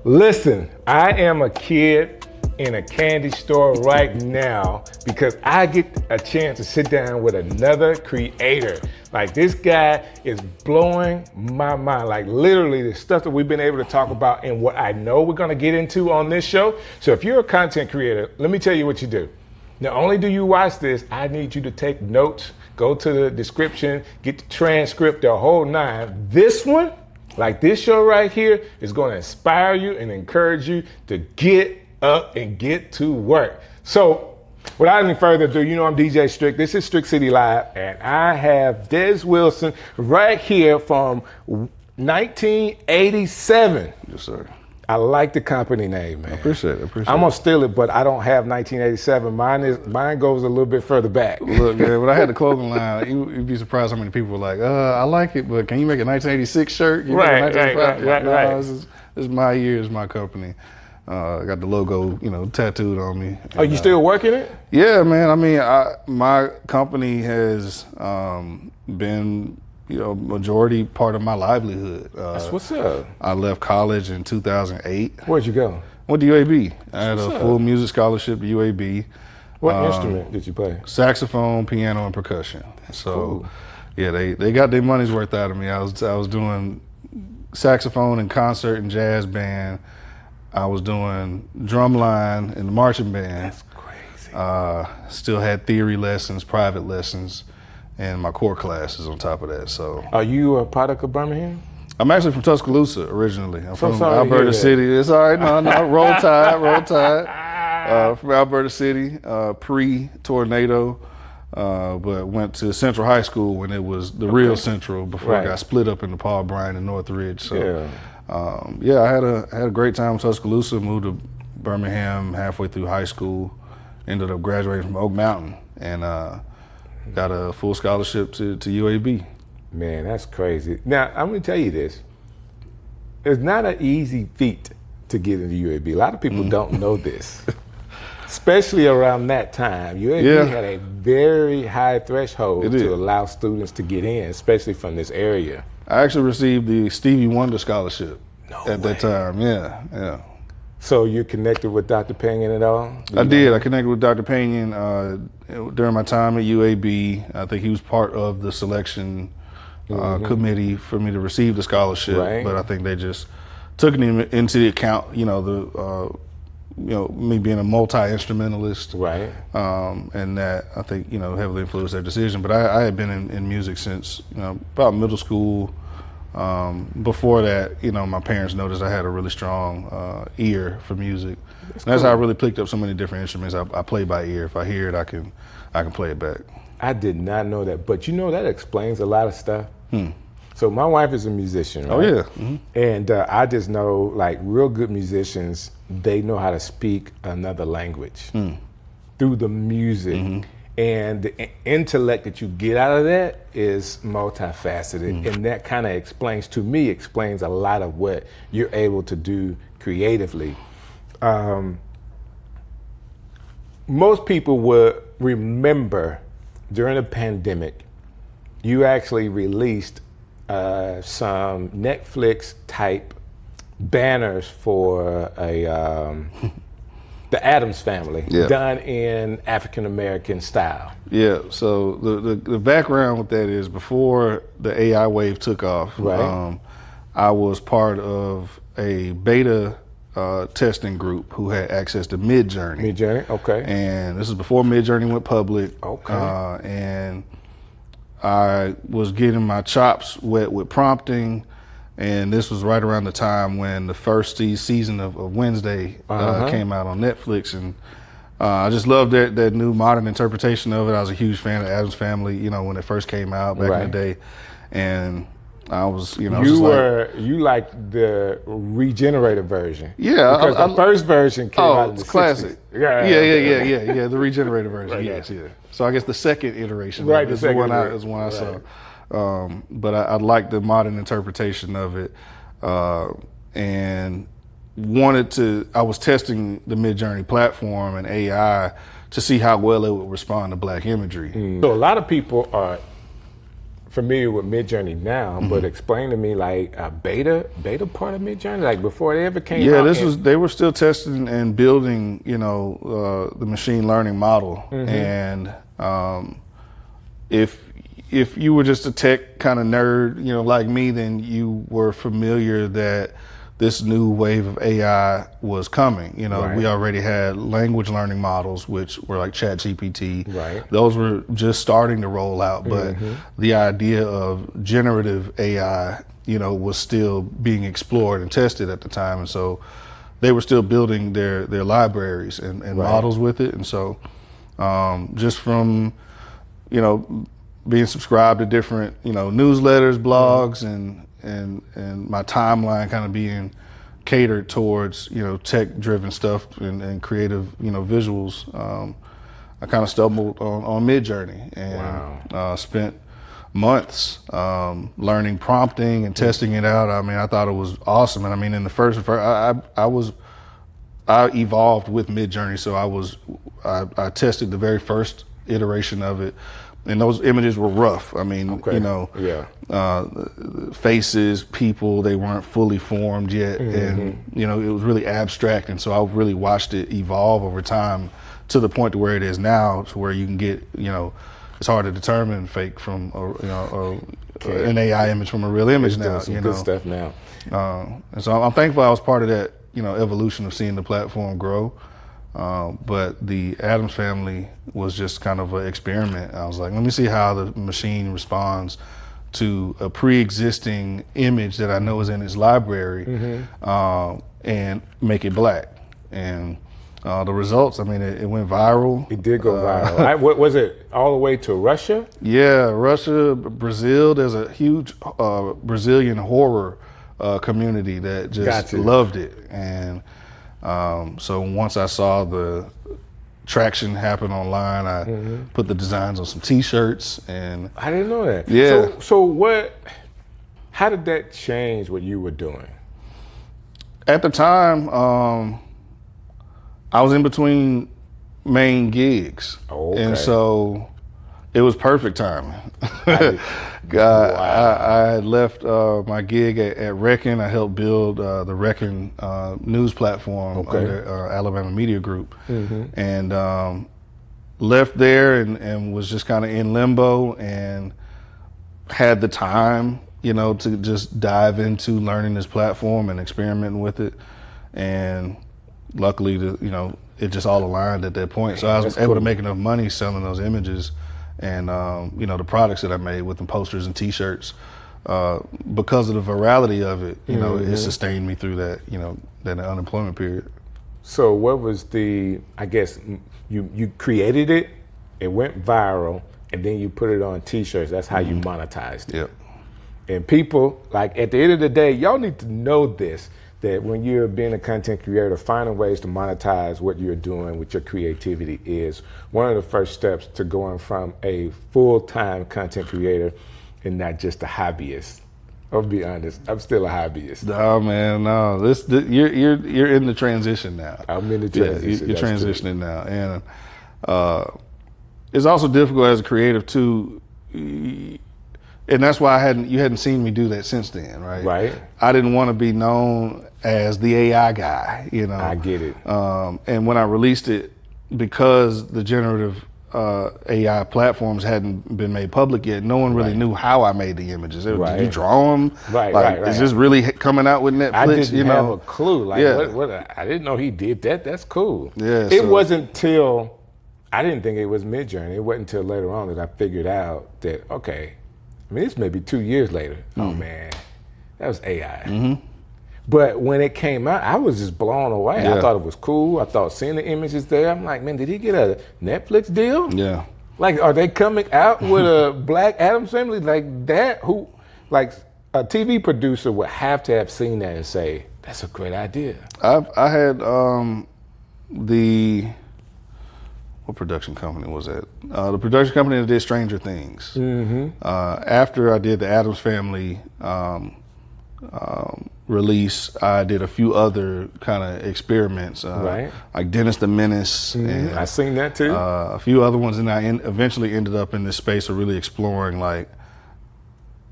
Listen, I am a kid in a candy store right now because I get a chance to sit down with another creator. Like, this guy is blowing my mind. Like, literally the stuff that we've been able to talk about and what I know we're gonna get into on this show. So if you're a content creator, let me tell you what you do. Not only do you watch this, I need you to take notes, go to the description, get the transcript, the whole nine. This one, like this show right here, is going to inspire you and encourage you to get up and get to work. So without any further ado, you know I'm DJ Strick. This is Strick City Live, and I have Des Wilson right here from 1987. Yes, sir. I like the company name, man. I appreciate it. I'm gonna steal it, but I don't have 1987. Mine goes a little bit further back. Look, man, when I had the clothing line, you'd be surprised how many people were like, I like it, but can you make a 1986 shirt? Right. This is my year, it's my company. I got the logo, tattooed on me. Are you still working it? Yeah, man. I mean, my company has been, majority part of my livelihood. That's what's up. I left college in 2008. Where'd you go? Went to UAB. I had a full music scholarship at UAB. What instrument did you play? Saxophone, piano, and percussion. So, cool. Yeah, they got their money's worth out of me. I was doing saxophone and concert and jazz band. I was doing drumline in the marching band. That's crazy. Still had theory lessons, private lessons, and my core classes on top of that. So, are you a product of Birmingham? I'm actually from Tuscaloosa originally. I'm from sorry Alberta City. It's all right. No, roll tide. From Alberta City, pre-tornado, but went to Central High School when it was the real Central before it got split up into Paul Bryan and Northridge. So, I had a great time in Tuscaloosa. Moved to Birmingham halfway through high school. Ended up graduating from Oak Mountain and got a full scholarship to UAB. Man, that's crazy. Now, I'm going to tell you this. It's not an easy feat to get into UAB. A lot of people don't know this, especially around that time. UAB had a very high threshold to allow students to get in, especially from this area. I actually received the Stevie Wonder scholarship that time. Yeah. So you're connected with Dr. Pinion at all? I did. I connected with Dr. Pinion during my time at UAB. I think he was part of the selection committee for me to receive the scholarship, but I think they just took it into the account. Me being a multi-instrumentalist, and that I think heavily influenced their decision. But I had been in music since about middle school. Before that, my parents noticed I had a really strong ear for music. That's how I really picked up so many different instruments. I play by ear. If I hear it, I can play it back. I did not know that, but that explains a lot of stuff. So my wife is a musician, right? Oh yeah. And I just know, like, real good musicians, they know how to speak another language through the music. And the intellect that you get out of that is multifaceted. And that kind of explains a lot of what you're able to do creatively. Most people would remember during the pandemic, you actually released some Netflix type banners for the Addams Family, done in African American style. Yeah. So the background with that is before the AI wave took off. I was part of a beta testing group who had access to Midjourney. And this is before Midjourney went public. And I was getting my chops wet with prompting, and this was right around the time when the first season of Wednesday came out on Netflix, and I just loved that new modern interpretation of it. I was a huge fan of Addams Family, when it first came out back in the day, and I was, you liked the regenerated version. Yeah, because the first version came out in the classic. 60s. Yeah, the regenerated version. Yes. So I guess the second iteration is the one I saw. But I liked the modern interpretation of it, and I was testing the Midjourney platform and AI to see how well it would respond to black imagery. So a lot of people are familiar with Midjourney now, but explain to me like a beta part of Midjourney, like before they ever came out. Yeah, they were still testing and building, the machine learning model. And if you were just a tech kind of nerd, like me, then you were familiar that this new wave of AI was coming. Right. We already had language learning models, which were like ChatGPT. Right. Those were just starting to roll out, but the idea of generative AI, was still being explored and tested at the time. And so they were still building their libraries and Right. models with it. And so just from, being subscribed to different, newsletters, blogs, and my timeline kind of being catered towards, tech-driven stuff and creative, visuals. I kind of stumbled on Midjourney and spent months learning prompting and testing it out. I mean, I thought it was awesome. And I mean, in the first I evolved with Midjourney, so I tested the very first iteration of it. And those images were rough. I mean, faces, people, they weren't fully formed yet. And, it was really abstract. And so I really watched it evolve over time to the point to where it is now, to where you can get, it's hard to determine fake from, an AI image from a real image now. Some good stuff now. And so I'm thankful I was part of that, evolution of seeing the platform grow. But the Addams Family was just kind of an experiment. I was like, let me see how the machine responds to a pre-existing image that I know is in its library, and make it black. And the results, I mean, it went viral. It did go viral. What was it, all the way to Russia? Yeah, Russia, Brazil. There's a huge Brazilian horror community that just loved it. And so once I saw the traction happen online, I put the designs on some T-shirts, and I didn't know that. Yeah. So how did that change what you were doing? At the time, I was in between main gigs, and so it was perfect timing. I had left my gig at Reckon. I helped build the Reckon news platform under Alabama Media Group, and left there and was just kind of in limbo and had the time, to just dive into learning this platform and experimenting with it. And luckily, it just all aligned at that point. So I was able to make enough money selling those images and the products that I made with the posters and T-shirts, because of the virality of it. It sustained me through that that unemployment period. So what was I guess you created it, it went viral, and then you put it on T-shirts. That's how you monetized it. Yep. And people, like, at the end of the day, y'all need to know this, that when you're being a content creator, finding ways to monetize what you're doing with your creativity is one of the first steps to going from a full-time content creator and not just a hobbyist. I'll be honest, I'm still a hobbyist. Oh man, no. You're in the transition now. I'm in the transition. You're transitioning now, and it's also difficult as a creative too. And that's why you hadn't seen me do that since then, right? Right. I didn't want to be known as the AI guy, I get it. And when I released it, because the generative AI platforms hadn't been made public yet, no one really knew how I made the images. Did you draw them? Right. Is this really coming out with Netflix? I didn't have a clue. What I didn't know he did that. That's cool. Yeah. It wasn't till I didn't think it was Midjourney. It wasn't until later on that I figured out that I mean, this may be 2 years later. Oh man, that was AI. But when it came out, I was just blown away. Yeah. I thought it was cool. I thought seeing the images there, I'm like, man, did he get a Netflix deal? Yeah. Like, are they coming out with a Black Addams Family like that? Who, like, a TV producer would have to have seen that and say, that's a great idea. I had what production company was that? The production company that did Stranger Things. After I did the Addams Family release, I did a few other kind of experiments, like Dennis the Menace. And I seen that too. A few other ones, and I eventually ended up in this space of really exploring like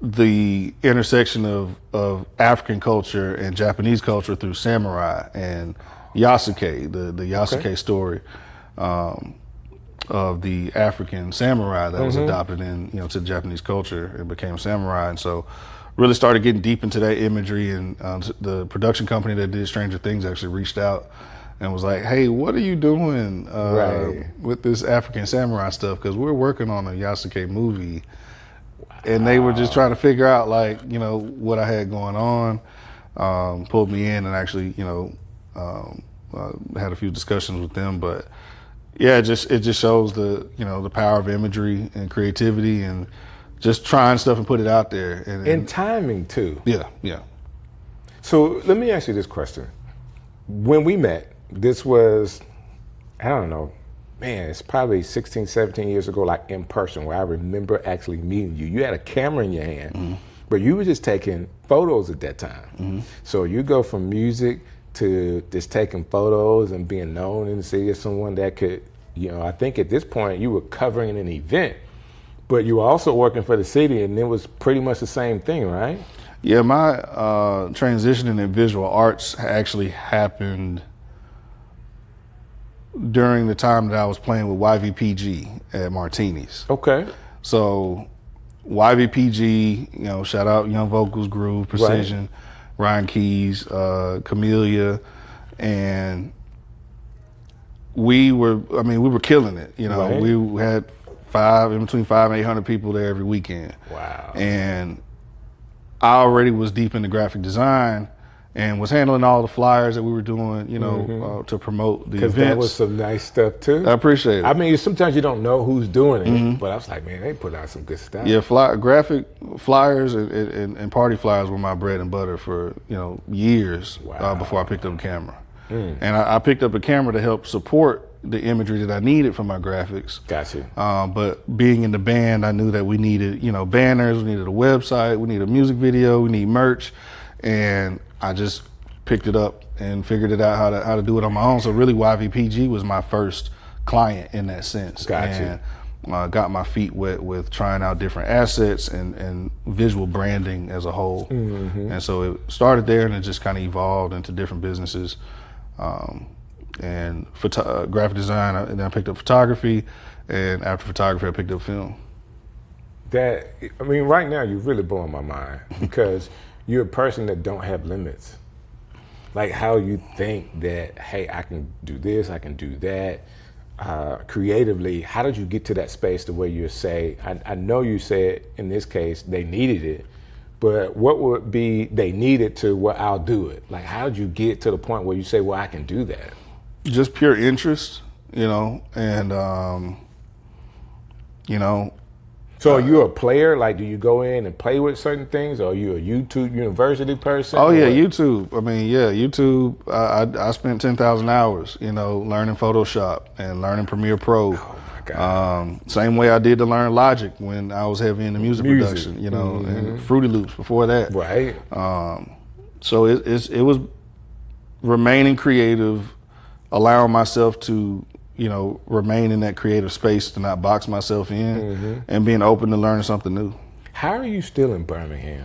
the intersection of African culture and Japanese culture through samurai and Yasuke, the Yasuke story of the African samurai that was adopted to the Japanese culture and became samurai. And so really started getting deep into that imagery, and the production company that did Stranger Things actually reached out and was like, hey, what are you doing with this African samurai stuff? Because we're working on a Yasuke movie. And they were just trying to figure out, what I had going on. Pulled me in and actually, had a few discussions with them. But yeah, it just shows the power of imagery and creativity and just trying stuff and put it out there. And timing too. Yeah. So let me ask you this question. When we met, this was, I don't know, man, it's probably 16, 17 years ago, like in person, where I remember actually meeting you. You had a camera in your hand, but you were just taking photos at that time. So you go from music to just taking photos and being known in the city as someone that could, I think at this point you were covering an event, but you were also working for the city, and it was pretty much the same thing, right? Yeah, my transition into visual arts actually happened during the time that I was playing with YVPG at Martini's. Okay. So YVPG, shout out Young Vocals, Groove, Precision, Ryan Keys, Camellia, and we were killing it. We had between 500 and 800 people there every weekend. Wow. And I already was deep into graphic design and was handling all the flyers that we were doing, to promote the events. That was some nice stuff too. I appreciate it. I mean, sometimes you don't know who's doing it, but I was like, man, they put out some good stuff. Yeah, graphic flyers and party flyers were my bread and butter for years before I picked up a camera. And I picked up a camera to help support the imagery that I needed for my graphics. Gotcha. But being in the band, I knew that we needed, banners, we needed a website, we needed a music video, we need merch, and I just picked it up and figured it out how to do it on my own. So really, YVPG was my first client in that sense. Gotcha. And got my feet wet with trying out different assets and visual branding as a whole. And so it started there, and it just kind of evolved into different businesses. And graphic design, and then I picked up photography, and after photography, I picked up film. Right now you're really blowing my mind because you're a person that don't have limits. Like how you think that, hey, I can do this, I can do that. Creatively, how did you get to that space the way you say, I know you said in this case they needed it, but what would be they needed to what I'll do it? Like how did you get to the point where you say, well, I can do that? Just pure interest, and So are you a player? Like, do you go in and play with certain things? Or are you a YouTube University person? Oh yeah, YouTube. YouTube. I spent 10,000 hours, learning Photoshop and learning Premiere Pro. Oh my God. Same way I did to learn Logic when I was heavy into music production, and Fruity Loops before that. Right. So it was remaining creative, allowing myself to remain in that creative space, to not box myself in, and being open to learning something new. How are you still in Birmingham?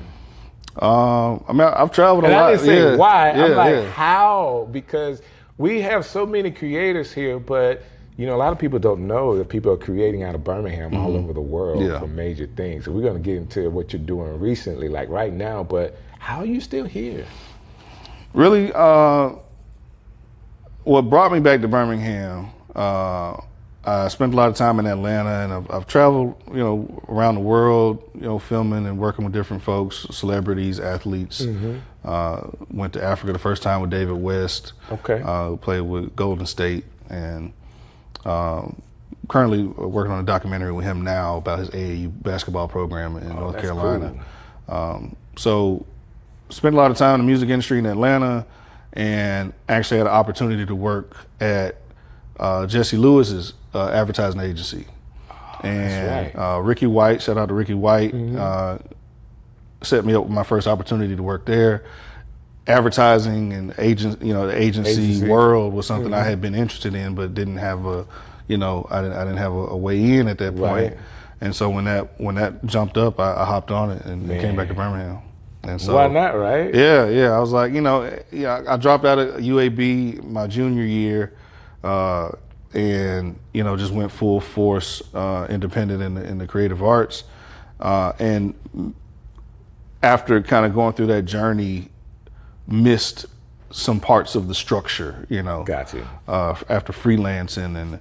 I've traveled a lot. I didn't say why. Yeah, I'm like, how? Because we have so many creators here, but a lot of people don't know that people are creating out of Birmingham all over the world for major things. So we're going to get into what you're doing recently, like right now, but how are you still here? Really, what brought me back to Birmingham, I spent a lot of time in Atlanta, and I've traveled, around the world, filming and working with different folks, celebrities, athletes. Went to Africa the first time with David West. Okay. Played with Golden State, and currently working on a documentary with him now about his AAU basketball program in North Carolina. Cool. So spent a lot of time in the music industry in Atlanta, and actually had an opportunity to work at Jesse Lewis's advertising agency. And that's right. Ricky White, shout out to Ricky White, set me up with my first opportunity to work there. Advertising and the agency world was something I had been interested in, but didn't have I didn't have a way in at that point. And so when that jumped up, I hopped on it and came back to Birmingham. And so why not, right? Yeah. I was like, I dropped out of UAB my junior year, and just went full force independent in the creative arts. And after kind of going through that journey, missed some parts of the structure, Got you. After freelancing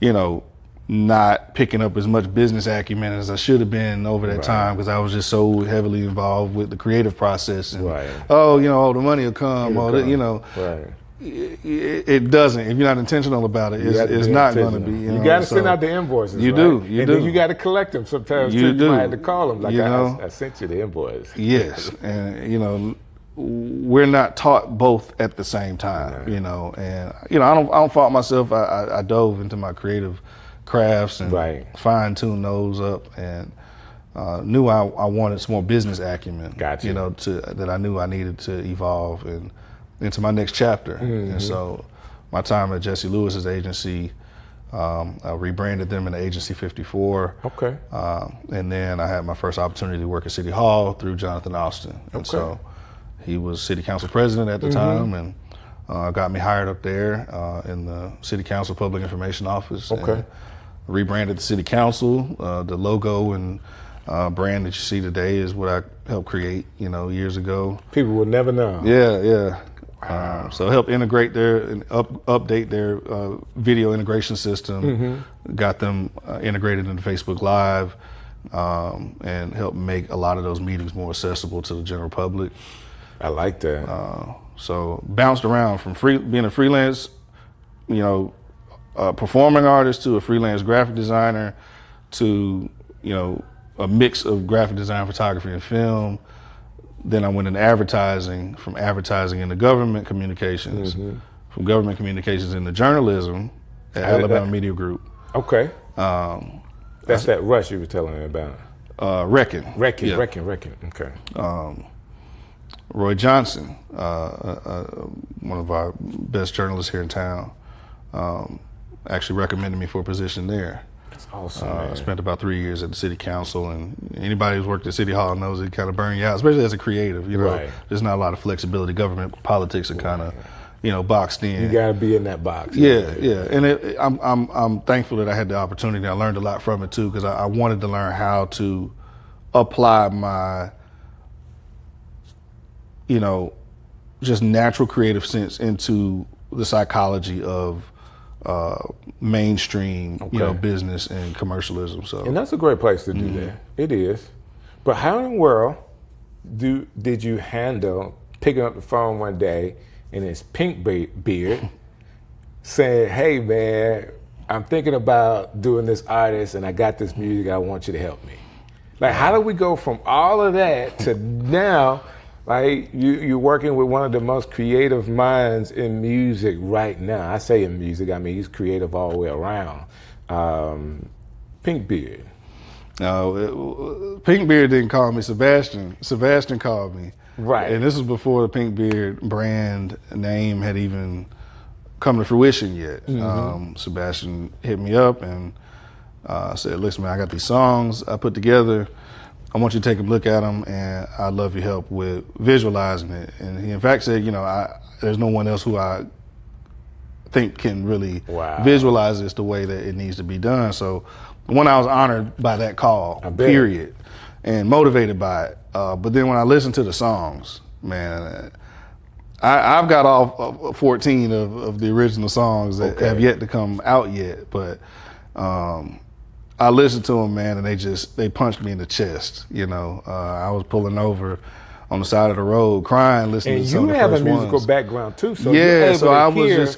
and, not picking up as much business acumen as I should have been over that time, because I was just so heavily involved with the creative process. And, the money will come. Right. It doesn't. If you're not intentional about it, it's not going to be. You got to send out the invoices. You do. And then you got to collect them sometimes. You might have to call them. Like I sent you the invoice. Yes, and we're not taught both at the same time. And I don't fault myself. I dove into my creative crafts and fine-tuned those up, and knew I wanted some more business acumen. Gotcha. That I knew I needed to evolve and into my next chapter. And so my time at Jesse Lewis's agency, I rebranded them into Agency 54. Okay. And then I had my first opportunity to work at City Hall through Jonathan Austin. And so he was city council president at the time, and got me hired up there in the city council public information office. Okay. And rebranded the city council. The logo and brand that you see today is what I helped create, years ago. People will never know. Yeah. So help integrate update their video integration system, got them integrated into Facebook Live, and help make a lot of those meetings more accessible to the general public. I like that. So bounced around from being a freelance, performing artist to a freelance graphic designer to, a mix of graphic design, photography, and film. Then I went into advertising, from advertising into government communications, from government communications into journalism at Alabama Media Group. Okay. That's that rush you were telling me about. Wrecking. Okay. Roy Johnson, one of our best journalists here in town, actually recommended me for a position there. That's awesome, I spent about 3 years at the city council, and anybody who's worked at City Hall knows it kind of burn you out, especially as a creative. There's not a lot of flexibility. Government politics are kind of, boxed in. You got to be in that box. Yeah. And I'm thankful that I had the opportunity. I learned a lot from it too, because I wanted to learn how to apply my, just natural creative sense into the psychology of mainstream, business and commercialism. So, and that's a great place to do that. It is. But how in the world did you handle picking up the phone one day and it's Pink Beard saying, "Hey man, I'm thinking about doing this artist and I got this music, I want you to help me." Like, how do we go from all of that to now, like you're working with one of the most creative minds in music right now? I say in music, I mean he's creative all the way around. Pink Beard. No, Pink Beard didn't call me. Sebastian called me. Right. And this was before the Pink Beard brand name had even come to fruition yet. Sebastian hit me up and said, "Listen, man, I got these songs I put together. I want you to take a look at them, and I'd love your help with visualizing it." And he in fact said, there's no one else who I think can really visualize this the way that it needs to be done. So one, I was honored by that call, period, and motivated by it. But then when I listened to the songs, man, I've got all 14 of the original songs that have yet to come out yet. But I listened to them, man, and they punched me in the chest. I was pulling over on the side of the road crying, listening to some of the first ones. And you have a musical background too, so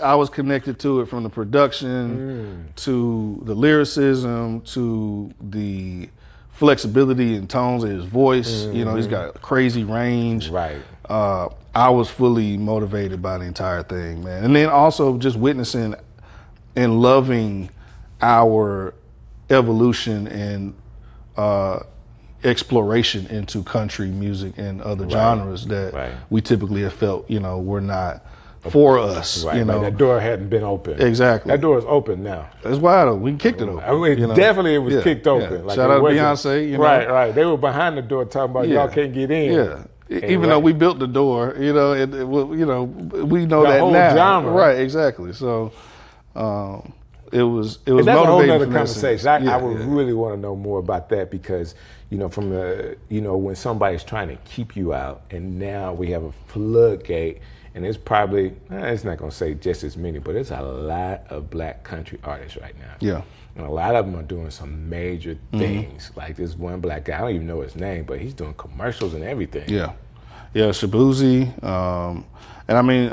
I was connected to it from the production to the lyricism to the flexibility and tones of his voice. He's got a crazy range. Right. I was fully motivated by the entire thing, man. And then also just witnessing and loving our evolution and exploration into country music and other genres that we typically have felt, we're not for us. Right, you know, that door hadn't been open. Exactly. That door is open now. It's wide open. We kicked it open. I mean, definitely it was kicked open. Yeah. Like Shout out to Beyonce. You know? Right. They were behind the door talking about y'all can't get in. Yeah. Even though we built the door, you know, we know the that whole now. genre. Right. Exactly. So it was and that's a whole motivating. other conversation. I would really want to know more about that because, you know, from the, you know, when somebody's trying to keep you out, and now we have a floodgate. And it's probably, it's not going to say just as many, but it's a lot of black country artists right now. Yeah. And a lot of them are doing some major things. Like this one black guy, I don't even know his name, but he's doing commercials and everything. Yeah. Yeah, Shabuzi. And I mean,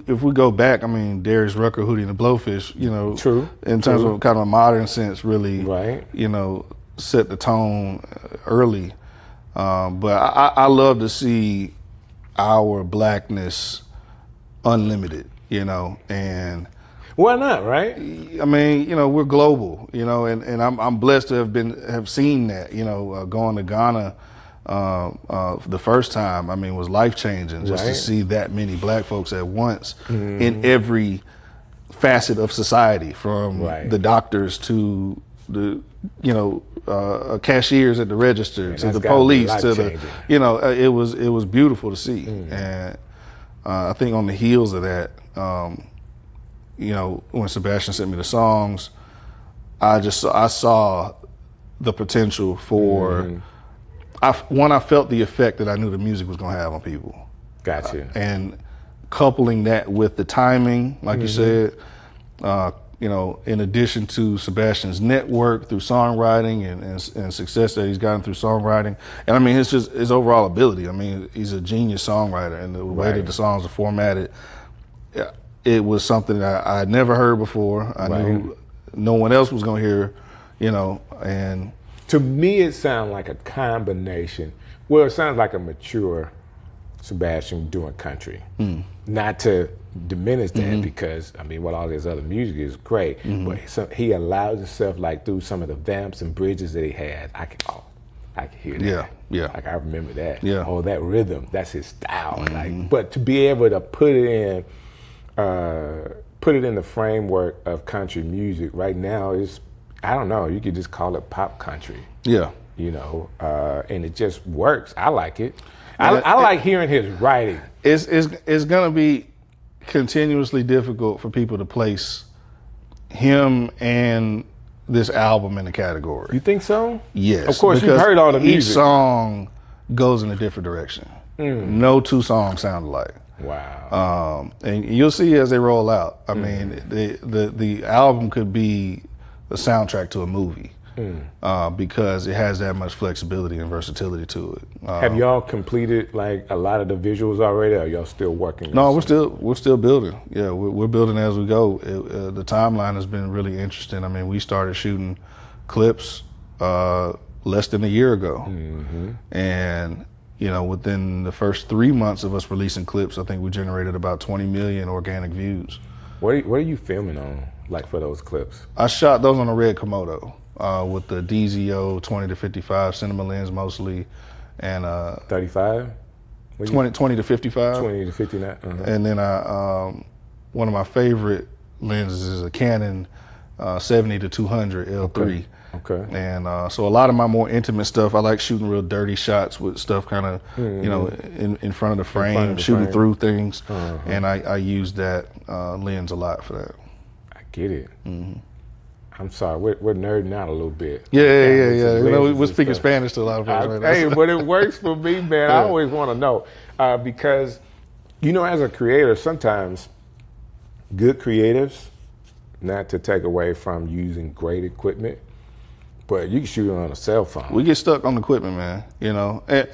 if we go back, I mean, Darius Rucker, Hootie and the Blowfish, you know, in terms of kind of a modern sense, really, you know, set the tone early. But I love to see our blackness unlimited, you know, and why not, right? I mean, you know, we're global, you know, and I'm blessed to have seen that, you know, going to Ghana the first time, I mean, was life changing just to see that many black folks at once in every facet of society, from the doctors to the, you know, cashiers at the register to the police to the, you know, it was beautiful to see. And I think on the heels of that, you know, when Sebastian sent me the songs, I saw the potential for, I felt the effect that I knew the music was going to have on people. Gotcha. And coupling that with the timing, like you said, you know, in addition to Sebastian's network through songwriting and success that he's gotten through songwriting. And I mean, it's just his overall ability. I mean, he's a genius songwriter, and the way that the songs are formatted, it was something that I had never heard before. I knew no one else was going to hear, you know, and to me, it sounds like a combination. Well, it sounds like a mature Sebastian doing country. Not to diminish that, because I mean, what all this other music is great, but he allows himself, like through some of the vamps and bridges that he had, I can hear that. Yeah. Like I remember that. Yeah. Oh, that rhythm, that's his style. Like, but to be able to put it in the framework of country music right now is, I don't know, you could just call it pop country. Yeah. You know, and it just works. I like it. I like hearing his writing. It's gonna be continuously difficult for people to place him and this album in a category. You think so? Yes. Of course, you've heard all the music. Each song goes in a different direction. No two songs sound alike. Wow. And you'll see as they roll out. I mean, the album could be the soundtrack to a movie. Because it has that much flexibility and versatility to it. Have y'all completed like a lot of the visuals already, or are y'all still working? No, we're still building. Yeah, we're building as we go. The timeline has been really interesting. I mean, we started shooting clips less than a year ago, and you know, within the first 3 months of us releasing clips, I think we generated about 20 million organic views. What are you filming on, like for those clips? I shot those on a red Komodo. With the DZO 20 to 55 cinema lens mostly, and 35? 20 to 55. 20 to 59. And then one of my favorite lenses is a Canon 70 to 200 L3. Okay. And so a lot of my more intimate stuff, I like shooting real dirty shots with stuff kind of, you know, in front of the frame, shooting through things. And I use that lens a lot for that. I get it. I'm sorry, we're nerding out a little bit. Yeah. You know, we're speaking Spanish to a lot of folks right now. Hey, but it works for me, man. I always want to know because, you know, as a creator, sometimes good creatives, not to take away from using great equipment, but you can shoot it on a cell phone. We get stuck on equipment, man. You know, and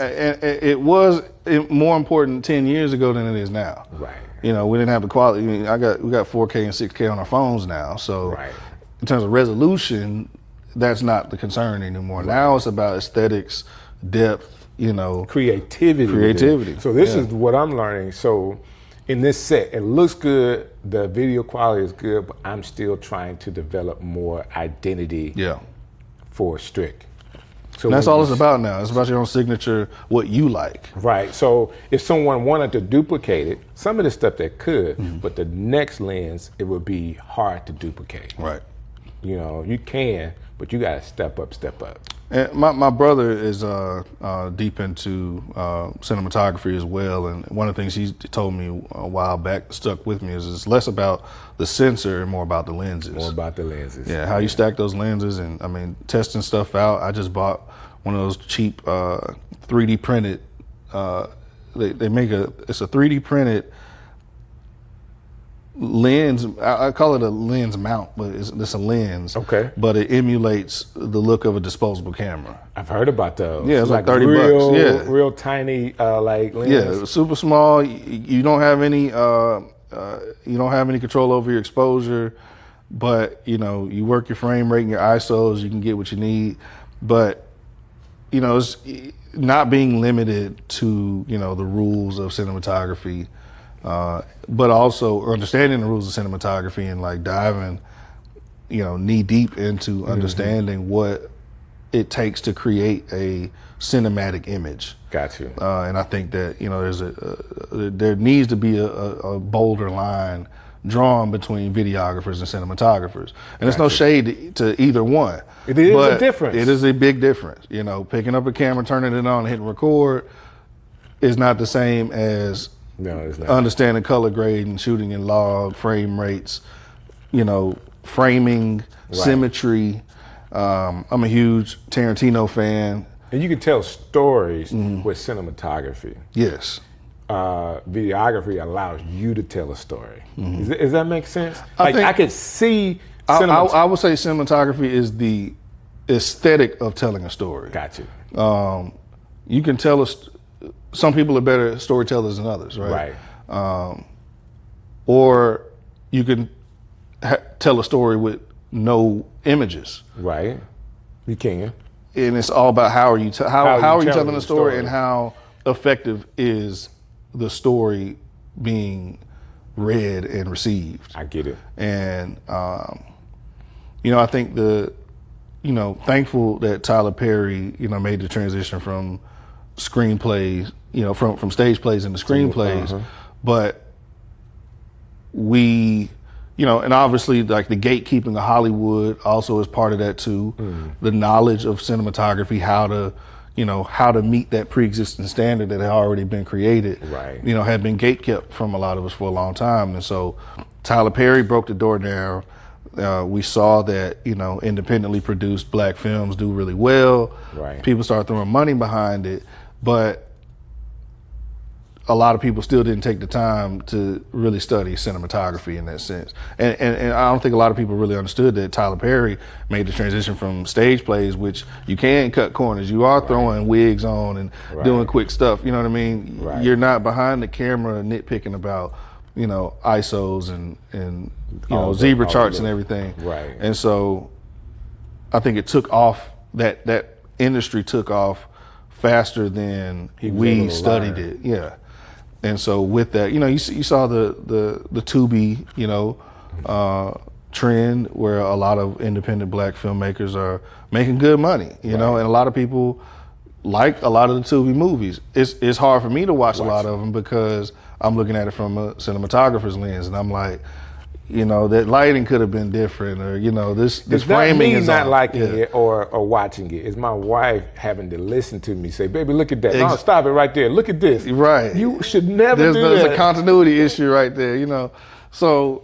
it was more important 10 years ago than it is now. Right. You know, we didn't have the quality. I mean, we got 4K and 6K on our phones now, so. Right. In terms of resolution, that's not the concern anymore. Right. Now it's about aesthetics, depth, you know. Creativity. So this is what I'm learning. So in this set, it looks good, the video quality is good, but I'm still trying to develop more identity for Strick. So and that's all it's about now. It's about your own signature, what you like. Right. So if someone wanted to duplicate it, some of the stuff they could, but the next lens, it would be hard to duplicate. Right. You know, you can, but you got to step up. And my brother is deep into cinematography as well, and one of the things he told me a while back stuck with me is it's less about the sensor and more about the lenses. More about the lenses. Yeah, how you stack those lenses, and I mean testing stuff out. I just bought one of those cheap 3D printed. They make it's a 3D printed lens. I call it a lens mount, but it's a lens. Okay. But it emulates the look of a disposable camera. I've heard about those. Yeah, it's like $30. Yeah, real tiny like lens. Yeah, super small. You don't have any. You don't have any control over your exposure, but you know you work your frame rate and your ISOs. You can get what you need, but you know it's not being limited to the rules of cinematography. But also understanding the rules of cinematography and like diving, knee deep into understanding what it takes to create a cinematic image. Got you. And I think that there needs to be a bolder line drawn between videographers and cinematographers, and there's no shade to either one. It is a difference. It is a big difference. Picking up a camera, turning it on, hitting record is not the same as it's not. Understanding color grading, shooting in log, frame rates, framing, symmetry. I'm a huge Tarantino fan. And you can tell stories with cinematography. Yes. Videography allows you to tell a story. Does that make sense? I could see. I would say cinematography is the aesthetic of telling a story. Got you. You can tell some people are better storytellers than others, right? Right. Or you can tell a story with no images. Right. You can. And it's all about how are you telling the story and how effective is the story being read and received. I get it. And I think thankful that Tyler Perry made the transition from screenplays, from stage plays into screenplays, but we, and obviously like the gatekeeping of Hollywood also is part of that too. The knowledge of cinematography, how to meet that pre-existing standard that had already been created, right. Had been gatekept from a lot of us for a long time. And so Tyler Perry broke the door down. We saw that, independently produced black films do really well. Right. People started throwing money behind it, but a lot of people still didn't take the time to really study cinematography in that sense. And I don't think a lot of people really understood that Tyler Perry made the transition from stage plays, which you can cut corners. You are throwing wigs on and doing quick stuff. You know what I mean? Right. You're not behind the camera nitpicking about, ISOs and zebra charts and everything. Right. And so I think it took off, that industry took off faster than we studied it. Yeah. And so with that, you saw the Tubi, trend where a lot of independent black filmmakers are making good money, and a lot of people like a lot of the Tubi movies. It's hard for me to watch a lot of them because I'm looking at it from a cinematographer's lens, and I'm like, that lighting could have been different, or this framing is not liking it or watching it. It's my wife having to listen to me say, "Baby, look at that! No, stop it right there. Look at this. Right? You should never do that." There's a continuity issue right there, So,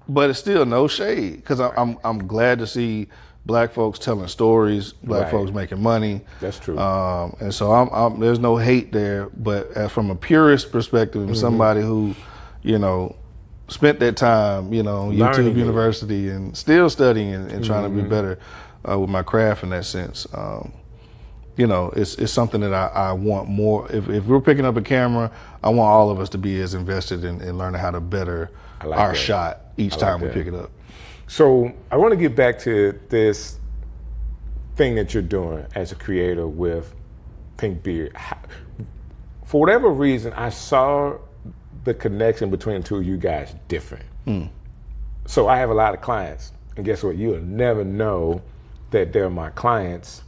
but it's still no shade because I'm glad to see black folks telling stories, black folks making money. That's true. And so I'm there's no hate there, but from a purist perspective, somebody who, spent that time, YouTube University and still studying and trying to be better with my craft in that sense. It's something that I want more. If we're picking up a camera, I want all of us to be as invested in learning how to better our shot each time we pick it up. So I want to get back to this thing that you're doing as a creator with Pink Beard. For whatever reason, I saw the connection between the two of you guys different. So I have a lot of clients, and guess what? You'll never know that they're my clients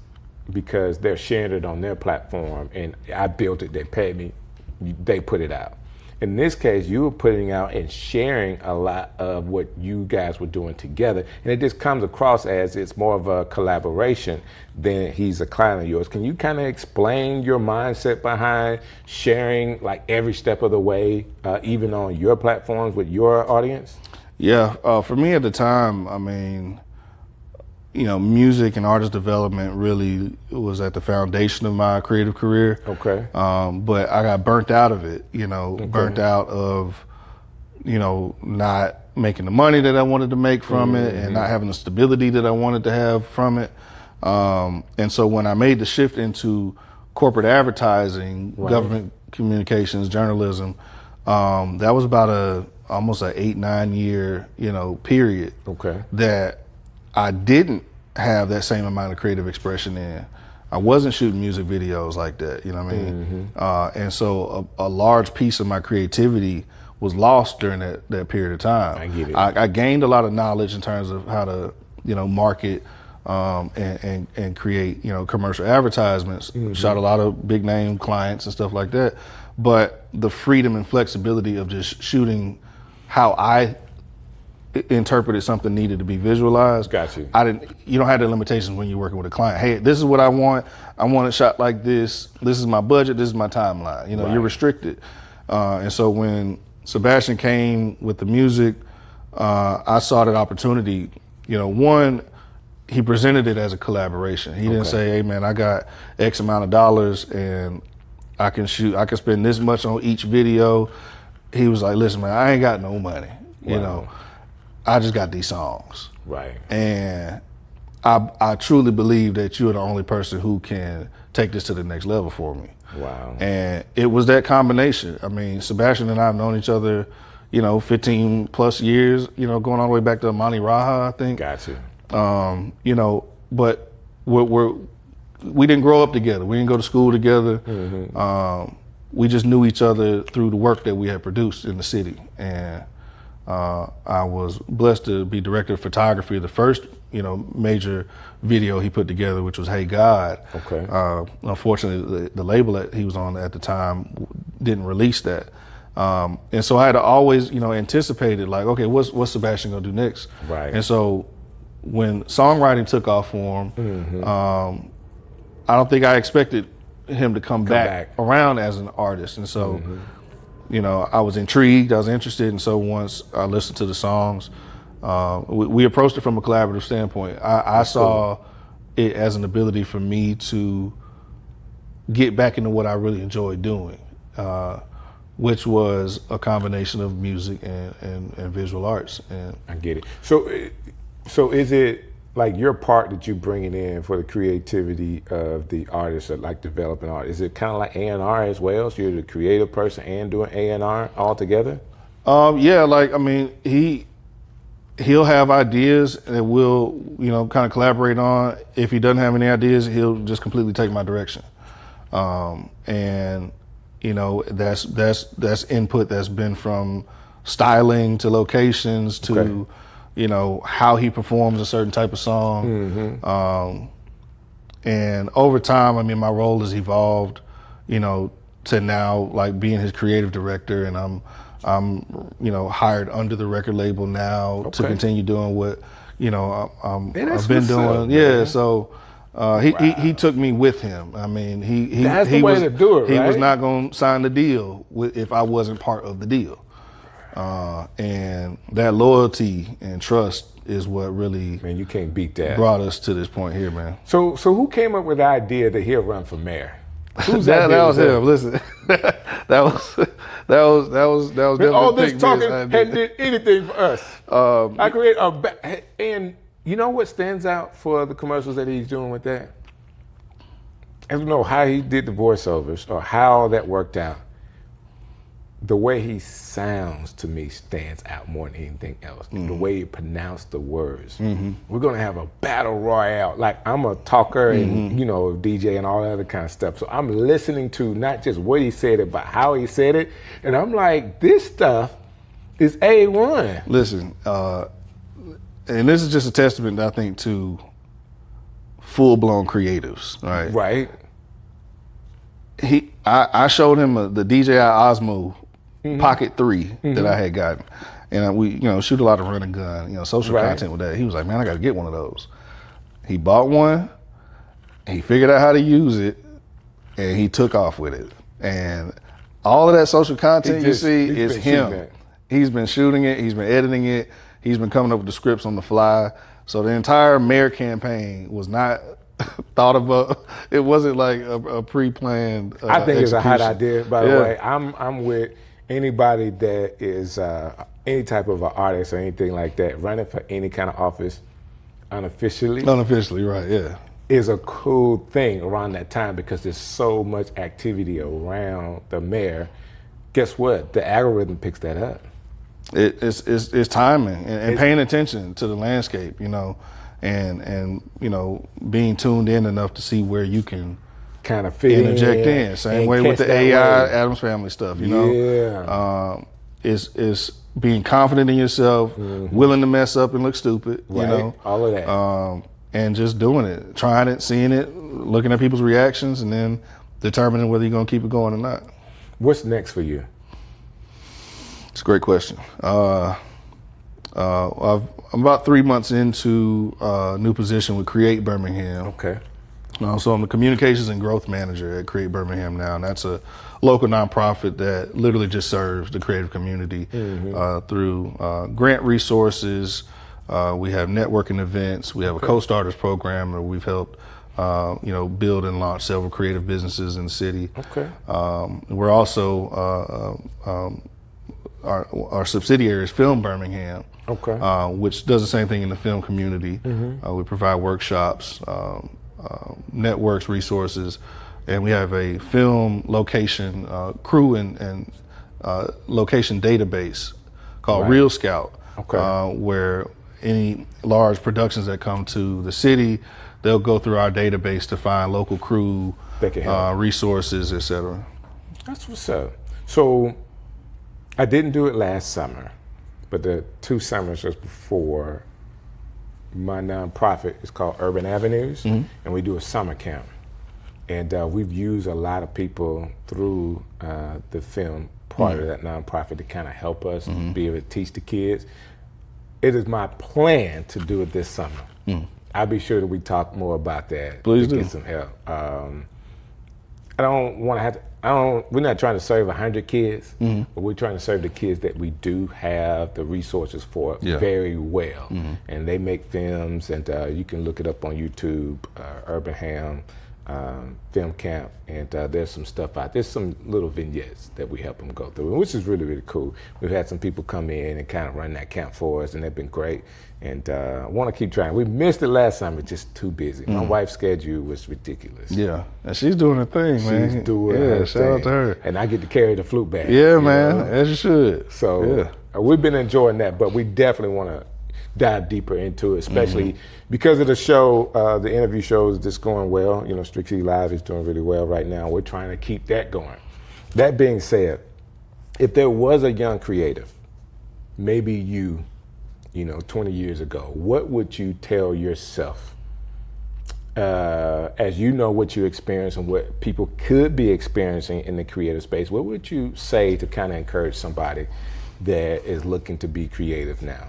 because they're sharing it on their platform, and I built it, they paid me, they put it out. In this case, you were putting out and sharing a lot of what you guys were doing together, and it just comes across as it's more of a collaboration than he's a client of yours. Can you kind of explain your mindset behind sharing like every step of the way, even on your platforms with your audience? Yeah, for me at the time, I mean, music and artist development really was at the foundation of my creative career. Okay. But I got burnt out of it, burnt out of, not making the money that I wanted to make from it and not having the stability that I wanted to have from it. And so when I made the shift into corporate advertising, government communications, journalism, that was about almost an 8-9 year, period. Okay. That I didn't have that same amount of creative expression in. I wasn't shooting music videos like that, you know what I mean? And so a large piece of my creativity was lost during that period of time. I get it. I gained a lot of knowledge in terms of how to, market and create, commercial advertisements. Shot a lot of big name clients and stuff like that. But the freedom and flexibility of just shooting how I interpreted something needed to be visualized. Got you. You don't have the limitations when you're working with a client. Hey, this is what I want. I want it shot like this. This is my budget. This is my timeline. You're restricted. And so when Sebastian came with the music, I saw that opportunity. One, he presented it as a collaboration. He didn't say, hey man, I got X amount of dollars and I can spend this much on each video. He was like, listen man, I ain't got no money. I just got these songs. Right. And I truly believe that you're the only person who can take this to the next level for me. Wow. And it was that combination. I mean, Sebastian and I have known each other, 15 plus years, going all the way back to Amani Raha, I think. Got you. But we didn't grow up together. We didn't go to school together. We just knew each other through the work that we had produced in the city. And I was blessed to be director of photography of the first, major video he put together, which was Hey God. Okay. Unfortunately, the label that he was on at the time didn't release that. And so I had to always, anticipated like, okay, what's Sebastian gonna do next? Right. And so when songwriting took off for him, I don't think I expected him to come back around as an artist. And so, I was intrigued, I was interested. And so once I listened to the songs, we approached it from a collaborative standpoint. I saw it as an ability for me to get back into what I really enjoyed doing, which was a combination of music and visual arts. And I get it. So is it like your part that you bringing in for the creativity of the artist, or like developing art? Is it kind of like A&R as well? So you're the creative person and doing A&R all together? Yeah, like, I mean, he'll have ideas that we'll, kind of collaborate on. If he doesn't have any ideas, he'll just completely take my direction. And that's input that's been from styling to locations to, how he performs a certain type of song. And over time, I mean, my role has evolved, to now like being his creative director, and I'm hired under the record label now to continue doing what, I've been doing. Yeah. So, he took me with him. I mean, that's the way to do it, right? He was not going to sign the deal if I wasn't part of the deal. And that loyalty and trust is what really, man, you can't beat that, brought us to this point here, man. So who came up with the idea that he'll run for mayor? Who's that was him. Listen, that was definitely all this talking hadn't did anything for us. I create and you know what stands out for the commercials that he's doing with that? I don't know how he did the voiceovers or how that worked out. The way he sounds to me stands out more than anything else. The way he pronounced the words. We're gonna have a battle royale. Like, I'm a talker and DJ and all that other kind of stuff. So I'm listening to not just what he said it, but how he said it. And I'm like, this stuff is A1. Listen, and this is just a testament, I think, to full blown creatives, right? Right. I showed him the DJI Osmo Pocket 3 that I had gotten, and we shoot a lot of run and gun, social content with that. He was like, man, I got to get one of those. He bought one. He figured out how to use it, and he took off with it. And all of that social content you see is him. He's been shooting it. He's been editing it. He's been coming up with the scripts on the fly. So the entire mayor campaign was not thought about. It wasn't like a pre-planned I think it's a hot execution. idea, by the way. I'm with anybody that is any type of an artist or anything like that running for any kind of office unofficially. Unofficially, right, yeah. Is a cool thing around that time because there's so much activity around the mayor. Guess what? The algorithm picks that up. It's timing and paying attention to the landscape, and being tuned in enough to see where you can kind of fit interject in. Same way with the AI wave. Adams Family stuff, Yeah. It's being confident in yourself, willing to mess up and look stupid, all of that. And just doing it, trying it, seeing it, looking at people's reactions, and then determining whether you're going to keep it going or not. What's next for you? It's a great question. I'm about 3 months into a new position with Create Birmingham. Okay. So I'm the communications and growth manager at Create Birmingham now, and that's a local nonprofit that literally just serves the creative community through grant resources. We have networking events. We have a co-starters program where we've helped, build and launch several creative businesses in the city. Okay. We're also our subsidiary is Film Birmingham. Okay. Which does the same thing in the film community. We provide workshops, networks, resources, and we have a film location crew and location database called Real Scout. Okay. Where any large productions that come to the city, they'll go through our database to find local crew, resources, etc. That's what's up. So I didn't do it last summer, but the 2 summers just before, my nonprofit is called Urban Avenues, and we do a summer camp. And we've used a lot of people through the film part of that nonprofit to kind of help us be able to teach the kids. It is my plan to do it this summer. I'll be sure that we talk more about that. Please do. Get some help. I don't want to have to, we're not trying to serve 100 kids, but we're trying to serve the kids that we do have the resources for very well. And they make films, and you can look it up on YouTube, Urban Ham Film Camp, and there's some stuff out. There's some little vignettes that we help them go through, which is really, really cool. We've had some people come in and kind of run that camp for us, and they've been great. And I want to keep trying. We missed it last summer, just too busy. My wife's schedule was ridiculous. Yeah, and she's doing her thing, man. She's doing her shout thing. out to her. And I get to carry the flute bag. Yeah, man, as you should. So we've been enjoying that, but we definitely want to dive deeper into it, especially because of the show, the interview shows that's going well. Strick City Live is doing really well right now. We're trying to keep that going. That being said, if there was a young creative, maybe you 20 years ago, what would you tell yourself as you know what you experienced and what people could be experiencing in the creative space? What would you say to kind of encourage somebody that is looking to be creative now?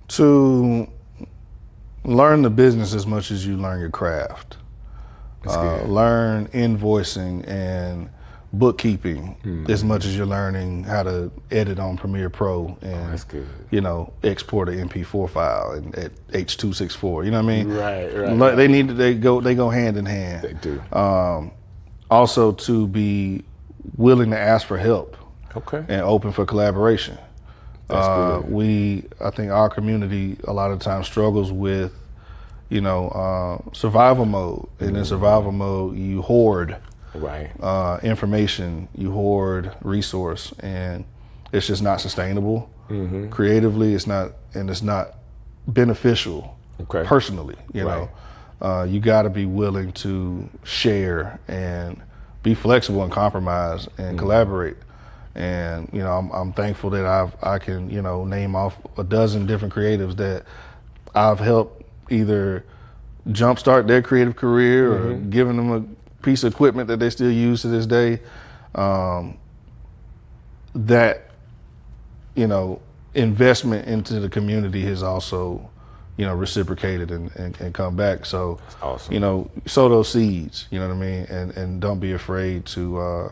To learn the business as much as you learn your craft. Learn invoicing and bookkeeping as much as you're learning how to edit on Premiere Pro and export an MP4 file at H.264. You know what I mean? Right. They go hand in hand. They do. Also to be willing to ask for help. Okay. And open for collaboration. I think our community a lot of times struggles with, survival mode. And in survival mode, you hoard information, you hoard resource, and it's just not sustainable. Creatively, it's not beneficial personally. You got to be willing to share and be flexible and compromise and collaborate. And I'm thankful that I can name off a dozen different creatives that I've helped either jumpstart their creative career or giving them a piece of equipment that they still use to this day, that, you know, investment into the community has also, you know, reciprocated and come back. So, that's awesome. You know, sow those seeds, you know what I mean? And don't be afraid to,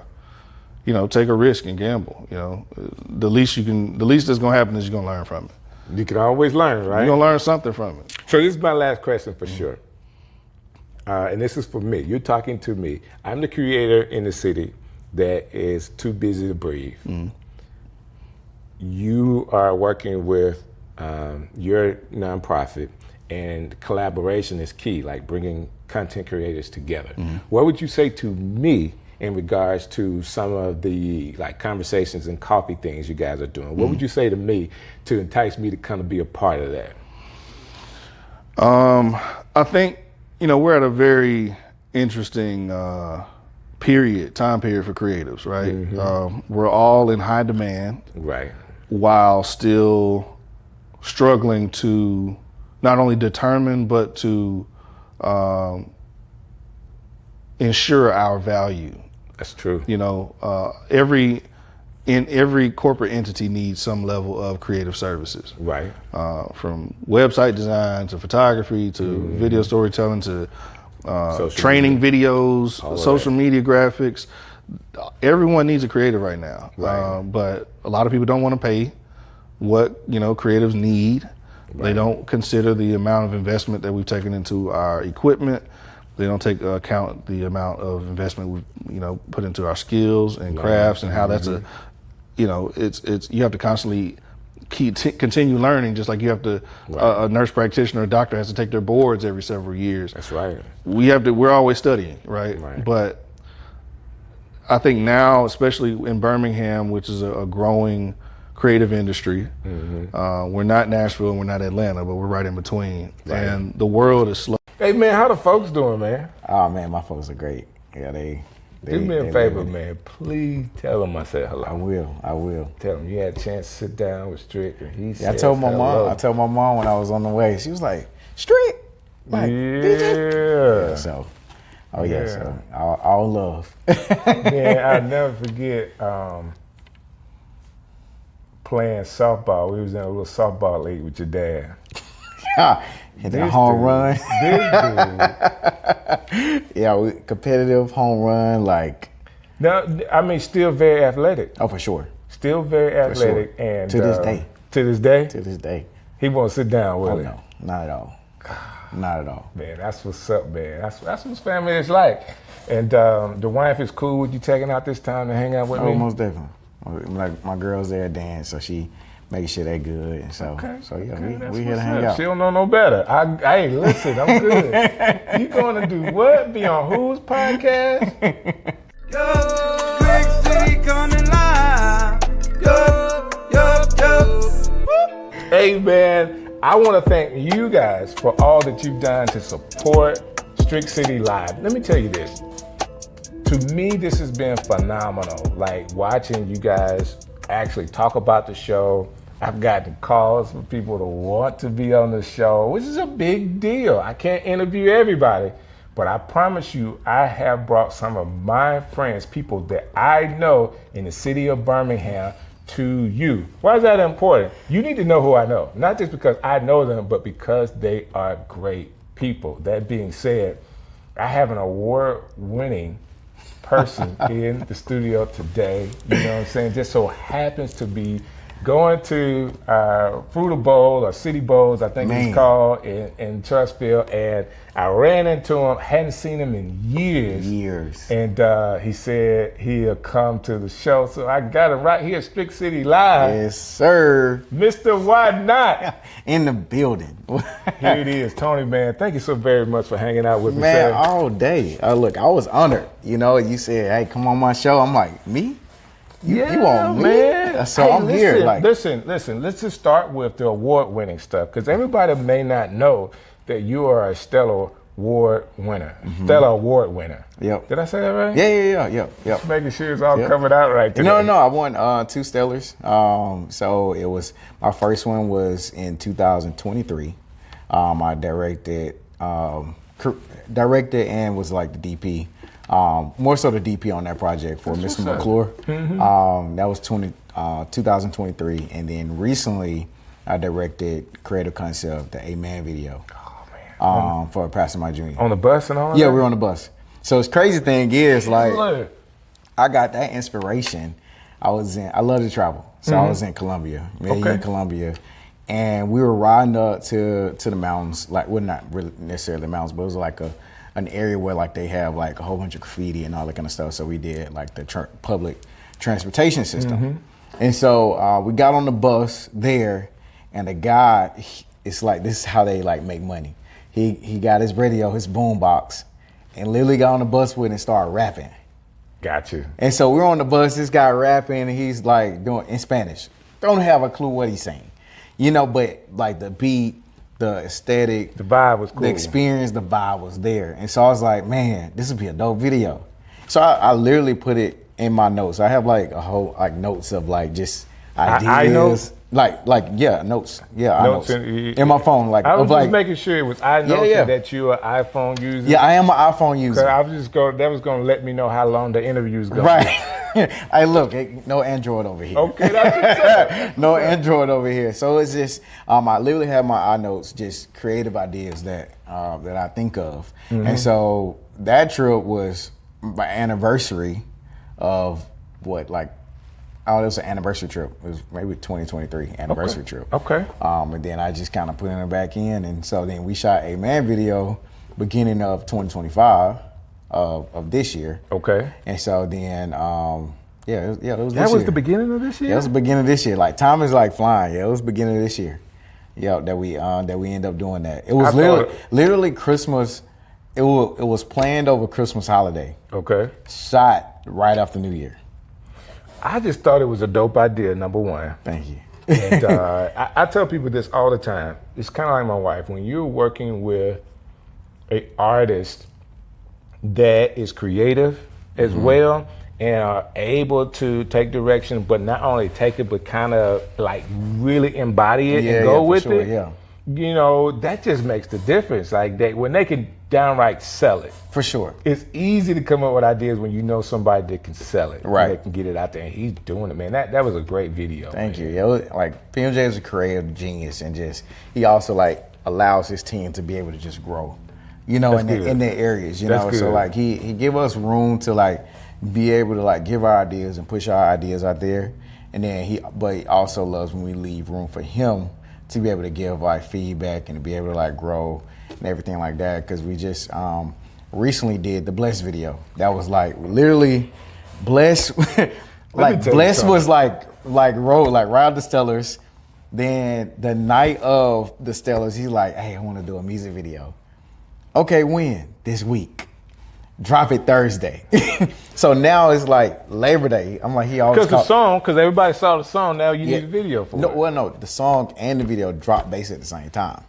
you know, take a risk and gamble. You know, the least that's gonna happen is you're gonna learn from it. You can always learn, right? You're gonna learn something from it. So this is my last question for sure. And this is for me. You're talking to me. I'm the creator in the city that is too busy to breathe. You are working with your nonprofit, and collaboration is key, like bringing content creators together. What would you say to me in regards to some of the like conversations and coffee things you guys are doing? What would you say to me to entice me to kind of be a part of that? I think, you know, we're at a very interesting time period for creatives, right? We're all in high demand, right, while still struggling to not only determine but to ensure our value. That's true. You know, every corporate entity needs some level of creative services. Right. From website design to photography to video storytelling to training videos, social media graphics. Everyone needs a creative right now. Right. But a lot of people don't want to pay what, you know, creatives need. Right. They don't consider the amount of investment that we've taken into our equipment. They don't take account the amount of investment we've, you know, put into our skills and crafts, and how that's a, you know, it's you have to constantly continue learning, just like you have to, a nurse practitioner or a doctor has to take their boards every several years. That's right. We're always studying, right? But I think now, especially in Birmingham, which is a growing creative industry, we're not Nashville and we're not Atlanta, but we're right in between. Right. And the world is slow. Hey man, how the folks doing, man? Oh man, my folks are great. Yeah, they do me a favor, man. Please tell them I said hello. I will. Tell them you had a chance to sit down with Strick, and he said I told my hello. mom. I told my mom when I was on the way. She was like, "Strick, like, yeah." So, so all love. Man, I'll never forget playing softball. We was in a little softball league with your dad. Hit a home run. Big dude. Yeah, competitive home run, like. Now, I mean, still very athletic. Oh, for sure. Still very athletic, and to this day. To this day. To this day. He won't sit down with it. No, not at all. Not at all. Man, that's what's up, man. That's what family is like. And the wife is cool with you taking out this time to hang out with me? Oh, most definitely. Like my girl's there dance, so she makes sure they're good. And so, we here to hang out. She don't know no better. Hey, listen, I'm good. You going to do what? Be on whose podcast? Strick City coming live. Hey, man, I want to thank you guys for all that you've done to support Strick City Live. Let me tell you this. To me, this has been phenomenal. Like watching you guys actually talk about the show. I've gotten calls from people to want to be on the show, which is a big deal. I can't interview everybody, but I promise you, I have brought some of my friends, people that I know in the city of Birmingham, to you. Why is that important? You need to know who I know, not just because I know them, but because they are great people. That being said, I have an award-winning person in the studio today, you know what I'm saying, just so happens to be going to Fruita Bowl or City Bowls, I think it's called, in Trustville, and I ran into him, hadn't seen him in years. And he said he'll come to the show, so I got him right here at Strick City Live. Yes, sir. Mr. Why Not? In the building. Here it is. Tony, man, thank you so very much for hanging out with me, man, sir. all day. Look, I was honored. You know, you said, hey, come on my show. I'm like, me? You want me? Man. So I'm here. Like, listen. Let's just start with the award-winning stuff, because everybody may not know that you are a Stellar Award winner. Stellar Award winner. Yep. Did I say that right? Yeah. Just making sure it's all covered out right today. No. I won 2 Stellars. So it was, my first one was in 2023. I directed directed and was like the DP. More so the DP on that project for Mr. McClure. That was 2023. And then recently I directed creative concept, the Amen video. For Pastor Mike Jr. On the bus and all that? Yeah, we were on the bus. So it's crazy thing is like I got that inspiration. I love to travel. So I was in Colombia, in Colombia. And we were riding up to the mountains, like, well, not really necessarily the mountains, but it was like an area where like they have like a whole bunch of graffiti and all that kind of stuff. So we did like the public transportation system. And so we got on the bus there, and the guy, it's like, this is how they like make money. He got his radio, his boom box, and literally got on the bus with it and started rapping. Got you. And so we're on the bus, this guy rapping, and he's like doing in Spanish. Don't have a clue what he's saying. You know, but like the beat, the aesthetic, the vibe was cool. The experience, the vibe was there. And so I was like, man, this would be a dope video. So I literally put it in my notes. I have like a whole like notes of like just ideas. Notes. Yeah, notes in my phone. Like I was just like, making sure it was iNotes that you're an iPhone user. Yeah, I am an iPhone user. I was just that was gonna let me know how long the interview's going. Right. Hey, look, no Android over here. Okay, that's no Android over here. So it's just I literally have my iNotes, just creative ideas that I think of. And so that trip was my anniversary of what, like, it was an anniversary trip. It was maybe 2023 anniversary trip. Okay. And then I just kind of put it back in, and so then we shot a man video beginning of 2025 of this year. Okay. And so then it was this year. That was the beginning of this year? Yeah, it was the beginning of this year. Like, time is like flying. Yeah, it was the beginning of this year. Yeah, that we end up doing that. It was literally Christmas. It was planned over Christmas holiday. Okay. Shot right after New Year. I just thought it was a dope idea, number one. Thank you. And I tell people this all the time. It's kind of like my wife. When you're working with an artist that is creative as well and are able to take direction, but not only take it, but kind of like really embody it and go with it. Yeah. You know, that just makes the difference. Like, when they can downright sell it. For sure. It's easy to come up with ideas when you know somebody that can sell it. Right. And they can get it out there, and he's doing it, man. That was a great video. Thank you. Yeah, like, PMJ is a creative genius, and just, he also like allows his team to be able to just grow, you know, in their areas, you know. So like he give us room to like be able to like give our ideas and push our ideas out there. And then but he also loves when we leave room for him to be able to give like feedback and to be able to like grow and everything like that. Cause we just recently did the Bless video. That was like literally Bless, like Bless was like right out the Stellars. Then the night of the Stellars, he's like, hey, I want to do a music video. Okay, when? This week. Drop it Thursday. So now it's like Labor Day. I'm like, because everybody saw the song, now you need a video for it. Well, no, the song and the video dropped basically at the same time.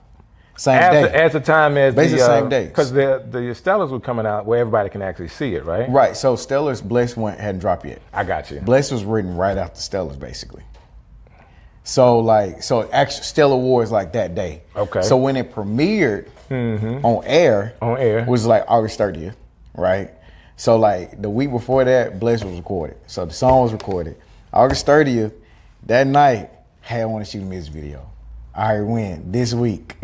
Same day. At the time as basically the same day. Because the Stellars were coming out where everybody can actually see it, right? Right, so Stellars, Bless hadn't dropped yet. I got you. Bless was written right after Stellars, basically. So actually Stellar Wars like that day. Okay. So when it premiered on air was like August 30th, right? So like the week before that, Bless was recorded. So the song was recorded. August 30th, that night, hey, I want to shoot a music video. All right, when? This week.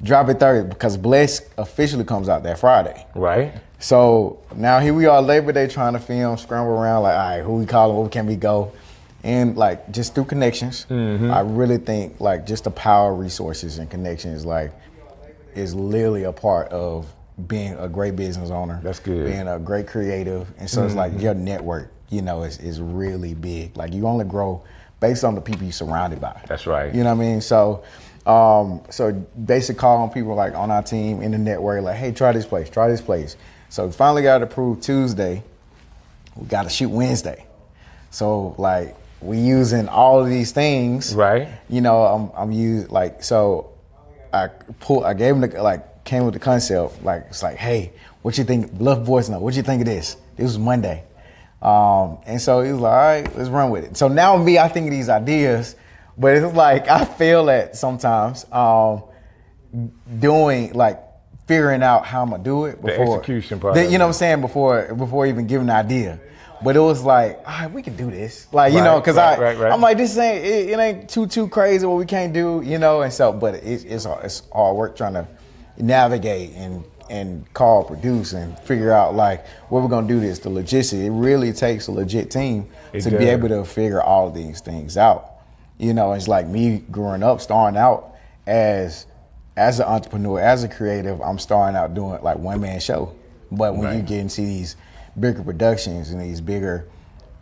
Drop it Thursday, because Bless officially comes out that Friday. Right. So now here we are, Labor Day, trying to film, scramble around, like, all right, who we calling, where can we go? And like just through connections, I really think like just the power of resources and connections is literally a part of being a great business owner. That's good. Being a great creative. And so it's like your network, you know, is really big. Like you only grow based on the people you're surrounded by. That's right. You know what I mean? So basically calling people like on our team in the network, like, hey, try this place. So we finally got it approved Tuesday. We got to shoot Wednesday. So like we using all of these things. Right. You know, I'm using like, so I gave him came with the concept, like, it's like, hey, what you think, left voice note, what you think of this? This was Monday. And so he was like, all right, let's run with it. So now I think of these ideas, but it's like, I feel that sometimes figuring out how I'm gonna do it before the execution part. You know what I'm saying? Before even giving an idea. But it was like, all right, we can do this. Like, you know, because I'm like, this ain't, it ain't too crazy what we can't do, you know? And so, but it's hard work trying to navigate and call, produce, and figure out, like, what we're going to do this, the logistics. It really takes a legit team to be able to figure all of these things out. You know, it's like me growing up, starting out as an entrepreneur, as a creative, I'm starting out doing, like, one-man show. But when you get into these bigger productions and these bigger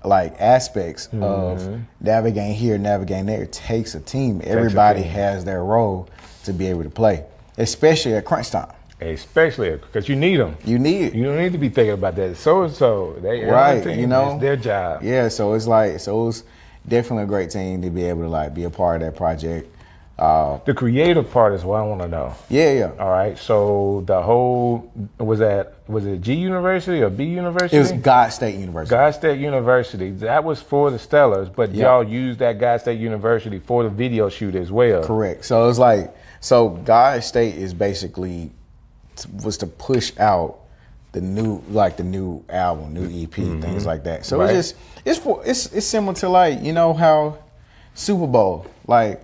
like aspects of navigating here, navigating there, it takes a team. Everybody has their role to be able to play, especially at crunch time. Especially because you need them. You don't need to be thinking about that. So they right, team, you know, it's their job. Yeah, so it's like it was definitely a great team to be able to like be a part of that project. The creative part is what I want to know. Yeah. All right. So the whole was it G University or B University? It was God State University. God State University. That was for the Stellars, but y'all used that God State University for the video shoot as well. Correct. So it was like God State is basically was to push out the new album, new EP, things like that. So it's similar to like, you know how Super Bowl, like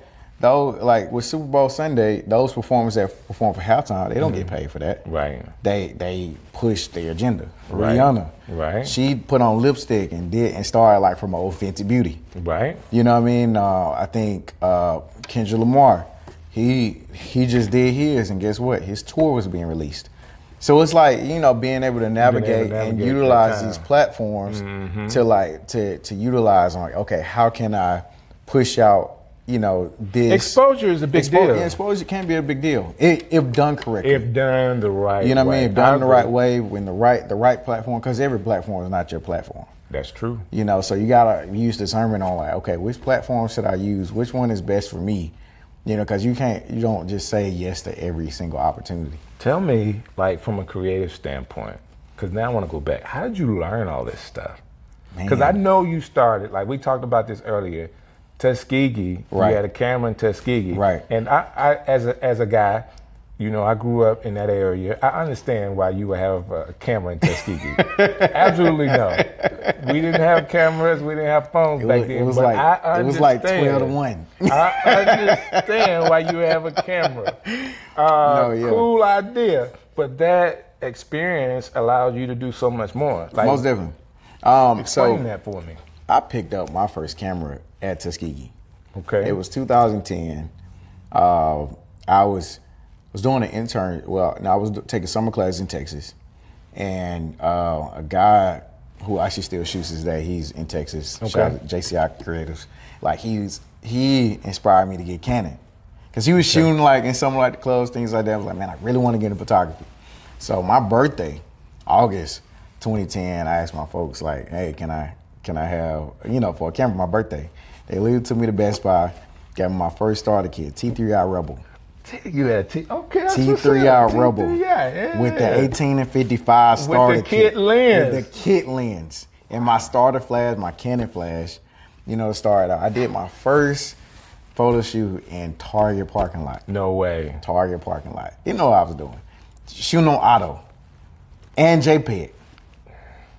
with Super Bowl Sunday, those performers that perform for halftime, they don't get paid for that. Right. They push their agenda. Right. Rihanna. Right. She put on lipstick and started like from old Fenty Beauty. Right. You know what I mean? I think Kendrick Lamar, he just did his, and guess what? His tour was being released. So it's like, you know, being able to navigate and utilize these platforms to utilize on like, okay, how can I push out, you know, this exposure is a big deal. Exposure can be a big deal if done correctly. If done the right way. You know what I mean? If done the right way, when the right platform, because every platform is not your platform. That's true. You know, so you gotta use discernment on like, okay, which platform should I use? Which one is best for me? You know, because you don't just say yes to every single opportunity. Tell me, like, from a creative standpoint, because now I want to go back. How did you learn all this stuff? Because I know you started, like we talked about this earlier, Tuskegee. Right. You had a camera in Tuskegee. Right. And I as a guy, you know, I grew up in that area. I understand why you would have a camera in Tuskegee. Absolutely no. We didn't have cameras. We didn't have phones back then. It was like 12 to 1. I understand why you have a camera. Cool idea. But that experience allowed you to do so much more. Like, most definitely. Explain that for me. I picked up my first camera at Tuskegee. Okay. It was 2010. I was doing an intern. Well, no, I was taking summer classes in Texas, and a guy who actually still shoots his day. He's in Texas. Okay. Shout out to JCI Creatives. Like he inspired me to get Canon, because he was shooting like in some like the clubs, things like that. I was like, man, I really want to get into photography. So my birthday, August 2010, I asked my folks like, hey, can I have, you know, for a camera for my birthday? They literally took me to Best Buy, got me my first starter kit, T3i Rebel. You had T3i Rebel with the 18 and 55 starter with the kit lens. With the kit lens and my starter flash, my Canon flash. You know, to start out, I did my first photo shoot in Target parking lot. No way. Target parking lot. You know what I was doing? Shooting on auto and JPEG.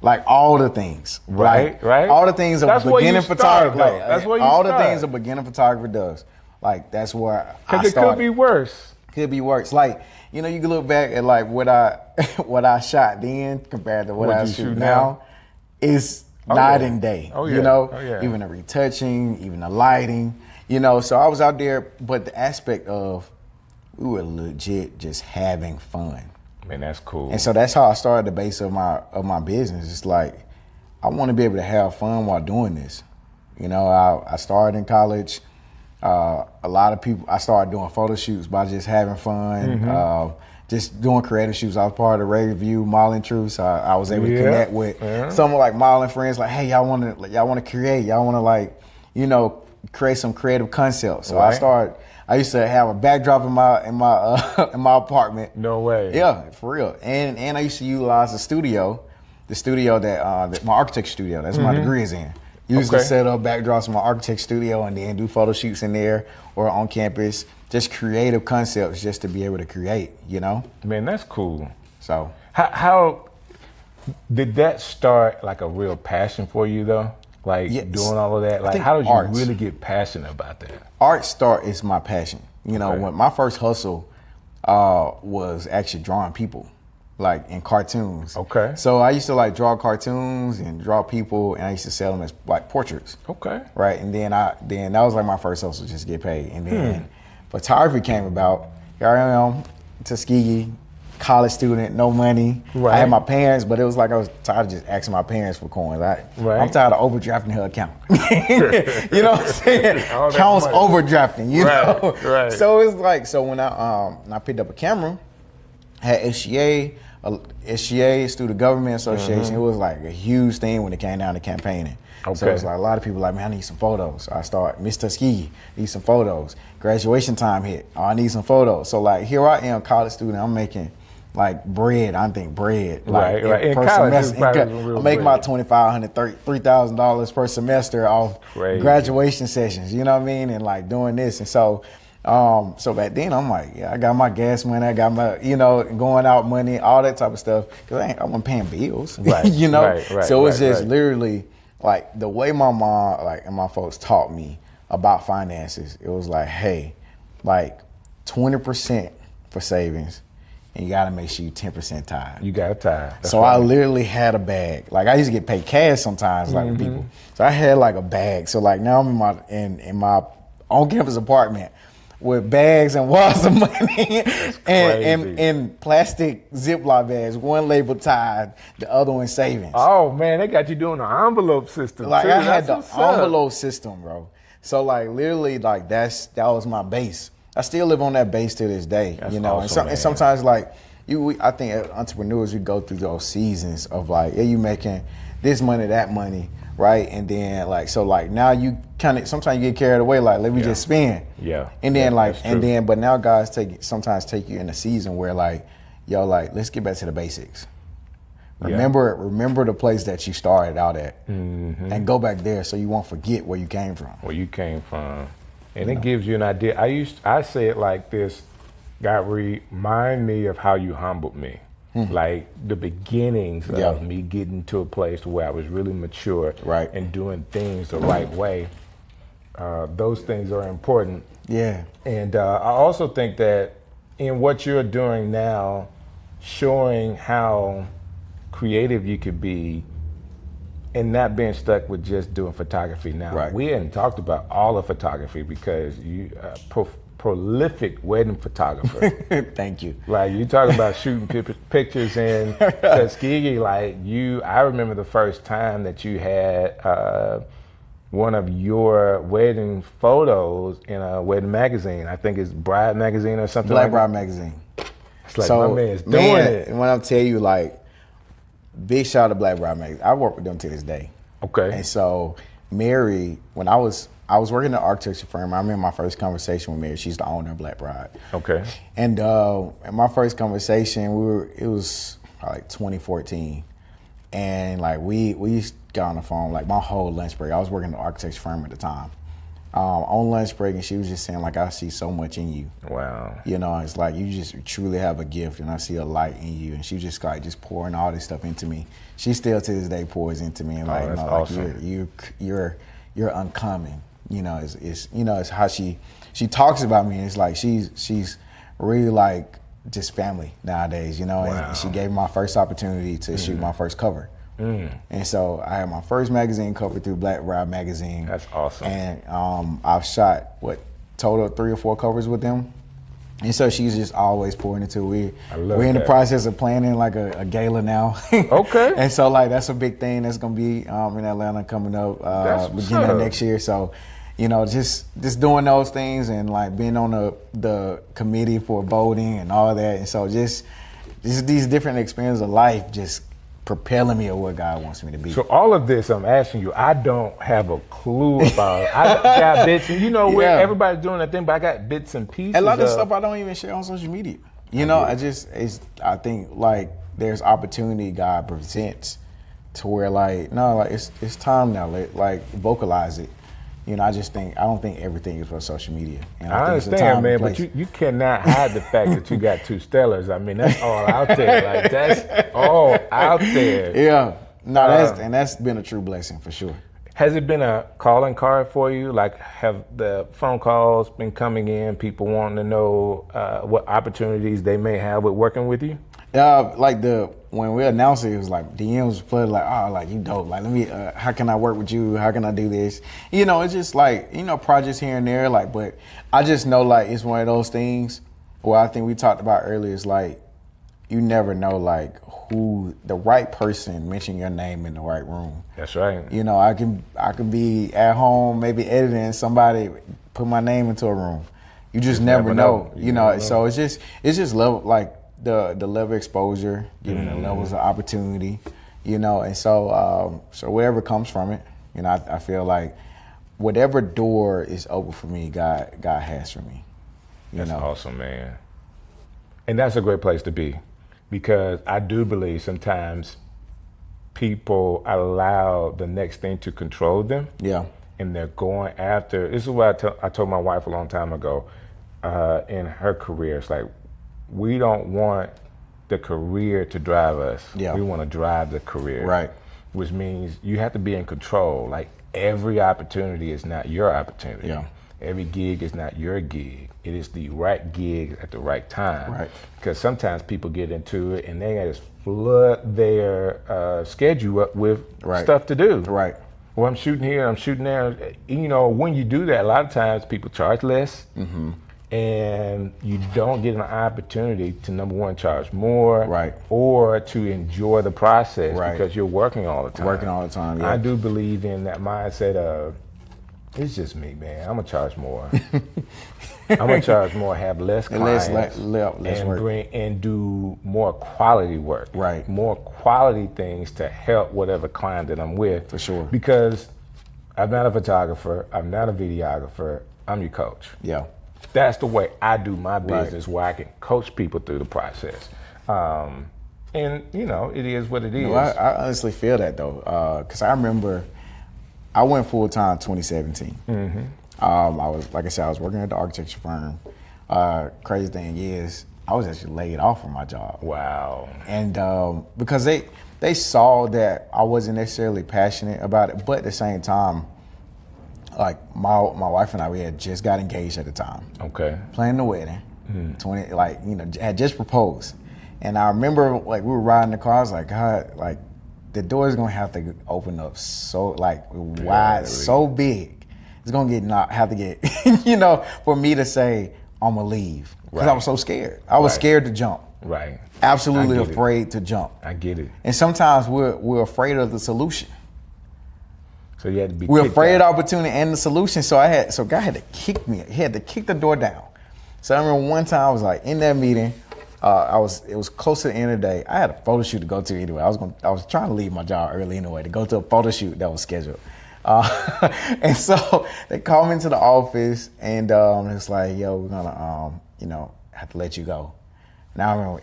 Like all the things. Right. All the things a beginning photographer. That's what you all start. The things a beginning photographer does. Like that's where I started. Because it could be worse. Could be worse. Like, you know, you can look back at like what I shot then compared to what I shoot now. It's night and day. You know, even the retouching, even the lighting. You know, so I was out there, but the aspect of we were legit just having fun. Man, that's cool. And so that's how I started the base of my business. It's like I want to be able to have fun while doing this. You know, I started in college. A lot of people, I started doing photo shoots by just having fun, just doing creative shoots. I was part of the Ray Review Modeling Truth, so I was able to connect with some of like modeling friends. Like, hey, y'all want to create? Y'all want to like, you know, create some creative concepts. So I used to have a backdrop in my apartment. No way. Yeah, for real. And I used to utilize the studio that my architecture studio. That's my degree is in. Used to set up backdrops in my architect studio and then do photo shoots in there or on campus. Just creative concepts just to be able to create, you know? Man, that's cool. So how did that start like a real passion for you though? Like doing all of that? Like how did you really get passionate about that? Art is my passion. You know, when my first hustle was actually drawing people, like in cartoons. Okay. So I used to like draw cartoons and draw people, and I used to sell them as like portraits. Okay. Right, and then that was like my first hustle, just get paid. And then photography came about. Here I am, Tuskegee, college student, no money. Right. I had my parents, but it was like I was tired of just asking my parents for coins. I'm tired of overdrafting her account. You know what I'm saying? Counts overdrafting, you know? Right. So it's like, so when I picked up a camera, had SGA, Student Government Association. It was like a huge thing when it came down to campaigning. Okay. So it was like a lot of people like, man, I need some photos. So I start, Miss Tuskegee, need some photos. Graduation time hit, I need some photos. So like here I am, college student, I'm making like bread. I think bread. Like, right. In college, I'm making my $2,500, $3,000 per semester off graduation sessions. You know what I mean? And like doing this, and so back then I'm like, I got my gas money, I got my, going out money, all that type of stuff. Cause I wasn't paying bills, right? So it was just literally like the way my mom, and my folks taught me about finances. It was like, hey, like 20% for savings, and you gotta make sure you 10% tithe. You got to tithe. So I literally had a bag. Like I used to get paid cash sometimes, like with people. So I had like a bag. So like now I'm in my on-campus apartment with bags and walls of money and plastic Ziploc bags, one labeled tithe, the other one savings. Oh man, they got you doing the envelope system. Like too. I had the envelope system, bro. So like literally like that was my base. I still live on that base to this day, That's and sometimes like I think as entrepreneurs we go through those seasons of like, you making this money, that money, right? And then like now you kind of sometimes you get carried away, like let me just spend. Yeah. And then but now guys sometimes take you in a season where like, let's get back to the basics. Remember the place that you started out at, and go back there so you won't forget where you came from. And it gives you an idea. I say it like this: God, remind me of how you humbled me. Like the beginnings of me getting to a place where I was really mature and doing things the right way. Those things are important. Yeah. And I also think that in what you're doing now, showing how creative you could be and not being stuck with just doing photography now. We hadn't talked about all of photography because you prolific wedding photographer. Thank you. Like you talk about shooting pictures in Tuskegee. Like I remember the first time that you had one of your wedding photos in a wedding magazine. I think it's Bride magazine or something. Black Bride magazine. It's like my man's doing it. And when I tell you, like, big shout out to Black Bride magazine. I work with them to this day. Okay. And so Mary, when I was working in an architecture firm. I remember my first conversation with Mary. She's the owner of Black Bride. Okay. And in my first conversation, it was like 2014, and like we got on the phone like my whole lunch break. I was working in an architecture firm at the time. On lunch break, and she was just saying like, I see so much in you. Wow. It's like you just truly have a gift, and I see a light in you. And she was just like pouring all this stuff into me. She still to this day pours into me, and like, that's awesome. You're uncommon. It's how she talks about me. It's like she's really like just family nowadays, Wow. And she gave me my first opportunity to shoot my first cover. And so I had my first magazine cover through Black Bride magazine. That's awesome. And I've shot total 3 or 4 covers with them. And so she's just always pouring into it. We're in the process of planning like a gala now. Okay. And so like that's a big thing that's gonna be in Atlanta coming up beginning of next year. So just doing those things and like being on the committee for voting and all that. And so just these different experiences of life just propelling me of what God wants me to be. So all of this I'm asking you, I don't have a clue about. I got bits, and where everybody's doing that thing, but I got bits and pieces. A lot of stuff I don't even share on social media. I think like there's opportunity God presents to where like, no, like it's time now. Like vocalize it. You know, I don't think everything is for social media. And I understand, man, but you cannot hide the fact that you got 2 Stellars. I mean, that's all out there. Like, that's all out there. Yeah. No, that's been a true blessing for sure. Has it been a calling card for you? Like, have the phone calls been coming in, people wanting to know what opportunities they may have with working with you? When we announced it was like DMs flooded, like, oh, like you dope. Like, let me, how can I work with you? How can I do this? You know, it's just like, you know, projects here and there. Like, but I just know like it's one of those things where I think we talked about earlier. Is like, you never know like who the right person mention your name in the right room. That's right. You know, I can be at home, maybe editing, somebody put my name into a room. You just never know. You know, so it's just level like. The level of exposure, giving the levels of opportunity, you know, and so whatever comes from it, you know, I feel like whatever door is open for me, God has for me. That's awesome, man. And that's a great place to be, because I do believe sometimes people allow the next thing to control them. Yeah. And they're going after. This is what I told my wife a long time ago. In her career, it's like, we don't want the career to drive us. Yeah. We want to drive the career. Right. Which means you have to be in control. Like, every opportunity is not your opportunity. Yeah. Every gig is not your gig. It is the right gig at the right time. Right. Because sometimes people get into it and they just flood their schedule up with stuff to do. Right. Well, I'm shooting here, I'm shooting there. You know, when you do that, a lot of times people charge less. Mm-hmm. And you don't get an opportunity to, number one, charge more, right, or to enjoy the process, right, because you're working all the time. Yeah. I do believe in that mindset of, it's just me, man. I'm gonna charge more. I'm gonna charge more, have less clients, less and work, and do more quality work, right, more quality things to help whatever client that I'm with. For sure. Because I'm not a photographer, I'm not a videographer, I'm your coach. Yeah. That's the way I do my business, where I can coach people through the process. And, you know, it is what it is. I honestly feel that, though, because I remember I went full-time 2017. Mm-hmm. I was working at the architecture firm. Crazy thing is, I was actually laid off from my job. Wow. And because they saw that I wasn't necessarily passionate about it, but at the same time, like my wife and I, we had just got engaged at the time. Okay. Planning the wedding. 20, like, you know, had just proposed. And I remember, like, we were riding the car. I was like, God, like, the door is gonna have to open up so, like, wide, so big. It's gonna have to get, you know, for me to say I'm gonna leave, because I was so scared. I was scared to jump. Right. Absolutely afraid to jump. I get it. And sometimes we're afraid of the solution. So you had to be. We're afraid of the opportunity and the solution. So God had to kick me. He had to kick the door down. So I remember one time I was like in that meeting. It was close to the end of the day. I had a photo shoot to go to anyway. I was trying to leave my job early anyway to go to a photo shoot that was scheduled. And so they called me into the office, and it's like, yo, we're gonna have to let you go. And I remember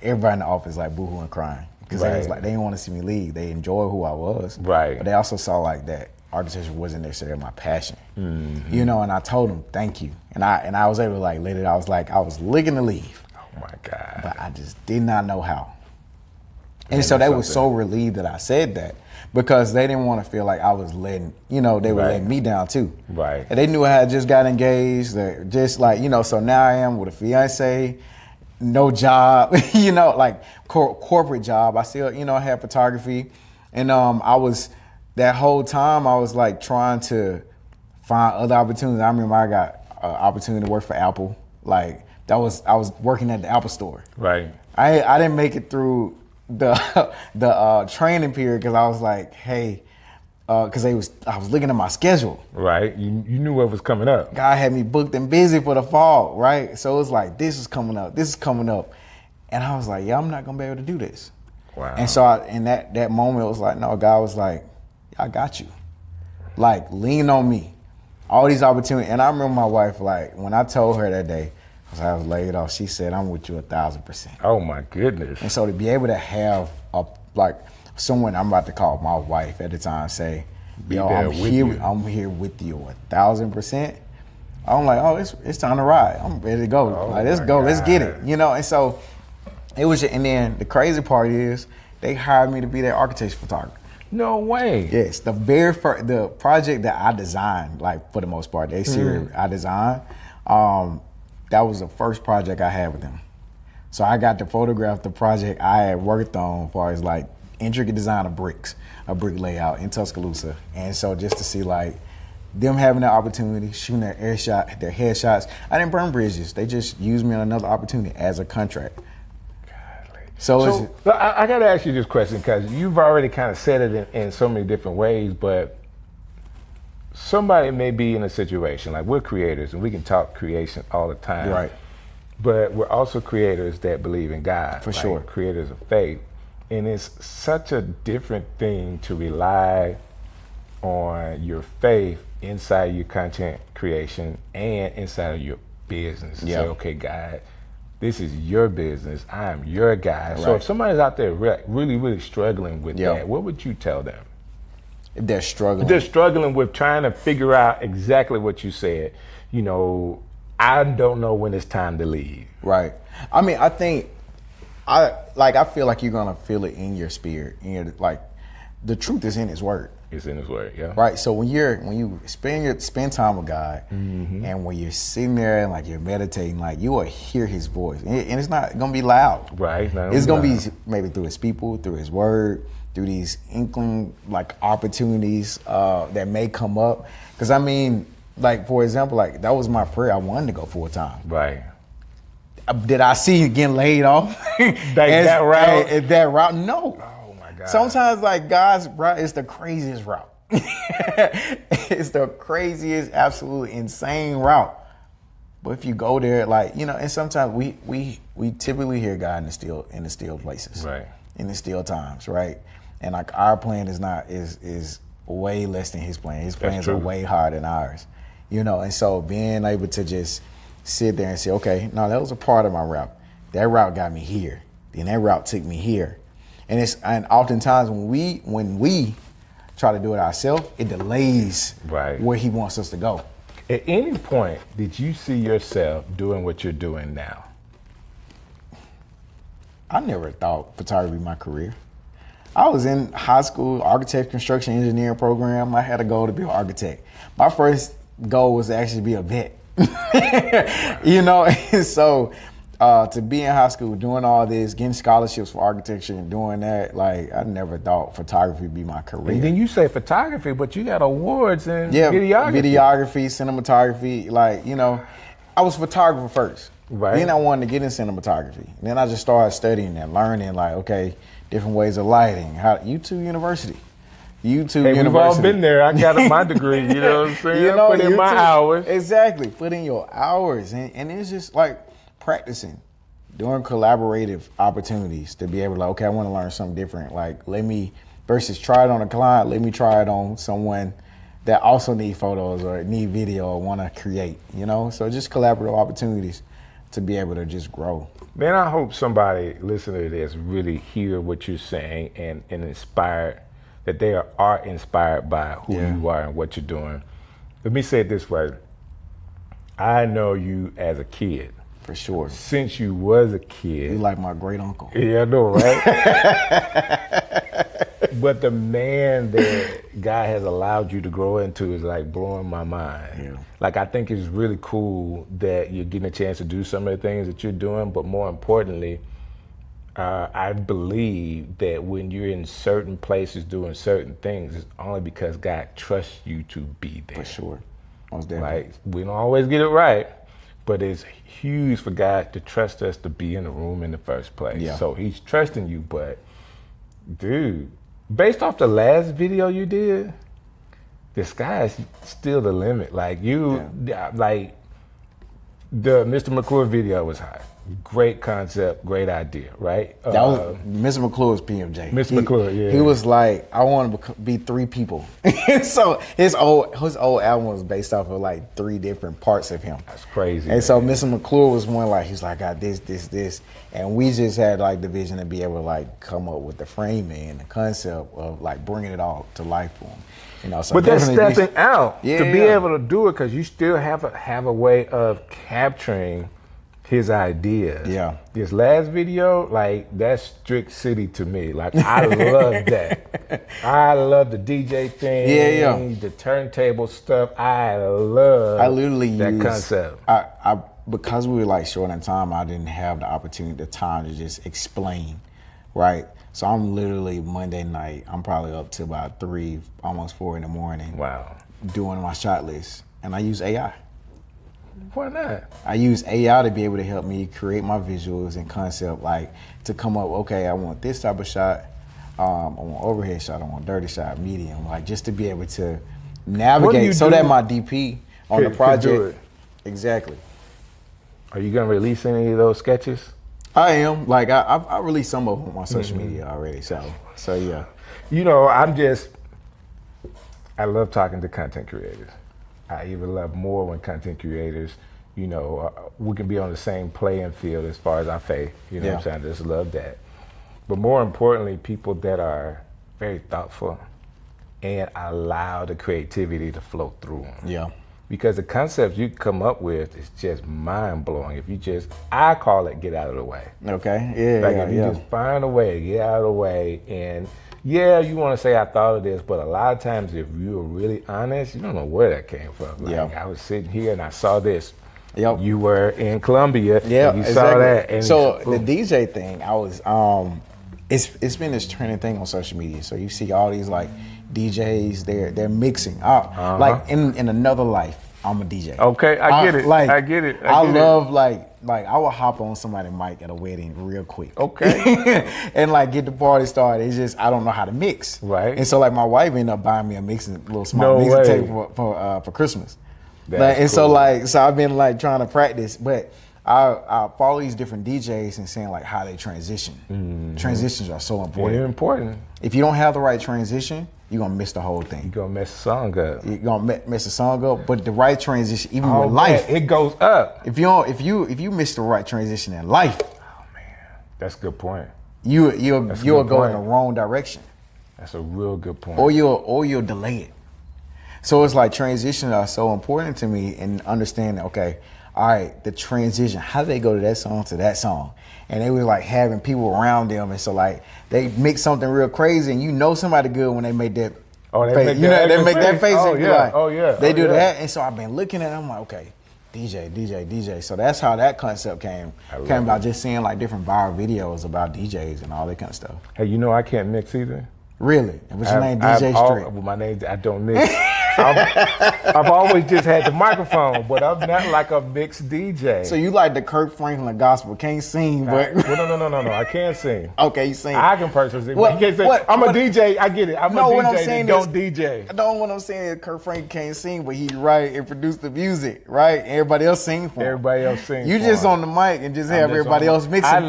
everybody in the office like boohooing, crying. Because they was like, they didn't want to see me leave. They enjoyed who I was. Right. But they also saw like that architecture wasn't necessarily my passion. Mm-hmm. You know, and I told them, thank you. And I was able to like let it, I was looking to leave. Oh my God. But I just did not know how. And so they were so relieved that I said that, because they didn't want to feel like I was letting, you know, they were letting me down too. Right. And they knew I had just got engaged, just like, you know, so now I am with a fiance, no job, you know, like corporate job. I still, you know, I had photography. And I was, that whole time I was like trying to find other opportunities. I remember I got an opportunity to work for Apple. Like I was working at the Apple store. Right. I didn't make it through the training period, because I was like, hey, because I was looking at my schedule. Right. You knew what was coming up. God had me booked and busy for the fall, right? So it was like, this is coming up. And I was like, yeah, I'm not going to be able to do this. Wow. And so in that moment, it was like, no, God was like, I got you. Like, lean on me. All these opportunities. And I remember my wife, like, when I told her that day, I was laid off, she said, I'm with you 1,000%. Oh my goodness. And so to be able to have someone I'm about to call my wife at the time say, yo, I'm here with you 1,000%. I'm like, oh, it's time to ride. I'm ready to go. Oh, like, let's go, let's get it. You know, and so it was, and then the crazy part is they hired me to be their architecture photographer. No way. Yes, the very first, the project that I designed, like for the most part, they series I designed, that was the first project I had with them. So I got to photograph the project I had worked on as far as like intricate design of bricks, a brick layout in Tuscaloosa. And so just to see like them having the opportunity, shooting their headshots. I didn't burn bridges. They just used me on another opportunity as a contract. So I got to ask you this question because you've already kind of said it in so many different ways, but somebody may be in a situation, like we're creators and we can talk creation all the time. Right. But we're also creators that believe in God. For sure. Creators of faith. And it's such a different thing to rely on your faith inside your content creation and inside of your business. And say, okay, God, this is your business. I am your guy. Right. So if somebody's out there really, really struggling with that, what would you tell them? If they're struggling. If they're struggling with trying to figure out exactly what you said. You know, I don't know when it's time to leave. Right. I mean, I think, I feel like you're gonna feel it in your spirit. Like, the truth is in His Word. It's in His Word, yeah. Right. So when you spend time with God, and when you're sitting there and like you're meditating, like you will hear His voice, and it's not gonna be loud. Right. It's gonna be maybe through His people, through His Word, through these inkling like opportunities that may come up. Because I mean, like for example, like that was my prayer. I wanted to go full time. Right. Did I see you getting laid off? that route? That route? No. Oh my God. Sometimes like God's route is the craziest route. It's the craziest, absolutely insane route. But if you go there, like, you know, and sometimes we typically hear God in the still places. Right. In the still times, right? And like our plan is way less than His plan. His plans are way higher than ours. You know, and so being able to just sit there and say, okay, no, that was a part of my route. That route got me here. Then that route took me here. And oftentimes when we try to do it ourselves, it delays where He wants us to go. At any point, did you see yourself doing what you're doing now? I never thought photography would be my career. I was in high school, architect, construction engineering program. I had a goal to be an architect. My first goal was to actually be a vet. You know, and so to be in high school doing all this, getting scholarships for architecture and doing that, like I never thought photography would be my career. And then you say photography, but you got awards in videography, cinematography. Like, you know, I was a photographer first. Right. Then I wanted to get in cinematography. And then I just started studying and learning, like, okay, different ways of lighting. YouTube University. We've all been there. I got my degree, you know what I'm saying? You know, put in my hours. Exactly. Put in your hours. And it's just like practicing, doing collaborative opportunities to be able to, like, okay, I want to learn something different. Like, versus try it on a client, let me try it on someone that also need photos or need video or want to create, you know? So just collaborative opportunities to be able to just grow. Man, I hope somebody listening to this really hear what you're saying and inspired, that they are inspired by who you are and what you're doing. Let me say it this way. I know you as a kid. For sure. Since you was a kid. You like my great uncle. Yeah, I know, right? But the man that God has allowed you to grow into is like blowing my mind. Yeah. Like, I think it's really cool that you're getting a chance to do some of the things that you're doing, but more importantly, I believe that when you're in certain places doing certain things, it's only because God trusts you to be there. For sure. Most definitely. Like, we don't always get it right, but it's huge for God to trust us to be in the room in the first place. Yeah. So He's trusting you, but dude, based off the last video you did, the sky's still the limit. Like like the Mr. McClure video was hot. Great concept, great idea, right? That was Mr. McClure was PMJ. Mr. McClure, yeah. He was like, I want to be 3 people. So his old album was based off of like 3 different parts of him. That's crazy. And so Mr. McClure was one like, he's like, I got this. And we just had like the vision to be able to like come up with the framing and the concept of like bringing it all to life for him. You know, so but that's stepping out to be Yeah. able to do it, because you still have a way of capturing his ideas. Yeah. This last video, like, that's Strick City to me. Like, I love that. I love the DJ thing. Yeah. The turntable stuff. I literally that used, concept. I because we were like short on time, I didn't have the opportunity, the time to just explain, right? So I'm literally Monday night, I'm probably up to about 3, almost 4 in the morning. Wow. Doing my shot list. And I use AI. Why not? I use AI to be able to help me create my visuals and concept, like to come up, okay, I want this type of shot, I want overhead shot, I want dirty shot, medium, like just to be able to navigate so that my DP on the project. Exactly. Are you gonna release any of those sketches? I am. Like I released some of them on my social media already. So yeah. You know, I love talking to content creators. I even love more when content creators, you know, we can be on the same playing field as far as our faith. You know what I'm saying? I just love that. But more importantly, people that are very thoughtful and allow the creativity to flow through them. Yeah. Because the concepts you come up with is just mind blowing. If you just, I call it get out of the way. Okay. Yeah. Like if you just find a way, get out of the way. And yeah, you want to say I thought of this, but a lot of times if you're really honest, you don't know where that came from. Like I was sitting here and I saw this. Yep. You were in Columbia. Yeah. And you saw that. And so the DJ thing, I was it's been this trending thing on social media. So you see all these like DJs, they're mixing. Like in another life, I'm a DJ. Okay, I get it. Like, I get it. I love like I will hop on somebody's mic at a wedding real quick. Okay. And like get the party started. It's just I don't know how to mix. Right. And so like my wife ended up buying me a little small mixing tape for Christmas. So I've been like trying to practice, but I follow these different DJs and saying like how they transition. Mm-hmm. Transitions are so important. Very important. If you don't have the right transition, you're gonna miss the whole thing. You're gonna mess the song up. You're gonna mess the song up, but the right transition, even with life, it goes up. If you miss the right transition in life, oh man, that's a good point. You'll go in the wrong direction. That's a real good point. Or you'll delay it. So it's like transitions are so important to me, and understanding, okay, all right, the transition, how do they go to that song? And they were like having people around them, and so like they mix something real crazy, and you know somebody good when they make that face. They make that face. Oh and yeah, they do that. And so I've been looking at it, I'm like, okay, DJ. So that's how that concept came about, just seeing like different viral videos about DJs and all that kind of stuff. Hey, you know I can't mix either. Really? And what's your name? DJ Strick? My name, I don't mix. I've always just had the microphone, but I'm not like a mixed DJ. So you like the Kirk Franklin gospel? Can't sing, but no. I can't sing. Okay, you sing. I can personally sing. You can't say, I'm a DJ. I get it. I'm a DJ that don't DJ. No, what I'm saying is Kirk Franklin can't sing, but he write and produce the music, right? Everybody else sing for him. Everybody else sing. You just on the mic and just have everybody else mixing. I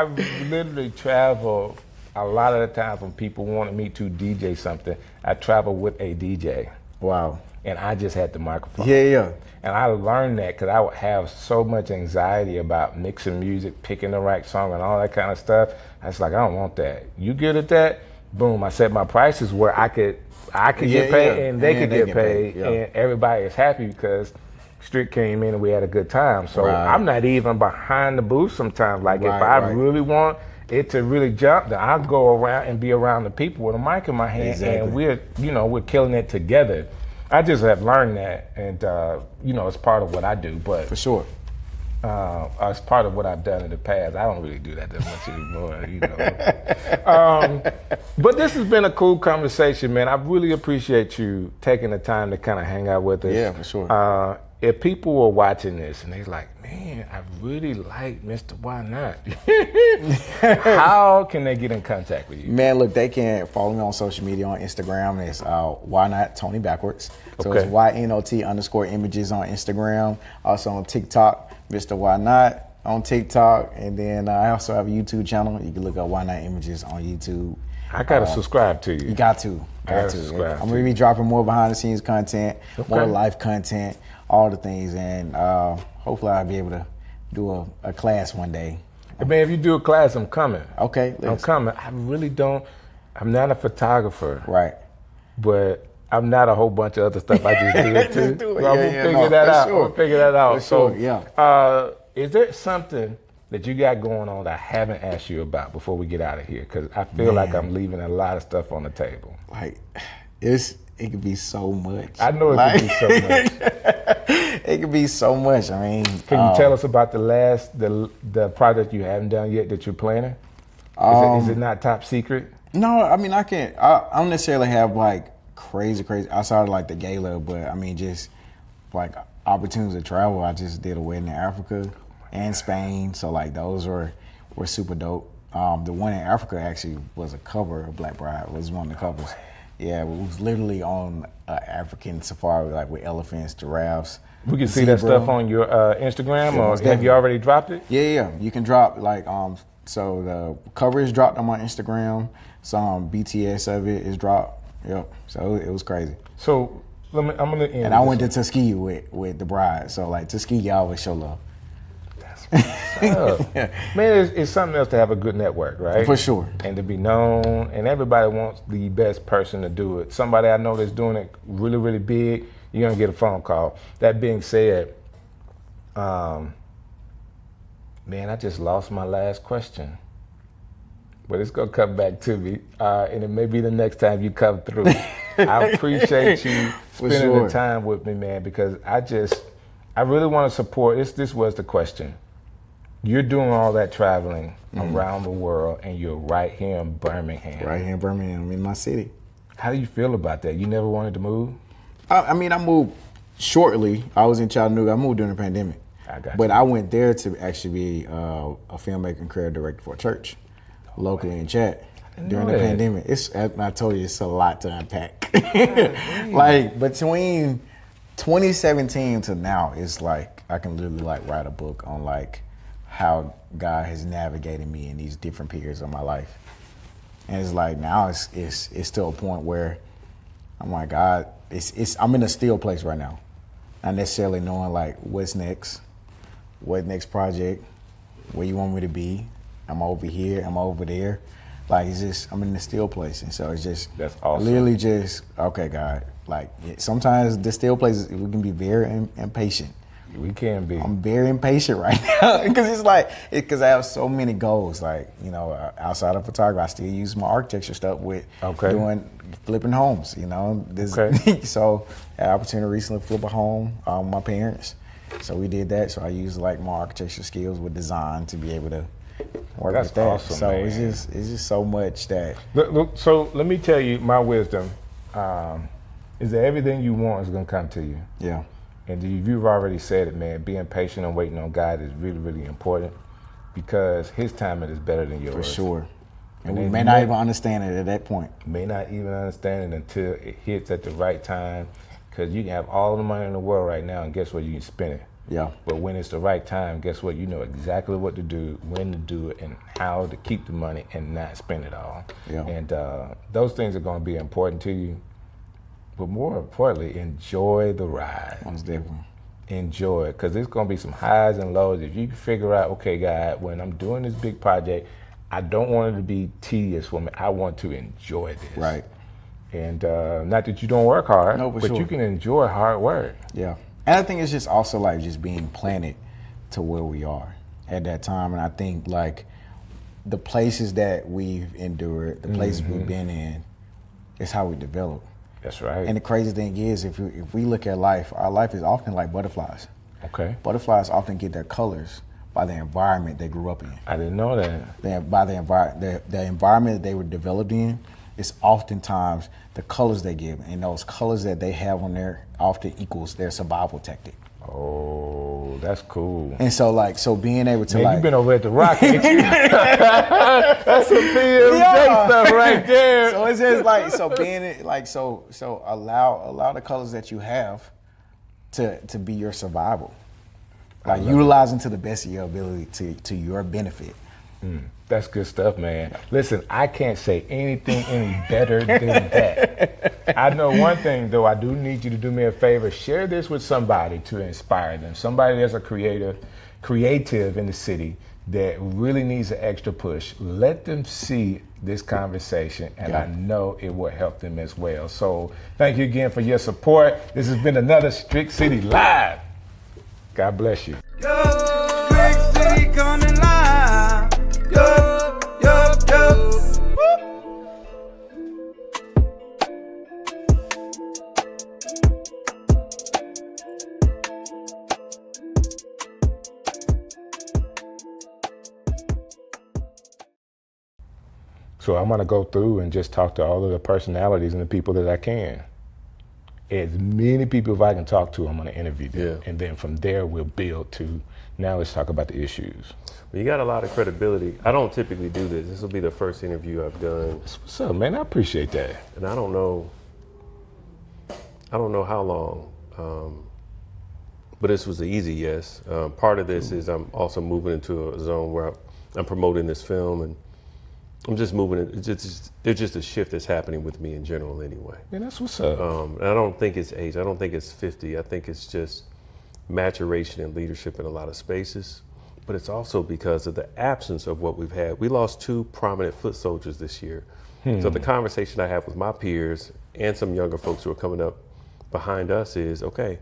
literally travel. A lot of the times when people wanted me to DJ something, I travel with a DJ. Wow. And I just had the microphone. Yeah. And I learned that because I would have so much anxiety about mixing music, picking the right song and all that kind of stuff. I was like, I don't want that. You good at that? Boom. I set my prices where I could get paid and they could get paid. And everybody is happy because Strick came in and we had a good time. So I'm not even behind the booth sometimes. Like if I really want it to really jump, then I'll go around and be around the people with a mic in my hand, and we're killing it together. I just have learned that, and it's part of what I do. But for sure, it's part of what I've done in the past. I don't really do that much anymore, But this has been a cool conversation, man. I really appreciate you taking the time to kind of hang out with us. Yeah, for sure. If people were watching this and they're like, man, I really like Mr. Why Not, how can they get in contact with you? Man, look, they can follow me on social media on Instagram. It's Why Not Tony Backwards. So it's YNOT_images on Instagram. Also on TikTok, Mr. Why Not. on TikTok, and then I also have a YouTube channel. You can look up Why Not Images on YouTube. I gotta subscribe to you. You got to. Subscribe. I'm gonna be dropping more behind the scenes content, more life content, all the things, and hopefully I'll be able to do a class one day. Hey, man, if you do a class, I'm coming. Okay, I'm coming. I really don't. I'm not a photographer. Right. But I'm not a whole bunch of other stuff. I just do it too. Do it. So I'm gonna figure that out. Sure. I'm gonna figure that out. For sure. Yeah. Is there something that you got going on that I haven't asked you about before we get out of here? Because I feel like I'm leaving a lot of stuff on the table. Like, it could be so much. I know it could be so much. It could be so much. I mean, can you tell us about the project you haven't done yet that you're planning? Is it not top secret? No, I mean, I don't necessarily have like crazy outside of like the gala, but I mean, just like opportunities to travel. I just did a wedding in Africa and Spain, so like those were super dope. The one in Africa actually was a cover of Black Bride. Was one of the covers. Yeah, it was literally on an African safari, like with elephants, giraffes. We can see that stuff on your Instagram, or have you already dropped it? Yeah. You can drop like so the cover is dropped on my Instagram. Some BTS of it is dropped. Yep. So it was crazy. So I'm gonna end. And I went to Tuskegee with the bride. So like Tuskegee always show love. Man, it's something else to have a good network, right? For sure. And to be known, and everybody wants the best person to do it. Somebody I know that's doing it really, really big, you're gonna get a phone call. That being said, man, I just lost my last question. But it's gonna come back to me, and it may be the next time you come through. I appreciate you spending the time with me, man, because I really want to support. This was the question. You're doing all that traveling around the world, and you're right here in Birmingham. Right here in Birmingham, in my city. How do you feel about that? You never wanted to move? I mean, I moved shortly. I was in Chattanooga. I moved during the pandemic. But I went there to actually be a filmmaker and creative director for a church locally in Chat during the pandemic. I told you, it's a lot to unpack. Like between 2017 to now, it's like I can literally like write a book on like how God has navigated me in these different periods of my life. And it's like now it's to a point where I'm like, God, I'm in a still place right now. Not necessarily knowing like what next project, where you want me to be. I'm over here, I'm over there. Like it's just, I'm in the still place. And so it's just, that's awesome. Literally just, okay, God. Like sometimes the still places, we can be very impatient. We can be. I'm very impatient right now because I have so many goals. Like, you know, outside of photography, I still use my architecture stuff with flipping homes, you know. So I had an opportunity recently to flip a home with my parents. So we did that. So I used like my architecture skills with design to be able to work with that. Awesome, so man. it's just so much that. So let me tell you my wisdom is that everything you want is going to come to you. Yeah. And you've already said it, man. Being patient and waiting on God is really, really important because His timing is better than yours. For sure. And we may not even understand it at that point. May not even understand it until it hits at the right time, because you can have all the money in the world right now, and guess what? You can spend it. Yeah. But when it's the right time, guess what? You know exactly what to do, when to do it, and how to keep the money and not spend it all. Yeah. And those things are going to be important to you. But more importantly, enjoy the ride. Most definitely. Enjoy it, because there's going to be some highs and lows. If you can figure out, okay, God, when I'm doing this big project, I don't want it to be tedious for me. I want to enjoy this. Right. And not that you don't work hard, no, but sure. you can enjoy hard work. Yeah. And I think it's just also like just being planted to where we are at that time. And I think like the places that we've endured, the places we've been in, is how we develop. That's right. And the crazy thing is, if we look at life, our life is often like butterflies. Okay. Butterflies often get their colors by the environment they grew up in. I didn't know that. By the environment that they were developed in, it's oftentimes the colors they give, and those colors that they have on there often equals their survival tactic. Oh, that's cool. And so being able to, man, like, you've been over at the Rock, ain't you? That's some PMJ stuff right there. So it's just like, so being like, so allow the colors that you have to be your survival. Like utilizing to the best of your ability to your benefit. That's good stuff, man. Listen, I can't say anything any better than that. I know one thing, though. I do need you to do me a favor. Share this with somebody to inspire them. Somebody that's a creative in the city that really needs an extra push. Let them see this conversation, and I know it will help them as well. So thank you again for your support. This has been another Strick City Live. God bless you. Yo, Strick City coming live. Yo, yo, yo. So I'm going to go through and just talk to all of the personalities and the people that I can. As many people as I can talk to, I'm going to interview them. And then from there, we'll build to, now let's talk about the issues. Well, you got a lot of credibility. I don't typically do this. This will be the first interview I've done. What's up, man? I appreciate that. And I don't know how long, but this was an easy yes. Part of this is I'm also moving into a zone where I'm promoting this film, and I'm just moving. There's just a shift that's happening with me in general anyway. Man, that's what's up. And I don't think it's age. I don't think it's 50. I think it's just maturation and leadership in a lot of spaces. But it's also because of the absence of what we've had. We lost 2 prominent foot soldiers this year. So the conversation I have with my peers and some younger folks who are coming up behind us is, okay,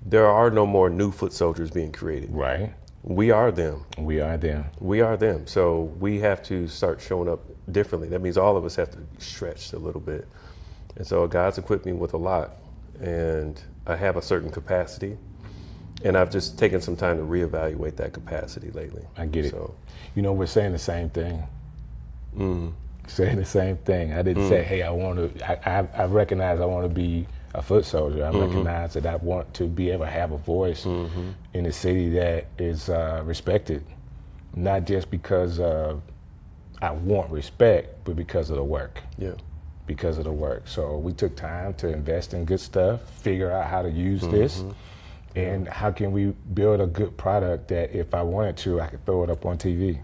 there are no more new foot soldiers being created. Right. We are them. We are them. We are them. So we have to start showing up differently. That means all of us have to be stretched a little bit. And so God's equipped me with a lot, and I have a certain capacity, and I've just taken some time to reevaluate that capacity lately. I get it. So, you know, we're saying the same thing. Saying the same thing. I didn't say, hey, I recognize I want to be a foot soldier. I recognize that I want to be able to have a voice in a city that is respected, not just because I want respect, but because of the work. Yeah. Because of the work. So we took time to invest in good stuff, figure out how to use this, and how can we build a good product that if I wanted to, I could throw it up on TV.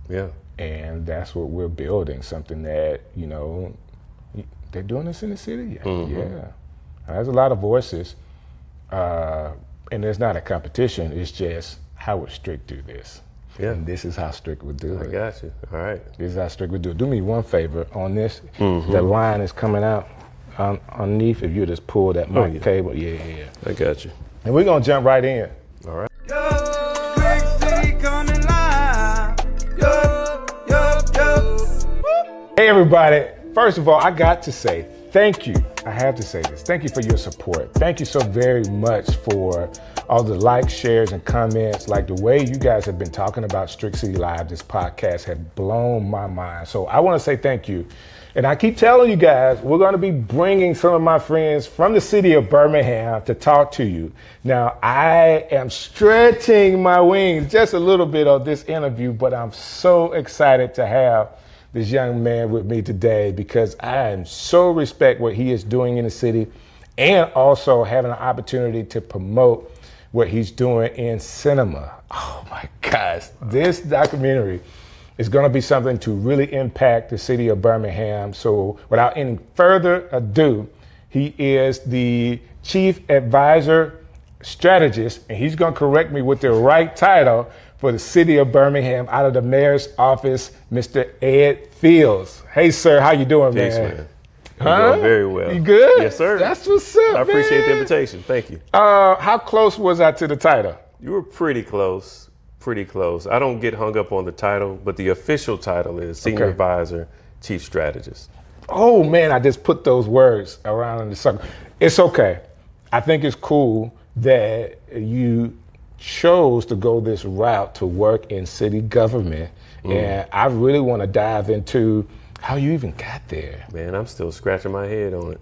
Yeah. And that's what we're building, something that, you know, they're doing this in the city. Yeah. There's a lot of voices, and there's not a competition. It's just, how would Strick do this? Yeah. And this is how Strick would do it. I got you. All right. This is how Strick would do it. Do me one favor on this. The line is coming out underneath. If you just pull that mic cable. Yeah. I got you. And we're going to jump right in. All right. Yo, Strick City coming live. Yo, yo, yo. Hey, everybody. First of all, I got to say thank you. I have to say this. Thank you for your support. Thank you so very much for all the likes, shares, and comments. Like the way you guys have been talking about Strick City Live, this podcast have blown my mind. So I want to say thank you. And I keep telling you guys, we're going to be bringing some of my friends from the city of Birmingham to talk to you. Now, I am stretching my wings just a little bit on this interview, but I'm so excited to have this young man with me today because I am so respect what he is doing in the city and also having an opportunity to promote what he's doing in cinema. Oh my gosh, this documentary is going to be something to really impact the city of Birmingham. So without any further ado, he is the Chief Advisor Strategist, and he's going to correct me with the right title for the city of Birmingham out of the mayor's office, Mr. Ed Fields. Hey, sir, how you doing, Peace, man? I'm doing very well. You good? Yes, sir. That's what's up, I appreciate man. the invitation. Thank you. How close was I to the title? You were pretty close. Pretty close. I don't get hung up on the title, but the official title is Senior Advisor, Chief Strategist. Oh, man, I just put those words around in the circle. It's okay. I think it's cool that you chose to go this route to work in city government. And I really want to dive into how you even got there. Man, I'm still scratching my head on it.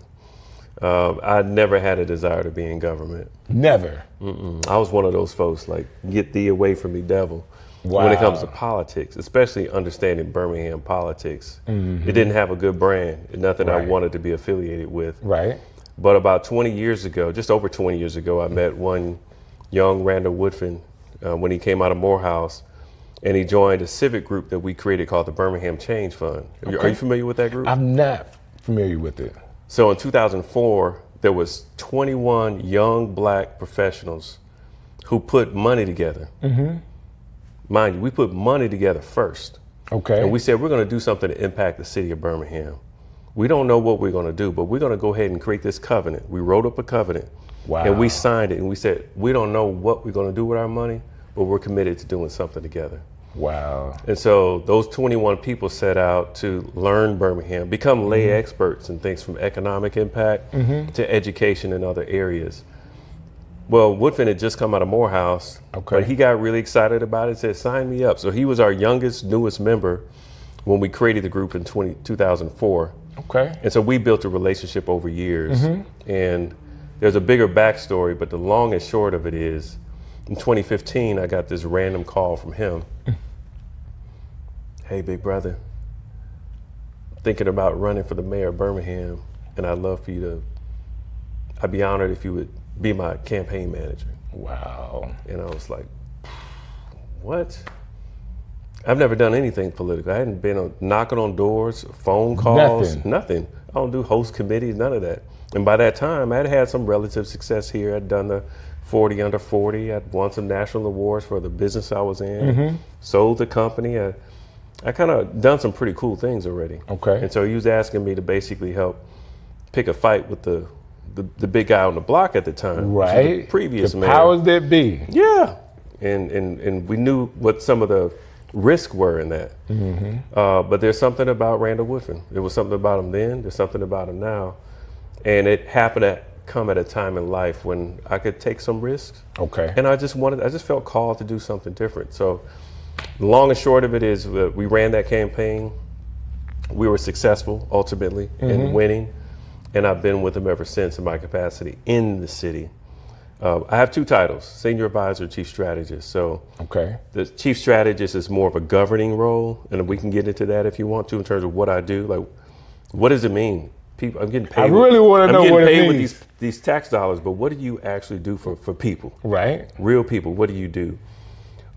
I never had a desire to be in government. Never. I was one of those folks like, get thee away from me, devil. Wow. When it comes to politics, especially understanding Birmingham politics, it didn't have a good brand, nothing I wanted to be affiliated with. Right. But about 20 years ago, just over 20 years ago, I met one young Randall Woodfin when he came out of Morehouse, and he joined a civic group that we created called the Birmingham Change Fund. Okay. Are you familiar with that group? I'm not familiar with it. So in 2004, there was 21 young black professionals who put money together. Mm-hmm. Mind you, we put money together first. Okay. And we said, we're going to do something to impact the city of Birmingham. We don't know what we're going to do, but we're going to go ahead and create this covenant. We wrote up a covenant. Wow. And we signed it, and we said, we don't know what we're going to do with our money, but we're committed to doing something together. Wow. And so those 21 people set out to learn Birmingham, become lay experts in things from economic impact to education and other areas. Well, Woodfin had just come out of Morehouse, but he got really excited about it and said, sign me up. So he was our youngest, newest member when we created the group in 2004. Okay. And so we built a relationship over years. And there's a bigger backstory, but the long and short of it is, in 2015, I got this random call from him. Hey, big brother, thinking about running for the mayor of Birmingham, and I'd love for you to, I'd be honored if you would be my campaign manager. Wow. And I was like, what? I've never done anything political. I hadn't been knocking on doors, phone calls, nothing. I don't do host committees, none of that. And by that time, I'd had some relative success here. I'd done the 40 under 40. I'd won some national awards for the business I was in. Sold the company. I kind of done some pretty cool things already. Okay. And so he was asking me to basically help pick a fight with the big guy on the block at the time. Right. The previous the mayor. powers that be. Yeah. And we knew what some of the risks were in that. But there's something about Randall Woodfin. There was something about him then. There's something about him now. And it happened to come at a time in life when I could take some risks. Okay. And I just felt called to do something different. So the long and short of it is we ran that campaign. We were successful ultimately in winning. And I've been with him ever since in my capacity in the city. I have two titles, Senior Advisor, Chief Strategist. So the Chief Strategist is more of a governing role, and we can get into that if you want to in terms of what I do. Like, what does it mean? People, I'm getting paid. I really want to know what it means. I'm getting paid with these tax dollars, but what do you actually do for people? Right. Real people, what do you do?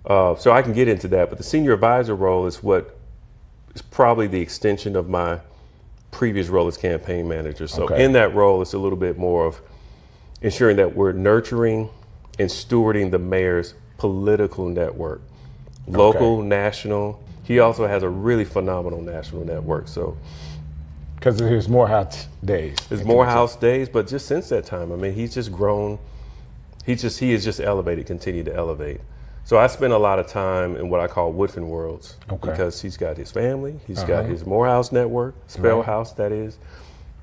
So I can get into that, but the Senior Advisor role is what is probably the extension of my previous role as campaign manager. So in that role, it's a little bit more of ensuring that we're nurturing and stewarding the mayor's political network, local, national. He also has a really phenomenal national network. So, because of his Morehouse days. His Morehouse days, but just since that time, I mean, he's just grown. He has just elevated, continued to elevate. So I spend a lot of time in what I call Woodfin worlds because he's got his family, he's got his Morehouse network, Spell House, that is.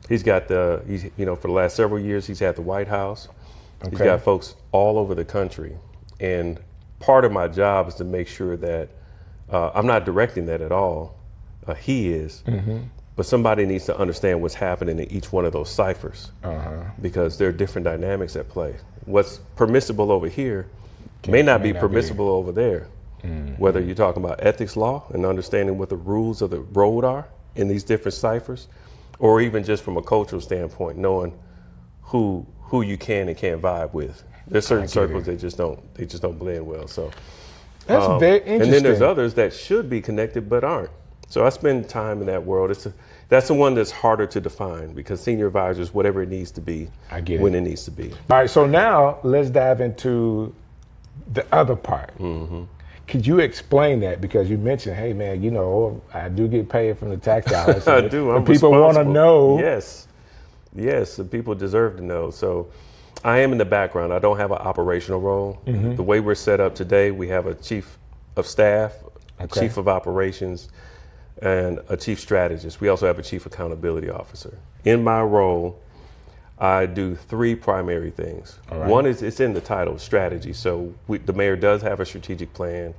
He's got for the last several years, he's had the White House. He's got folks all over the country. And part of my job is to make sure that I'm not directing that at all. He is. But somebody needs to understand what's happening in each one of those ciphers because there are different dynamics at play. What's permissible over here may not be permissible over there. Whether you're talking about ethics law and understanding what the rules of the road are in these different ciphers, or even just from a cultural standpoint, knowing who you can and can't vibe with. There's certain circles that just don't blend well. So that's very interesting. And then there's others that should be connected but aren't. So I spend time in that world. That's the one that's harder to define because senior advisors, whatever it needs to be, when it needs to be. All right, so now let's dive into the other part. Could you explain that? Because you mentioned, hey man, I do get paid from the tax dollars. I do. I'm people want to know. Yes, the people deserve to know. So I am in the background. I don't have an operational role. The way we're set up today, we have a chief of staff, a chief of operations, and a chief strategist. We also have a chief accountability officer. In my role, I do three primary things. One is, it's in the title, strategy. So the mayor does have a strategic plan.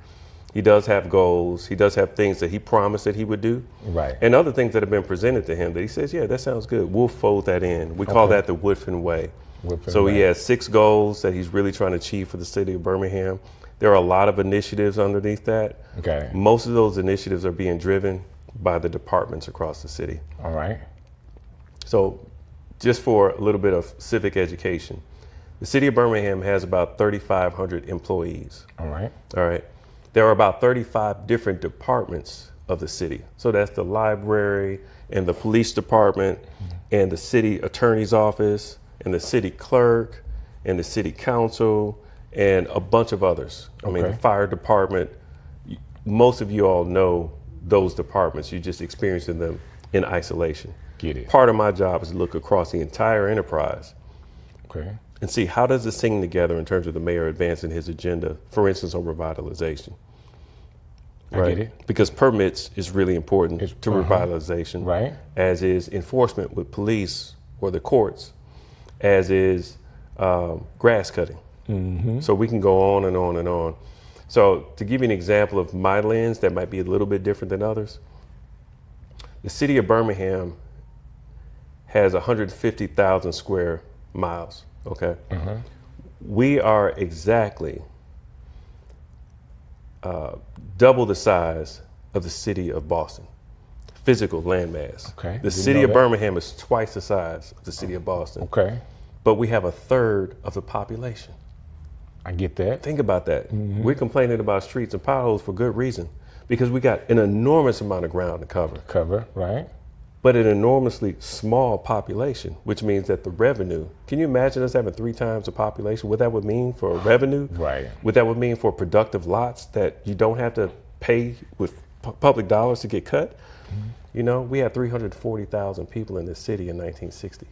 He does have goals. He does have things that he promised that he would do. And other things that have been presented to him that he says, yeah, that sounds good. We'll fold that in. We call that the Woodfin way. He has 6 goals that he's really trying to achieve for the city of Birmingham. There are a lot of initiatives underneath that. Most of those initiatives are being driven by the departments across the city. So just for a little bit of civic education, The city of Birmingham has about 3,500 employees. All right. All right. There are about 35 different departments of the city. So that's the library and the police department and the city attorney's office and the city clerk and the city council and a bunch of others. I mean, the fire department, most of you all know those departments. You're just experiencing them in isolation. Get it. Part of my job is to look across the entire enterprise and see how does it sing together in terms of the mayor advancing his agenda, for instance, on revitalization. I get it. Because permits is really important to revitalization, right? As is enforcement with police or the courts, as is grass cutting. So we can go on and on and on. So to give you an example of my lens that might be a little bit different than others, the city of Birmingham has 150,000 square miles, okay? We are exactly double the size of the city of Boston, physical landmass. Okay. The city of Birmingham is twice the size of the city of Boston. Okay. But we have a third of the population. I get that. Think about that. We're complaining about streets and potholes for good reason, because we got an enormous amount of ground to cover. Right? But an enormously small population, which means that the revenue, can you imagine us having 3 times the population? What that would mean for revenue? Right. What that would mean for productive lots that you don't have to pay with public dollars to get cut? You know, we had 340,000 people in this city in 1960.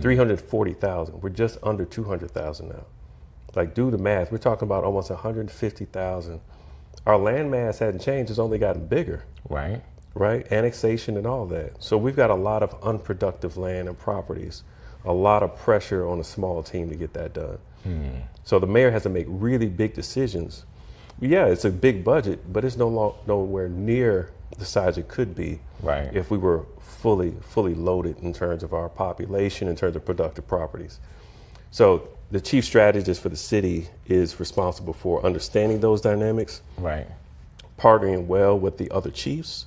340,000. We're just under 200,000 now. Like, do the math. We're talking about almost 150,000. Our land mass hadn't changed. It's only gotten bigger. Right. Right? Annexation and all that. So we've got a lot of unproductive land and properties, a lot of pressure on a small team to get that done. So the mayor has to make really big decisions. Yeah, it's a big budget, but it's nowhere near the size it could be if we were fully loaded in terms of our population, in terms of productive properties. So the chief strategist for the city is responsible for understanding those dynamics, partnering well with the other chiefs,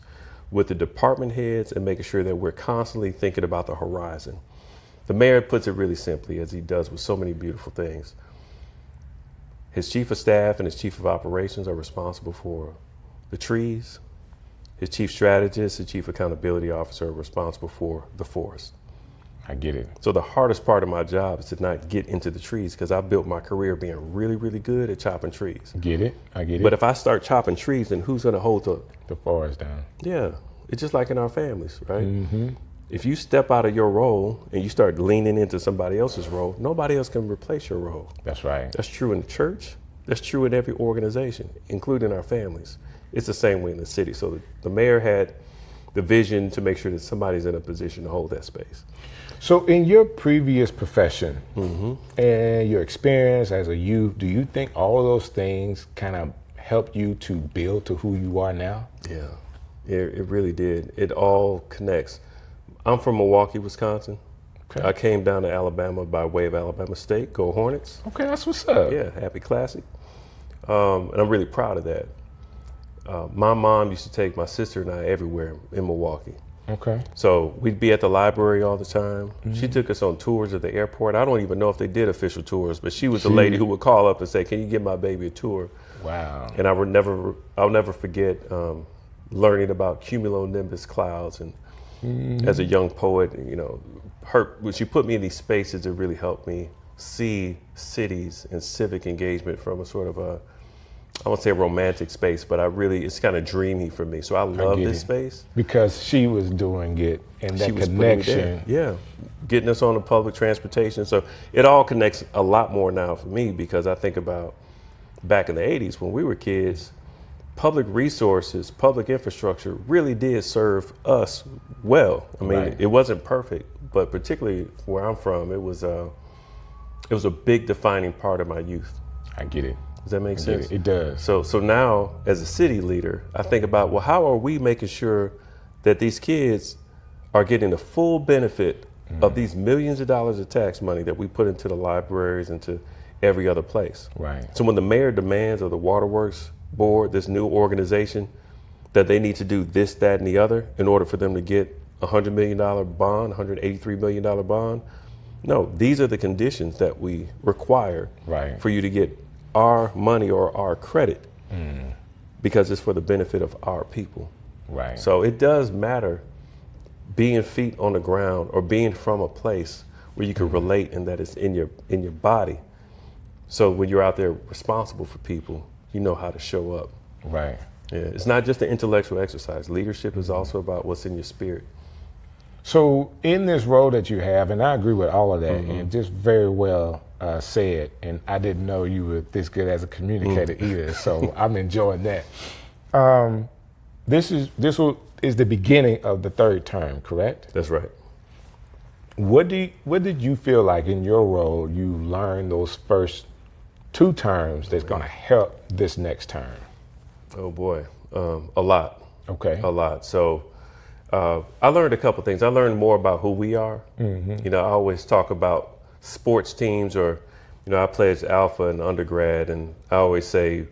with the department heads, and making sure that we're constantly thinking about the horizon. The mayor puts it really simply, as he does with so many beautiful things. His chief of staff and his chief of operations are responsible for the trees. His chief strategist, his chief accountability officer are responsible for the forest. I get it. So the hardest part of my job is to not get into the trees, because I built my career being really, really good at chopping trees. Get it. I get it. But if I start chopping trees, then who's going to hold the forest down? Yeah. It's just like in our families, right? If you step out of your role and you start leaning into somebody else's role, nobody else can replace your role. That's right. That's true in the church. That's true in every organization, including our families. It's the same way in the city. So the mayor had the vision to make sure that somebody's in a position to hold that space. So in your previous profession and your experience as a youth, do you think all of those things kind of helped you to build to who you are now? Yeah, it really did. It all connects. I'm from Milwaukee, Wisconsin. Okay. I came down to Alabama by way of Alabama State. Go Hornets. Okay, that's what's up. Yeah, happy classic. And I'm really proud of that. My mom used to take my sister and I everywhere in Milwaukee. Okay. So we'd be at the library all the time. She took us on tours at the airport. I don't even know if they did official tours, but she was the lady who would call up and say, "Can you give my baby a tour?" Wow. And I'll never forget learning about cumulonimbus clouds. And as a young poet, you know, when she put me in these spaces, it really helped me see cities and civic engagement from a sort of a, I won't say a romantic space, but it's kind of dreamy for me. So I love this space. Because she was doing it and that connection. Yeah, getting us on the public transportation. So it all connects a lot more now for me, because I think about back in the 80s when we were kids, public resources, public infrastructure really did serve us well. I mean, it wasn't perfect, but particularly where I'm from, it was a big defining part of my youth. I get it. Does that make sense? It does. So now, as a city leader, I think about, well, how are we making sure that these kids are getting the full benefit of these millions of dollars of tax money that we put into the libraries and to every other place? Right. So when the mayor demands of the Waterworks Board, this new organization, that they need to do this, that, and the other in order for them to get $100 million bond, $183 million bond, No, these are the conditions that we require Right. for you to get our money or our credit, because it's for the benefit of our people. Right. So it does matter being feet on the ground or being from a place where you can relate and that it's in your body. So when you're out there responsible for people, you know how to show up. Right. Yeah, it's not just an intellectual exercise. Leadership is also about what's in your spirit. So in this role that you have, and I agree with all of that, and just very well said, and I didn't know you were this good as a communicator either, so I'm enjoying that. This is the beginning of the third term, correct? That's right. What did you feel like in your role you learned those first 2 terms that's going to help this next term? Oh boy, a lot. Okay. A lot. So I learned a couple things. I learned more about who we are. You know, I always talk about sports teams, or, you know, I played Alpha in undergrad, and I always say,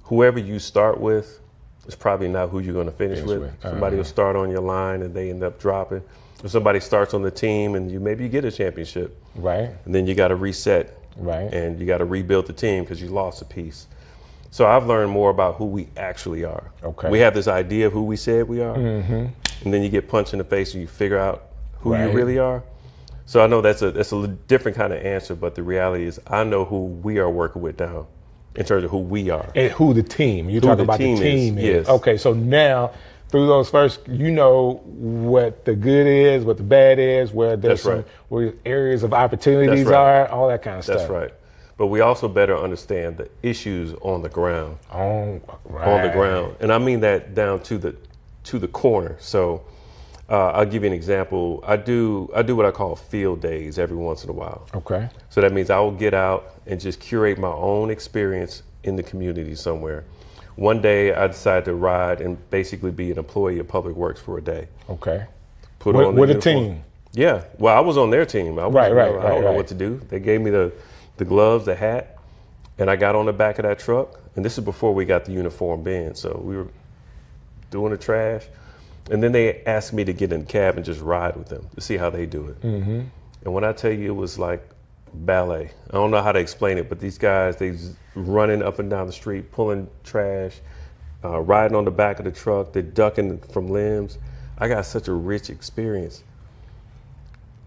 whoever you start with is probably not who you're going to finish with. Somebody will start on your line and they end up dropping. If somebody starts on the team and maybe you get a championship, Right. and then you got to reset, Right. and you got to rebuild the team because you lost a piece. So I've learned more about who we actually are. Okay. We have this idea of who we said we are, and then you get punched in the face and you figure out who you Right. really are. So I know that's a different kind of answer, but the reality is I know who we are working with now in terms of who we are. And who the team? You're Who talking the about team the team is, is. yes. Okay, so now through those first, you know what the good is, what the bad is, where there's That's right. where areas of opportunities That's right. are, all that kind of stuff. That's right. But we also better understand the issues on the ground. On On the ground, and I mean that down to the corner. So I'll give you an example. I do what I call field days every once in a while. Okay. So that means I will get out and just curate my own experience in the community somewhere. One day I decided to ride and basically be an employee of Public Works for a day. Okay. Put With on the a uniform. team. Yeah. Well, I was on their team. I Right, I don't know right. what to do. They gave me the gloves, the hat, and I got on the back of that truck. And this is before we got the uniform bin. So we were doing the trash. And then they asked me to get in the cab and just ride with them to see how they do it. Mm-hmm. And when I tell you, it was like ballet. I don't know how to explain it, but these guys, they just running up and down the street, pulling trash, riding on the back of the truck, they're ducking from limbs. I got such a rich experience.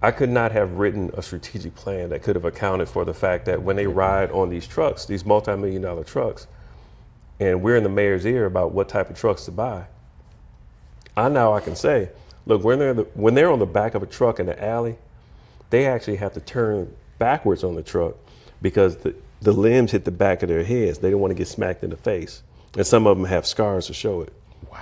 I could not have written a strategic plan that could have accounted for the fact that when they ride on these trucks, these multi-million-dollar trucks, and we're in the mayor's ear about what type of trucks to buy, I can say, look, when they're on the back of a truck in the alley, they actually have to turn backwards on the truck because the limbs hit the back of their heads. They don't want to get smacked in the face. And some of them have scars to show it. Wow.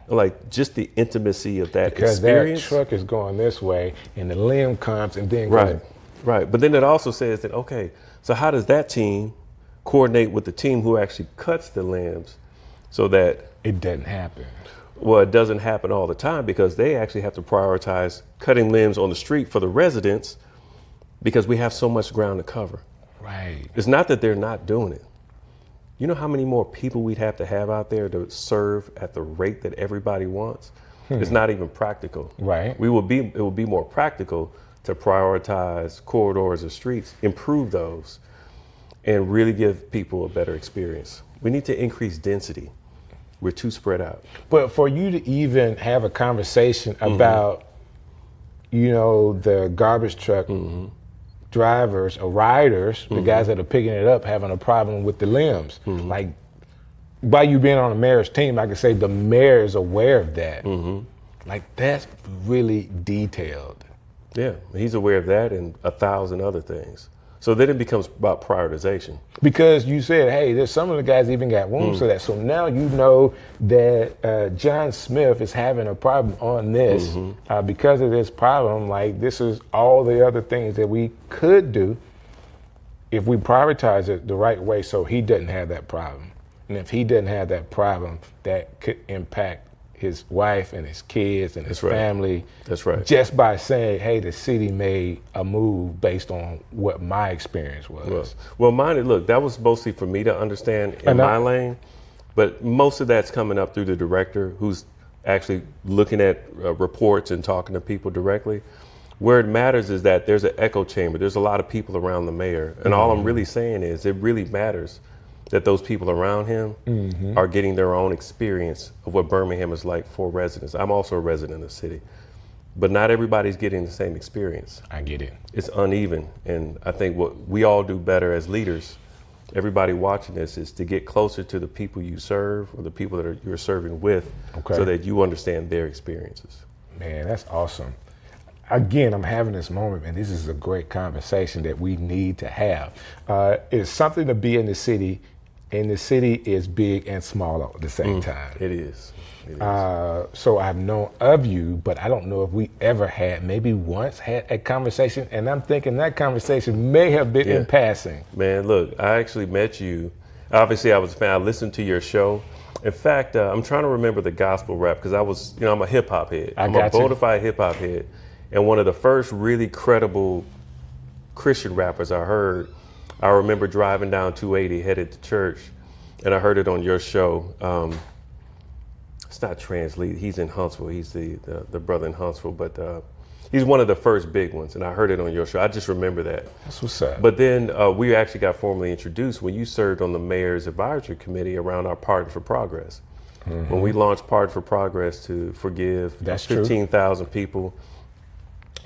Like just the intimacy of that Because experience. that truck is going this way and the limb comes and then Right, goes. right. But then it also says that, okay, so how does that team coordinate with the team who actually cuts the limbs so that It doesn't happen. well, it doesn't happen all the time because they actually have to prioritize cutting limbs on the street for the residents because we have so much ground to cover. Right. It's not that they're not doing it. You know how many more people we'd have to have out there to serve at the rate that everybody wants? It's not even practical. Right. It will be more practical to prioritize corridors or streets, improve those, and really give people a better experience. We need to increase density. We're too spread out. But for you to even have a conversation about, you know, the garbage truck drivers or riders, the guys that are picking it up, having a problem with the limbs, like by you being on the mayor's team, I can say the mayor is aware of that. Like that's really detailed. Yeah, he's aware of that and 1,000 other things. So then it becomes about prioritization. Because you said, hey, there's some of the guys even got wounds for that. So now you know that John Smith is having a problem on this because of this problem. Like this is all the other things that we could do if we prioritize it the right way so he doesn't have that problem. And if he doesn't have that problem, that could impact his wife and his kids and his family. That's right. Just by saying, hey, the city made a move based on what my experience was. Well, mine, look, that was mostly for me to understand in my lane, but most of that's coming up through the director who's actually looking at reports and talking to people directly. Where it matters is that there's an echo chamber. There's a lot of people around the mayor. And all I'm really saying is it really matters that those people around him are getting their own experience of what Birmingham is like for residents. I'm also a resident of the city, but not everybody's getting the same experience. I get it. It's uneven. And I think what we all do better as leaders, everybody watching this, is to get closer to the people you serve or the people that you're serving with, so that you understand their experiences. Man, that's awesome. Again, I'm having this moment, and this is a great conversation that we need to have. It's something to be in the city, and the city is big and small at the same time. It is. So I've known of you, but I don't know if we ever had, maybe once had a conversation, and I'm thinking that conversation may have been in passing. Man, look, I actually met you. Obviously, I was a fan. I listened to your show. In fact, I'm trying to remember the gospel rap because I was, I'm a hip hop head. I'm a bona fide hip hop head. And one of the first really credible Christian rappers I heard, I remember driving down 280 headed to church, and I heard it on your show. It's not Translead, he's in Huntsville. He's the brother in Huntsville, but he's one of the first big ones, and I heard it on your show. I just remember that. That's what's up. But then we actually got formally introduced when you served on the mayor's advisory committee around our Pardon for Progress. When we launched Pardon for Progress to forgive 15,000 people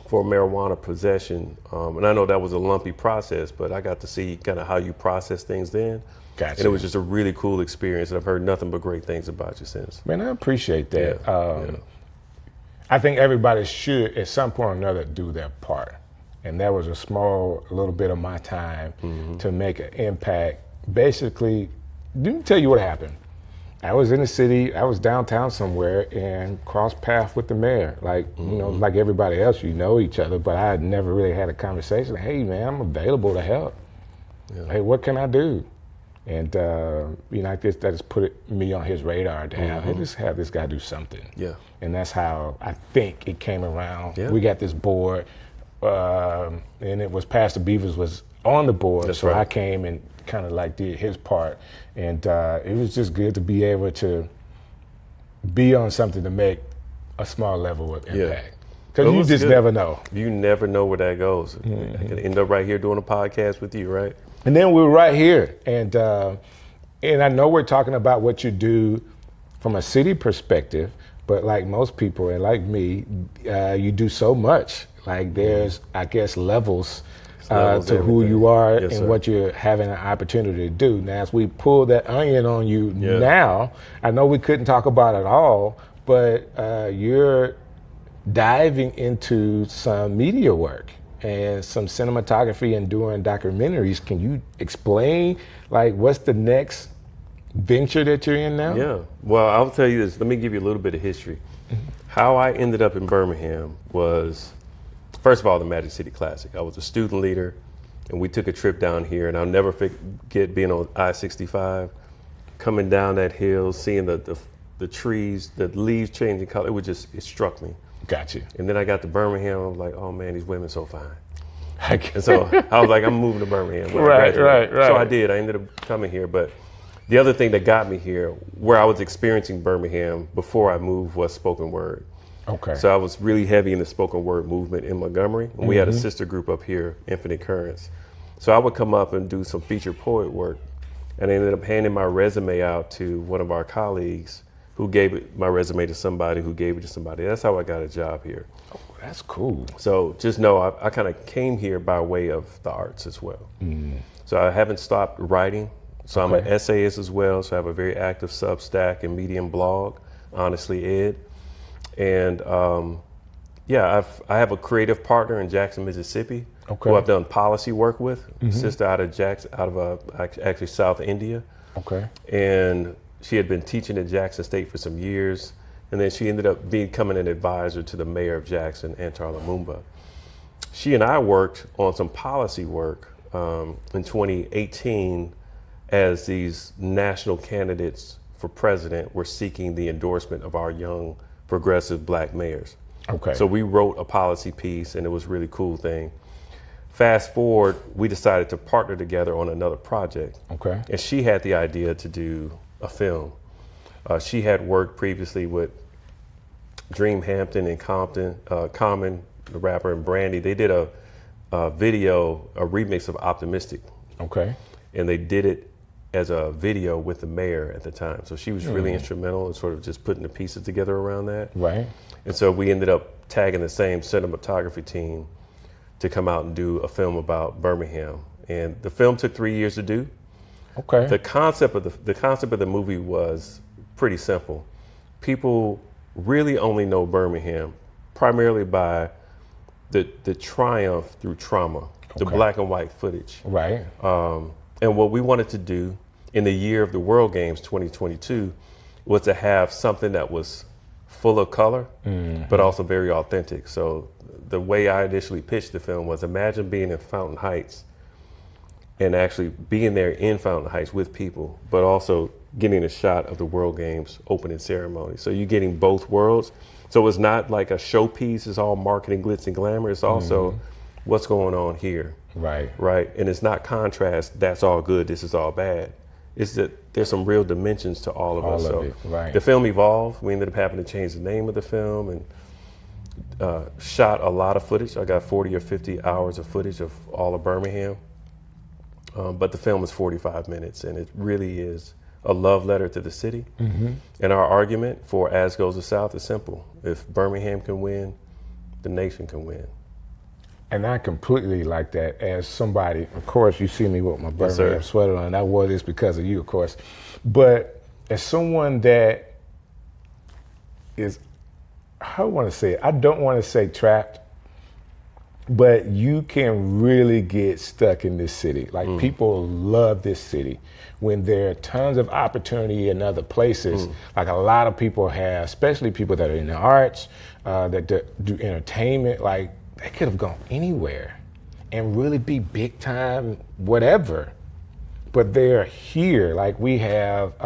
for marijuana possession. And I know that was a lumpy process, but I got to see kind of how you process things then. Gotcha. And it was just a really cool experience, and I've heard nothing but great things about you since. Man, I appreciate that. I think everybody should, at some point or another, do their part. And that was a little bit of my time to make an impact. Basically, let me tell you what happened. I was in the city, I was downtown somewhere, and crossed paths with the mayor. Like, like everybody else, you know each other, but I had never really had a conversation. Hey, man, I'm available to help. Hey, what can I do? And, I guess that just put me on his radar to have, hey, let's have this guy do something. Yeah. And that's how I think it came around. Yeah. We got this board, and it was Pastor Beavers was on the board. That's so right. I came and kind of like did his part. And it was just good to be able to be on something to make a small level of impact. Because you just never know. You never know where that goes. I could end up right here doing a podcast with you, right? And then we're right here. And I know we're talking about what you do from a city perspective, but like most people and like me, you do so much. Like there's, I guess, levels to who you are and what you're having an opportunity to do. Now, as we pull that onion on you now, I know we couldn't talk about it all, but you're diving into some media work and some cinematography and doing documentaries. Can you explain, like, what's the next venture that you're in now? Yeah, well, I'll tell you this. Let me give you a little bit of history. How I ended up in Birmingham was, first of all, the Magic City Classic. I was a student leader, and we took a trip down here, and I'll never forget being on I-65, coming down that hill, seeing the trees, the leaves changing color. It struck me. Got you. And then I got to Birmingham. I was like, oh man, these women so fine. And so I was like, I'm moving to Birmingham. Right. So I did. I ended up coming here. But the other thing that got me here, where I was experiencing Birmingham before I moved, was spoken word. Okay. So I was really heavy in the spoken word movement in Montgomery. And we had a sister group up here, Infinite Currents. So I would come up and do some featured poet work. And I ended up handing my resume out to one of our colleagues who gave my resume to somebody who gave it to somebody. That's how I got a job here. Oh, that's cool. So just know I kind of came here by way of the arts as well. So I haven't stopped writing. So I'm an essayist as well. So I have a very active Substack and Medium blog, Honestly Ed. And I have a creative partner in Jackson, Mississippi, who I've done policy work with. Sister out of actually South India. Okay. And she had been teaching at Jackson State for some years, and then she ended up becoming an advisor to the mayor of Jackson, Antar Lumumba. She and I worked on some policy work in 2018 as these national candidates for president were seeking the endorsement of our young progressive black mayors. Okay. So we wrote a policy piece, and it was a really cool thing. Fast forward, we decided to partner together on another project. Okay. And she had the idea to do a film. She had worked previously with Dream Hampton and Common the rapper, and Brandy, they did a video, a remix of Optimistic. Okay. And they did it as a video with the mayor at the time. So she was really instrumental in sort of just putting the pieces together around that. Right. And so we ended up tagging the same cinematography team to come out and do a film about Birmingham. And the film took 3 years to do. Okay. The concept of the movie was pretty simple. People really only know Birmingham primarily by the triumph through trauma, the black and white footage. Right. And what we wanted to do in the year of the World Games 2022 was to have something that was full of color, but also very authentic. So the way I initially pitched the film was, imagine being in Fountain Heights and actually being there in Fountain Heights with people, but also getting a shot of the World Games opening ceremony. So you're getting both worlds. So it's not like a showpiece, it's all marketing, glitz and glamour. It's also what's going on here. Right. Right. And it's not contrast, that's all good, this is all bad. It's that there's some real dimensions to all of us. So right. The film evolved. We ended up having to change the name of the film and shot a lot of footage. I got 40 or 50 hours of footage of all of Birmingham. But the film is 45 minutes, and it really is a love letter to the city. And our argument for As Goes the South is simple. If Birmingham can win, the nation can win. And I completely like that. As somebody, of course, you see me with my Birmingham sweater on. I wore this because of you, of course. But as someone that is, I want to say it, I don't want to say trapped, but you can really get stuck in this city. Like people love this city when there are tons of opportunity in other places. Like a lot of people have, especially people that are in the arts, that do entertainment, like they could have gone anywhere and really be big time, whatever. But they're here. Like we have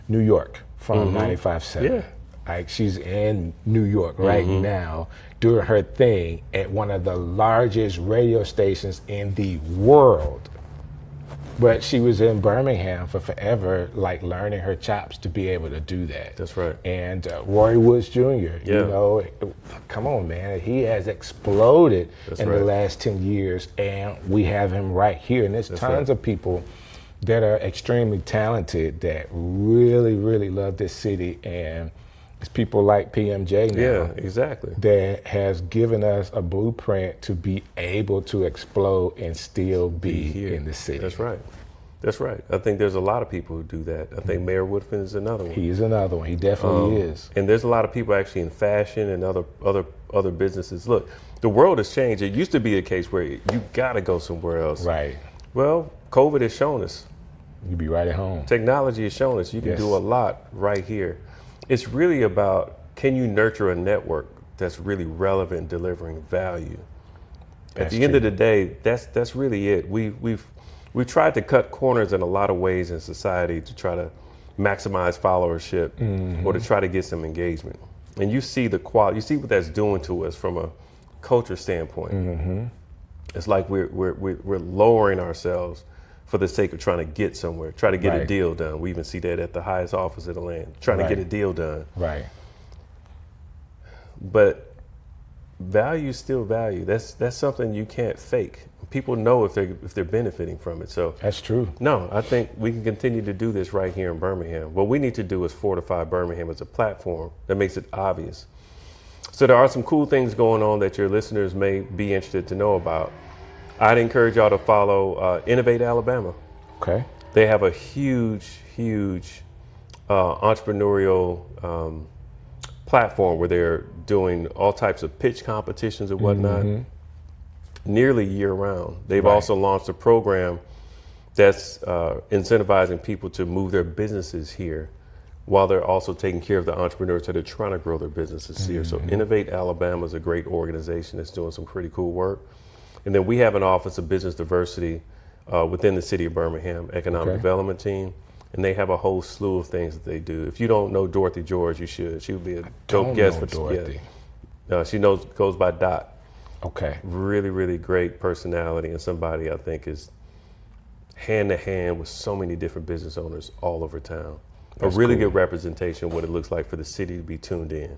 New York from 95.7. Yeah. Like she's in New York right now doing her thing at one of the largest radio stations in the world. But she was in Birmingham for forever, like learning her chops to be able to do that. That's right. And Roy Woods Jr., you know, come on, man. He has exploded in the last 10 years, and we have him right here. And there's tons of people that are extremely talented that really, really love this city. And it's people like PMJ now. Yeah, exactly. That has given us a blueprint to be able to explode and still be here in the city. That's right. That's right. I think there's a lot of people who do that. I think Mayor Woodfin is another one. He's another one. He definitely is. And there's a lot of people actually in fashion and other businesses. Look, the world has changed. It used to be a case where you got to go somewhere else. Right. Well, COVID has shown us. You be right at home. Technology has shown us you can do a lot right here. It's really about, can you nurture a network that's really relevant, delivering value? At the end of the day, that's really it. We've tried to cut corners in a lot of ways in society to try to maximize followership or to try to get some engagement. And you see the quality, you see what that's doing to us from a culture standpoint. It's like we're lowering ourselves for the sake of trying to get somewhere, try to get a deal done. We even see that at the highest office of the land, trying to get a deal done. Right. But value is still value. That's something you can't fake. People know if they're benefiting from it. So that's true. No, I think we can continue to do this right here in Birmingham. What we need to do is fortify Birmingham as a platform that makes it obvious. So there are some cool things going on that your listeners may be interested to know about. I'd encourage y'all to follow Innovate Alabama. Okay. They have a huge entrepreneurial platform where they're doing all types of pitch competitions and whatnot, nearly year round. They've also launched a program that's incentivizing people to move their businesses here while they're also taking care of the entrepreneurs that are trying to grow their businesses here. So Innovate Alabama is a great organization that's doing some pretty cool work. And then we have an Office of Business Diversity within the city of Birmingham, Economic Development Team, and they have a whole slew of things that they do. If you don't know Dorothy George, you should. She would be a dope guest for Dorothy. She goes by Dot. Okay. Really, really great personality and somebody I think is hand to hand with so many different business owners all over town. A really good representation of what it looks like for the city to be tuned in.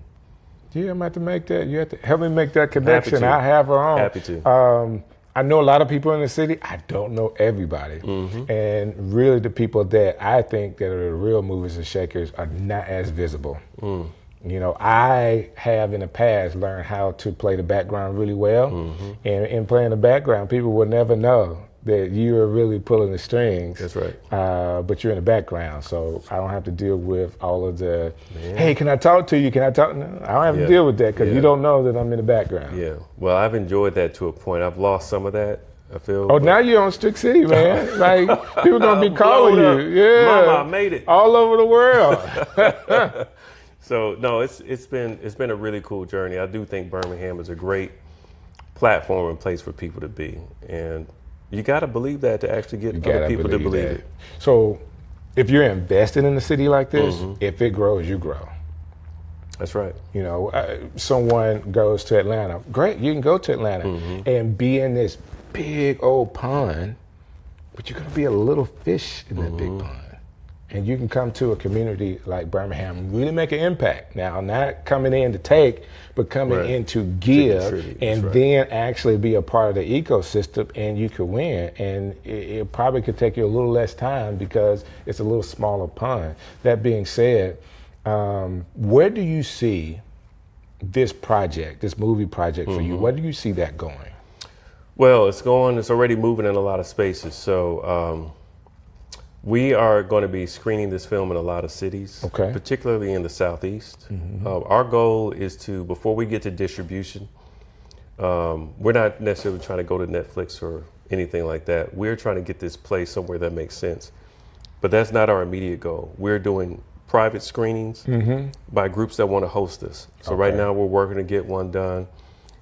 Yeah, I'm going to have to make that. You have to help me make that connection. I have her on. Happy to. I know a lot of people in the city. I don't know everybody. And really the people that I think that are the real movers and shakers are not as visible. You know, I have in the past learned how to play the background really well. And in playing the background, people will never know that you are really pulling the strings. That's right. But you're in the background, so I don't have to deal with all of the, hey, can I talk to you? Can I talk? No, I don't have to deal with that because you don't know that I'm in the background. Yeah. Well, I've enjoyed that to a point. I've lost some of that, I feel. Oh, now you're on Strick City, man. Like, people going to be calling you. Yeah. Mama, I made it. All over the world. So, no, it's been a really cool journey. I do think Birmingham is a great platform and place for people to be. And you got to believe that to actually get other people to believe it. So if you're invested in a city like this, if it grows, you grow. That's right. You know, someone goes to Atlanta. Great, you can go to Atlanta and be in this big old pond, but you're going to be a little fish in that big pond. And you can come to a community like Birmingham and really make an impact. Now, not coming in to take, but coming in to give, and then actually be a part of the ecosystem, and you could win. And it probably could take you a little less time because it's a little smaller pond. That being said, where do you see this project, this movie project for you? Where do you see that going? Well, it's already moving in a lot of spaces. So, we are going to be screening this film in a lot of cities, particularly in the Southeast. Our goal is to, before we get to distribution, we're not necessarily trying to go to Netflix or anything like that. We're trying to get this placed somewhere that makes sense. But that's not our immediate goal. We're doing private screenings by groups that want to host us. So right now we're working to get one done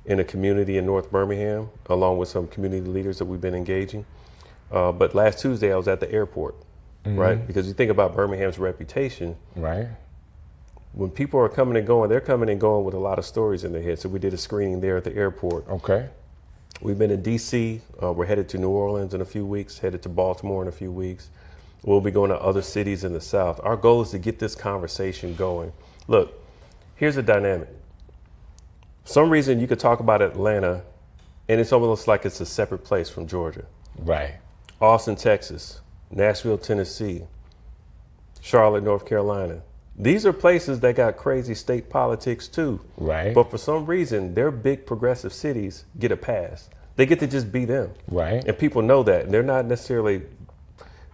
in a community in North Birmingham, along with some community leaders that we've been engaging. But last Tuesday I was at the airport. Right? Because you think about Birmingham's reputation. Right. When people are coming and going, they're coming and going with a lot of stories in their head. So we did a screening there at the airport. Okay. We've been in DC. We're headed to New Orleans in a few weeks, headed to Baltimore in a few weeks. We'll be going to other cities in the South. Our goal is to get this conversation going. Look, here's the dynamic. For some reason you could talk about Atlanta and it's almost like it's a separate place from Georgia. Right. Austin, Texas. Nashville, Tennessee, Charlotte, North Carolina. These are places that got crazy state politics too. Right. But for some reason, their big progressive cities get a pass. They get to just be them. Right. And people know that. And they're not necessarily,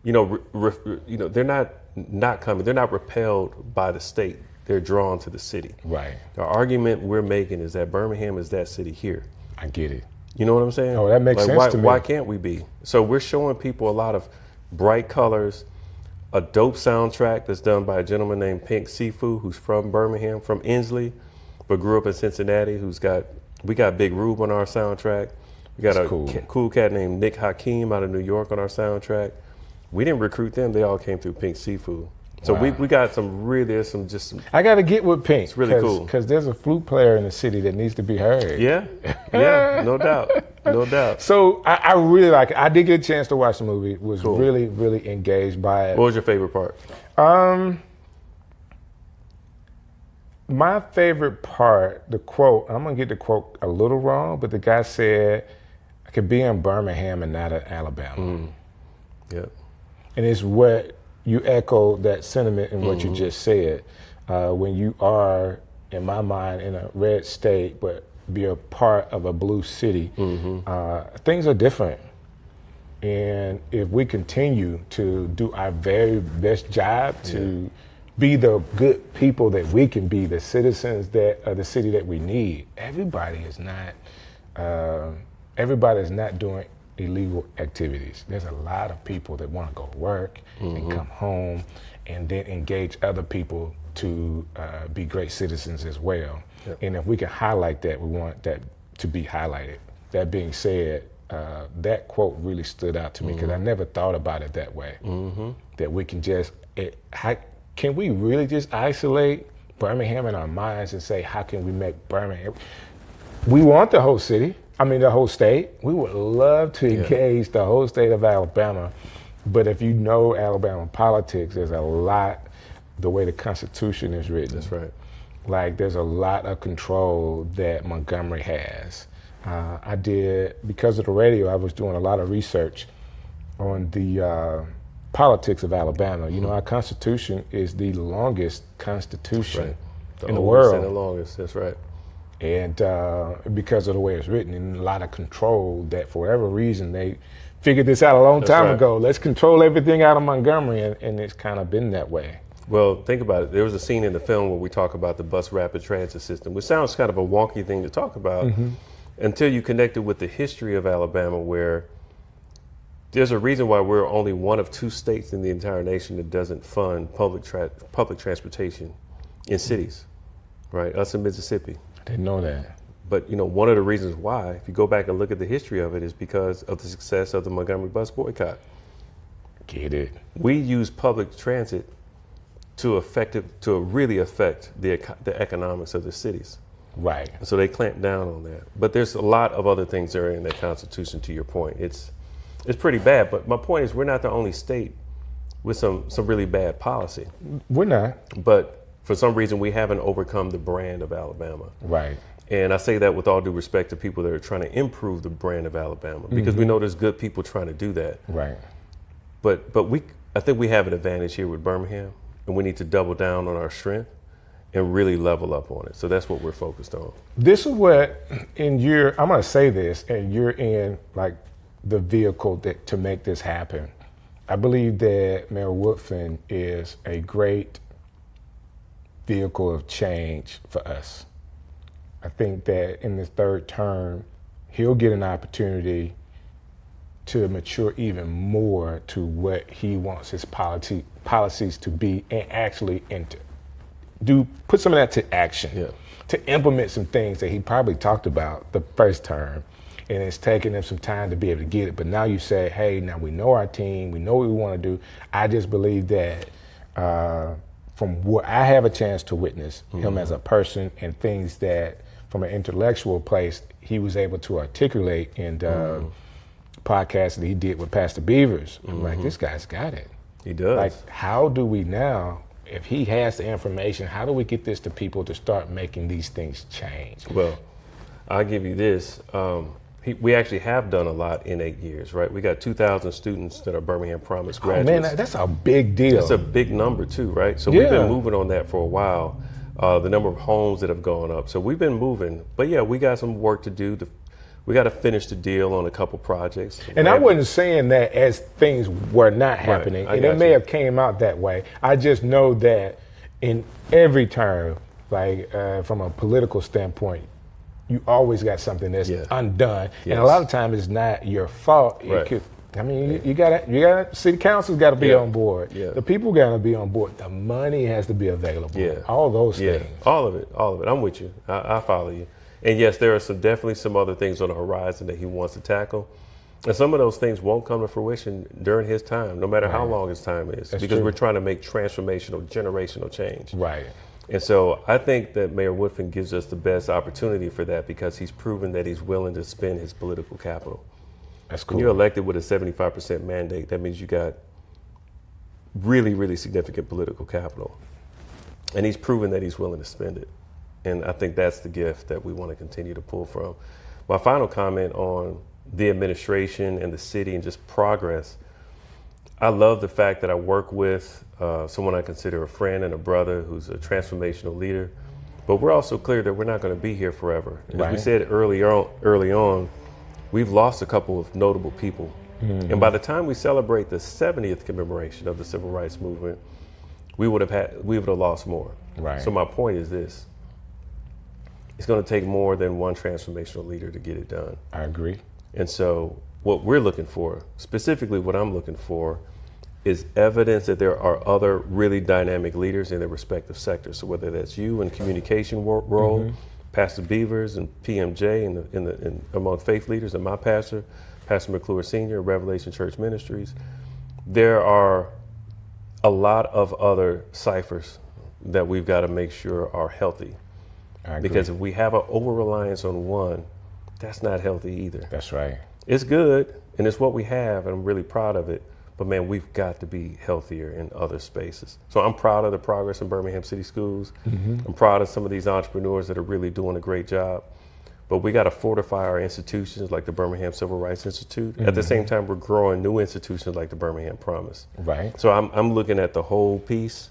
they're not coming. They're not repelled by the state. They're drawn to the city. Right. The argument we're making is that Birmingham is that city here. I get it. You know what I'm saying? Oh, that makes sense to me. Why can't we be? So we're showing people a lot of bright colors, a dope soundtrack that's done by a gentleman named Pink Sifu, who's from Birmingham, from Inslee, but grew up in Cincinnati, we got Big Rube on our soundtrack. We got cool cat named Nick Hakeem out of New York on our soundtrack. We didn't recruit them, they all came through Pink Sifu. So we got some I got to get with Pink. It's really cool. Because there's a flute player in the city that needs to be heard. Yeah, no doubt, no doubt. So I really like it. I did get a chance to watch the movie. Was really, really engaged by it. What was your favorite part? My favorite part, the quote, I'm going to get the quote a little wrong, but the guy said, I could be in Birmingham and not in Alabama. Yeah. And it's what you echo that sentiment in what you just said. When you are, in my mind, in a red state, but be a part of a blue city, things are different. And if we continue to do our very best job to be the good people that we can be, the citizens that are the city that we need, everybody is not doing illegal activities. There's a lot of people that want to go to work and come home and then engage other people to be great citizens as well. Yep. And if we can highlight that, we want that to be highlighted. That being said, that quote really stood out to me because I never thought about it that way. That we can can we really just isolate Birmingham in our minds and say, how can we make Birmingham? We want the whole city. The whole state. We would love to engage the whole state of Alabama. But if you know Alabama politics, there's a lot, the way the Constitution is written. That's right. like there's a lot of control that Montgomery has. Because of the radio, I was doing a lot of research on the politics of Alabama. You know, our Constitution is the longest Constitution in the world. And the longest, that's right. And because of the way it's written, and a lot of control that for whatever reason they figured this out a long time ago. Let's control everything out of Montgomery, and it's kind of been that way. Well, think about it. There was a scene in the film where we talk about the bus rapid transit system, which sounds kind of a wonky thing to talk about until you connect it with the history of Alabama, where there's a reason why we're only one of 2 states in the entire nation that doesn't fund public transportation in cities, right? Us in Mississippi. I didn't know that. But you know, one of the reasons why, if you go back and look at the history of it, is because of the success of the Montgomery bus boycott. Get it? We use public transit to really affect the economics of the cities. Right. So they clamp down on that. But there's a lot of other things that are in that Constitution, to your point. It's pretty bad, but my point is we're not the only state with some really bad policy. We're not. But for some reason, we haven't overcome the brand of Alabama. Right. And I say that with all due respect to people that are trying to improve the brand of Alabama, because we know there's good people trying to do that. Right. But I think we have an advantage here with Birmingham, and we need to double down on our strength and really level up on it. So that's what we're focused on. This is what, I'm going to say this, and you're in like the vehicle to make this happen. I believe that Mayor Woodfin is a great vehicle of change for us. I think that in this 3rd term, he'll get an opportunity to mature even more to what he wants his policies to be, and actually put some of that to action, to implement some things that he probably talked about the 1st term, and it's taking him some time to be able to get it. But now you say, hey, now we know our team, we know what we want to do. I just believe that from what I have a chance to witness him as a person, and things that from an intellectual place he was able to articulate in the podcast that he did with Pastor Beavers. I'm like, this guy's got it. He does. Like, how do we now, if he has the information, how do we get this to people to start making these things change? Well, I'll give you this. We actually have done a lot in 8 years, right? We got 2,000 students that are Birmingham Promise graduates. Oh man, that's a big deal. That's a big number too, right? So we've been moving on that for a while. The number of homes that have gone up. So we've been moving. But yeah, we got some work to do. We got to finish the deal on a couple projects. And I wasn't saying that as things were not happening, and it may have came out that way. I just know that in every term, like from a political standpoint, you always got something that's undone, and a lot of times it's not your fault. Right. You got city council's got to be on board. The people got to be on board. The money has to be available. All those things. All of it. I'm with you. I follow you. And yes, there are definitely some other things on the horizon that he wants to tackle. And some of those things won't come to fruition during his time, no matter how long his time is, because we're trying to make transformational, generational change. Right. And so I think that Mayor Woodfin gives us the best opportunity for that, because he's proven that he's willing to spend his political capital. That's cool. When you're elected with a 75% mandate, that means you got really, really significant political capital. And he's proven that he's willing to spend it. And I think that's the gift that we want to continue to pull from. My final comment on the administration and the city and just progress. I love the fact that I work with someone I consider a friend and a brother who's a transformational leader. But we're also clear that we're not going to be here forever. As we said early on, we've lost a couple of notable people. And by the time we celebrate the 70th commemoration of the Civil Rights Movement, we would have lost more. Right. So my point is this. It's going to take more than one transformational leader to get it done. I agree. And so what we're looking for, specifically what I'm looking for, is evidence that there are other really dynamic leaders in their respective sectors. So whether that's you in communication role, Pastor Beavers and PMJ in among faith leaders, and my pastor, Pastor McClure Sr., Revelation Church Ministries, there are a lot of other ciphers that we've got to make sure are healthy. Because if we have an over-reliance on one, that's not healthy either. That's right. It's good, and it's what we have, and I'm really proud of it. But man, we've got to be healthier in other spaces. So I'm proud of the progress in Birmingham City Schools. I'm proud of some of these entrepreneurs that are really doing a great job. But we got to fortify our institutions like the Birmingham Civil Rights Institute. At the same time, we're growing new institutions like the Birmingham Promise. Right. So I'm looking at the whole piece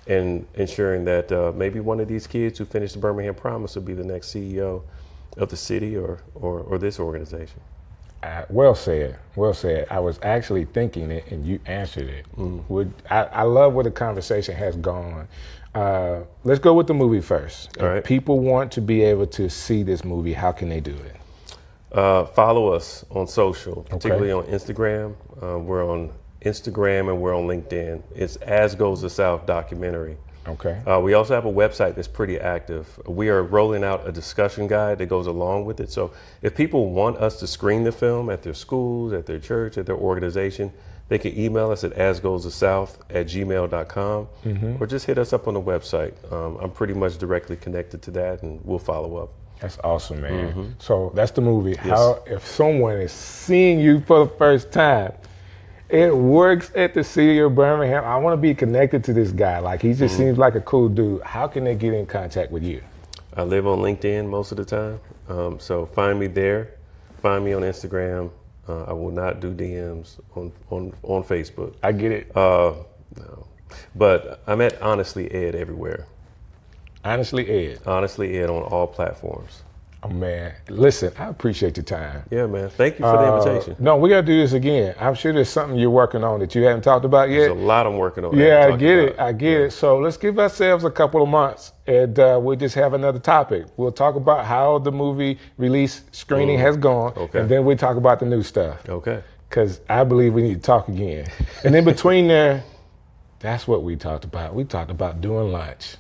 and ensuring that maybe one of these kids who finished the Birmingham Promise will be the next CEO of the city or this organization. Well said. Well said. I was actually thinking it, and you answered it. I love where the conversation has gone. Let's go with the movie first. All right. If people want to be able to see this movie, how can they do it? Follow us on social, particularly on Instagram. We're on Instagram and we're on LinkedIn. It's As Goes the South documentary. Okay. We also have a website that's pretty active. We are rolling out a discussion guide that goes along with it. So if people want us to screen the film at their schools, at their church, at their organization, they can email us at asgoesthesouth@gmail.com or just hit us up on the website. I'm pretty much directly connected to that, and we'll follow up. That's awesome, man. So that's the movie. Yes. How if someone is seeing you for the first time, it works at the City of Birmingham. I want to be connected to this guy. Like, he just seems like a cool dude. How can they get in contact with you? I live on LinkedIn most of the time. So find me there. Find me on Instagram. I will not do DMs on Facebook. I get it. No. But I'm at Honestly Ed everywhere. Honestly Ed. Honestly Ed on all platforms. Oh, man. Listen, I appreciate your time. Yeah, man. Thank you for the invitation. No, we got to do this again. I'm sure there's something you're working on that you haven't talked about yet. There's a lot I'm working on. Yeah, I get it. I get it. So let's give ourselves a couple of months and we'll just have another topic. We'll talk about how the movie release screening has gone. Okay. And then we'll talk about the new stuff. Okay. Because I believe we need to talk again. And in between there, that's what we talked about. We talked about doing lunch.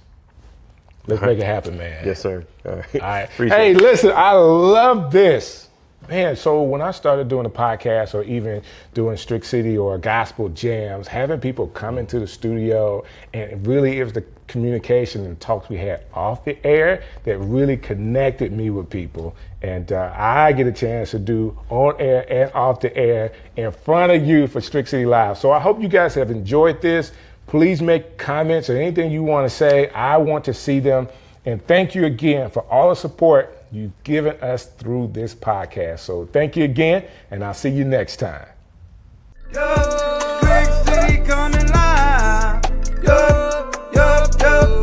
Let's make it happen, man. Yes, sir. All right. All right. Appreciate Hey, it. listen, I love this. Man, so when I started doing a podcast or even doing Strick City or gospel jams, having people come into the studio, and really it was the communication and talks we had off the air that really connected me with people. And I get a chance to do on air and off the air in front of you for Strick City Live. So I hope you guys have enjoyed this. Please make comments or anything you want to say. I want to see them. And thank you again for all the support you've given us through this podcast. So thank you again, and I'll see you next time. Yo, Strick City coming live. Yo, yo, yo.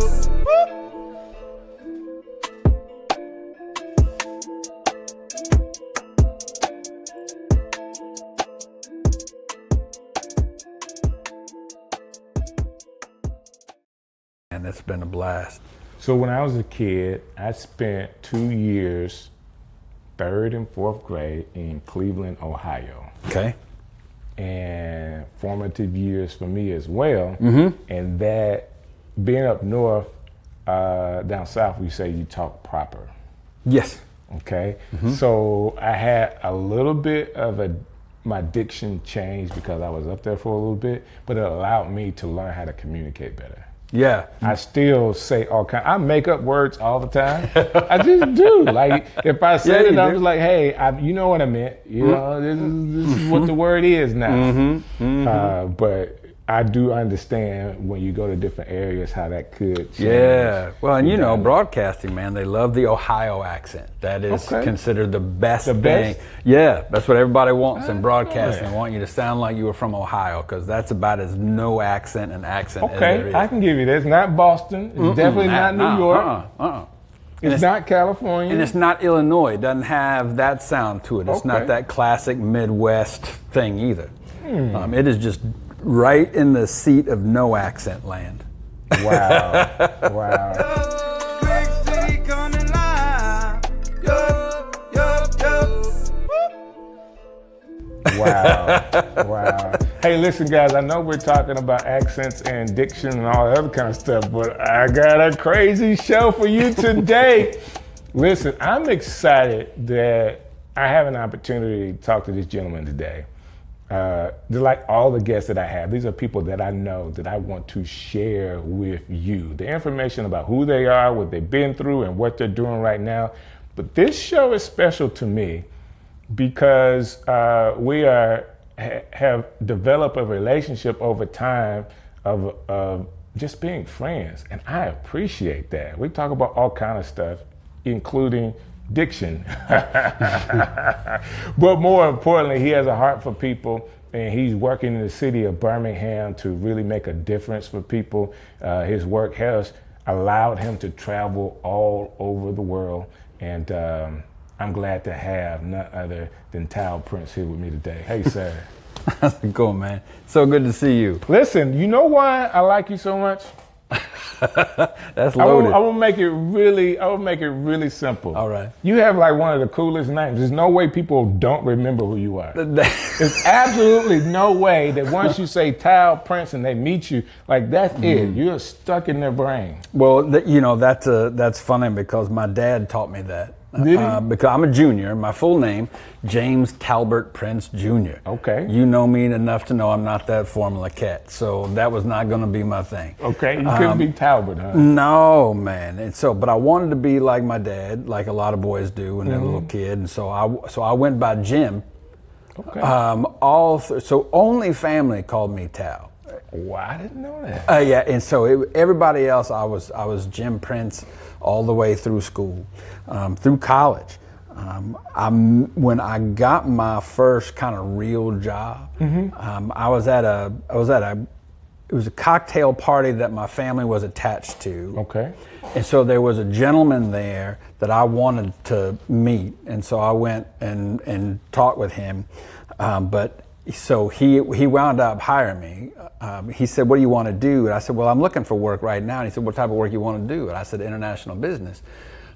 And it's been a blast. So when I was a kid, I spent 2 years, 3rd and 4th grade in Cleveland, Ohio. Okay. And formative years for me as well. And that being up north, down south, we say you talk proper. Yes. Okay. So I had a little bit of my diction changed because I was up there for a little bit, but it allowed me to learn how to communicate better. Yeah. I still say all kinds. I make up words all the time. I just do. Like if I said it, I'm just like, hey, you know what I meant. You know, this is what the word is now. But I do understand when you go to different areas how that could change. Yeah. Well, and you know, broadcasting, man, they love the Ohio accent. That is considered the best thing. Yeah, that's what everybody wants in broadcasting. They want you to sound like you were from Ohio because that's about as no accent as there is. I can give you this. Not Boston. It's definitely not New York. It's not California. And it's not Illinois. It doesn't have that sound to it. It's not that classic Midwest thing either. It is just right in the seat of no accent land. Wow. Wow. Strick City coming live. Yo, yo, yo. Wow. Wow. Hey, listen, guys, I know we're talking about accents and diction and all that other kind of stuff, but I got a crazy show for you today. Listen, I'm excited that I have an opportunity to talk to this gentleman today. They're like all the guests that I have. These are people that I know that I want to share with you. The information about who they are, what they've been through, and what they're doing right now. But this show is special to me because we are have developed a relationship over time of just being friends, and I appreciate that. We talk about all kind of stuff, including diction. But more importantly, he has a heart for people, and he's working in the city of Birmingham to really make a difference for people. His work has allowed him to travel all over the world, and I'm glad to have none other than Tal Prince here with me today. Hey, sir. How's it going, man? So good to see you. Listen, you know why I like you so much? That's loaded. I will make it really simple. All right. You have like one of the coolest names. There's no way people don't remember who you are. There's absolutely no way that once you say Tal Prince and they meet you, like that's it. You're stuck in their brain. Well, that's funny because my dad taught me that. Did he? Because I'm a junior. My full name, James Talbert Prince Jr. Okay. You know me enough to know I'm not that formula cat, so that was not going to be my thing. Okay, you couldn't be Talbot, huh? No, man. And so, but I wanted to be like my dad, like a lot of boys do when they're a little kid. And so I went by Jim. Okay. So only family called me Tal. Wow, I didn't know that. Yeah, and so everybody else, I was Jim Prince all the way through school, through college. When I got my first kind of real job, I was at it was a cocktail party that my family was attached to. Okay. And so there was a gentleman there that I wanted to meet, and so I went and talked with him, but. So he wound up hiring me. He said, "What do you want to do?" And I said, "Well, I'm looking for work right now." And he said, "What type of work you want to do?" And I said, "International business."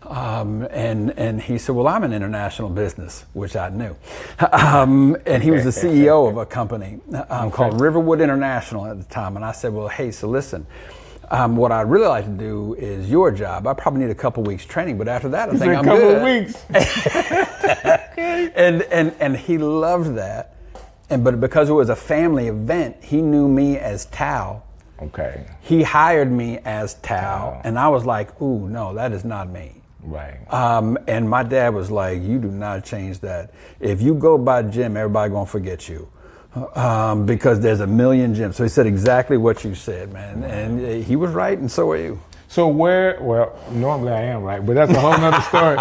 And he said, "Well, I'm in international business," which I knew. And he was the CEO of a company called Riverwood International at the time. And I said, "Well, hey, so listen. What I'd really like to do is your job. I probably need a couple weeks training, but after that, I think I'm good." A couple weeks. And he loved that. But because it was a family event, he knew me as Tal. Okay. He hired me as Tal, and I was like, "Ooh, no, that is not me." Right. And my dad was like, "You do not change that. If you go by Jim, everybody gonna forget you, because there's a million Jims." So he said exactly what you said, man, and he was right, and so are you. So normally I am right, but that's a whole nother story.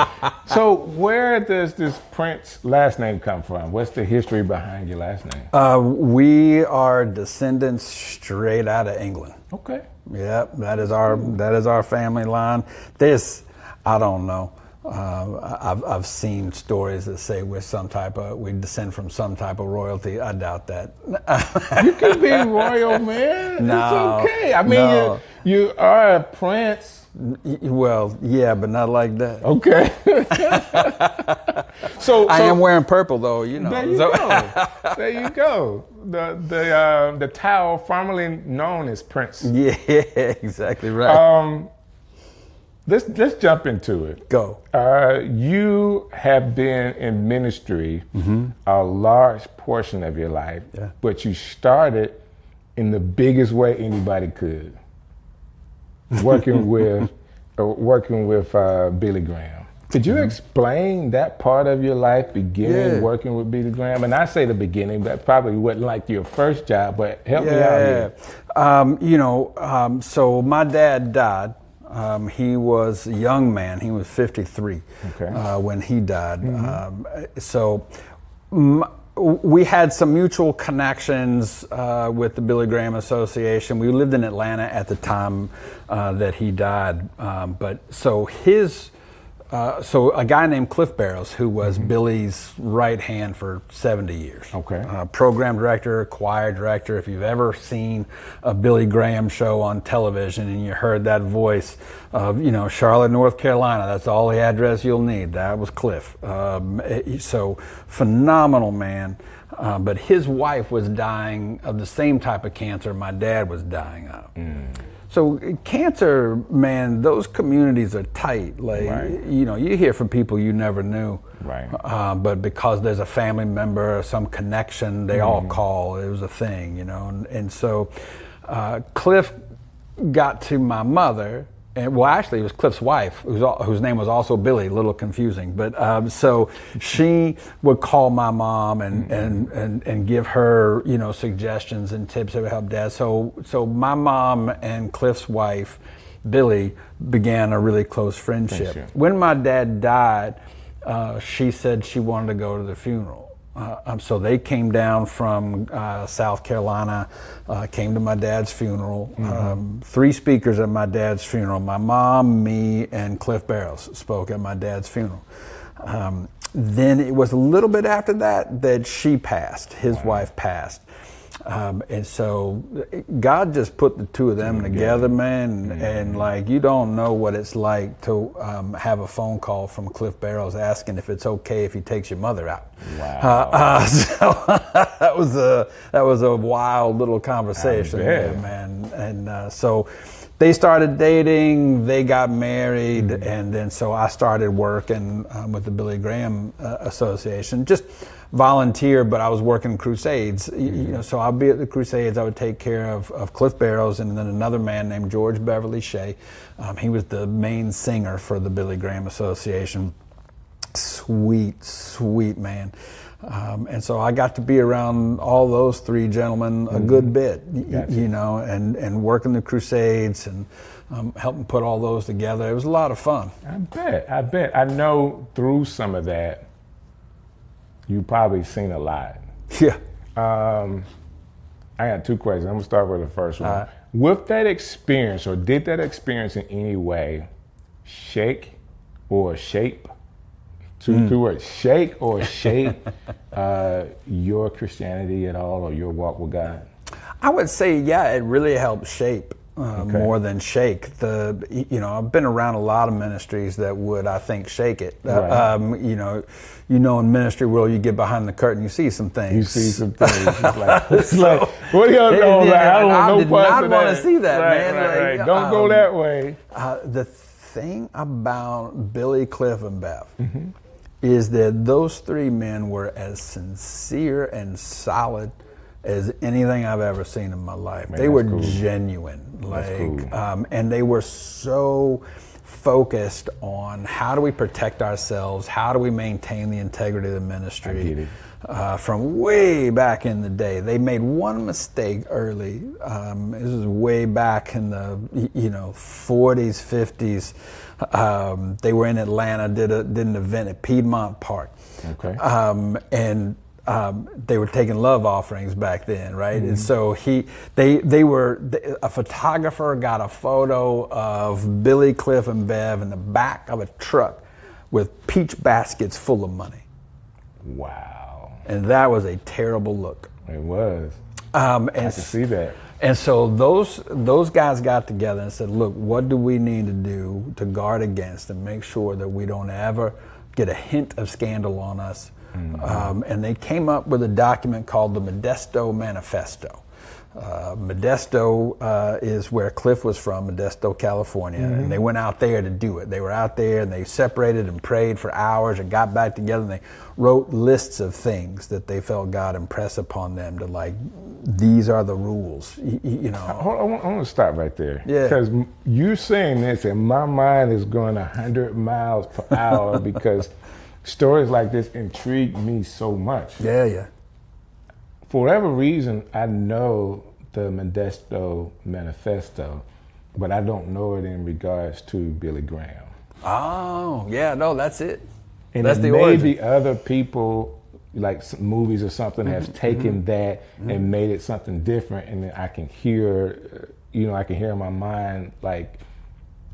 So where does this Prince last name come from? What's the history behind your last name? We are descendants straight out of England. Okay. Yeah, that is our family line. I don't know. I've seen stories that say we descend from some type of royalty. I doubt that. You can be royal, man. No, it's okay. I mean, you are a prince. Well, yeah, but not like that. Okay. So I am wearing purple, though. You know. There you go. There you go. The towel formerly known as Prince. Yeah, exactly right. Let's jump into it. Go. You have been in ministry a large portion of your life, but you started in the biggest way anybody could, working with Billy Graham. Could you explain that part of your life, beginning working with Billy Graham? And I say the beginning, that probably wasn't like your first job, but help me out here. So my dad died. He was a young man. He was 53 when he died. We had some mutual connections with the Billy Graham Association. We lived in Atlanta at the time that he died. So a guy named Cliff Barrows, who was Billy's right hand for 70 years. Okay. Program director, choir director. If you've ever seen a Billy Graham show on television and you heard that voice of, Charlotte, North Carolina, that's all the address you'll need. That was Cliff. So phenomenal man. But his wife was dying of the same type of cancer my dad was dying of. So cancer, man, those communities are tight. You hear from people you never knew. Right. But because there's a family member or some connection, they all call. It was a thing, And so Cliff got to my mother and well, actually, it was Cliff's wife, whose name was also Billy. A little confusing, but so she would call my mom and give her, you know, suggestions and tips that would help Dad. So my mom and Cliff's wife, Billy, began a really close friendship. When my dad died, she said she wanted to go to the funeral. So they came down from South Carolina, came to my dad's funeral. 3 speakers at my dad's funeral. My mom, me, and Cliff Barrows spoke at my dad's funeral. Then it was a little bit after that she passed. His wife passed. And so God just put the two of them together, man. And like, you don't know what it's like to have a phone call from Cliff Barrows asking if it's okay if he takes your mother out. Wow. So that was a wild little conversation there, man. And so they started dating, they got married, and then so I started working with the Billy Graham Association. Just volunteer, but I was working crusades. You know, so I'd be at the crusades. I would take care of Cliff Barrows, and then another man named George Beverly Shea. He was the main singer for the Billy Graham Association. Sweet man. And so I got to be around all those 3 gentlemen a good bit, you know, and working the crusades and helping put all those together. It was a lot of fun. I bet. I know through some of that, you've probably seen a lot. Yeah. I got 2 questions. I'm gonna start with the first one. With that experience, or did that experience in any way shake or shape, two words, shake or shape your Christianity at all, or your walk with God? I would say, yeah, it really helped shape more than shake. You know, I've been around a lot of ministries that would, I think, shake it. Right. You know, in ministry world, you get behind the curtain, you see some things. It's like, what do y'all know? I did not want to see that, man. Right. Don't go that way. The thing about Billy, Cliff, and Bev is that those 3 men were as sincere and solid as anything I've ever seen in my life. Man, they were genuine, and they were so focused on how do we protect ourselves, how do we maintain the integrity of the ministry. I get it. From way back in the day. They made one mistake early. This was way back in the 40s, 50s. They were in Atlanta, did an event at Piedmont Park. Okay. And they were taking love offerings back then, right? And so a photographer got a photo of Billy, Cliff, and Bev in the back of a truck with peach baskets full of money. Wow. And that was a terrible look. It was. And I can see that. And so those guys got together and said, look, what do we need to do to guard against and make sure that we don't ever get a hint of scandal on us? And they came up with a document called the Modesto Manifesto. Modesto is where Cliff was from, Modesto, California, and they went out there to do it. They were out there and they separated and prayed for hours and got back together and they wrote lists of things that they felt God impress upon them to, like, these are the rules, you know. I want to stop right there. Yeah. Because you saying this and my mind is going 100 miles per hour because stories like this intrigue me so much. Yeah. For whatever reason, I know the Modesto Manifesto, but I don't know it in regards to Billy Graham. Oh, yeah, no, that's it. And that's the maybe origin. Other people, like some movies or something, have taken that and made it something different, and then I can hear, I can hear in my mind, like,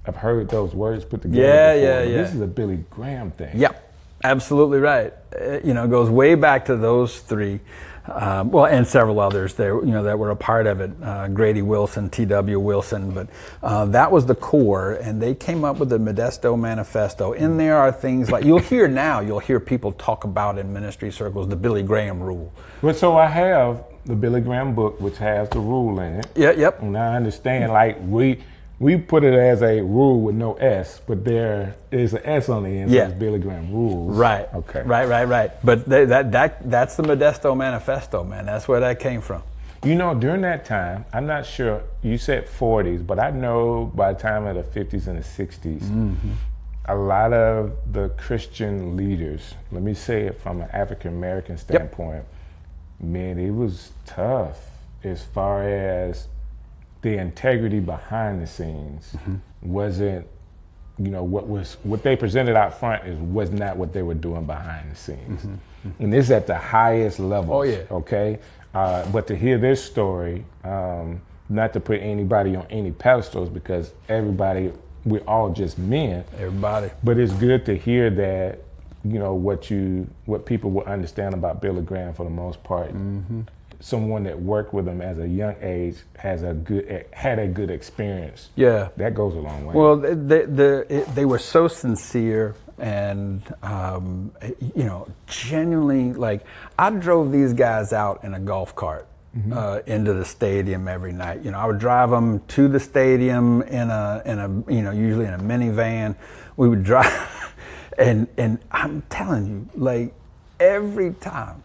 I've heard those words put together before, but this is a Billy Graham thing. Yep, absolutely right. It goes way back to those 3. And several others there, that were a part of it. Grady Wilson, T.W. Wilson, but that was the core, and they came up with the Modesto Manifesto. In there are things like you'll hear people talk about in ministry circles the Billy Graham rule. Well, so I have the Billy Graham book, which has the rule in it. Yep. And I understand, like we put it as a rule with no S, but there is an S on the end, so it's Billy Graham rules. Right. Okay. Right. But that's the Modesto Manifesto, man. That's where that came from. You know, during that time, I'm not sure, you said 40s, but I know by the time of the 50s and the 60s, a lot of the Christian leaders, let me say it from an African American standpoint, man, it was tough as far as the integrity behind the scenes wasn't, you know, what they presented out front was not what they were doing behind the scenes. And this is at the highest levels. Oh, yeah. Okay. But to hear this story, not to put anybody on any pedestals, because everybody, we're all just men. Everybody. But it's good to hear that, you know, what people will understand about Billy Graham for the most part. Someone that worked with him as a young age had a good experience. Yeah, that goes a long way. Well, they were so sincere and you know, genuinely, like, I drove these guys out in a golf cart into the stadium every night. You know, I would drive them to the stadium in a you know, usually in a minivan. We would drive, and I'm telling you, like, every time.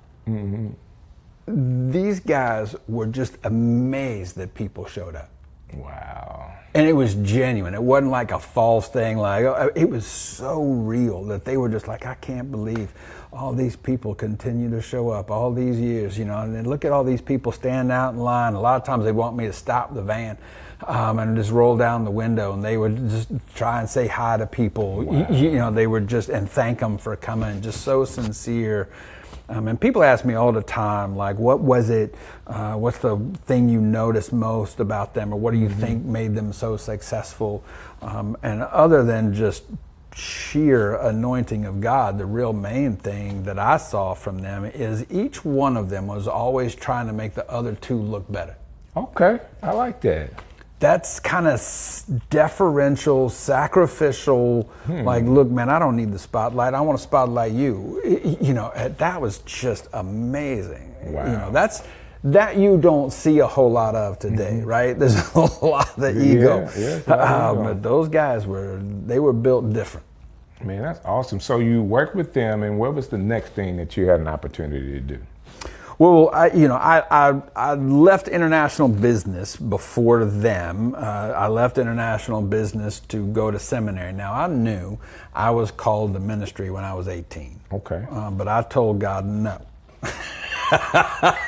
These guys were just amazed that people showed up. Wow. And it was genuine. It wasn't like a false thing. Like, it was so real that they were just like, I can't believe all these people continue to show up all these years, you know, and then look at all these people standing out in line. A lot of times they want me to stop the van and just roll down the window, and they would just try and say hi to people. Wow. You know, they would just, and thank them for coming, just so sincere. And people ask me all the time, like, what was it, what's the thing you noticed most about them, or what do you think made them so successful? And other than just sheer anointing of God, the real main thing that I saw from them is each one of them was always trying to make the other two look better. Okay, I like that. That's kind of deferential, sacrificial, like, look, man, I don't need the spotlight. I want to spotlight you. You know, that was just amazing. Wow. You know, that you don't see a whole lot of today, right? There's a lot of ego. But those guys were built different. Man, that's awesome. So you worked with them, and what was the next thing that you had an opportunity to do? Well, I left international business before them. I left international business to go to seminary. Now, I knew I was called to ministry when I was 18. Okay. But I told God no.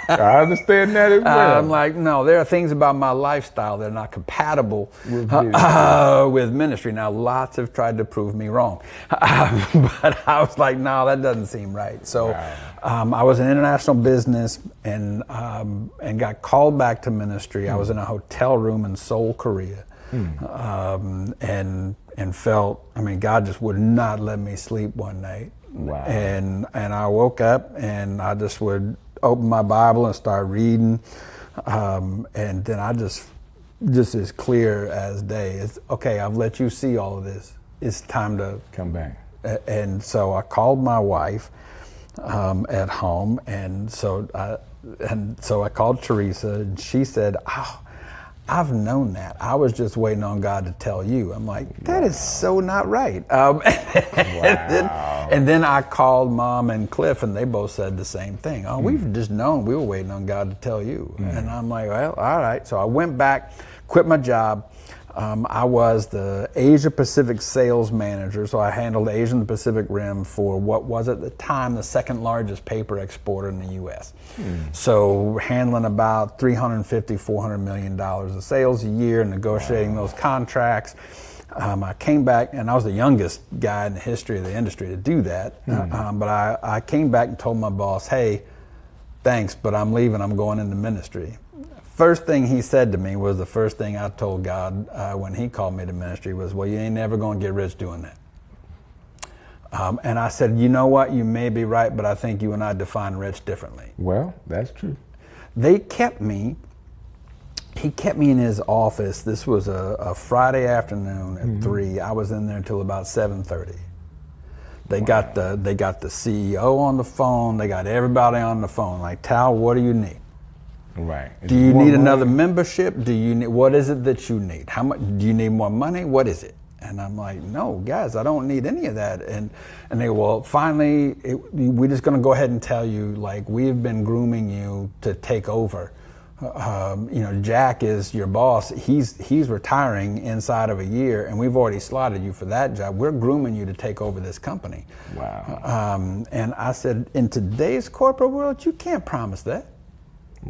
I understand that as well. I'm like, no, there are things about my lifestyle that are not compatible with ministry. Now, lots have tried to prove me wrong. But I was like, no, that doesn't seem right. So I was in international business and got called back to ministry. I was in a hotel room in Seoul, Korea. And felt, I mean, God just would not let me sleep one night. Wow. And I woke up and I just would open my Bible and start reading. And then I just as clear as day, it's okay, I've let you see all of this. It's time to come back. And so I called my wife at home, and so I called Teresa, and she said, "Oh, I've known that. I was just waiting on God to tell you." I'm like, that is so not right. And then I called Mom and Cliff, and they both said the same thing. Oh, we've just known. We were waiting on God to tell you. And I'm like, well, all right. So I went back, quit my job. I was the Asia Pacific sales manager, so I handled Asia and the Pacific Rim for what was at the time the second largest paper exporter in the U.S. So handling about $350, $400 million of sales a year, negotiating those contracts. I came back, and I was the youngest guy in the history of the industry to do that. But I came back and told my boss, hey, thanks, but I'm leaving. I'm going into ministry. First thing he said to me was the first thing I told God when he called me to ministry was, well, you ain't never going to get rich doing that. And I said, you know what? You may be right, but I think you and I define rich differently. Well, that's true. They kept me. He kept me in his office. This was a Friday afternoon at 3. I was in there until about 7:30. They got the CEO on the phone. They got everybody on the phone. Like, Tal, what do you need? Right. Do you need another membership? Do you need, what is it that you need? How much, do you need more money? What is it? And I'm like, no, guys, I don't need any of that. And they go, well, finally, we're just going to go ahead and tell you, like, we've been grooming you to take over Jack is your boss. He's retiring inside of a year, and we've already slotted you for that job. We're grooming you to take over this company. Wow. And I said, in today's corporate world, you can't promise that.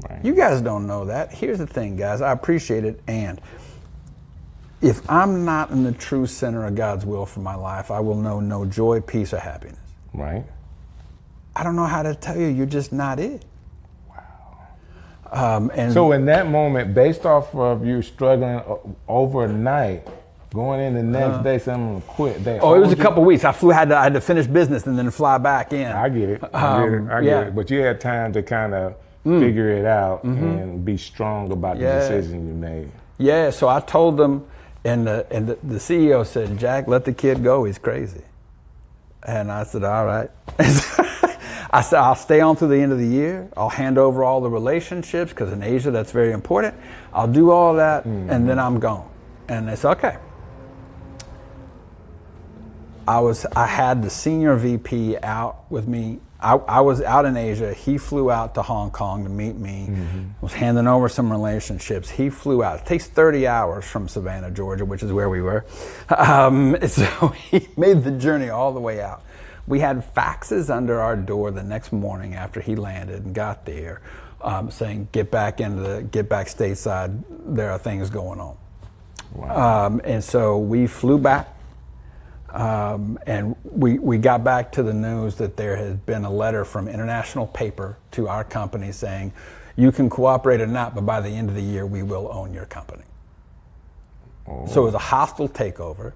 Right. You guys don't know that. Here's the thing, guys. I appreciate it, and if I'm not in the true center of God's will for my life, I will know no joy, peace, or happiness. Right. I don't know how to tell you. You're just not it. And so in that moment, based off of you struggling overnight, going in the next day, someone quit. It was a couple weeks. I had to finish business and then fly back in. I get it. I get it. But you had time to kind of figure it out and be strong about the decision you made. Yeah. So I told them, and the CEO said, "Jack, let the kid go. He's crazy." And I said, "All right." I said, I'll stay on through the end of the year. I'll hand over all the relationships, because in Asia, that's very important. I'll do all that, and then I'm gone. And they said, okay. I had the senior VP out with me. I was out in Asia. He flew out to Hong Kong to meet me, was handing over some relationships. He flew out. It takes 30 hours from Savannah, Georgia, which is where we were. So he made the journey all the way out. We had faxes under our door the next morning after he landed and got there, saying, get back stateside, there are things going on. Wow. And so we flew back, and we got back to the news that there had been a letter from international paper to our company saying, you can cooperate or not, but by the end of the year, we will own your company. Oh. So it was a hostile takeover.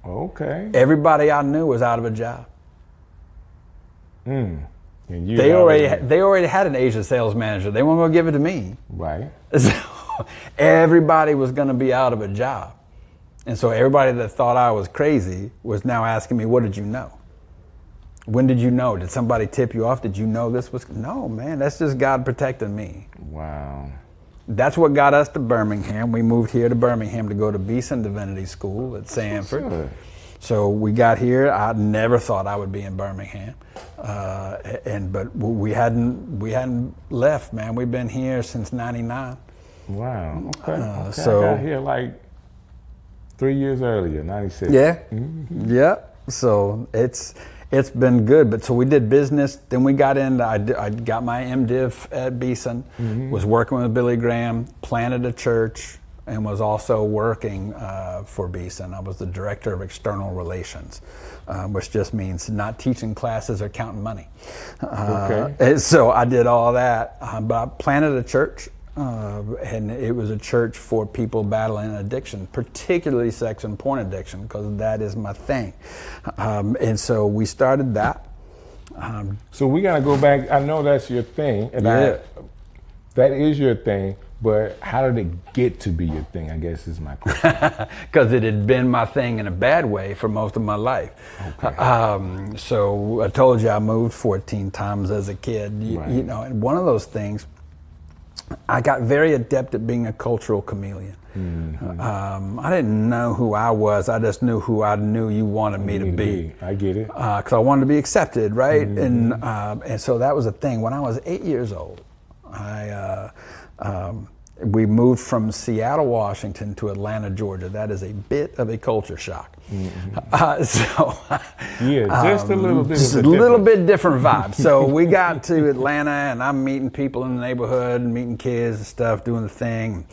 Okay. Everybody I knew was out of a job. And they already had an Asia sales manager. They weren't going to give it to me. Right. So everybody was going to be out of a job. And so everybody that thought I was crazy was now asking me, what did you know? When did you know? Did somebody tip you off? Did you know this was? No, man, that's just God protecting me. Wow. That's what got us to Birmingham. We moved here to Birmingham to go to Beeson Divinity School at Sanford. Sure. So we got here. I never thought I would be in Birmingham, but we hadn't left, man. We've been here since '99. Wow. Okay. So I got here like 3 years earlier, '96. Yeah. Yeah. So it's been good. But so we did business. Then we got into. I got my MDiv at Beeson. Was working with Billy Graham. Planted a church. And was also working for Beeson. I was the director of external relations, which just means not teaching classes or counting money. Okay. So I did all that, but I planted a church, and it was a church for people battling addiction, particularly sex and porn addiction, because that is my thing. And so we started that. So we got to go back. I know that's your thing, and that is your thing. But how did it get to be your thing, I guess is my question. Because it had been my thing in a bad way for most of my life. Okay. So I told you I moved 14 times as a kid. Right. You know, and one of those things, I got very adept at being a cultural chameleon. I didn't know who I was. I just knew who I knew you wanted me to be. I get it. Because I wanted to be accepted, right? And so that was a thing. When I was 8 years old, we moved from Seattle, Washington to Atlanta, Georgia. That is a bit of a culture shock. Just a little bit. Just a little bit different vibe. So we got to Atlanta, and I'm meeting people in the neighborhood, and meeting kids and stuff, doing the thing.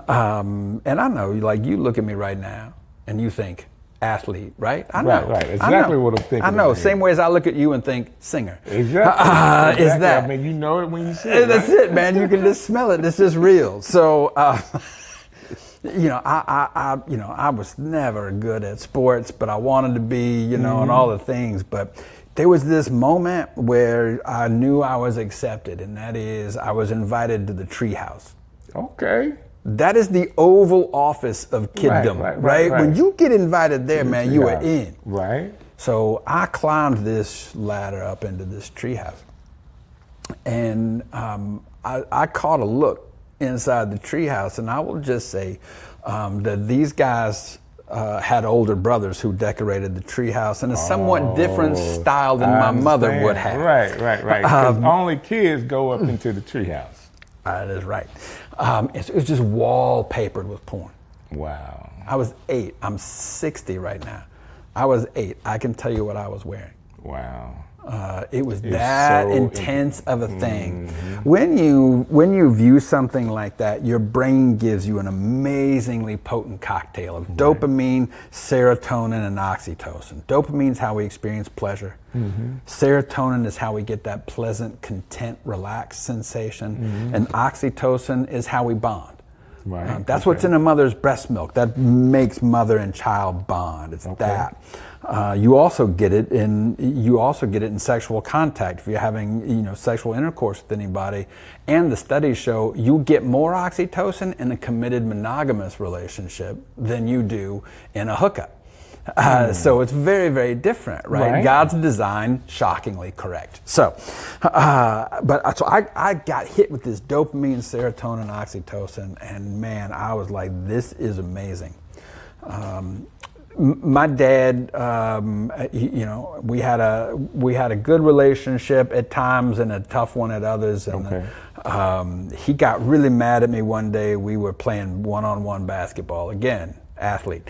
And I know, like, you look at me right now, and you think, athlete, right? I know. Right. Exactly what I'm thinking. I know. Same way as I look at you and think singer. Exactly. Is that? I mean, you know it when you see it. That's it, man. You can just smell it. It's just real. So, I was never good at sports, but I wanted to be, and all the things. But there was this moment where I knew I was accepted, and that is I was invited to the treehouse. Okay. That is the Oval Office of kiddom, right? When you get invited there, man, you are in. Right. So I climbed this ladder up into this treehouse, and I caught a look inside the treehouse, and I will just say that these guys had older brothers who decorated the treehouse in a somewhat different style than my mother would have. Right. Because only kids go up into the treehouse. That is right. It's just wallpapered with porn. Wow. I was 8. I'm 60 right now. I was 8. I can tell you what I was wearing. Wow. It was that so intense of a thing. When you view something like that, your brain gives you an amazingly potent cocktail of dopamine, serotonin, and oxytocin. Dopamine is how we experience pleasure. Serotonin is how we get that pleasant, content, relaxed sensation. And oxytocin is how we bond. Right. That's what's in a mother's breast milk. That makes mother and child bond. It's that. You also get it in sexual contact. If you're having sexual intercourse with anybody, and the studies show you get more oxytocin in a committed monogamous relationship than you do in a hookup. So it's very, very different, right? God's design, shockingly correct. So, so I got hit with this dopamine, serotonin, oxytocin, and man, I was like, this is amazing. My dad, we had a good relationship at times and a tough one at others. And he got really mad at me one day. We were playing one-on-one basketball again. Athlete.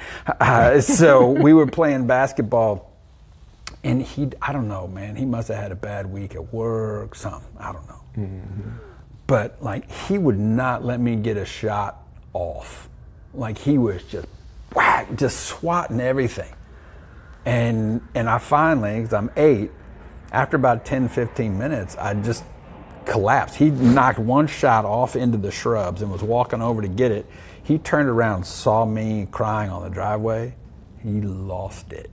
So we were playing basketball, and I don't know, man, he must have had a bad week at work, something, I don't know. But like, he would not let me get a shot off. Like, he was just whack, just swatting everything. And I finally, because I'm 8, after about 10, 15 minutes, I just collapsed. He knocked one shot off into the shrubs and was walking over to get it. He turned around, saw me crying on the driveway. He lost it.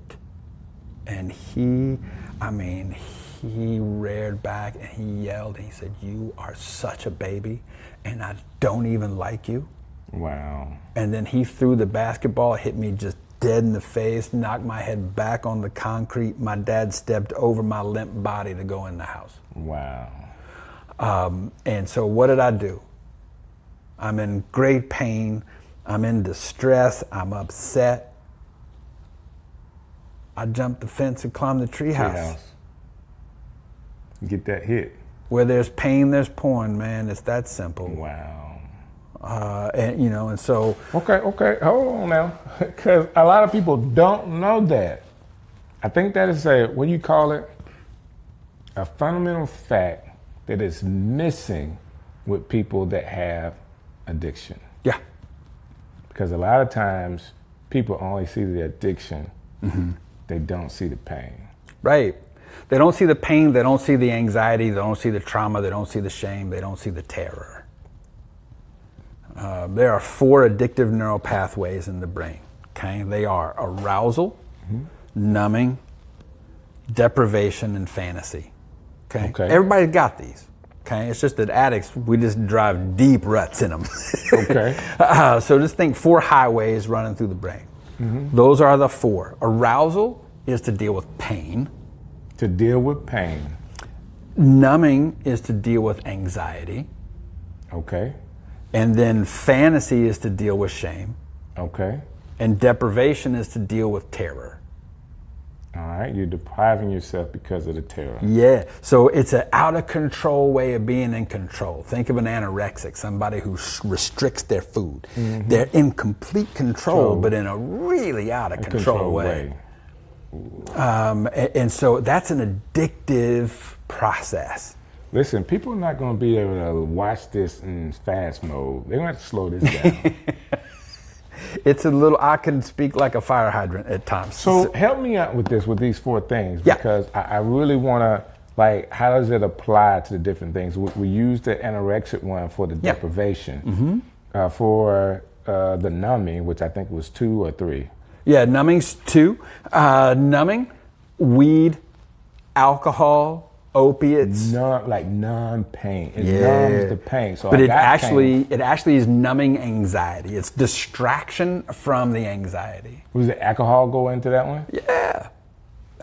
And he reared back and he yelled. He said, "You are such a baby, and I don't even like you." Wow. And then he threw the basketball, hit me just dead in the face, knocked my head back on the concrete. My dad stepped over my limp body to go in the house. Wow. And so what did I do? I'm in great pain. I'm in distress. I'm upset. I jumped the fence and climbed the treehouse. Get that hit. Where there's pain, there's porn, man. It's that simple. Wow. And so. Okay. Hold on now. Because a lot of people don't know that. I think that is a fundamental fact that is missing with people that have addiction. Yeah. Because a lot of times people only see the addiction. They don't see the pain. Right. They don't see the pain, they don't see the anxiety, they don't see the trauma, they don't see the shame, they don't see the terror. There are 4 addictive neural pathways in the brain. Okay? They are arousal, numbing, deprivation, and fantasy. Okay? Everybody's got these. Okay, it's just that addicts, we just drive deep ruts in them. So just think 4 highways running through the brain. Those are the 4. Arousal is to deal with pain. To deal with pain. Numbing is to deal with anxiety. Okay. And then fantasy is to deal with shame. Okay. And deprivation is to deal with terror. All right, you're depriving yourself because of the terror. Yeah, so it's an out of control way of being in control. Think of an anorexic, somebody who restricts their food. They're in complete control, but in a really out of control way. And so that's an addictive process. Listen, people are not going to be able to watch this in fast mode. They're going to have to slow this down. It's a little, I can speak like a fire hydrant at times. So help me out with these 4 things, because I really want to, how does it apply to the different things? We used the anorexic one for the deprivation. For the numbing, which I think was 2 or 3. Yeah, numbing's 2. Numbing, weed, alcohol, opiates. Numb pain. It numbs the pain. So but it actually is numbing anxiety. It's distraction from the anxiety. Was the alcohol go into that one? Yeah.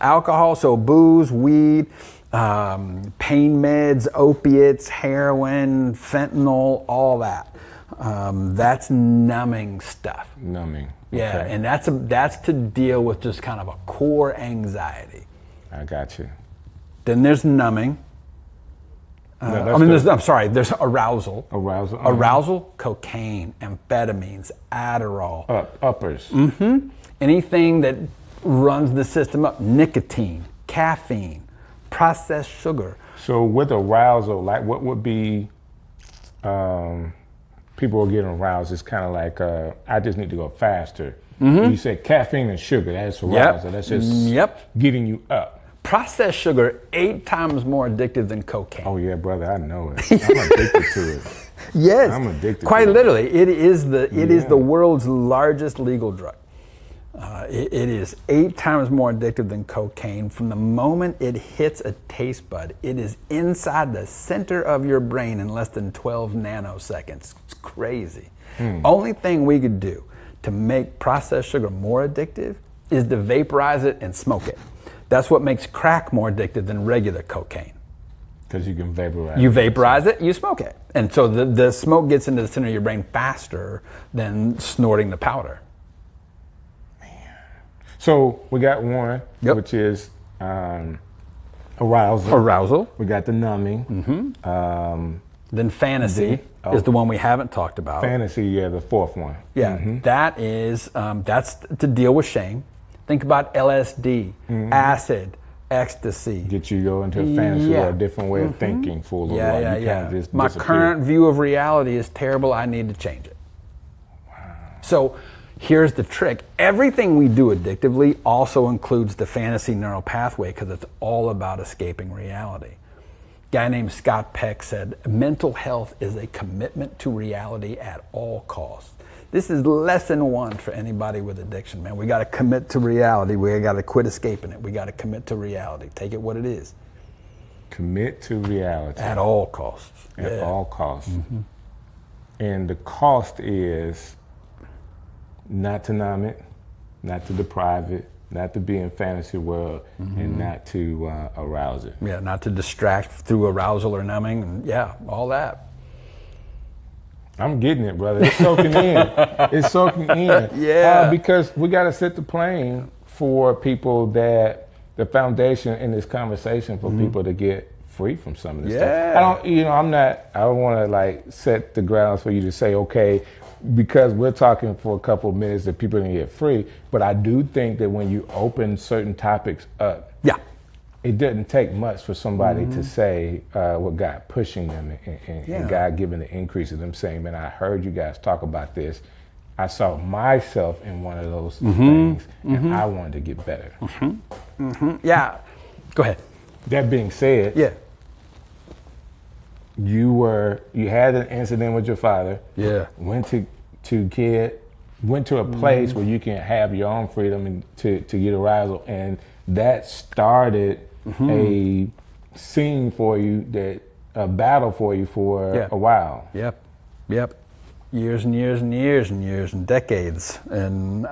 Alcohol, so booze, weed, pain meds, opiates, heroin, fentanyl, all that. That's numbing stuff. Numbing. Yeah, and that's to deal with just kind of a core anxiety. I got you. Then there's numbing. There's arousal. Arousal. Arousal, cocaine, amphetamines, Adderall. Uppers. Mm-hmm. Anything that runs the system up. Nicotine, caffeine, processed sugar. So with arousal, like what would be, people are getting aroused, it's kind of like, I just need to go faster. Mm-hmm. You say caffeine and sugar, that's arousal. Yep. That's just getting you up. Processed sugar, 8 times more addictive than cocaine. Oh yeah, brother, I know it. I'm addicted to it. Yes, I'm addicted. Quite to literally, it is the world's largest legal drug. It is 8 times more addictive than cocaine. From the moment it hits a taste bud, it is inside the center of your brain in less than 12 nanoseconds. It's crazy. Only thing we could do to make processed sugar more addictive is to vaporize it and smoke it. That's what makes crack more addictive than regular cocaine. Because you can vaporize it. You vaporize it, you smoke it. And so the smoke gets into the center of your brain faster than snorting the powder. So we got one, which is arousal. Arousal. We got the numbing. Mm-hmm. Then fantasy is the one we haven't talked about. Fantasy, the fourth one. Yeah, that is that's to deal with shame. Think about LSD, acid, ecstasy. Get you go into a fantasy or a different way of thinking for a little while. You can't just My disappear. current view of reality is terrible. I need to change it. Wow. So here's the trick. Everything we do addictively also includes the fantasy neural pathway because it's all about escaping reality. A guy named Scott Peck said, mental health is a commitment to reality at all costs. This is lesson 1 for anybody with addiction, man. We got to commit to reality. We got to quit escaping it. We got to commit to reality. Take it what it is. Commit to reality. At all costs. At all costs. Mm-hmm. And the cost is not to numb it, not to deprive it, not to be in fantasy world, and not to arouse it. Yeah, not to distract through arousal or numbing, and all that. I'm getting it, brother. It's soaking in. It's soaking in. Yeah. Because we got to set the plane for people that the foundation in this conversation for people to get free from some of this stuff. I don't want to like set the grounds for you to say, okay, because we're talking for a couple of minutes that people can get free. But I do think that when you open certain topics up, it doesn't take much for somebody to say what God pushing them and God giving the increase of them saying, man, I heard you guys talk about this. I saw myself in one of those things and I wanted to get better. Yeah. Go ahead. That being said, you had an incident with your father. Yeah. Went to a place where you can have your own freedom and to get arousal, and that started a scene for you, a battle for you for a while. Yep. Years and years and years and years and decades, and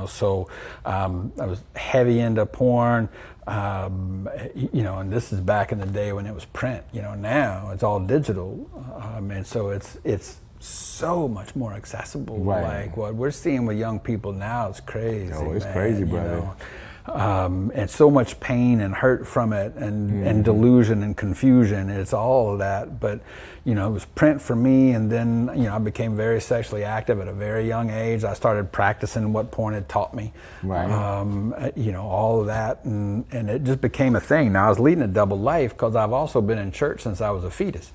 so I was heavy into porn. And this is back in the day when it was print. Now it's all digital, and so it's so much more accessible. Right. Like what we're seeing with young people now is crazy. Oh, it's crazy, brother. And so much pain and hurt from it, and delusion and confusion. It's all of that. But it was print for me, and then I became very sexually active at a very young age. I started practicing what porn had taught me. Right. All of that, and it just became a thing. Now I was leading a double life because I've also been in church since I was a fetus.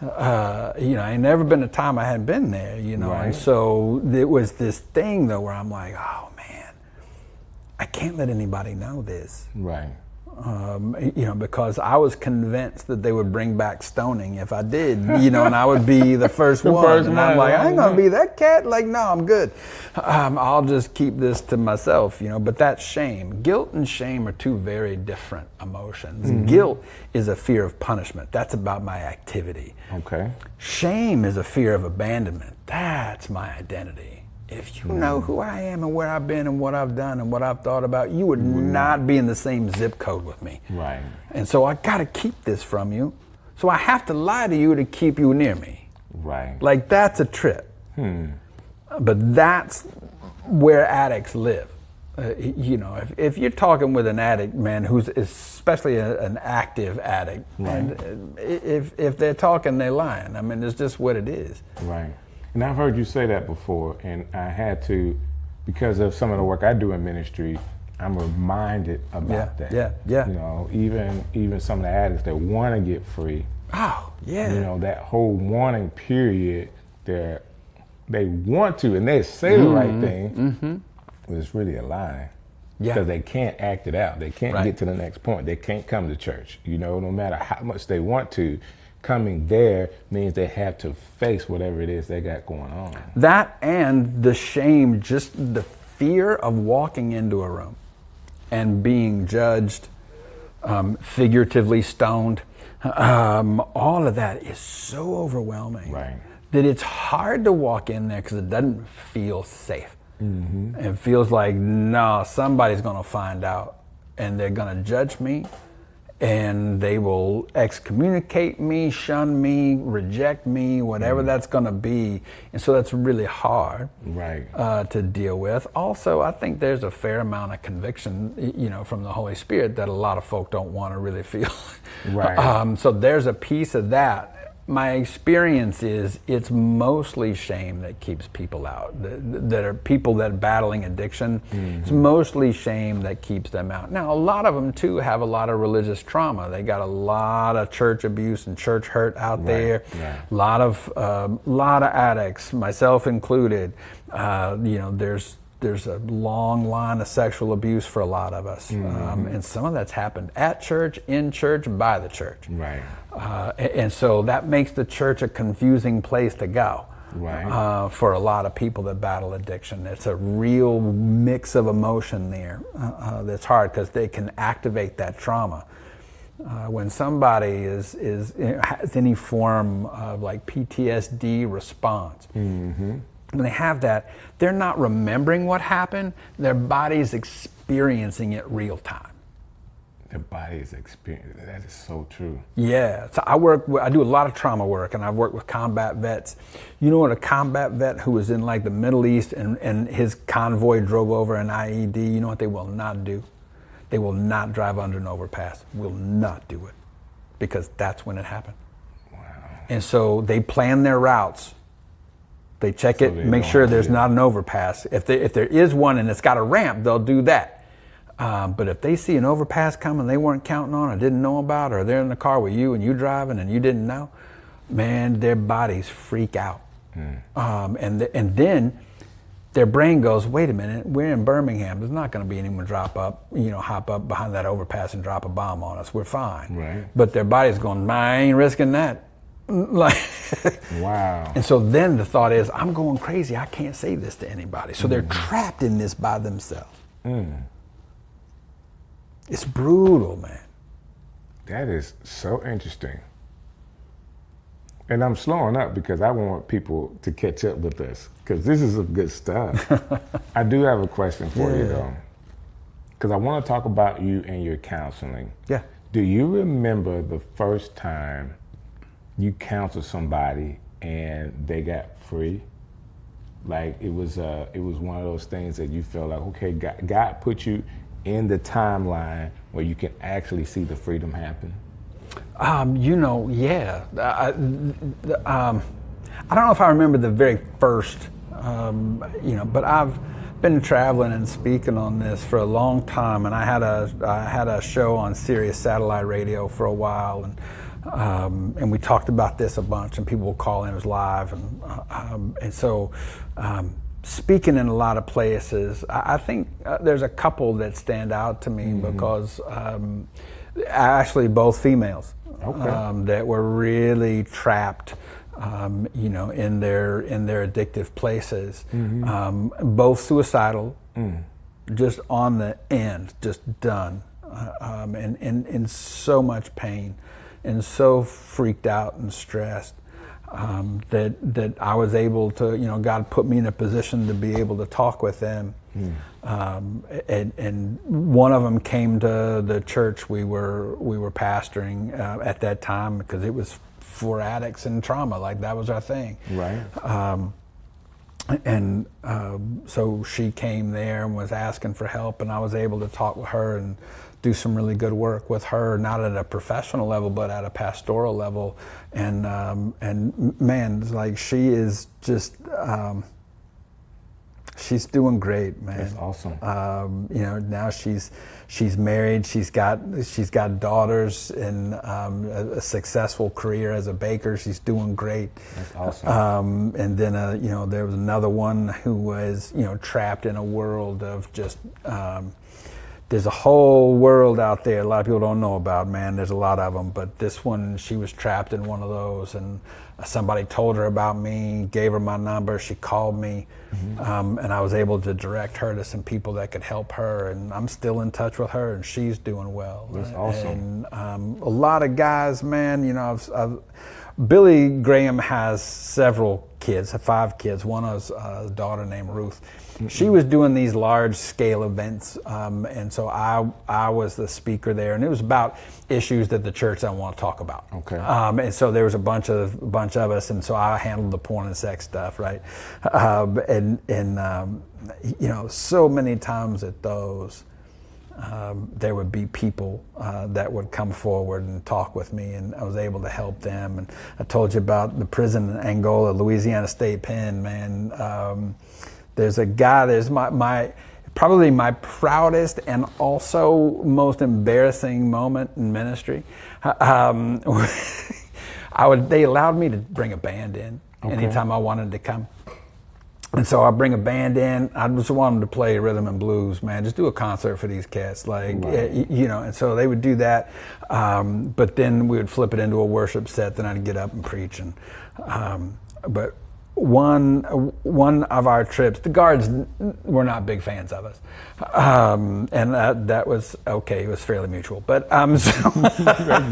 Ain't never been a time I hadn't been there. Right. And so it was this thing though where I'm like, oh man, I can't let anybody know this. Right. Because I was convinced that they would bring back stoning if I did, and I would be the first one. And I'm like, I ain't gonna be that cat. Like, no, I'm good. I'll just keep this to myself, But that's shame. Guilt and shame are two very different emotions. Guilt is a fear of punishment. That's about my activity. Okay. Shame is a fear of abandonment. That's my identity. If you know who I am and where I've been and what I've done and what I've thought about, you would not be in the same zip code with me. Right. And so I got to keep this from you. So I have to lie to you to keep you near me. Right. Like that's a trip. But that's where addicts live. You know, if you're talking with an addict, man, who's especially an active addict, and if they're talking, they're lying. I mean, it's just what it is. Right. And I've heard you say that before, and I had to, because of some of the work I do in ministry, I'm reminded about that. Yeah. You know, even some of the addicts that want to get free. Oh, yeah. You know, that whole warning period, they want to, and they say the right thing, but it's really a lie. Because they can't act it out. They can't get to the next point. They can't come to church. You know, no matter how much they want to, coming there means they have to face whatever it is they got going on. That and the shame, just the fear of walking into a room and being judged, figuratively stoned, all of that is so overwhelming that it's hard to walk in there because it doesn't feel safe. It feels like, no, somebody's going to find out and they're going to judge me and they will excommunicate me, shun me, reject me, whatever that's going to be. And so that's really hard to deal with. Also, I think there's a fair amount of conviction, you know, from the Holy Spirit that a lot of folk don't want to really feel. So there's a piece of that. My experience is it's mostly shame that keeps people out. That are people that are battling addiction. It's mostly shame that keeps them out. Now, a lot of them too have a lot of religious trauma. They got a lot of church abuse and church hurt out there. A lot of addicts, myself included. You know, there's a long line of sexual abuse for a lot of us. And some of that's happened at church, in church, by the church. And so that makes the church a confusing place to go for a lot of people that battle addiction. It's a real mix of emotion there that's hard because they can activate that trauma. When somebody has any form of like PTSD response, when they have that, they're not remembering what happened, their body's experiencing it real time. The body is experiencing. That is so true. Yeah. So I do a lot of trauma work, and I've worked with combat vets. You know what a combat vet who was in like the Middle East and his convoy drove over an IED, you know what they will not do? They will not drive under an overpass. Will not do it. Because that's when it happened. Wow. And so they plan their routes. They check it, make sure there's not an overpass. If there is one and it's got a ramp, they'll do that. But if they see an overpass coming they weren't counting on or didn't know about, or they're in the car with you and you driving and you didn't know, man, their bodies freak out. And then their brain goes, wait a minute, we're in Birmingham. There's not going to be anyone hop up behind that overpass and drop a bomb on us. We're fine. But their body's going, I ain't risking that. Wow. And so then the thought is, I'm going crazy. I can't say this to anybody. So they're trapped in this by themselves. It's brutal, man. That is so interesting. And I'm slowing up because I want people to catch up with us because this is some good stuff. I do have a question for you though, because I want to talk about you and your counseling. Do you remember the first time you counseled somebody and they got free? Like it was one of those things that you felt like, okay, God put you in the timeline where you can actually see the freedom happen? You know, yeah. I don't know if I remember the very first, but I've been traveling and speaking on this for a long time, and I had a show on Sirius satellite radio for a while, and we talked about this a bunch, and people would call in, it was live, and so. Speaking in a lot of places, I think there's a couple that stand out to me because actually both females that were really trapped, in their addictive places, both suicidal, just on the end, just done, and in so much pain, and so freaked out and stressed. That I was able to, God put me in a position to be able to talk with them. And one of them came to the church we were pastoring at that time because it was for addicts and trauma, like that was our thing. And so she came there and was asking for help, and I was able to talk with her and do some really good work with her, not at a professional level, but at a pastoral level. And man, it's like she is just, she's doing great, man. That's awesome. You know, now she's married. She's got daughters and a successful career as a baker. She's doing great. That's awesome. And then you know, there was another one who was, you know, trapped in a world of just. There's a whole world out there a lot of people don't know about, man. There's a lot of them, but this one, she was trapped in one of those, and somebody told her about me, gave her my number, she called me, and I was able to direct her to some people that could help her, and I'm still in touch with her, and she's doing well. That's awesome. And a lot of guys, man, you know, Billy Graham has several kids, 5 kids. One is a daughter named Ruth. She was doing these large scale events, and so I was the speaker there, and it was about issues that the church don't want to talk about. Okay. And so there was a bunch of us, and so I handled the porn and sex stuff, right? And you know, so many times at those, there would be people that would come forward and talk with me, and I was able to help them. And I told you about the prison in Angola, Louisiana State Pen, man. There's a guy, there's probably my proudest and also most embarrassing moment in ministry. They allowed me to bring a band in anytime I wanted to come. And so I bring a band in. I just want them to play rhythm and blues, man. Just do a concert for these cats, like, you know. And so they would do that, but then we would flip it into a worship set. Then I'd get up and preach. And but one of our trips, the guards were not big fans of us, and that was okay. It was fairly mutual, but so I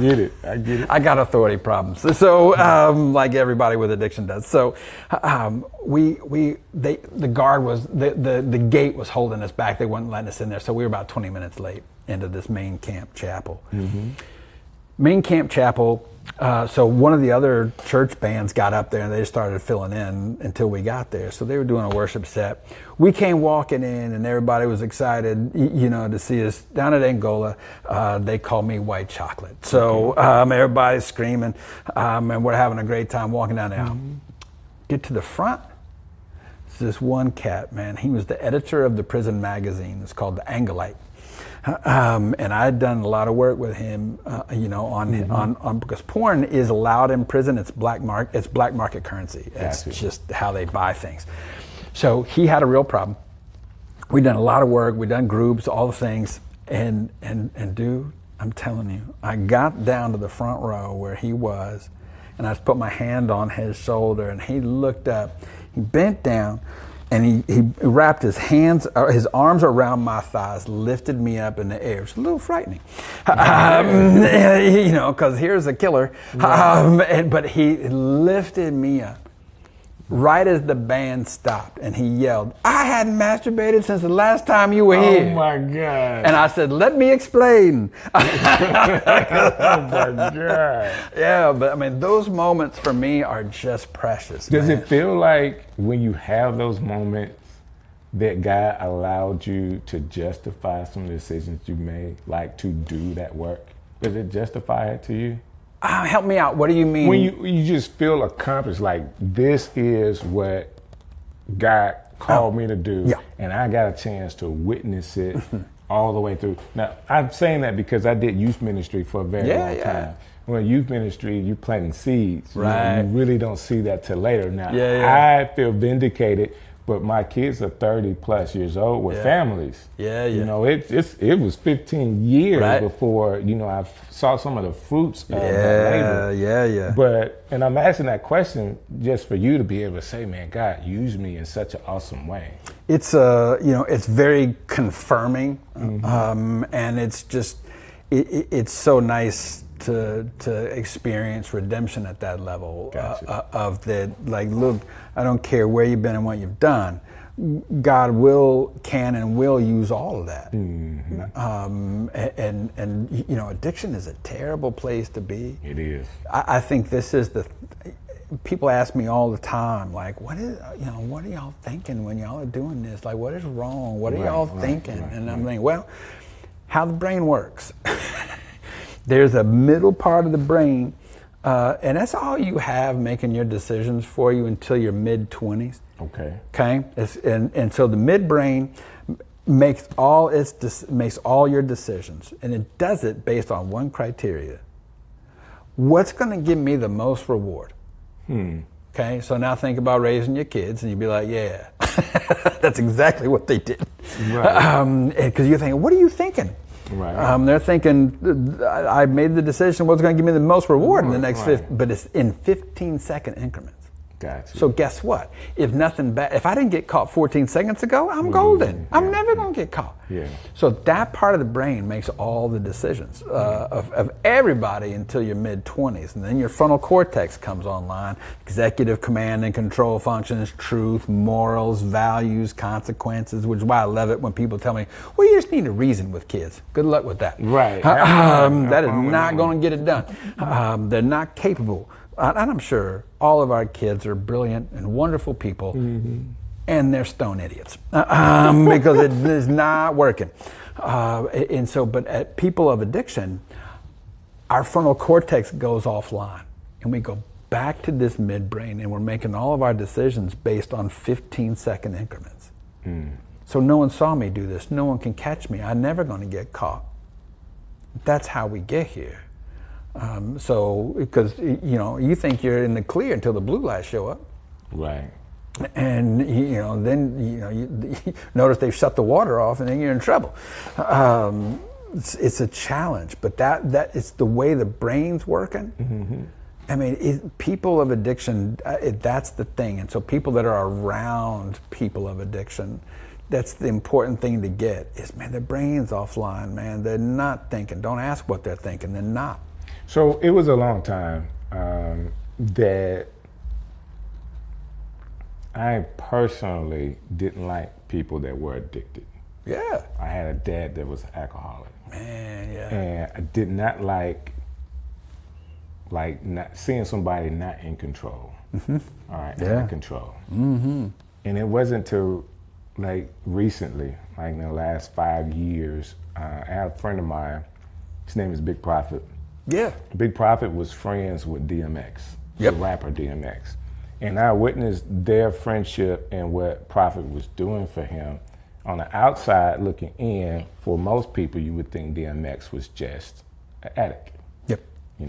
get it. I got authority problems, so like everybody with addiction does. So the guard was the gate was holding us back. They wouldn't let us in there, so we were about 20 minutes late into this main camp chapel. Main camp chapel. So one of the other church bands got up there and they just started filling in until we got there. So they were doing a worship set. We came walking in and everybody was excited, you know, to see us down at Angola. They call me White Chocolate. So everybody's screaming, and we're having a great time walking down there. Get to the front. It's this one cat, man. He was the editor of the prison magazine. It's called The Angolite. And I had done a lot of work with him, you know, on because porn is allowed in prison. It's black market currency. It's just how they buy things. So he had a real problem. We'd done a lot of work. We'd done groups, all the things, and dude, I'm telling you, I got down to the front row where he was, and I just put my hand on his shoulder, and he looked up. He bent down. And he wrapped his arms around my thighs, lifted me up in the air. It was a little frightening, you know, because here's a killer. But he lifted me up right as the band stopped, and he yelled, "I hadn't masturbated since the last time you were here." Oh my God. And I said, "Let me explain." Oh my God. Yeah, but I mean, those moments for me are just precious. Does man. it feel like when you have those moments that God allowed you to justify some decisions you made, like to do that work? Does it justify it to you? Help me out. What do you mean? When you just feel accomplished, like this is what God called me to do, and I got a chance to witness it all the way through. Now, I'm saying that because I did youth ministry for a very long time. When youth ministry, you're planting seeds. Right. You really don't see that till later. Now, I feel vindicated, but my kids are 30 plus years old with families. You know, it was 15 years before, you know, I saw some of the fruits of that labor. But, and I'm asking that question just for you to be able to say, man, God used me in such an awesome way. It's, you know, it's very confirming. And it's just, it's so nice to experience redemption at that level. Of that, like, look, I don't care where you've been and what you've done, God can and will use all of that. And you know, addiction is a terrible place to be. It is. I think this is people ask me all the time, like, what are y'all thinking when y'all are doing this? Like, what is wrong? What are y'all thinking? And I'm thinking, well, how the brain works. There's a middle part of the brain, and that's all you have making your decisions for you until your mid-20s. Okay. Okay. And so the midbrain makes all your decisions, and it does it based on one criteria. What's going to give me the most reward? Okay, so now think about raising your kids, and you'd be like, yeah, that's exactly what they did. Right. Because you're thinking, what are you thinking? Right. They're thinking, I made the decision, what's going to give me the most reward in the next 15, but it's in 15-second increments. Gotcha. So guess what? If I didn't get caught 14 seconds ago, I'm golden. I'm never going to get caught. Yeah. So that part of the brain makes all the decisions of everybody until your mid-20s. And then your frontal cortex comes online. Executive command and control functions, truth, morals, values, consequences, which is why I love it when people tell me, well, you just need to reason with kids. Good luck with that. Right. That is not going to get it done. They're not capable. And I'm sure all of our kids are brilliant and wonderful people, and they're stone idiots because it is not working. And so, but at people of addiction, our frontal cortex goes offline, and we go back to this midbrain, and we're making all of our decisions based on 15-second increments. So no one saw me do this. No one can catch me. I'm never going to get caught. That's how we get here. So, because you think you're in the clear until the blue lights show up, right? And then you notice they've shut the water off, and then you're in trouble. It's a challenge, but that it's the way the brain's working. I mean, people of addiction, that's the thing, and so people that are around people of addiction. That's the important thing to get is, man, their brain's offline, man. They're not thinking. Don't ask what they're thinking. They're not. So it was a long time that I personally didn't like people that were addicted. Yeah. I had a dad that was an alcoholic. Man, yeah. And I did not like not seeing somebody not in control. All right, not in control. And it wasn't till recently, in the last 5 years, I had a friend of mine, his name is Big Prophet. Yeah. Big Prophet was friends with DMX, the rapper DMX. And I witnessed their friendship and what Prophet was doing for him. On the outside looking in, for most people, you would think DMX was just an addict. Yep.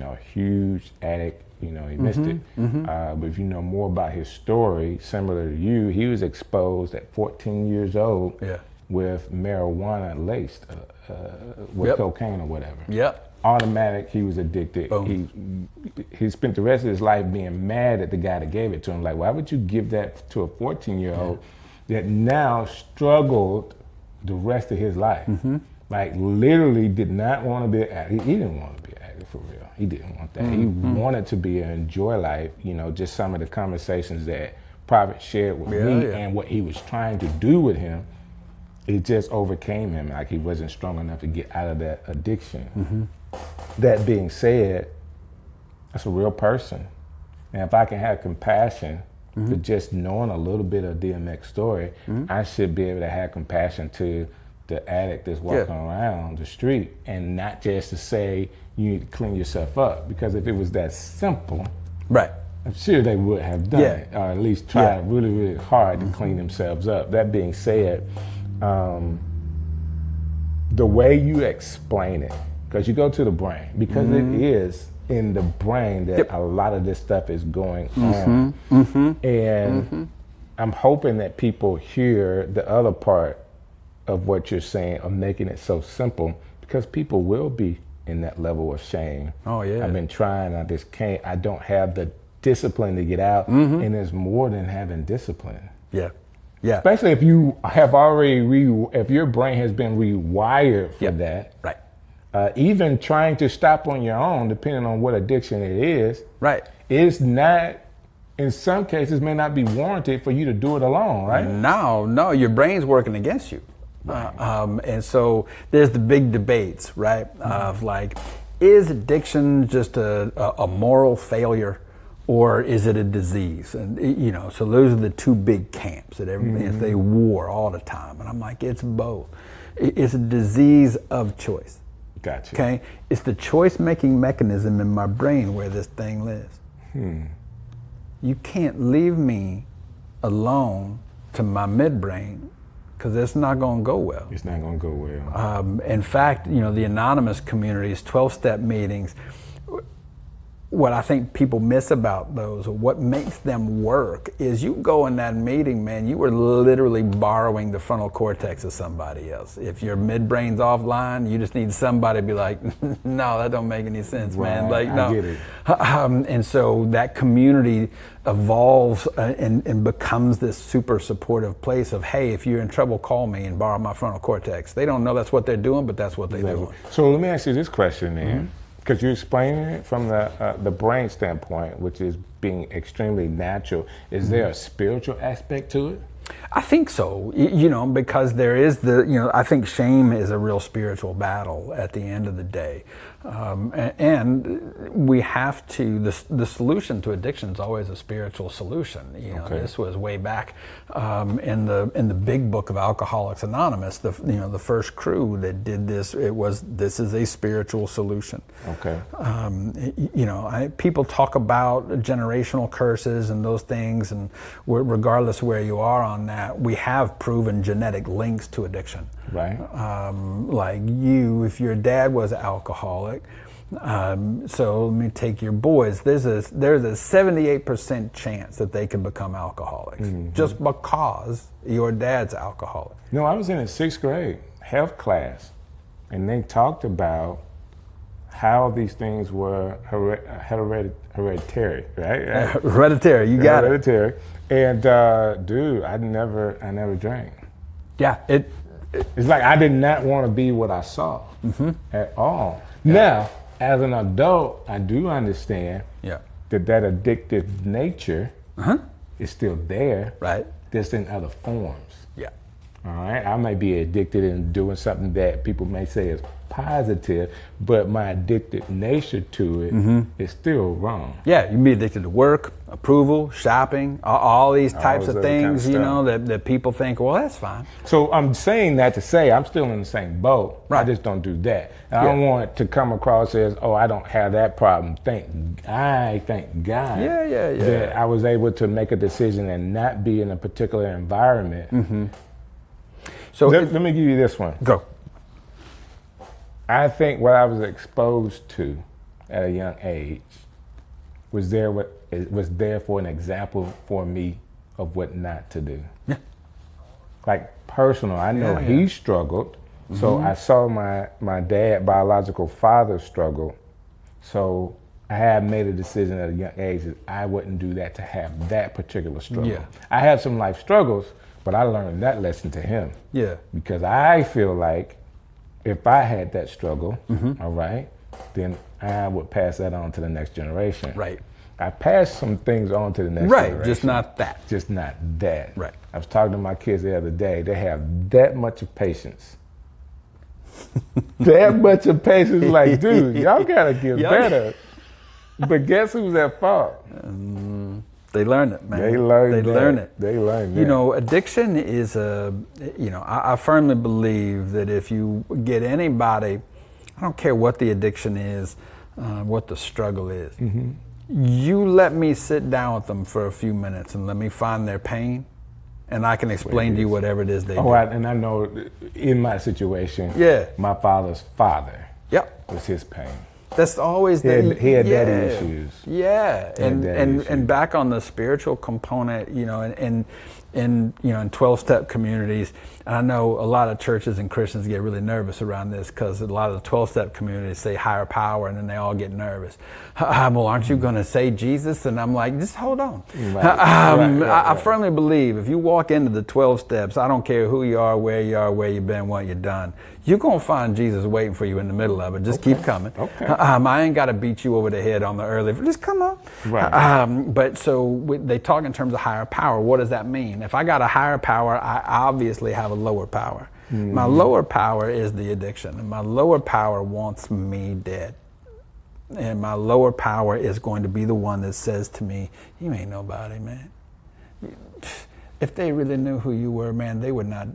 A huge addict, he missed it. But if you know more about his story, similar to you, he was exposed at 14 years old with marijuana laced with cocaine or whatever. Yep. Automatic, he was addicted. He spent the rest of his life being mad at the guy that gave it to him. Like, why would you give that to a 14-year-old that now struggled the rest of his life? Literally did not want to be an addict. He didn't want to be an addict for real. He didn't want that. He wanted to be and enjoy life. Just some of the conversations that Prophet shared with me and what he was trying to do with him, it just overcame him. Like he wasn't strong enough to get out of that addiction. That being said, that's a real person. And if I can have compassion for just knowing a little bit of DMX story, I should be able to have compassion to the addict that's walking around the street, and not just to say you need to clean yourself up. Because if it was that simple, right, I'm sure they would have done it, or at least tried really, really hard to clean themselves up. That being said, the way you explain it, because you go to the brain, because it is in the brain that a lot of this stuff is going on. And I'm hoping that people hear the other part of what you're saying, of making it so simple, because people will be in that level of shame. Oh yeah. I've been trying, I just can't, I don't have the discipline to get out. And there's more than having discipline. Yeah. Yeah. Especially if you have already, if your brain has been rewired for that. Right. Even trying to stop on your own, depending on what addiction it is. Right. Is not, in some cases, may not be warranted for you to do it alone, right? No, your brain's working against you. Right. And so there's the big debates, right? Of is addiction just a moral failure? or is it a disease? And so those are the two big camps that they war all the time. And I'm like, it's both. It's a disease of choice. Gotcha. Okay, it's the choice-making mechanism in my brain where this thing lives. You can't leave me alone to my midbrain, because it's not going to go well. It's not going to go well. In fact, the anonymous communities, 12-step meetings, what I think people miss about those, or what makes them work, is you go in that meeting, man, you were literally borrowing the frontal cortex of somebody else. If your midbrain's offline, you just need somebody to be like, no, that don't make any sense, man. Like, no. I get it. And so that community evolves and becomes this super supportive place of, hey, if you're in trouble, call me and borrow my frontal cortex. They don't know that's what they're doing, but that's what they're doing. So let me ask you this question then. Because you're explaining it from the brain standpoint, which is being extremely natural. Is there a spiritual aspect to it? I think so, because there is I think shame is a real spiritual battle at the end of the day. And we have to, the solution to addiction is always a spiritual solution. This was way back in the big book of Alcoholics Anonymous, the first crew that did this, this is a spiritual solution. Okay. People talk about generational curses and those things, and regardless where you are on that, we have proven genetic links to addiction. Right. Like if your dad was an alcoholic, so let me take your boys. There's a 78% chance that they could become alcoholics just because your dad's alcoholic. No, I was in the 6th grade health class, and they talked about how these things were hereditary, right? Hereditary, you got hereditary. And dude, I never drank. Yeah, it's like I did not want to be what I saw at all. Yeah. Now, as an adult, I do understand that addictive nature is still there, right? Just in other forms. Yeah. All right. I may be addicted in doing something that people may say is positive, but my addictive nature to it is still wrong. Yeah, you can be addicted to work, approval, shopping, all these types of things, that people think, well, that's fine. So I'm saying that to say I'm still in the same boat. Right. I just don't do that. And I don't want it to come across as, oh, I don't have that problem. Thank God that I was able to make a decision and not be in a particular environment. So let me give you this one. Go. I think what I was exposed to at a young age was there for an example for me of what not to do. Yeah. Like personal, I know he struggled, so I saw my dad, biological father, struggle. So I had made a decision at a young age that I wouldn't do that to have that particular struggle. Yeah. I had some life struggles, but I learned that lesson to him. Yeah. Because I feel like if I had that struggle, all right, then I would pass that on to the next generation. Right. I passed some things on to the next generation. Right, just not that. Just not that. Right. I was talking to my kids the other day. They have that much of patience. That much of patience. Like, dude, y'all gotta get better. But guess who's at fault? They learn it, man. They learn it. They learn it. Addiction is I firmly believe that if you get anybody, I don't care what the addiction is, what the struggle is, you let me sit down with them for a few minutes and let me find their pain, and I can explain to you whatever it is they do. And I know in my situation, my father's father was his pain. That's always he had daddy issues. Yeah, and back on the spiritual component, in 12-step communities, and I know a lot of churches and Christians get really nervous around this because a lot of the 12-step communities say higher power, and then they all get nervous. Well, aren't you going to say Jesus? And I'm like, just hold on. I firmly believe if you walk into the 12 steps, I don't care who you are, where you've been, what you've done, you're going to find Jesus waiting for you in the middle of it. Just keep coming. Okay. I ain't got to beat you over the head on the early. Just come on. Right. But so they talk in terms of higher power. What does that mean? If I got a higher power, I obviously have a lower power. My lower power is the addiction, and my lower power wants me dead. and my lower power is going to be the one that says to me, you ain't nobody, man. If they really knew who you were, man, they would not,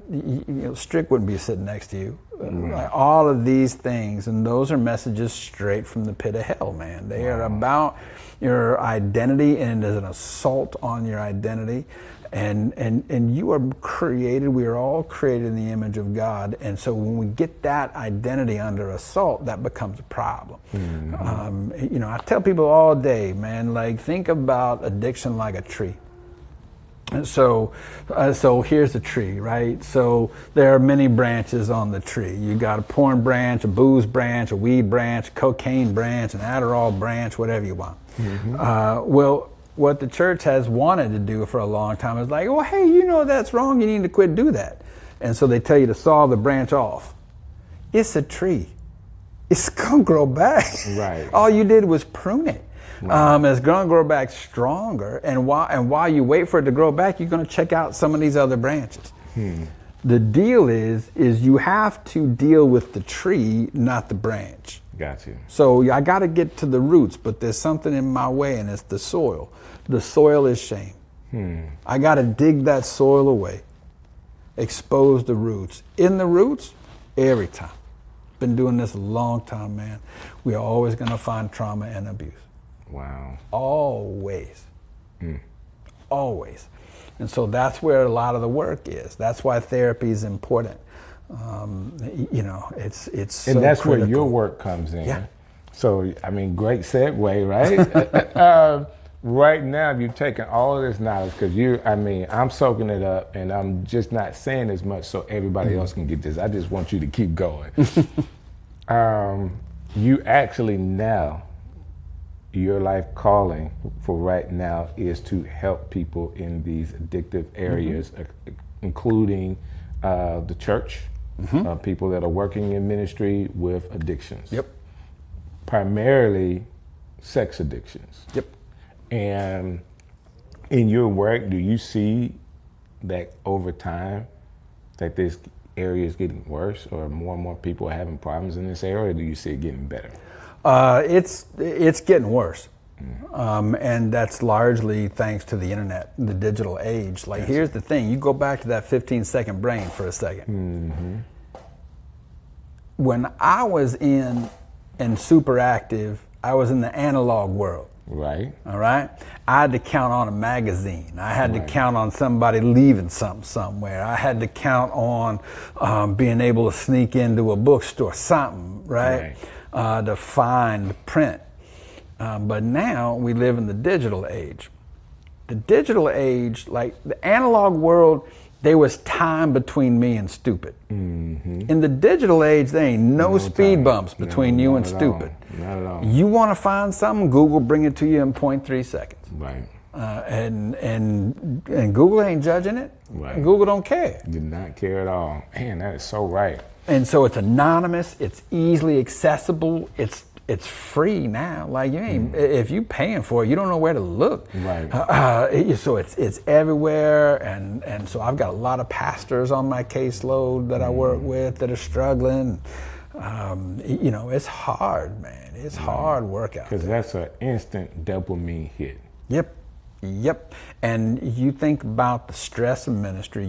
Strick wouldn't be sitting next to you. Like all of these things, and those are messages straight from the pit of hell, man. They are about your identity, and it is an assault on your identity. And you are created, we are all created in the image of God. And so when we get that identity under assault, that becomes a problem. I tell people all day, man, like think about addiction like a tree. So here's the tree, right? So there are many branches on the tree. You got a porn branch, a booze branch, a weed branch, a cocaine branch, an Adderall branch, whatever you want. Well, what the church has wanted to do for a long time is like, well, hey, that's wrong. You need to quit do that. And so they tell you to saw the branch off. It's a tree. It's gonna grow back. Right. All you did was prune it. It's going to grow back stronger, and while you wait for it to grow back, you're going to check out some of these other branches. The deal is you have to deal with the tree, not the branch. Got you. So I got to get to the roots, but there's something in my way, and it's the soil. The soil is shame. I got to dig that soil away, expose the roots. In the roots, every time. Been doing this a long time, man. We are always going to find trauma and abuse. Wow. Always. Always. And so that's where a lot of the work is. That's why therapy is important. It's so and that's critical. where your work comes in. Yeah. So, I mean, great segue, right? Right now, you've taken all of this knowledge because I'm soaking it up, and I'm just not saying as much so everybody else can get this. I just want you to keep going. You actually now, your life calling for right now is to help people in these addictive areas, including the church, people that are working in ministry with addictions. Yep. Primarily sex addictions. Yep. And in your work, do you see that over time that this area is getting worse, or more and more people are having problems in this area, or do you see it getting better? It's getting worse. And that's largely thanks to the internet, the digital age. Like, here's the thing. You go back to that 15-second brain for a second. When I was in super active, I was in the analog world. Right. All right. I had to count on a magazine. I had to count on somebody leaving something somewhere. I had to count on being able to sneak into a bookstore, something, right? To find print. But now we live in the digital age. The digital age, like the analog world, there was time between me and stupid. In the digital age, there ain't no speed bumps between you and stupid. Not at all. You want to find something, Google bring it to you in 0.3 seconds. Right. And Google ain't judging it. Right. Google don't care. Did not care at all. Man, that is so right. And so it's anonymous. It's easily accessible. It's free now. Like, you ain't, if you paying for it, you don't know where to look. Right. So it's everywhere, and so I've got a lot of pastors on my caseload that I work with that are struggling. It's hard, man. It's hard work out there. Because that's an instant dopamine hit. Yep. And you think about the stress of ministry,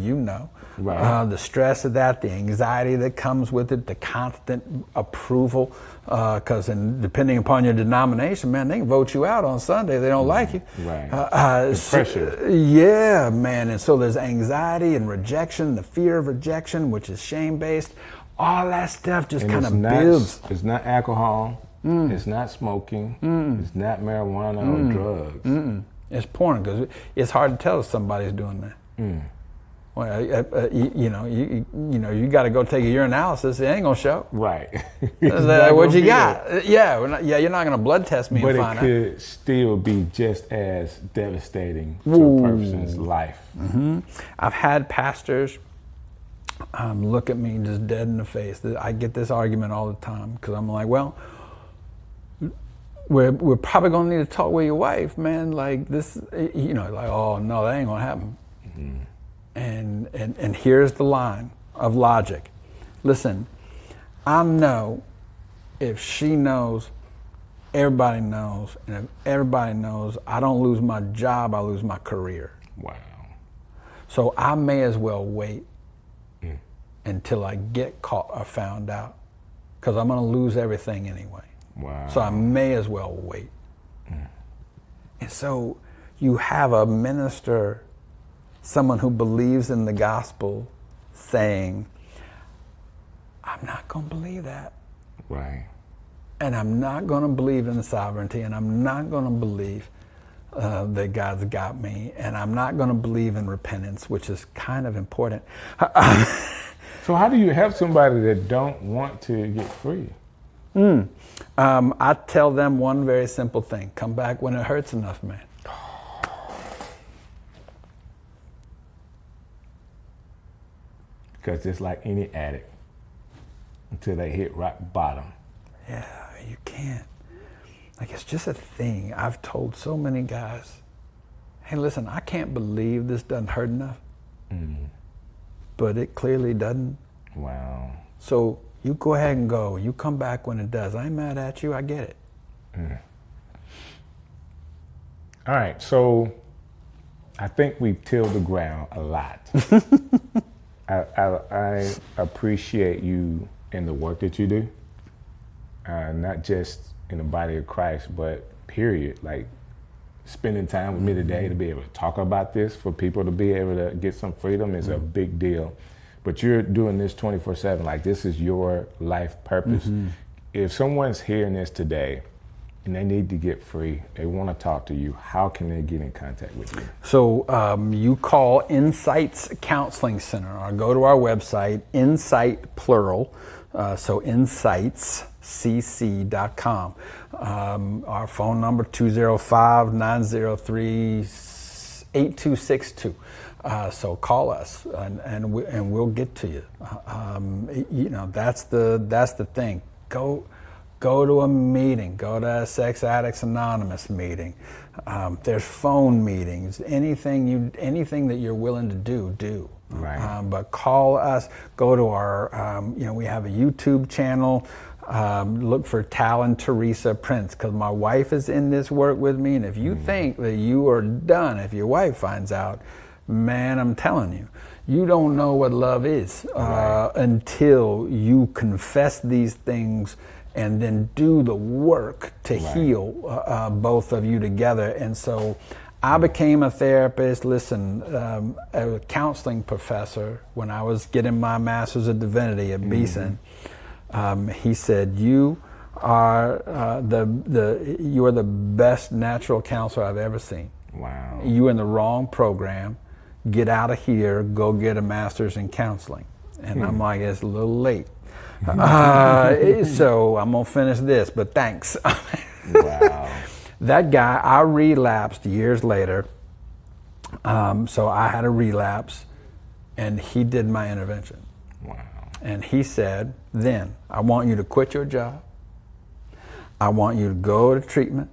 Right. The stress of that, the anxiety that comes with it, the constant approval, because depending upon your denomination, man, they can vote you out on Sunday. They don't like you. Right. The pressure. Yeah, man. And so there's anxiety and rejection, the fear of rejection, which is shame-based. All that stuff just kind of builds. It's not alcohol. It's not smoking. It's not marijuana or drugs. It's porn, because it's hard to tell if somebody's doing that. Well, you got to go take a urinalysis. It ain't gonna show. Right. What you got? Yeah, you're not gonna blood test me and find out. But it could still be just as devastating to a person's life. I've had pastors look at me just dead in the face. I get this argument all the time, because I'm like, well, we're probably gonna need to talk with your wife, man. Like this, like, oh no, that ain't gonna happen. And here's the line of logic. Listen, I know if she knows everybody knows, and if everybody knows, I don't lose my job, I lose my career. Wow. So I may as well wait until I get caught or found out, because I'm going to lose everything anyway. Wow. So I may as well wait. And so you have a minister, someone who believes in the gospel, saying, I'm not going to believe that. Right. And I'm not going to believe in sovereignty, and I'm not going to believe that God's got me, and I'm not going to believe in repentance, which is kind of important. So how do you help somebody that don't want to get free? I tell them one very simple thing: come back when it hurts enough, man. Because it's like any addict, until they hit rock bottom. Yeah, you can't. Like, it's just a thing. I've told so many guys, hey, listen, I can't believe this doesn't hurt enough. But it clearly doesn't. Wow. So you go ahead and go. You come back when it does. I ain't mad at you. I get it. All right, so I think we've tilled the ground a lot. I appreciate you and the work that you do, not just in the body of Christ, but period. Like, spending time with me today to be able to talk about this, for people to be able to get some freedom is a big deal. But you're doing this 24/7, like this is your life purpose. If someone's hearing this today and they need to get free, they want to talk to you, how can they get in contact with you? So you call Insights Counseling Center, or go to our website, Insight plural, so insightscc.com. Our phone number 205-903-8262. So call us, and we'll get to you. You know, that's the thing. Go to a meeting. Go to a Sex Addicts Anonymous meeting. There's phone meetings. Anything that you're willing to do. Right. But call us. Go to our. We have a YouTube channel. Look for Tal Teresa Prince, because my wife is in this work with me. And if you think that you are done, if your wife finds out, man, I'm telling you, you don't know what love is until you confess these things and then do the work to heal both of you together. And so I became a therapist, a counseling professor when I was getting my Master's of Divinity at Beeson. He said, you are the best natural counselor I've ever seen. Wow. You're in the wrong program. Get out of here, go get a master's in counseling. And I'm like, it's a little late. So I'm gonna finish this, but thanks. Wow. That guy, I relapsed years later. So I had a relapse, and he did my intervention. Wow. And he said, then, I want you to quit your job. I want you to go to treatment.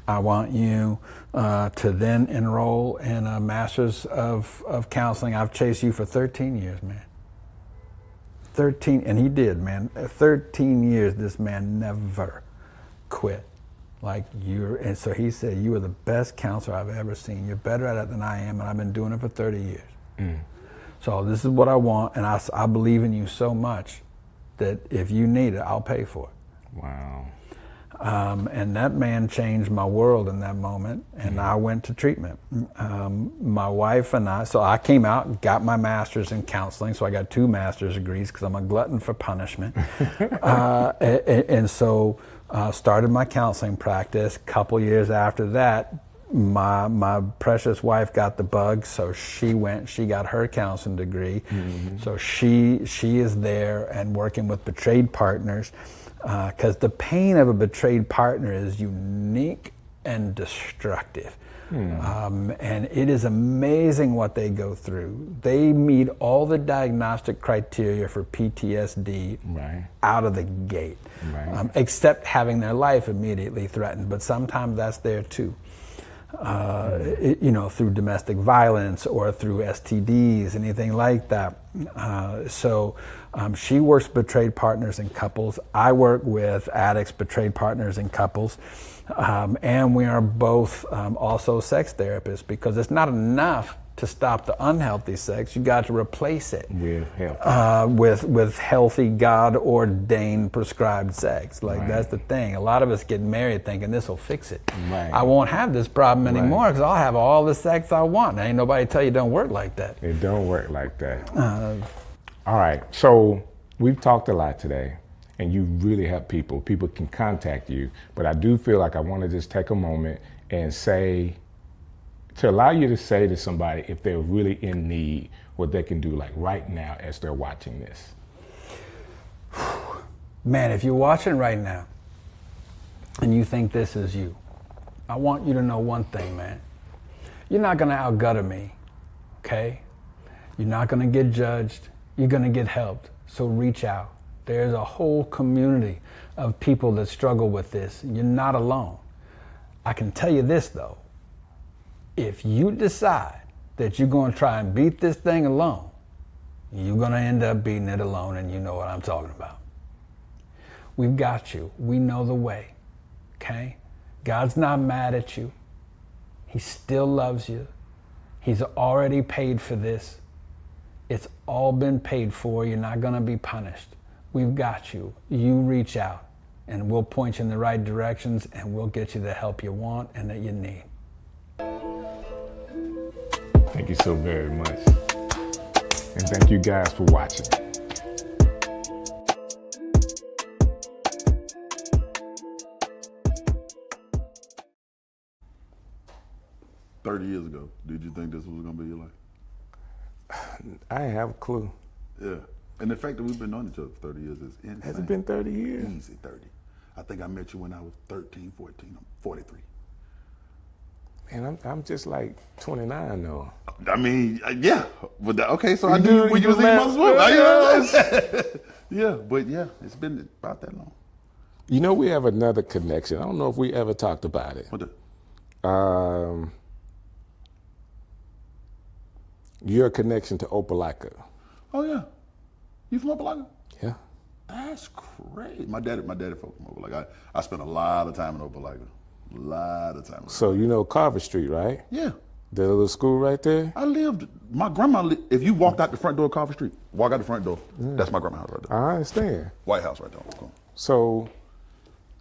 I want you to then enroll in a master's of counseling. I've chased you for 13 years, man. 13, and he did, man. 13 years, this man never quit. And so he said, you are the best counselor I've ever seen. You're better at it than I am, and I've been doing it for 30 years. So this is what I want, and I believe in you so much that if you need it, I'll pay for it. Wow. And that man changed my world in that moment, and I went to treatment. My wife and so I came out and got my master's in counseling, so I got 2 master's degrees because I'm a glutton for punishment. And so started my counseling practice. A couple years after that, my precious wife got the bug, so she got her counseling degree. So she is there and working with betrayed partners. Because the pain of a betrayed partner is unique and destructive. And it is amazing what they go through. They meet all the diagnostic criteria for PTSD out of the gate, except having their life immediately threatened. But sometimes that's there too. Through domestic violence or through STDs, anything like that. She works with betrayed partners and couples. I work with addicts, betrayed partners and couples. And we are both also sex therapists, because it's not enough to stop the unhealthy sex. You got to replace it with healthy, God-ordained, prescribed sex. Like, that's the thing. A lot of us get married thinking this will fix it. Right. I won't have this problem anymore because I'll have all the sex I want. Ain't nobody tell you it don't work like that. It don't work like that. All right. So we've talked a lot today, and you really help people. People can contact you, but I do feel like I want to just take a moment and to allow you to say to somebody, if they're really in need, what they can do, like right now as they're watching this. Man, if you're watching right now and you think this is you, I want you to know one thing, man. You're not gonna outgutter me, okay? You're not gonna get judged. You're gonna get helped. So reach out. There's a whole community of people that struggle with this. You're not alone. I can tell you this though. If you decide that you're going to try and beat this thing alone, you're going to end up beating it alone, and you know what I'm talking about. We've got you. We know the way, okay? God's not mad at you. He still loves you. He's already paid for this. It's all been paid for. You're not going to be punished. We've got you. You reach out, and we'll point you in the right directions, and we'll get you the help you want and that you need. Thank you so very much. And thank you guys for watching. Years ago, did you think this was gonna be your life? I didn't have a clue. Yeah. And the fact that we've been knowing each other for 30 years is insane. Has it been 30 years? Easy 30. I think I met you when I was 13, 14. I'm 43. Man, I'm just like 29 though. I mean, yeah. But okay, so I knew when you was in Mother's Yeah, but yeah, it's been about that long. You know, we have another connection. I don't know if we ever talked about it. What the? Your connection to Opelika. Oh yeah. You from Opelika? Yeah. That's crazy. My daddy folk from Opelika. I spent a lot of time in Opelika. A lot of time. So you know Carver Street, right? Yeah. The little school right there? My grandma, if you walked out the front door of Carver Street, walk out the front door, that's my grandma's house right there. I understand. White House right there. Cool. So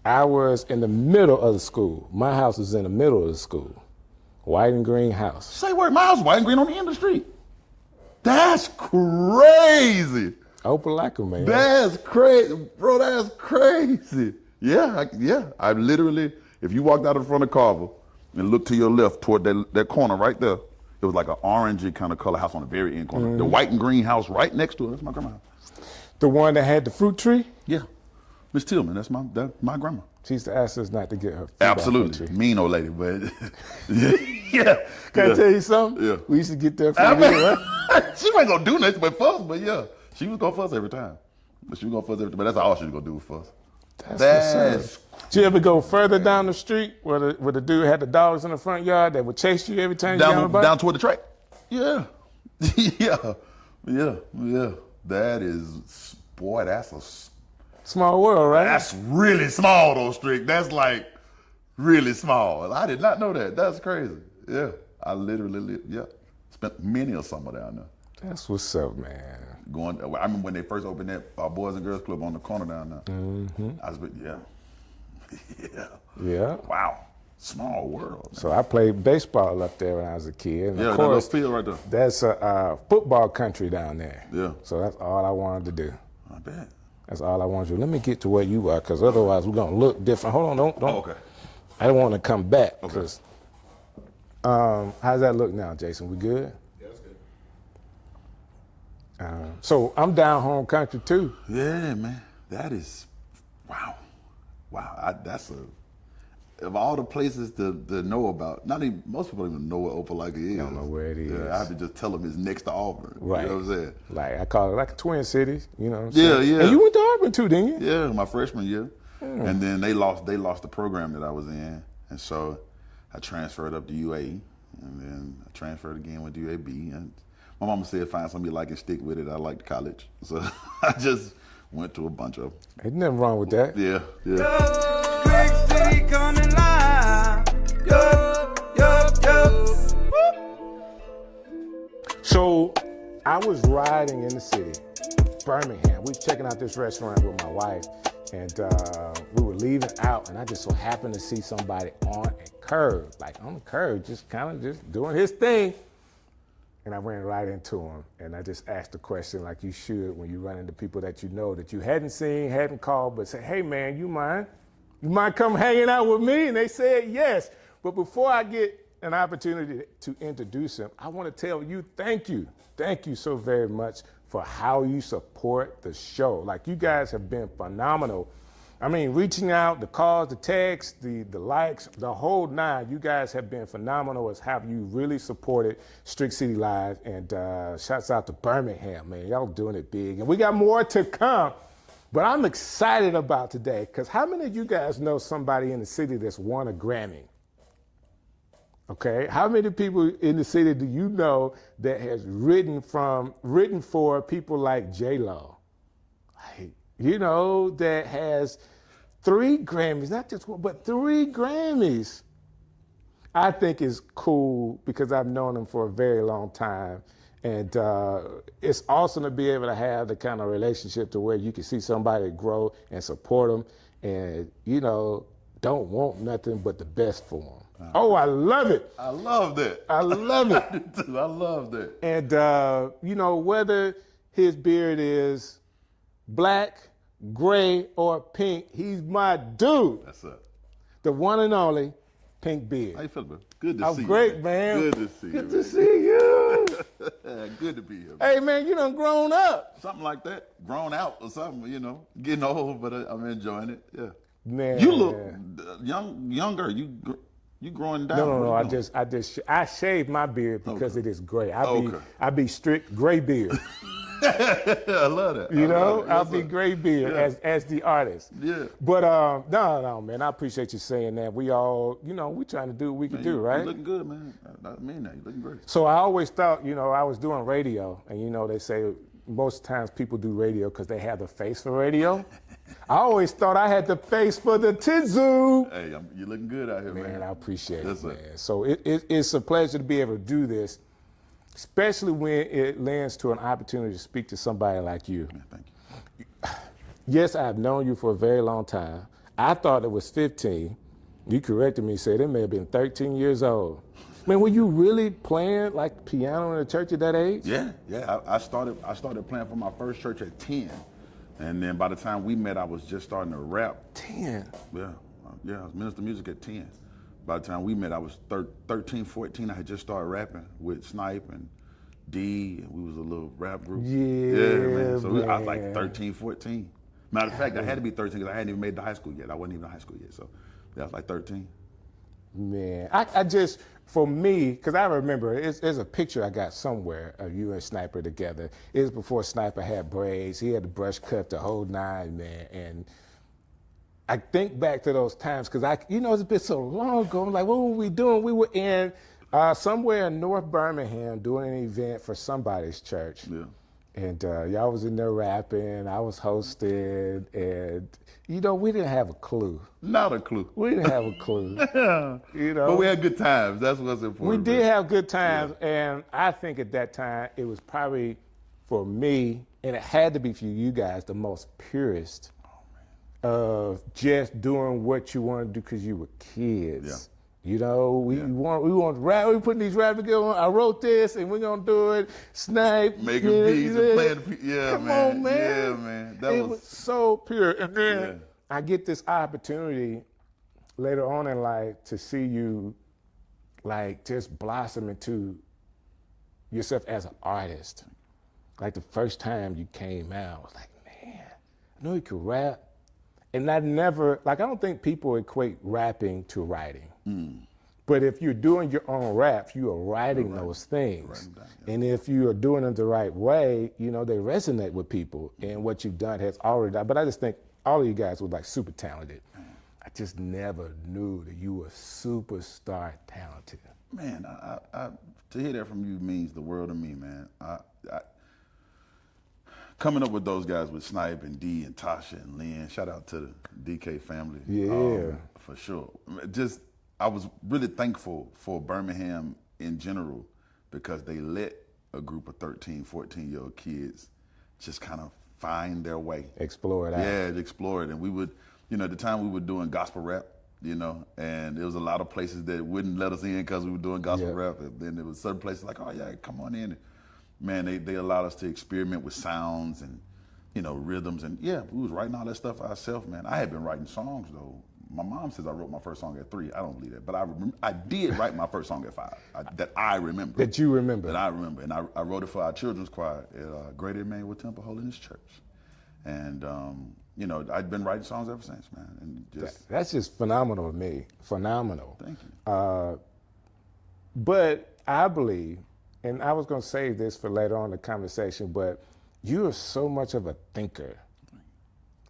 I was in the middle of the school. My house was in the middle of the school. White and green house. Say word, my house is white and green on the end of the street. That's crazy. Opelika, man. That's crazy. Bro, that's crazy. Yeah. I literally, if you walked out in front of Carver and looked to your left toward that corner right there, it was like an orangey kind of color house on the very end corner. The white and green house right next to it, that's my grandma's house. The one that had the fruit tree? Yeah. Miss Tillman, that's my grandma. She used to ask us not to get her. Absolutely. Mean old lady, but yeah. Can I tell you something? Yeah. We used to get there from here, right? She wasn't gonna do nothing but fuss, but yeah. She was gonna fuss every time. But that's all she was gonna do was fuss. That's did you ever go further down the street where the dude had the dogs in the front yard that would chase you every time you got on the bike? Down toward the track? Yeah. Yeah. That is, boy, that's a small world, right? That's really small though, Strick. That's like really small. I did not know that. That's crazy. Yeah. I literally spent many a summer down there. That's what's up, man. I remember when they first opened that Boys and Girls Club on the corner down there. Mm-hmm. Yeah. Wow. Small world. Man. So I played baseball up there when I was a kid. And yeah, of course, that little field right there. That's a football country down there. Yeah. So that's all I wanted to do. I bet. That's all I wanted to do. Let me get to where you are, because otherwise we're going to look different. Hold on, don't. Oh, okay. I don't want to come back. Okay. How's that look now, Jason? We good? Yeah, that's good. So I'm down home country too. Yeah, man. That is, wow. That's of all the places to know about, most people don't even know what Opelika is. Don't know where it is. Yeah, I have to just tell them it's next to Auburn. Right. You know what I'm saying? Like I call it like a twin cities, you know what I'm Yeah, saying? yeah. And you went to Auburn too, didn't you? Yeah, my freshman year. And then they lost the program that I was in. And so I transferred up to UA, and then I transferred again with UAB. My mama said, find something you like and stick with it. I liked college. So I just went to a bunch of them. Ain't nothing wrong with that. Yeah. Strick City coming live. So I was riding in the city, Birmingham. We were checking out this restaurant with my wife, and we were leaving out, and I just so happened to see somebody on a curb, like on the curb, just kind of just doing his thing. And I ran right into him, and I just asked the question like you should when you run into people that you know that you hadn't seen, hadn't called, but say, hey man, you mind come hanging out with me? And they said yes. But before I get an opportunity to introduce him, I want to tell you thank you. Thank you so very much for how you support the show. Like, you guys have been phenomenal. I mean, reaching out, the calls, the texts, the likes, the whole nine. You guys have been phenomenal as how you really supported Strick City Live. And shouts out to Birmingham, man. Y'all doing it big. And we got more to come. But I'm excited about today, because how many of you guys know somebody in the city that's won a Grammy? Okay, how many people in the city do you know that has written for people like J-Lo? Like, you know, that has 3 Grammys, not just one, but 3 Grammys. I think is cool because I've known him for a very long time. And it's awesome to be able to have the kind of relationship to where you can see somebody grow and support them and, you know, don't want nothing but the best for them. Oh, I love it. I love that. I love it. I love that. And, you know, whether his beard is black, gray, or pink, he's my dude. That's up. The one and only Pink Beard. How you feeling, bro? Good to I'm see great, you. man. Good to see you. Good to see you. Good to be here. Hey, man, you done grown up. Something like that. Grown out or something, you know. Getting old, but I'm enjoying it. Yeah. Man. You look younger. You growing down. No. I shaved my beard because it is gray. I be strict gray beard. I love that. You know, I'll be gray beard as the artist. Yeah. But no, man. I appreciate you saying that. We all, you know, we trying to do what we can do, right? You looking good, man. I mean that. You looking great. So I always thought, you know, I was doing radio, and you know, they say most times people do radio because they have the face for radio. I always thought I had the face for the Tizu. Hey, you're looking good out here, man. Man, I appreciate That's it, man. So it's a pleasure to be able to do this, especially when it lends to an opportunity to speak to somebody like you. Yeah, thank you. Yes, I've known you for a very long time. I thought it was 15. You corrected me, said it may have been 13 years old. Man, were you really playing like piano in the church at that age? Yeah. I started playing for my first church at 10. And then by the time we met, I was just starting to rap. 10? Yeah, I was minister music at 10. By the time we met, I was 13, 14. I had just started rapping with Snipe and D, and we was a little rap group. Yeah, man. So man. I was like 13, 14. Matter of fact, I had to be 13 because I hadn't even made the high school yet. I wasn't even in high school yet, so yeah, I was like 13. Man, I just, for me, because I remember, there's a picture I got somewhere of you and Sniper together. It was before Sniper had braids. He had the brush cut, the whole nine, man. And I think back to those times, because it's been so long ago. I'm like, what were we doing? We were in somewhere in North Birmingham doing an event for somebody's church. Yeah. And y'all was in there rapping, I was hosting, and, you know, we didn't have a clue. Not a clue. We didn't have a clue. You know, But we had good times. That's what's important. we did have good times, Yeah. and I think at that time it was probably for me, and it had to be for you guys, the most purest of just doing what you wanted to do because you were kids. Yeah. You know, we want to rap. We putting these rap together. I wrote this, and we're gonna do it. Snipe, Making beats and playing. Yeah, Come man. on, man. Yeah, man. That It was so pure. And then Yeah. I get this opportunity later on in life to see you, like, just blossom into yourself as an artist. Like the first time you came out, I was like, man, I know you could rap. And I don't think people equate rapping to writing. But if you're doing your own raps, you are writing those things. Writing down, yeah. And if you are doing it the right way, you know, they resonate with people. And what you've done has already done. But I just think all of you guys were like super talented. I just never knew that you were superstar talented. Man, to hear that from you means the world to me, man. Coming up with those guys with Snipe and D and Tasha and Lynn, shout out to the DK family. Yeah. For sure. I was really thankful for Birmingham in general because they let a group of 13, 14-year-old kids just kind of find their way. Explore it out. Yeah, explore it. And we would, at the time we were doing gospel rap, and there was a lot of places that wouldn't let us in because we were doing gospel rap. And then there was certain places like, oh yeah, come on in. Man, they allowed us to experiment with sounds and, rhythms. And yeah, we was writing all that stuff ourselves, man. I had been writing songs though. My mom says I wrote my first song at 3. I don't believe that, but I did write my first song at 5. That I remember. That you remember. That I remember, and I wrote it for our children's choir at Great Emmanuel Temple Holiness Church, and I'd been writing songs ever since, man. And that's just phenomenal to me. Phenomenal. Thank you. But I believe, and I was going to save this for later on in the conversation, but you are so much of a thinker.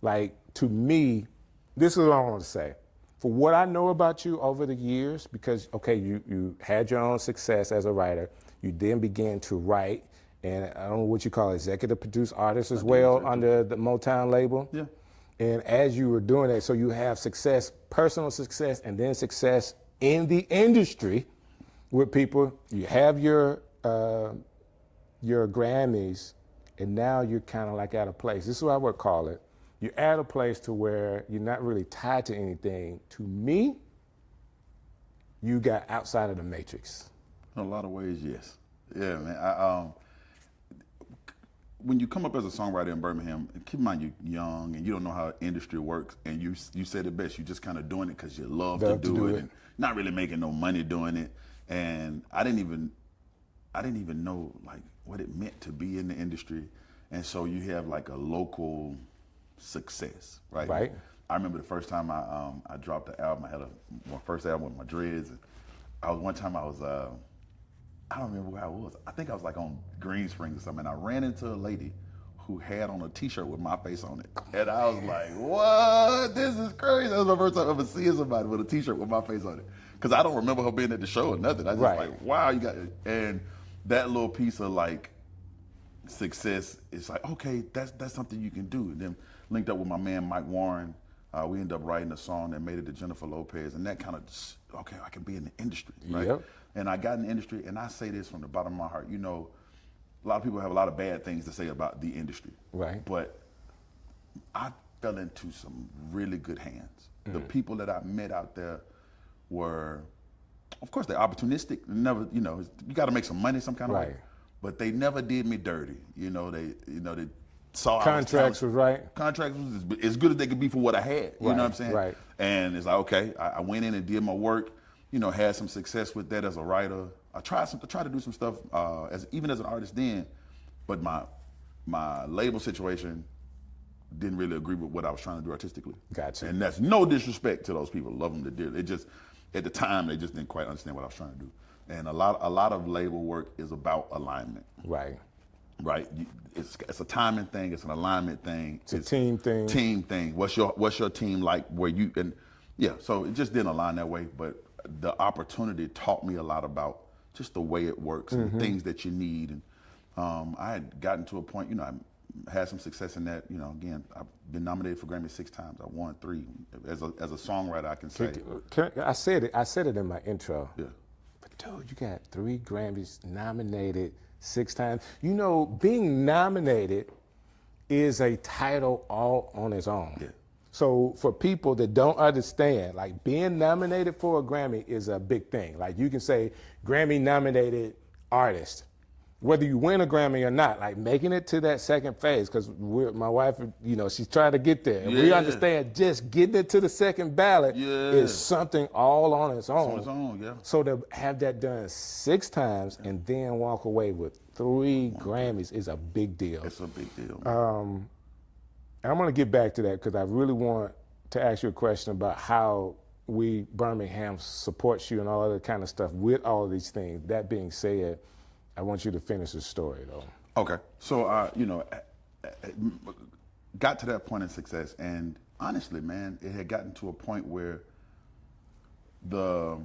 Like, to me, this is what I want to say. For what I know about you over the years, because, okay, you had your own success as a writer. You then began to write, and I don't know what you call executive produced artists as well under the Motown label. Yeah. And as you were doing that, so you have success, personal success, and then success in the industry with people. You have your Grammys, and now you're kind of like at a place. This is what I would call it. You're at a place to where you're not really tied to anything. To me, you got outside of the matrix. In a lot of ways, yes. Yeah, man. When you come up as a songwriter in Birmingham, and keep in mind you're young and you don't know how industry works, and you said it best. You're just kind of doing it because you love to do it, and not really making no money doing it. And I didn't even know like what it meant to be in the industry. And so you have like a local success, right? Right. I remember the first time I dropped the album. I had my first album with my dreads. And I don't remember where I was. I think I was like on Green Springs or something. And I ran into a lady who had on a T-shirt with my face on it, and I was like, "What? This is crazy!" That was my first time ever seeing somebody with a T-shirt with my face on it. Because I don't remember her being at the show or nothing. I just like, "Wow, you got it!" And that little piece of like success is like, okay, that's something you can do. And then linked up with my man Mike Warren, we ended up writing a song that made it to Jennifer Lopez, and that kind of just, okay, I can be in the industry, right? Yep. And I got in the industry, and I say this from the bottom of my heart. A lot of people have a lot of bad things to say about the industry, right? But I fell into some really good hands. The people that I met out there were, of course, they're opportunistic. Never, you got to make some money some kind of way. But they never did me dirty. They saw contracts was right. Contracts was as good as they could be for what I had. You know what I'm saying? Right. And it's like, okay, I went in and did my work. Had some success with that as a writer. I tried to do some stuff even as an artist then, but my label situation didn't really agree with what I was trying to do artistically. Gotcha. And that's no disrespect to those people. Love them to dearly. It just at the time they just didn't quite understand what I was trying to do. And a lot of label work is about alignment. Right. Right. It's a timing thing. It's an alignment thing. It's a team thing. Team thing. What's your team like? So it just didn't align that way. But the opportunity taught me a lot about just the way it works and things that you need. And I had gotten to a point. I had some success in that. Again, I've been nominated for Grammy 6 times. I won 3. As a songwriter, I can say. I said it in my intro. Yeah. But dude, you got 3 Grammys, nominated 6 times. Being nominated is a title all on its own. Yeah. So for people that don't understand, like being nominated for a Grammy is a big thing. Like you can say Grammy nominated artist, whether you win a Grammy or not, like making it to that second phase, because my wife, she's trying to get there. And we understand just getting it to the second ballot is something all on its own. It's on its own, yeah. So to have that done 6 times and then walk away with 3 Grammys is a big deal. It's a big deal. I'm going to get back to that because I really want to ask you a question about how Birmingham supports you and all other kind of stuff with all of these things. That being said, I want you to finish the story, though. Okay. So, got to that point of success. And honestly, man, it had gotten to a point where the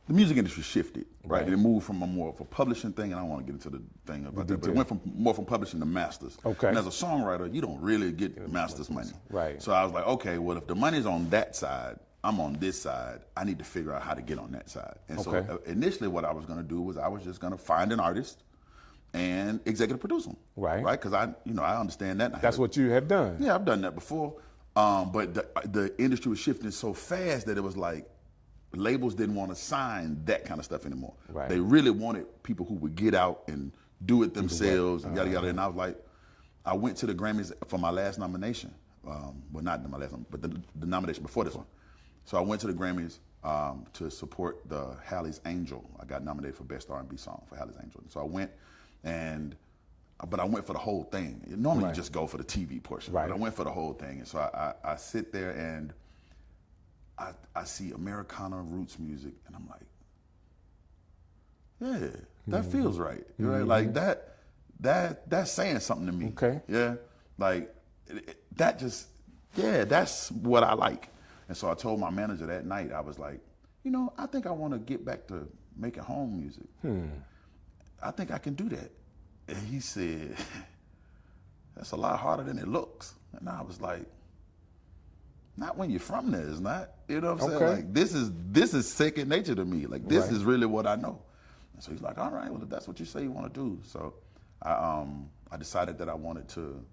the music industry shifted, right? It moved from more of a publishing thing, and I don't want to get into the thing about that, but it went more from publishing to masters. Okay. And as a songwriter, you don't really get masters money. Right. So I was like, okay, well, if the money's on that side, I'm on this side, I need to figure out how to get on that side. And so initially what I was going to do was I was just going to find an artist and executive produce them. Right. Right? Because I understand that. That's what you have done. Yeah, I've done that before. But the industry was shifting so fast that it was like, labels didn't want to sign that kind of stuff anymore. Right. They really wanted people who would get out and do it themselves and yada yada. And I was like, I went to the Grammys for my last nomination. Well, not my last, but the nomination before this one. So I went to the Grammys to support the Halley's Angel. I got nominated for Best R&B Song for Halley's Angel. So I went, but I went for the whole thing. Normally you just go for the TV portion, but I went for the whole thing. And so I sit there and I see Americana roots music, and I'm like, yeah, that feels right. Right? Like that's saying something to me. Okay. Yeah. Like that's what I like. And so I told my manager that night, I was like, I think I want to get back to making home music. I think I can do that. And he said, that's a lot harder than it looks. And I was like, not when you're from there, it's not. You know what I'm saying? Like this is second nature to me. Like this is really what I know. And so he's like, all right, well if that's what you say you want to do. So I decided that I wanted to,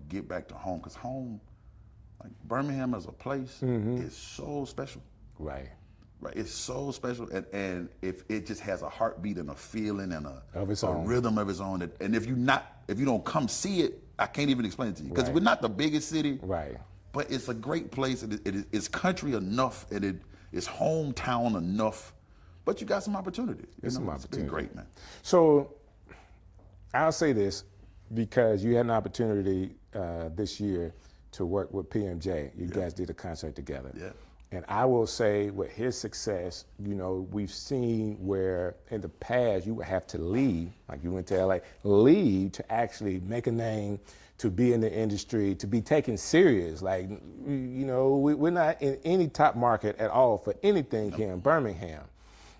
get back to home, because home, like Birmingham as a place, is so special. Right. Right, it's so special, and if it just has a heartbeat and a feeling and a rhythm of its own, and if you don't come see it, I can't even explain it to you, because we're not the biggest city, right? But it's a great place. It's country enough, and it's hometown enough, but you got some opportunity. It's been great, man. So I'll say this, because you had an opportunity this year to work with PMJ. You guys did a concert together. Yeah. And I will say, with his success, we've seen where in the past you would have to leave, like you went to LA, leave to actually make a name, to be in the industry, to be taken serious. Like, we're not in any top market at all for anything here in Birmingham.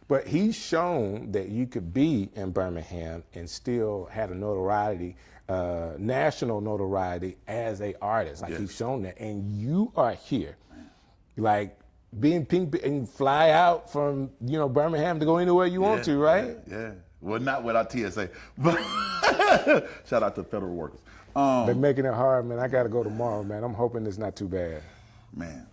But he's shown that you could be in Birmingham and still have a notoriety, national notoriety as a artist. Like he's shown that. And you are here. Like being pink and fly out from Birmingham to go anywhere you want to, right? Yeah. Well, not without TSA, but shout out to federal workers. They're making it hard, man. I got to go tomorrow, man. I'm hoping it's not too bad. Man,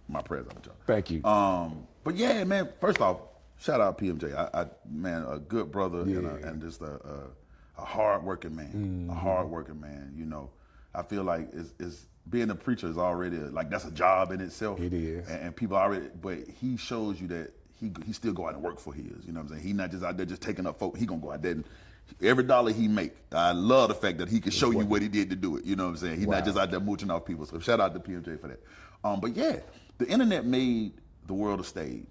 my prayers out with y'all. Thank you. But yeah, man. First off, shout out PMJ. Man, a good brother and just a hard-working man. A hard-working man. I feel like it's being a preacher is already that's a job in itself. It is. And people already, but he shows you that he still go out and work for his. You know what I'm saying? He not just out there just taking up folk. He gonna go out there and every dollar he make. I love the fact that he can show you what he did to do it. You know what I'm saying? He's not just out there mooching off people. So shout out to PMJ for that. But yeah, the internet made the world a stage.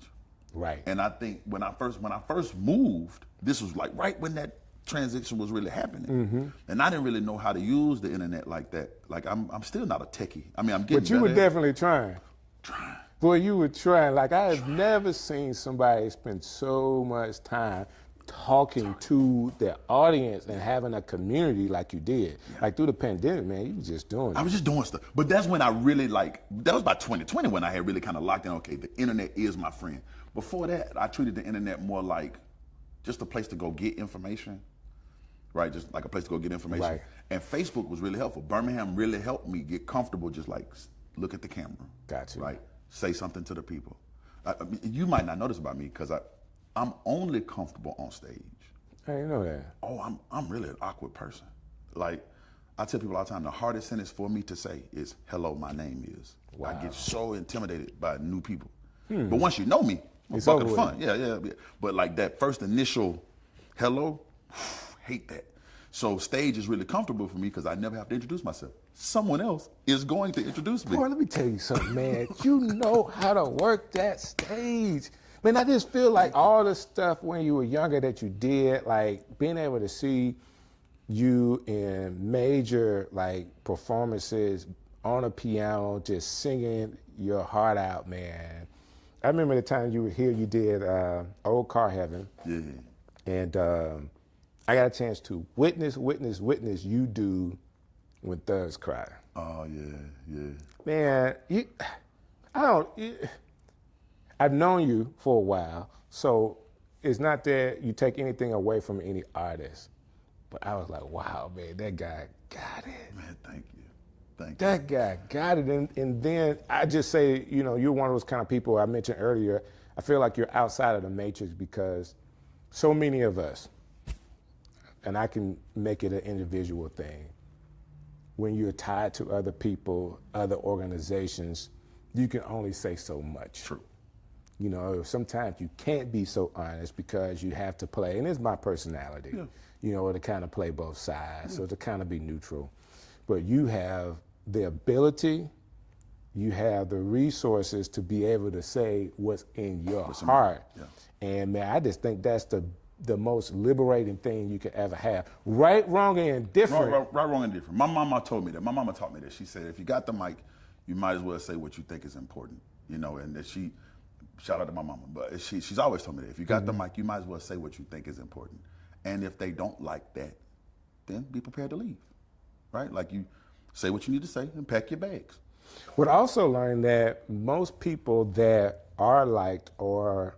Right. And I think when I first moved, this was like right when that transition was really happening, and I didn't really know how to use the internet like that. Like I'm still not a techie. I mean, I'm getting. But you were definitely trying. Trying. Boy, you were trying. Like I have never seen somebody spend so much time talking to their audience and having a community like you did. Yeah. Like through the pandemic, man, you were just doing. I was just doing stuff. But that's when I really that was about 2020 when I had really kind of locked in. Okay, the internet is my friend. Before that, I treated the internet more like just a place to go get information. Right, just like a place to go get information. Right. And Facebook was really helpful. Birmingham really helped me get comfortable, just like look at the camera. Gotcha. Right, say something to the people. You might not know this about me because I'm only comfortable on stage. I didn't know that. Oh, I'm really an awkward person. Like I tell people all the time, the hardest sentence for me to say is "Hello, my name is." Wow. I get so intimidated by new people. But once you know me, it's fucking fun. Yeah. But like that first initial hello. Hate that. So stage is really comfortable for me because I never have to introduce myself. Someone else is going to introduce me. Boy, let me tell you something, man. You know how to work that stage. Man, I just feel like all the stuff when you were younger that you did, like being able to see you in major performances on a piano, just singing your heart out, man. I remember the time you were here, you did Old Car Heaven. Yeah. And I got a chance to witness you do When Thugs Cry. Oh, yeah. Man, I've known you for a while, so it's not that you take anything away from any artist. But I was like, wow, man, that guy got it. Man, thank you. That guy got it. And then I just say, you're one of those kind of people I mentioned earlier. I feel like you're outside of the matrix because so many of us, and I can make it an individual thing, when you're tied to other people, other organizations, you can only say so much. True. Sometimes you can't be so honest because you have to play, and it's my personality, to kind of play both sides, so to kind of be neutral. But you have the ability, you have the resources to be able to say what's in your heart. Yeah. And man, I just think that's the most liberating thing you could ever have. Right, wrong, and indifferent. Right, wrong, and different. My mama told me that. My mama taught me that. She said, if you got the mic, you might as well say what you think is important. And that shout out to my mama, but she's always told me that. If you got the mic, you might as well say what you think is important. And if they don't like that, then be prepared to leave, right? Like you say what you need to say and pack your bags. But also learn that most people that are liked or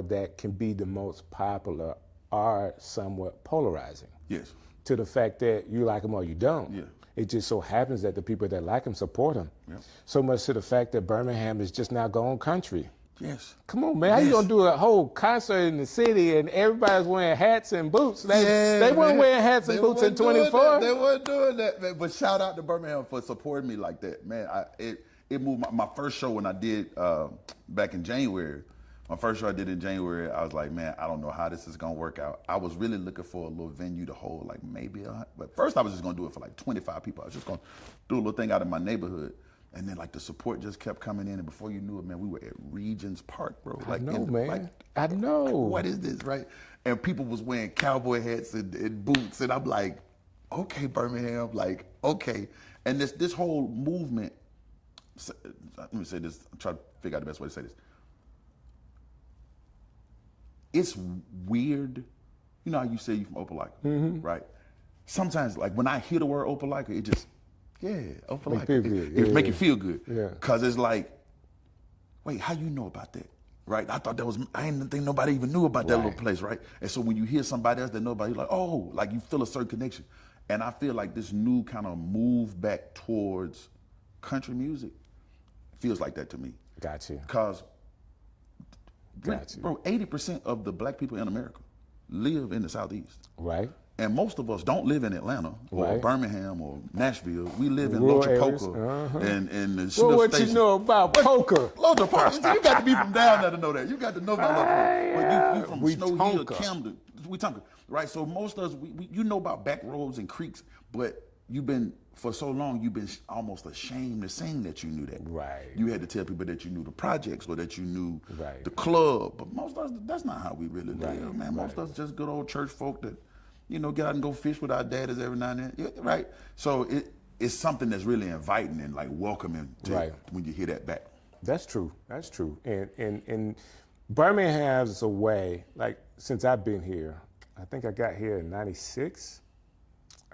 that can be the most popular are somewhat polarizing. Yes. To the fact that you like them or you don't. Yeah. It just so happens that the people that like him support him. Yeah. So much to the fact that Birmingham is just now going country. Yes. Come on, man. How you gonna do a whole concert in the city and everybody's wearing hats and boots? They weren't wearing hats and boots in 24. They weren't doing that, man. But shout out to Birmingham for supporting me like that, man. It moved my first show when I did back in January. My first show I did in January, I was like, man, I don't know how this is gonna work out. I was really looking for a little venue to hold, like maybe but first I was just gonna do it for like 25 people. I was just gonna do a little thing out of my neighborhood. And then like the support just kept coming in, and before you knew it, man, we were at Regents Park, bro. I know, man. I know. Like, what is this, right? And people was wearing cowboy hats and boots, and I'm like, okay, Birmingham, like, okay. And this whole movement, let me say this, I'm trying to figure out the best way to say this. It's weird. You know how you say you from Opelika, right? Sometimes, like, when I hear the word Opelika, it just, Opelika. It make you feel good. Yeah. Because it's like, wait, how you know about that? Right? I thought I didn't think nobody even knew about that little place, right? And so when you hear somebody else that nobody, you're like, oh, like you feel a certain connection. And I feel like this new kind of move back towards country music feels like that to me. Got you. Because, bro, 80% of the black people in America live in the Southeast. Right. And most of us don't live in Atlanta or Birmingham or Nashville. We live in Rural Lochapoka and the Smith Well, what Station. you know about poker? Lochapoka. You got to be from down there to know that. You got to know about Lochapoka. But you from Snow Hill, Camden. We Tonka. Right? So most of us, you know about back roads and creeks, but for so long, you've been almost ashamed to sing that you knew that. Right. You had to tell people that you knew the projects or that you knew the club. But most of us, that's not how we really live, man. Most of us just good old church folk that, get out and go fish with our daddies every now and then, right? So it's something that's really inviting and like welcoming to when you hear that back. That's true. That's true. And Birmingham has a way, like since I've been here, I think I got here in 96,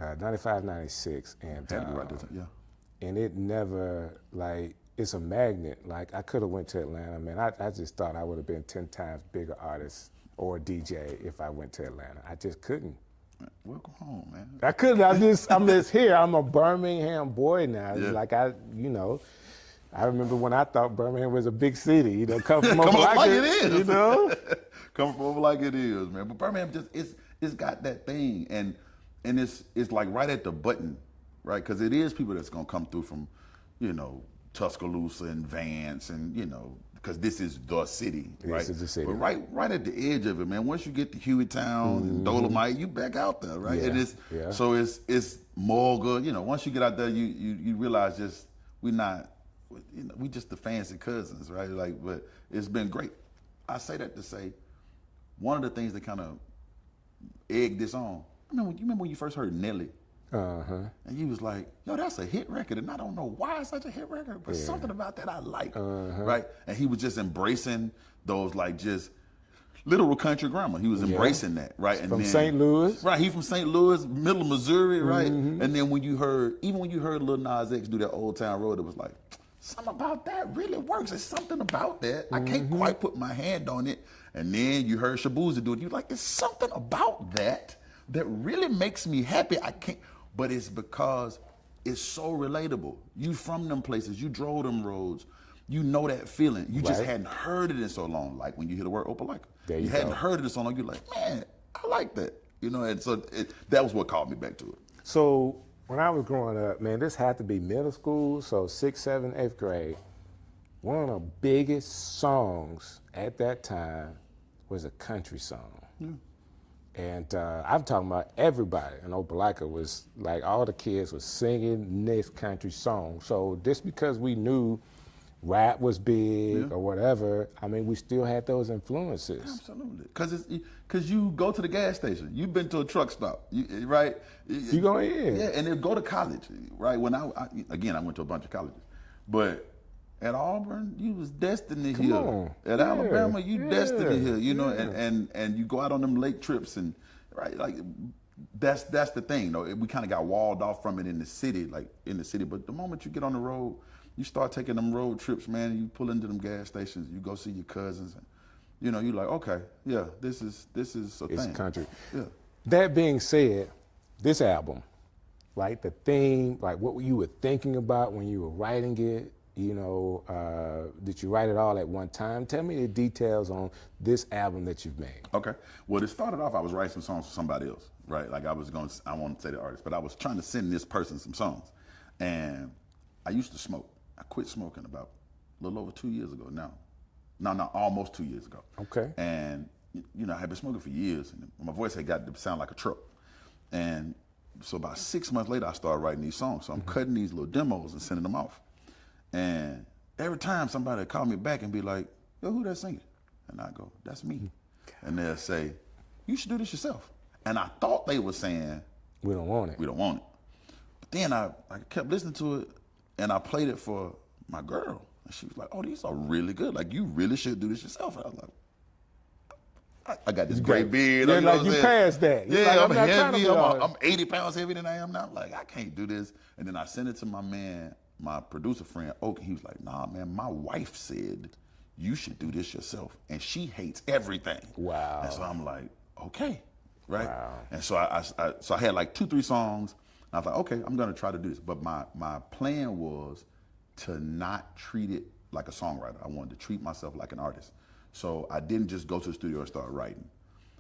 95, 96, and and it never it's a magnet. Like I could have went to Atlanta, man. I just thought I would have been 10 times bigger artist or DJ if I went to Atlanta. I just couldn't. Welcome home, man. I couldn't. I'm just here. I'm a Birmingham boy now. Yeah. Like I remember when I thought Birmingham was a big city. Come from over like it is. Come from over like it is, man. But Birmingham it's got that thing, and it's like right at the button, right? Because it is people that's gonna come through from, Tuscaloosa and Vance, and because this is the city, right? This is the city. But right at the edge of it, man. Once you get to Hueytown and Dolomite, you back out there, right? Yeah. And so it's more good. Once you get out there, you realize we just the fancy cousins, right? But it's been great. I say that to say, one of the things that kind of egged this on. You remember when you first heard Nelly And he was like, yo, that's a hit record. And I don't know why it's such a hit record, but something about that I like, right? And he was just embracing those like just literal country grammar. He was embracing that, right? And from then, St. Louis. Right, he from St. Louis, middle of Missouri, right? And then even when you heard Lil Nas X do that Old Town Road, it was like, something about that really works. There's something about that. I can't quite put my hand on it. And then you heard Shabuza do it. You're like, there's something about that really makes me happy. I can't, but it's because it's so relatable. You from them places, you drove them roads, you know that feeling. You just hadn't heard it in so long. Like when you hear the word Opelika. You hadn't heard it in so long, you're like, man, I like that. You know, and so that was what called me back to it. So when I was growing up, man, this had to be middle school, so 6th, 7th, 8th grade. One of the biggest songs at that time was a country song. And I'm talking about everybody in Opelika was like, all the kids was singing this country song. So just because we knew rap was big or whatever, I mean, we still had those influences. Absolutely, because you go to the gas station, you've been to a truck stop, right? You go in, and then go to college, right? When I went to a bunch of colleges, but at Auburn, you was destined to hear. At Alabama, you destined to hear. You know, and you go out on them lake trips and right, like that's the thing. Though we kind of got walled off from it in the city, But the moment you get on the road, you start taking them road trips, man. You pull into them gas stations. You go see your cousins, and you know, you're like, okay, yeah, this is a thing. It's country. Yeah. That being said, this album, like the theme, like what you were thinking about when you were writing it, you know, did you write it all at one time? Tell me the details on this album that you've made. Okay. Well, it started off, I was writing some songs for somebody else, right? Like I won't say the artist, but I was trying to send this person some songs. And I used to smoke. I quit smoking about a little over 2 years ago now. No, almost 2 years ago. Okay. And, you know, I had been smoking for years, and my voice had got to sound like a truck. And so about 6 months later, I started writing these songs. So I'm cutting these little demos and sending them off. And every time somebody would call me back and be like, yo, who that singing? And I go, that's me. And they'll say, you should do this yourself. And I thought they were saying, we don't want it. We don't want it. But then I kept listening to it, and I played it for my girl. And she was like, oh, these are really good. Like, you really should do this yourself. And I was like, I got this great beard. You're like, you passed that. Yeah, like, I'm heavy. I'm 80 pounds heavier than I am now. I'm like, I can't do this. And then I sent it to my man, my producer friend, Oak. He was like, nah, man, my wife said you should do this yourself. And she hates everything. Wow. And so I'm like, okay. Right? Wow. And so I had like 2-3 songs. And I was like, okay, I'm going to try to do this. But my plan was to not treat it like a songwriter. I wanted to treat myself like an artist. So I didn't just go to the studio and start writing.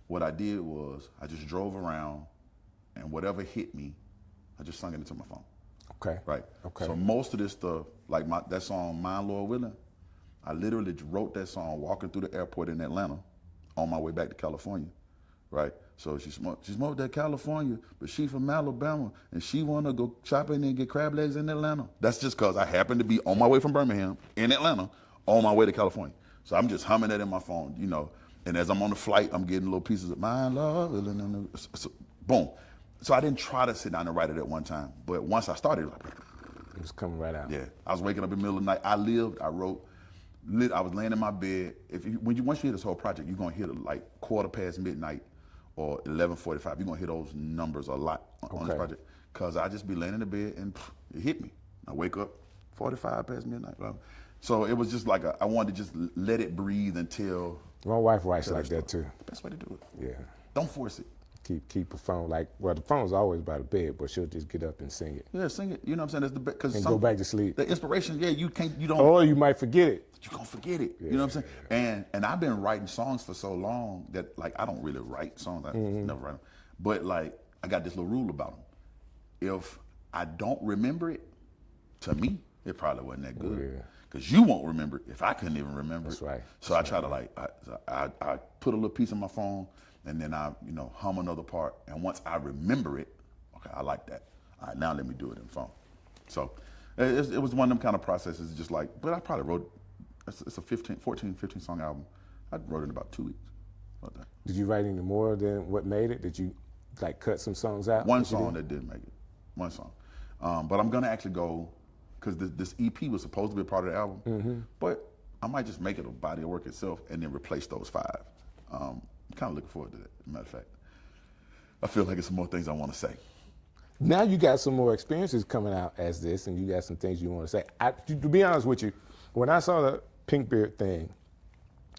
What I did was I just drove around, and whatever hit me, I just sung it into my phone. Okay. Right. Okay. So most of this stuff, like that song, Mine, Lord Willing, I literally wrote that song walking through the airport in Atlanta on my way back to California. Right. So she smoked that California, but she from Alabama, and she wanna go shopping and get crab legs in Atlanta. That's just cause I happened to be on my way from Birmingham in Atlanta on my way to California. So I'm just humming that in my phone, you know. And as I'm on the flight, I'm getting little pieces of my love, so, boom. So I didn't try to sit down and write it at one time, but once I started, it was coming right out. Yeah, I was waking up in the middle of the night. I wrote. I was laying in my bed. Once you hear this whole project, you're gonna hear it like 1:15 midnight or 11:45. You're gonna hear those numbers a lot on this project, cause I just be laying in the bed and it hit me. I wake up 45 past midnight. So it was just like I wanted to just let it breathe until. My wife writes like that too. The best way to do it. Yeah. Don't force it. Keep a phone the phone's always by the bed, but she'll just get up and sing it. Yeah, sing it. You know what I'm saying? That's the best. And go back to sleep. The inspiration, you don't. Or you might forget it. You're gonna forget it. Yeah, you know what I'm saying? Yeah. And I've been writing songs for so long that like I don't really write songs. I never write them. But like I got this little rule about them. If I don't remember it, to me, it probably wasn't that good. Yeah. Cause you won't remember it if I couldn't even remember it. That's right. So I try to I put a little piece on my phone and then I hum another part. And once I remember it, okay, I like that. All right, now let me do it in the phone. So it was one of them kind of processes, just like, but I probably wrote, it's a 14, 15 song album. I wrote it in about 2 weeks. About that. Did you write any more than what made it? Did you like cut some songs out? One song that did make it. one song. But I'm gonna actually go, because this EP was supposed to be a part of the album, but I might just make it a body of work itself and then replace those 5. I'm kind of looking forward to that. As a matter of fact, I feel like it's some more things I want to say. Now you got some more experiences coming out as this, and you got some things you want to say. To be honest with you, when I saw the Pink Beard thing,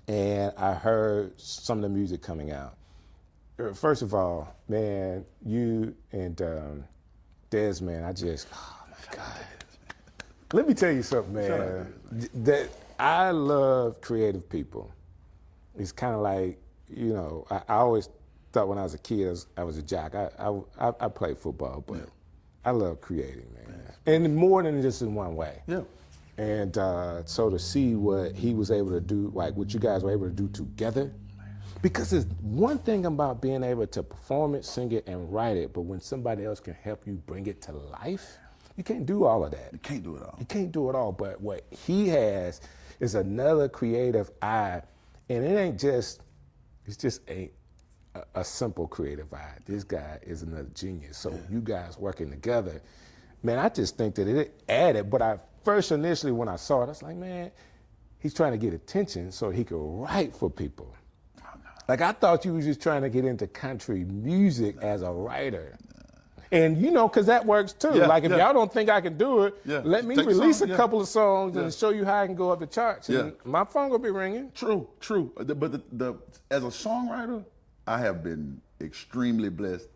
and I heard some of the music coming out, first of all, man, you and Des, man, oh my God. Let me tell you something, man. That I love creative people. It's kind of like, you know, I always thought when I was a kid, I was a jock. I played football, but I love creating, man. And more than just in one way. Yeah. And so to see what he was able to do, like what you guys were able to do together, because there's one thing about being able to perform it, sing it, and write it, but when somebody else can help you bring it to life, you can't do all of that. You can't do it all. You can't do it all, but what he has is another creative eye, and it just ain't a simple creative eye. This guy is another genius. So you guys working together, man, I just think that it added, but I first initially when I saw it, I was like, man, he's trying to get attention so he could write for people. Like I thought you was just trying to get into country music as a writer. And you know, cause that works too. Like if y'all don't think I can do it, let me release a couple of songs and show you how I can go up the charts. And my phone will be ringing. True. But as a songwriter, I have been extremely blessed.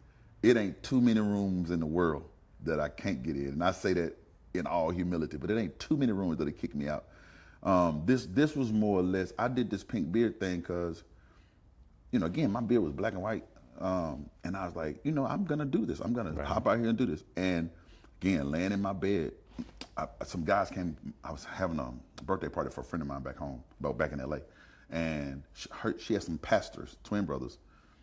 It ain't too many rooms in the world that I can't get in. And I say that in all humility, but it ain't too many rooms that kick me out. This was more or less, I did this Pink Beard thing because, you know, again, my beard was black and white. And I was like, you know, I'm gonna do this. I'm gonna hop out here and do this. And again, laying in my bed, some guys came, I was having a birthday party for a friend of mine back home, back in LA. And she had some pastors, twin brothers.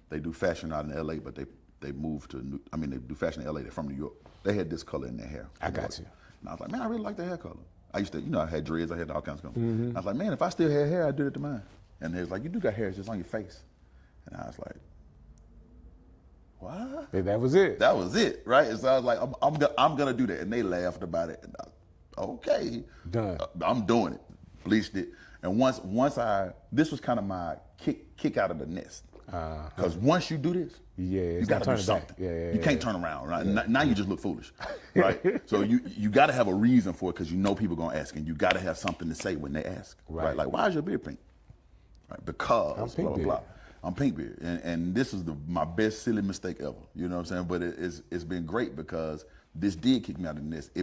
They do fashion out in LA, but they moved to, they do fashion in LA, they're from New York. They had this color in their hair. I got you. And I was like, man, I really like the hair color. I used to, you know, I had dreads, I had all kinds of color. I was like, man, if I still had hair, I'd do it to mine. And they was like, you do got hair, it's just on your face. And I was like, what? And that was it. That was it, right? And so I was like, I'm gonna do that. And they laughed about it. And I was, okay. Done. I'm doing it. Bleached it. And once this was kind of my kick out of the nest. Because once you do this, you got to do something. You can't turn around, right? Now you just look foolish, right? So you got to have a reason for it because you know people going to ask, and you got to have something to say when they ask, right? Like, why is your beard pink? Right? Because blah, blah, blah. I'm Pink Beard, and this is my best silly mistake ever. You know what I'm saying? But it's been great because this did kick me out of the nest.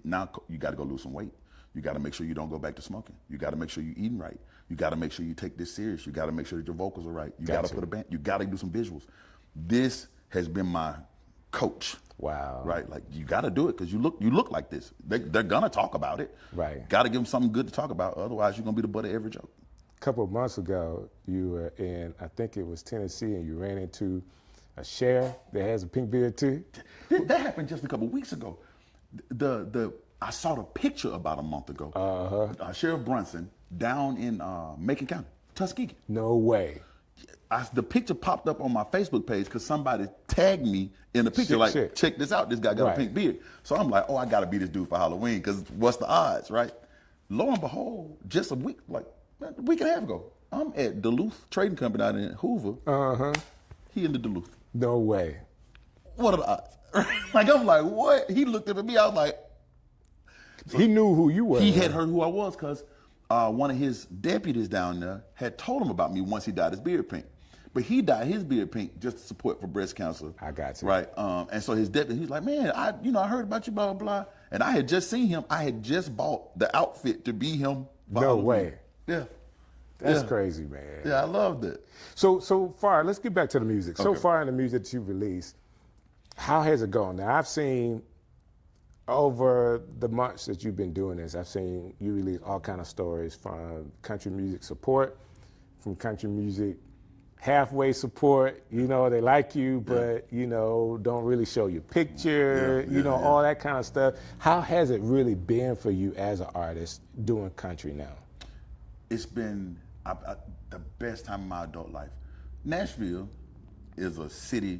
Now you got to go lose some weight. You got to make sure you don't go back to smoking. You got to make sure you're eating right. You got to make sure you take this serious. You got to make sure that your vocals are right. You got to put a band. You got to do some visuals. This has been my coach. Wow. Right. Like you got to do it because you look like this. They're gonna talk about it. Right. Got to give them something good to talk about. Otherwise, you're gonna be the butt of every joke. A couple of months ago, you were in, I think it was Tennessee, and you ran into a sheriff that has a pink beard too. That happened just a couple of weeks ago. I saw the picture about a month ago. Sheriff Brunson down in Macon County, Tuskegee. No way. The picture popped up on my Facebook page because somebody tagged me in the picture, check this out, this guy got a pink beard. So I'm like, I gotta be this dude for Halloween because what's the odds, right? Lo and behold, just a week and a half ago, I'm at Duluth Trading Company out in Hoover. He in the Duluth. No way. What are the odds? I'm like, what? He looked up at me, I was like, he knew who you were. He had heard who I was because one of his deputies down there had told him about me once he dyed his beard pink. But he dyed his beard pink just to support for breast cancer. I got you. Right. And so his deputy, he was like, man, I heard about you, blah, blah, blah. And I had just seen him. I had just bought the outfit to be him. No way. Yeah. That's crazy, man. Yeah, I loved it. So far, let's get back to the music. So far in the music that you've released, how has it gone? Now, I've seen over the months that you've been doing this, I've seen you release all kind of stories from country music support, from country music halfway support, they like you, but, don't really show your picture, all that kind of stuff. How has it really been for you as an artist doing country now? It's been the best time of my adult life. Nashville is a city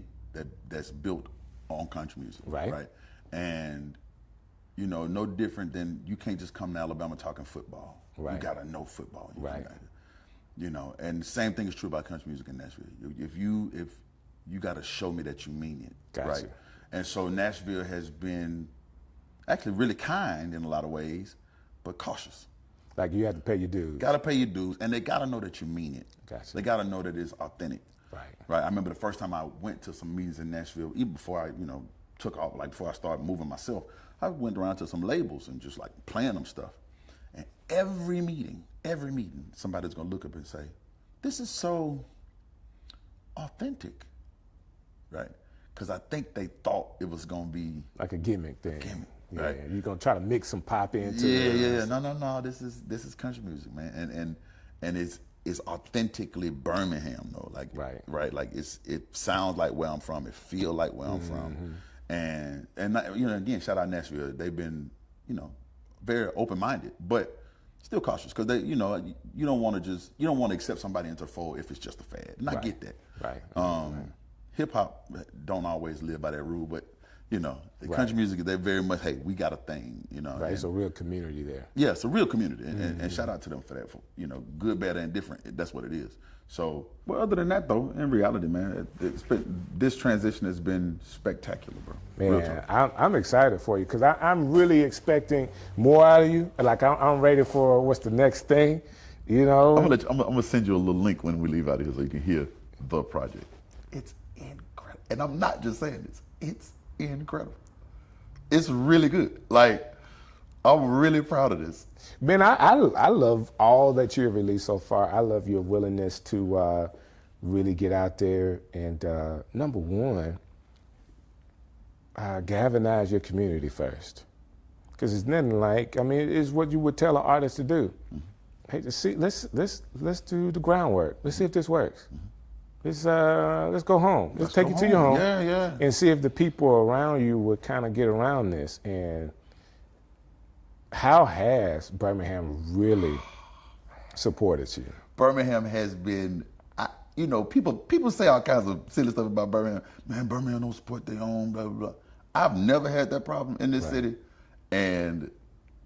that's built on country music. Right. And, you know, no different than you can't just come to Alabama talking football. Right. You got to know football. Right. You know, and the same thing is true about country music in Nashville. If you got to show me that you mean it. Gotcha. Right. And so Nashville has been actually really kind in a lot of ways, but cautious. Like you have to pay your dues. Got to pay your dues, and they got to know that you mean it. Gotcha. They got to know that it's authentic. Right. Right. I remember the first time I went to some meetings in Nashville, even before I, you know, took off, like before I started moving myself, I went around to some labels and just like playing them stuff. And every meeting, somebody's gonna look up and say, "This is so authentic," right? Because I think they thought it was gonna be like a gimmick thing. Yeah, right? you're gonna try to mix some pop into it. Yeah. No. This is country music, man, and it's authentically Birmingham though. Like right. Like it sounds like where I'm from. It feel like where I'm from, and you know, again, shout out Nashville. They've been, you know, very open-minded, but still cautious because they, you know, you don't want to accept somebody into the fold if it's just a fad. And I get that. Right. Hip hop don't always live by that rule, but you know, the country music, they're very much, hey, we got a thing, you know. Right. It's a real community there. Yeah, it's a real community, and shout out to them for that. For, you know, good, bad, and different. That's what it is. So, well, other than that, though, in reality, man, this transition has been spectacular, bro. Man, I'm excited for you because I'm really expecting more out of you. Like I'm ready for what's the next thing, you know. I'm gonna send you a little link when we leave out of here so you can hear the project. It's incredible, and I'm not just saying this. It's incredible. It's really good. Like, I'm really proud of this. Man, I love all that you've released so far. I love your willingness to really get out there and, number one, galvanize your community first. Because it's nothing like, I mean, it's what you would tell an artist to do. Hey, let's do the groundwork. Let's see if this works. Let's go home. Let's take it to your home. Yeah. And see if the people around you would kind of get around this. And how has Birmingham really supported you? Birmingham has been, you know, people say all kinds of silly stuff about Birmingham. Man, Birmingham don't support their own, blah, blah, blah. I've never had that problem in this city. And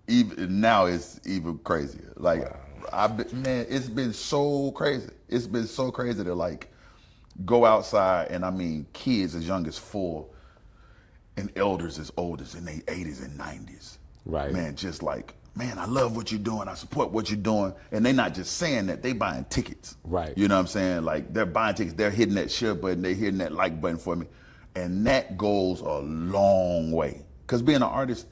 even now it's even crazier. Like, man, it's been so crazy. It's been so crazy to like go outside and I mean kids as young as 4 and elders as old as in their 80s and 90s. Right. Man, just like, man, I love what you're doing. I support what you're doing. And they're not just saying that, they buying tickets. Right. You know what I'm saying? Like they're buying tickets, they're hitting that share button, they're hitting that like button for me. And that goes a long way. Because being an artist,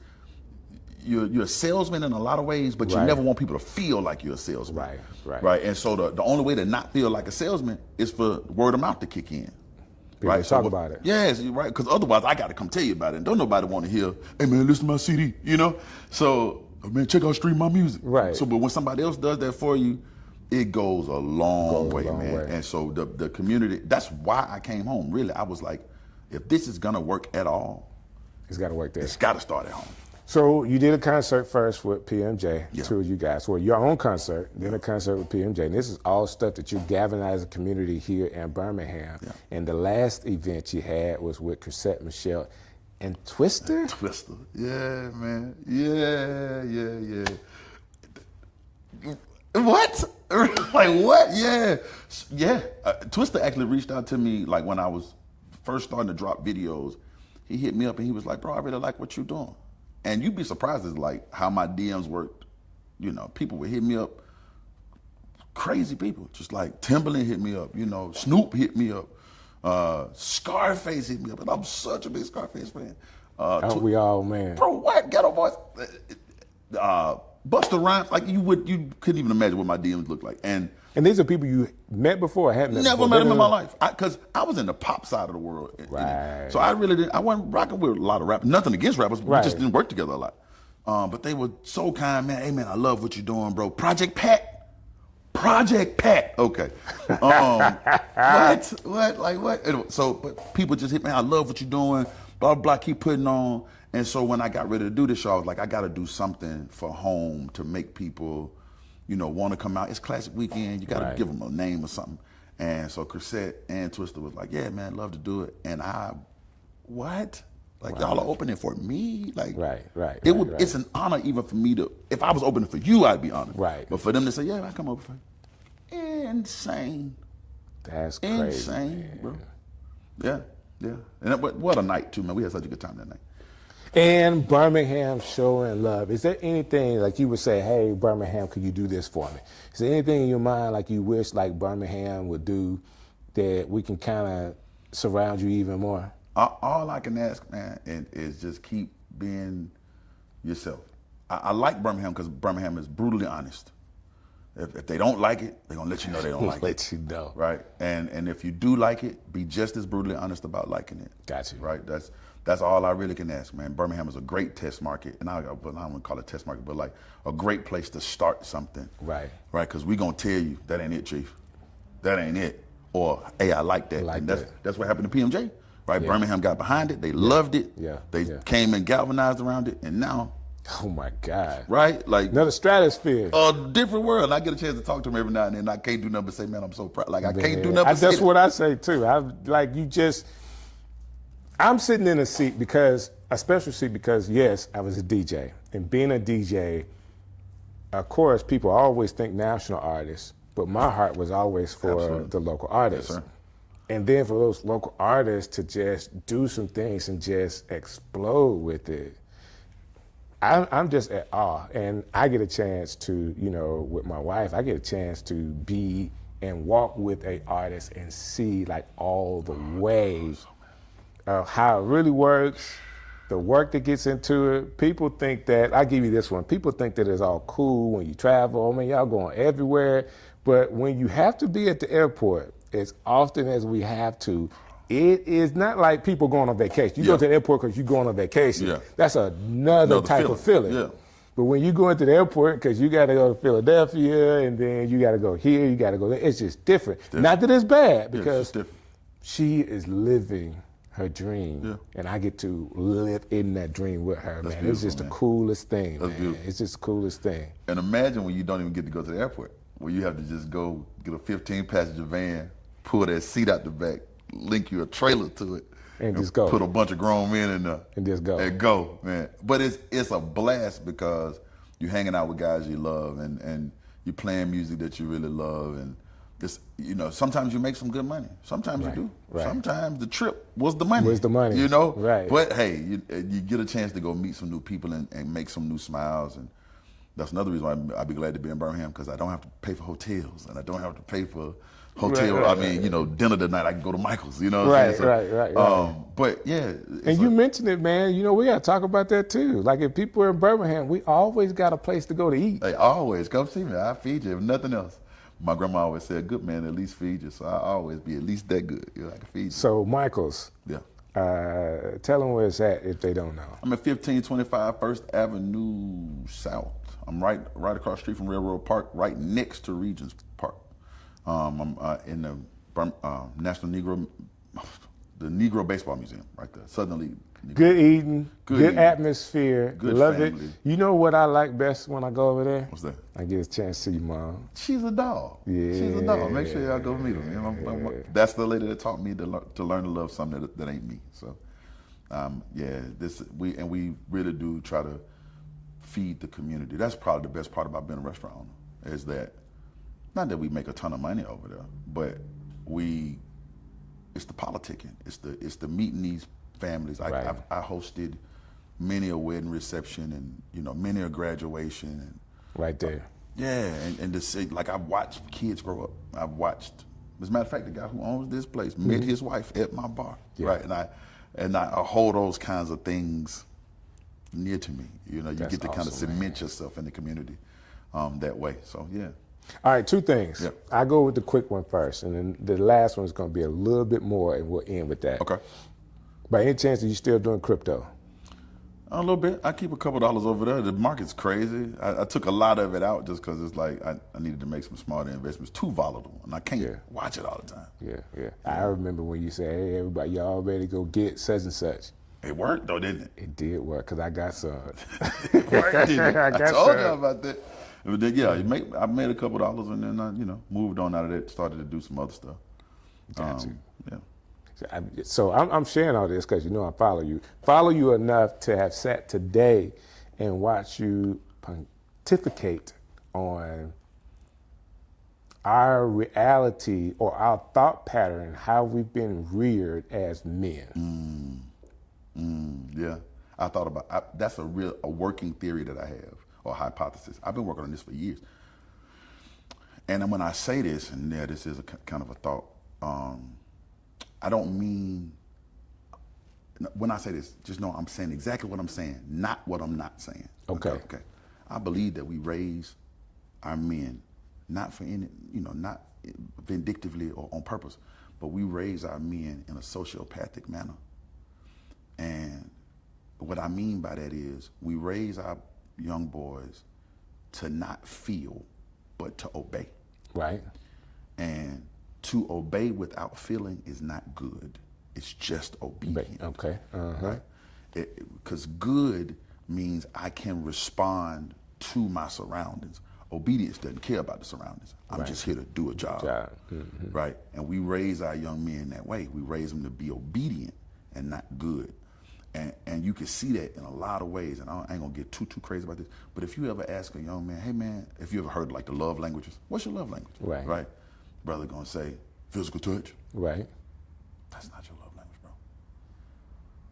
you're a salesman in a lot of ways, but you never want people to feel like you're a salesman. Right. And so the only way to not feel like a salesman is for word of mouth to kick in. People talk about it. Yes, right. Because otherwise, I got to come tell you about it. And don't nobody want to hear, hey man, listen to my CD. You know. So man, check out stream my music. Right. So, but when somebody else does that for you, it goes a long way, man. And so the community. That's why I came home. Really, I was like, if this is gonna work at all, it's got to work there. It's got to start at home. So you did a concert first with PMJ, Yeah. two of you guys. Well, your own concert, then a concert with PMJ. And this is all stuff that you galvanized the community here in Birmingham. Yeah. And the last event you had was with Chrisette Michelle and Twister? Twister. Yeah, man. Yeah. What? Like what? Yeah. Twister actually reached out to me like when I was first starting to drop videos. He hit me up and he was like, bro, I really like what you're doing. And you'd be surprised at like how my DMs worked. You know, people would hit me up, crazy people, just like Timberland hit me up, you know, Snoop hit me up, Scarface hit me up, and I'm such a big Scarface fan. Aren't we all, man? Bro, what? Ghetto Boys. Busta Rhymes, like you couldn't even imagine what my DMs looked like. And these are people you met before or hadn't met never before? met them in my life. Because I was in the pop side of the world. Right. So I really didn't, I wasn't rocking with a lot of rappers. Nothing against rappers, we just didn't work together a lot. But they were so kind, man. Hey, man, I love what you're doing, bro. Project Pat. Okay. What? Like what? Anyway, so, but people just hit me. I love what you're doing. Blah, blah, keep putting on. And so when I got ready to do this show, I was like, I got to do something for home to make people, you know, want to come out. It's classic weekend. You got to give them a name or something. And so Chrisette and Twister was like, yeah, man, love to do it. And what? Like y'all are opening for me. Like right. It's an honor even for me to. If I was opening for you, I'd be honored. Right. But for them to say, yeah, I come over for you. Insane. That's crazy. Insane, man. bro. Yeah. And what a night too, man. We had such a good time that night. And Birmingham showing love. Is there anything like you would say, hey, Birmingham, could you do this for me? Is there anything in your mind like you wish like Birmingham would do that we can kind of surround you even more? All I can ask, man, is just keep being yourself. I like Birmingham because Birmingham is brutally honest. If they don't like it, they're gonna let you know they don't like it. Let you know. Right? And if you do like it, be just as brutally honest about liking it. Got you. Right? That's all I really can ask, man. Birmingham is a great test market, and I don't want to call it test market, but like a great place to start something. Right. Right? Because we're gonna tell you that ain't it, Chief. That ain't it. Or hey, I like that. Like and that. That's what happened to PMJ. Right? Yeah. Birmingham got behind it. They loved it. Yeah. They came and galvanized around it, and now. Oh my God. Right? Like another stratosphere. A different world. And I get a chance to talk to them every now and then. I can't do nothing but say, man, I'm so proud. Like I can't do nothing but say that's what I say too. I'm sitting in a seat a special seat because yes, I was a DJ. And being a DJ, of course, people always think national artists, but my heart was always for the local artists. Yes, sir. And then for those local artists to just do some things and just explode with it. I'm just at awe, and I get a chance to, with my wife, I get a chance to be and walk with a artist and see like all the ways of how it really works, the work that gets into it. People think that, I'll give you this one, people think that it's all cool when you travel. I mean, y'all going everywhere, but when you have to be at the airport, as often as we have to, it is not like people going on vacation. You go to the airport because you're going on vacation. Yeah. That's another type of feeling. Yeah. But when you go into the airport because you got to go to Philadelphia and then you got to go here, you got to go there, it's just different. Not that it's bad because she is living her dream. Yeah. And I get to live in that dream with her, man. It's just the coolest thing, man. Beautiful. It's just the coolest thing. And imagine when you don't even get to go to the airport, where you have to just go get a 15-passenger van, pull that seat out the back, link you a trailer to it, and just go. Put a bunch of grown men in there and just go. And go, man. But it's a blast because you're hanging out with guys you love and you're playing music that you really love, and this, sometimes you make some good money. Sometimes you do. Right. Sometimes the trip was the money. Right. But hey, you get a chance to go meet some new people and make some new smiles, and that's another reason why I'd be glad to be in Birmingham, because I don't have to pay for hotels and I don't have to pay for hotel. Dinner tonight I can go to Michael's. You know what I'm saying? Right. But yeah. And you mentioned it, man. We got to talk about that too. Like if people are in Birmingham, we always got a place to go to eat. Hey, always come see me. I feed you if nothing else. My grandma always said, "A good man at least feed you." So I always be at least that good. I can feed you. So Michael's. Yeah. Tell them where it's at if they don't know. I'm at 1525 First Avenue South. I'm right across the street from Railroad Park, right next to Regents Park. I'm in the National Negro Baseball Museum, right there, Southern League. Good eating, good atmosphere, good love family. it. You know what I like best when I go over there? What's that? I get a chance to see your mom. She's a dog. Yeah. She's a dog. Make sure y'all go meet her. That's the lady that taught me to learn to love something that ain't me. So, we really do try to feed the community. That's probably the best part about being a restaurant owner, is that not that we make a ton of money over there, but it's the politicking. It's the meeting these families. Right. I hosted many a wedding reception and many a graduation and right there. And to see, like, I've watched kids grow up. I've watched, as a matter of fact, the guy who owns this place met his wife at my bar, right? And I hold those kinds of things near to me. You get to kind of cement yourself in the community that way. So yeah. All right, two things. Yeah. I go with the quick one first, and then the last one is going to be a little bit more, and we'll end with that. Okay. By any chance, are you still doing crypto? A little bit. I keep a couple dollars over there. The market's crazy. I took a lot of it out just because it's like I needed to make some smarter investments. Too volatile, and I can't watch it all the time. Yeah. I remember when you said, "Hey, everybody, y'all ready to go get such and such." It worked though, didn't it? It did work because I got some. It worked, didn't it? I told you about that. But then, I made a couple dollars and then I, moved on out of that. Started to do some other stuff. Got you. Yeah. So I'm sharing all this because you know I follow you. Follow you enough to have sat today and watched you pontificate on our reality or our thought pattern, how we've been reared as men. Yeah, I thought about that's a working theory that I have, or hypothesis. I've been working on this for years. And when I say this, and yeah, this is a kind of a thought, I don't mean, when I say this, just know I'm saying exactly what I'm saying, not what I'm not saying. Okay. I believe that we raise our men, not for any, not vindictively or on purpose, but we raise our men in a sociopathic manner. And what I mean by that is we raise our young boys to not feel, but to obey. Right. And to obey without feeling is not good. It's just obedient. Okay. Right? Because good means I can respond to my surroundings. Obedience doesn't care about the surroundings. I'm just here to do a job. Right? And we raise our young men that way. We raise them to be obedient and not good. And you can see that in a lot of ways, and I ain't gonna get too crazy about this, but if you ever ask a young man, hey man, if you ever heard like the love languages, what's your love language? Right? Brother gonna say, physical touch. Right. That's not your love language, bro.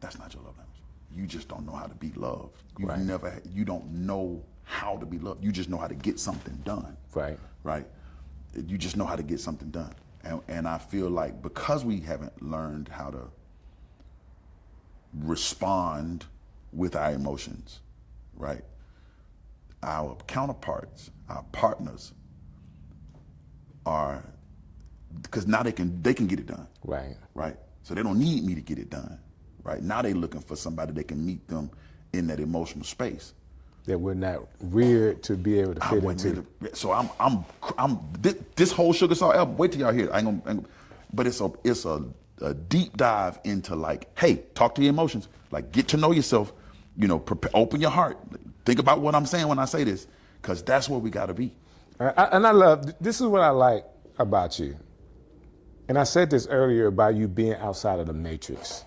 That's not your love language. You just don't know how to be loved. You don't know how to be loved. You just know how to get something done. Right. Right? You just know how to get something done. And I feel like because we haven't learned how to respond with our emotions, right? Our counterparts, our partners are, because now they can get it done. Right? So they don't need me to get it done. Right? Now they looking for somebody that can meet them in that emotional space. That we're not reared to be able to fit into. So I'm this whole Sugar Salt album, wait till y'all hear it. I ain't gonna, but it's a deep dive into like, hey, talk to your emotions. Like, get to know yourself, open your heart. Think about what I'm saying when I say this, because that's where we got to be. And I love, this is what I like about you. And I said this earlier about you being outside of the matrix.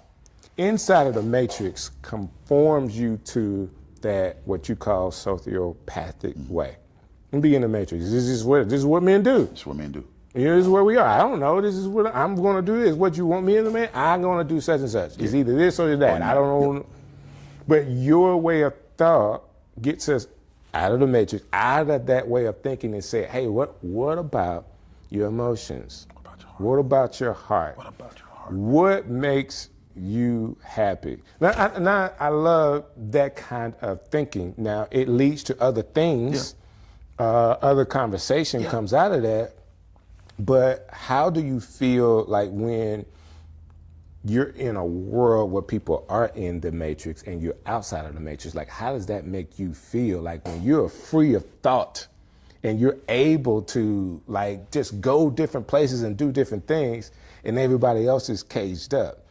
Inside of the matrix conforms you to that, what you call sociopathic way. And be in the matrix. This is what men do. This is what men do. This is where we are. I don't know. This is what I'm going to do. This. What you want me as a man? I'm going to do such and such. It's either this or that. I don't know. But your way of thought gets us out of the matrix, out of that way of thinking, and say, hey, what about your emotions? What about your heart? What about your heart? What makes you happy? Now, I love that kind of thinking. Now, it leads to other things. Other conversation comes out of that. But how do you feel like when you're in a world where people are in the matrix and you're outside of the matrix? Like, how does that make you feel? Like when you're free of thought and you're able to like just go different places and do different things and everybody else is caged up?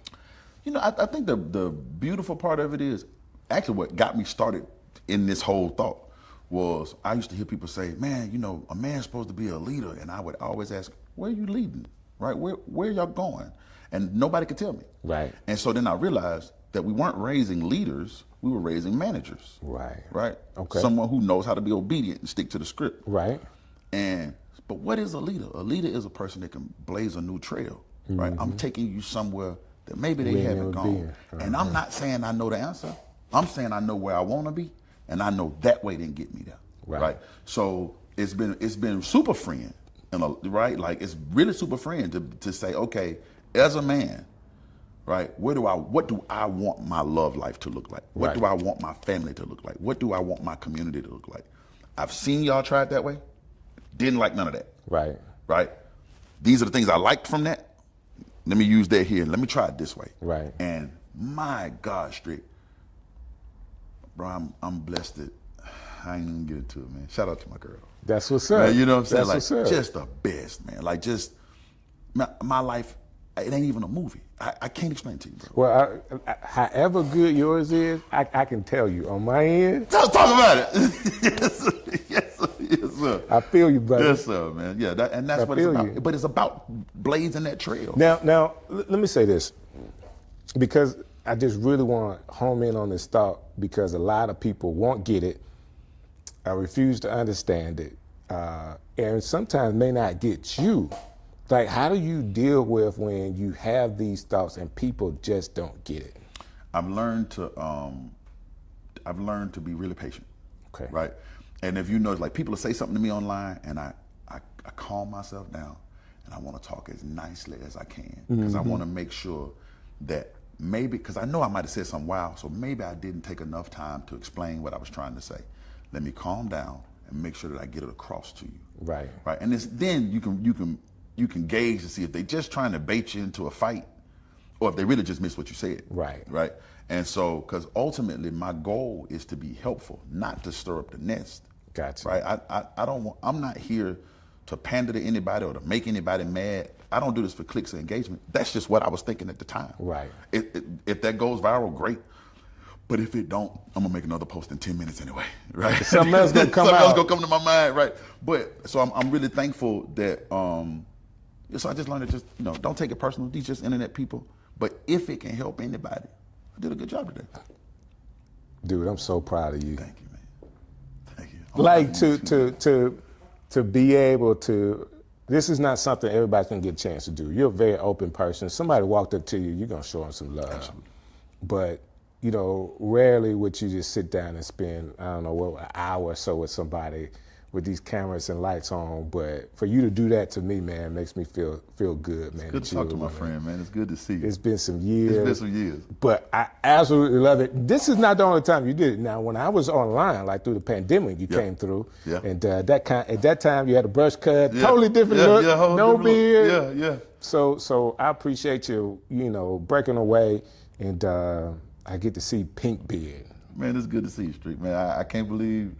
I think the beautiful part of it is actually what got me started in this whole thought was I used to hear people say, man, a man's supposed to be a leader. And I would always ask, where are you leading? Right? Where y'all going? And nobody could tell me. Right. And so then I realized that we weren't raising leaders, we were raising managers. Right. Right? Okay. Someone who knows how to be obedient and stick to the script. Right. But what is a leader? A leader is a person that can blaze a new trail. Right? I'm taking you somewhere that maybe they haven't gone. And I'm not saying I know the answer. I'm saying I know where I want to be. And I know that way didn't get me there, right? So it's been super freeing, right? Like it's really super freeing to say, okay, as a man, right? What do I want my love life to look like? What do I want my family to look like? What do I want my community to look like? I've seen y'all try it that way. Didn't like none of that. Right. These are the things I liked from that. Let me use that here. Let me try it this way. Right. And my God, Strick. Bro, I'm blessed that I ain't even get into it, man. Shout out to my girl. That's what's up. Man, you know what I'm saying? That's like, just the best, man. Like, just my life, it ain't even a movie. I can't explain it to you, bro. Well, however good yours is, I can tell you on my end. Talk about it. Yes, sir. I feel you, brother. Yes, sir, man. Yeah, that's what it's about. But it's about blazing that trail. Now, let me say this, because I just really want to home in on this thought, because a lot of people won't get it. I refuse to understand it, and sometimes may not get you. Like, how do you deal with when you have these thoughts and people just don't get it? I've learned to be really patient. Okay. Right. And if you know, like, people will say something to me online, and I calm myself down, and I want to talk as nicely as I can, because I want to make sure that maybe, because I know I might have said something wild, so maybe I didn't take enough time to explain what I was trying to say. Let me calm down and make sure that I get it across to you. Right. Right. And then you can gauge to see if they're just trying to bait you into a fight, or if they really just missed what you said. Right. Right. And so, because ultimately my goal is to be helpful, not to stir up the nest. Gotcha. Right. I'm not here to pander to anybody or to make anybody mad. I don't do this for clicks or engagement. That's just what I was thinking at the time. Right. If that goes viral, great. But if it don't, I'm gonna make another post in 10 minutes anyway, right? Something else gonna come Something else out. gonna come to my mind, right? But so I'm really thankful that so I just learned to just, don't take it personal. These just internet people. But if it can help anybody, I did a good job today. Dude, I'm so proud of you. Thank you, man. Thank you. Like to be able to. This is not something everybody's gonna get a chance to do. You're a very open person. Somebody walked up to you, you're gonna show them some love. Absolutely. But rarely would you just sit down and spend, I don't know, an hour or so with somebody with these cameras and lights on. But for you to do that to me, man, makes me feel good, man. It's good to talk to my friend, man. It's good to see you. It's been some years. It's been some years. But I absolutely love it. This is not the only time you did it. Now, when I was online, like through the pandemic, you came through. Yeah. And at that time, you had a brush cut, totally different look, no beard. Yeah. So I appreciate you, breaking away, and I get to see pink beard. Man, it's good to see you, Strick. Man, I can't believe,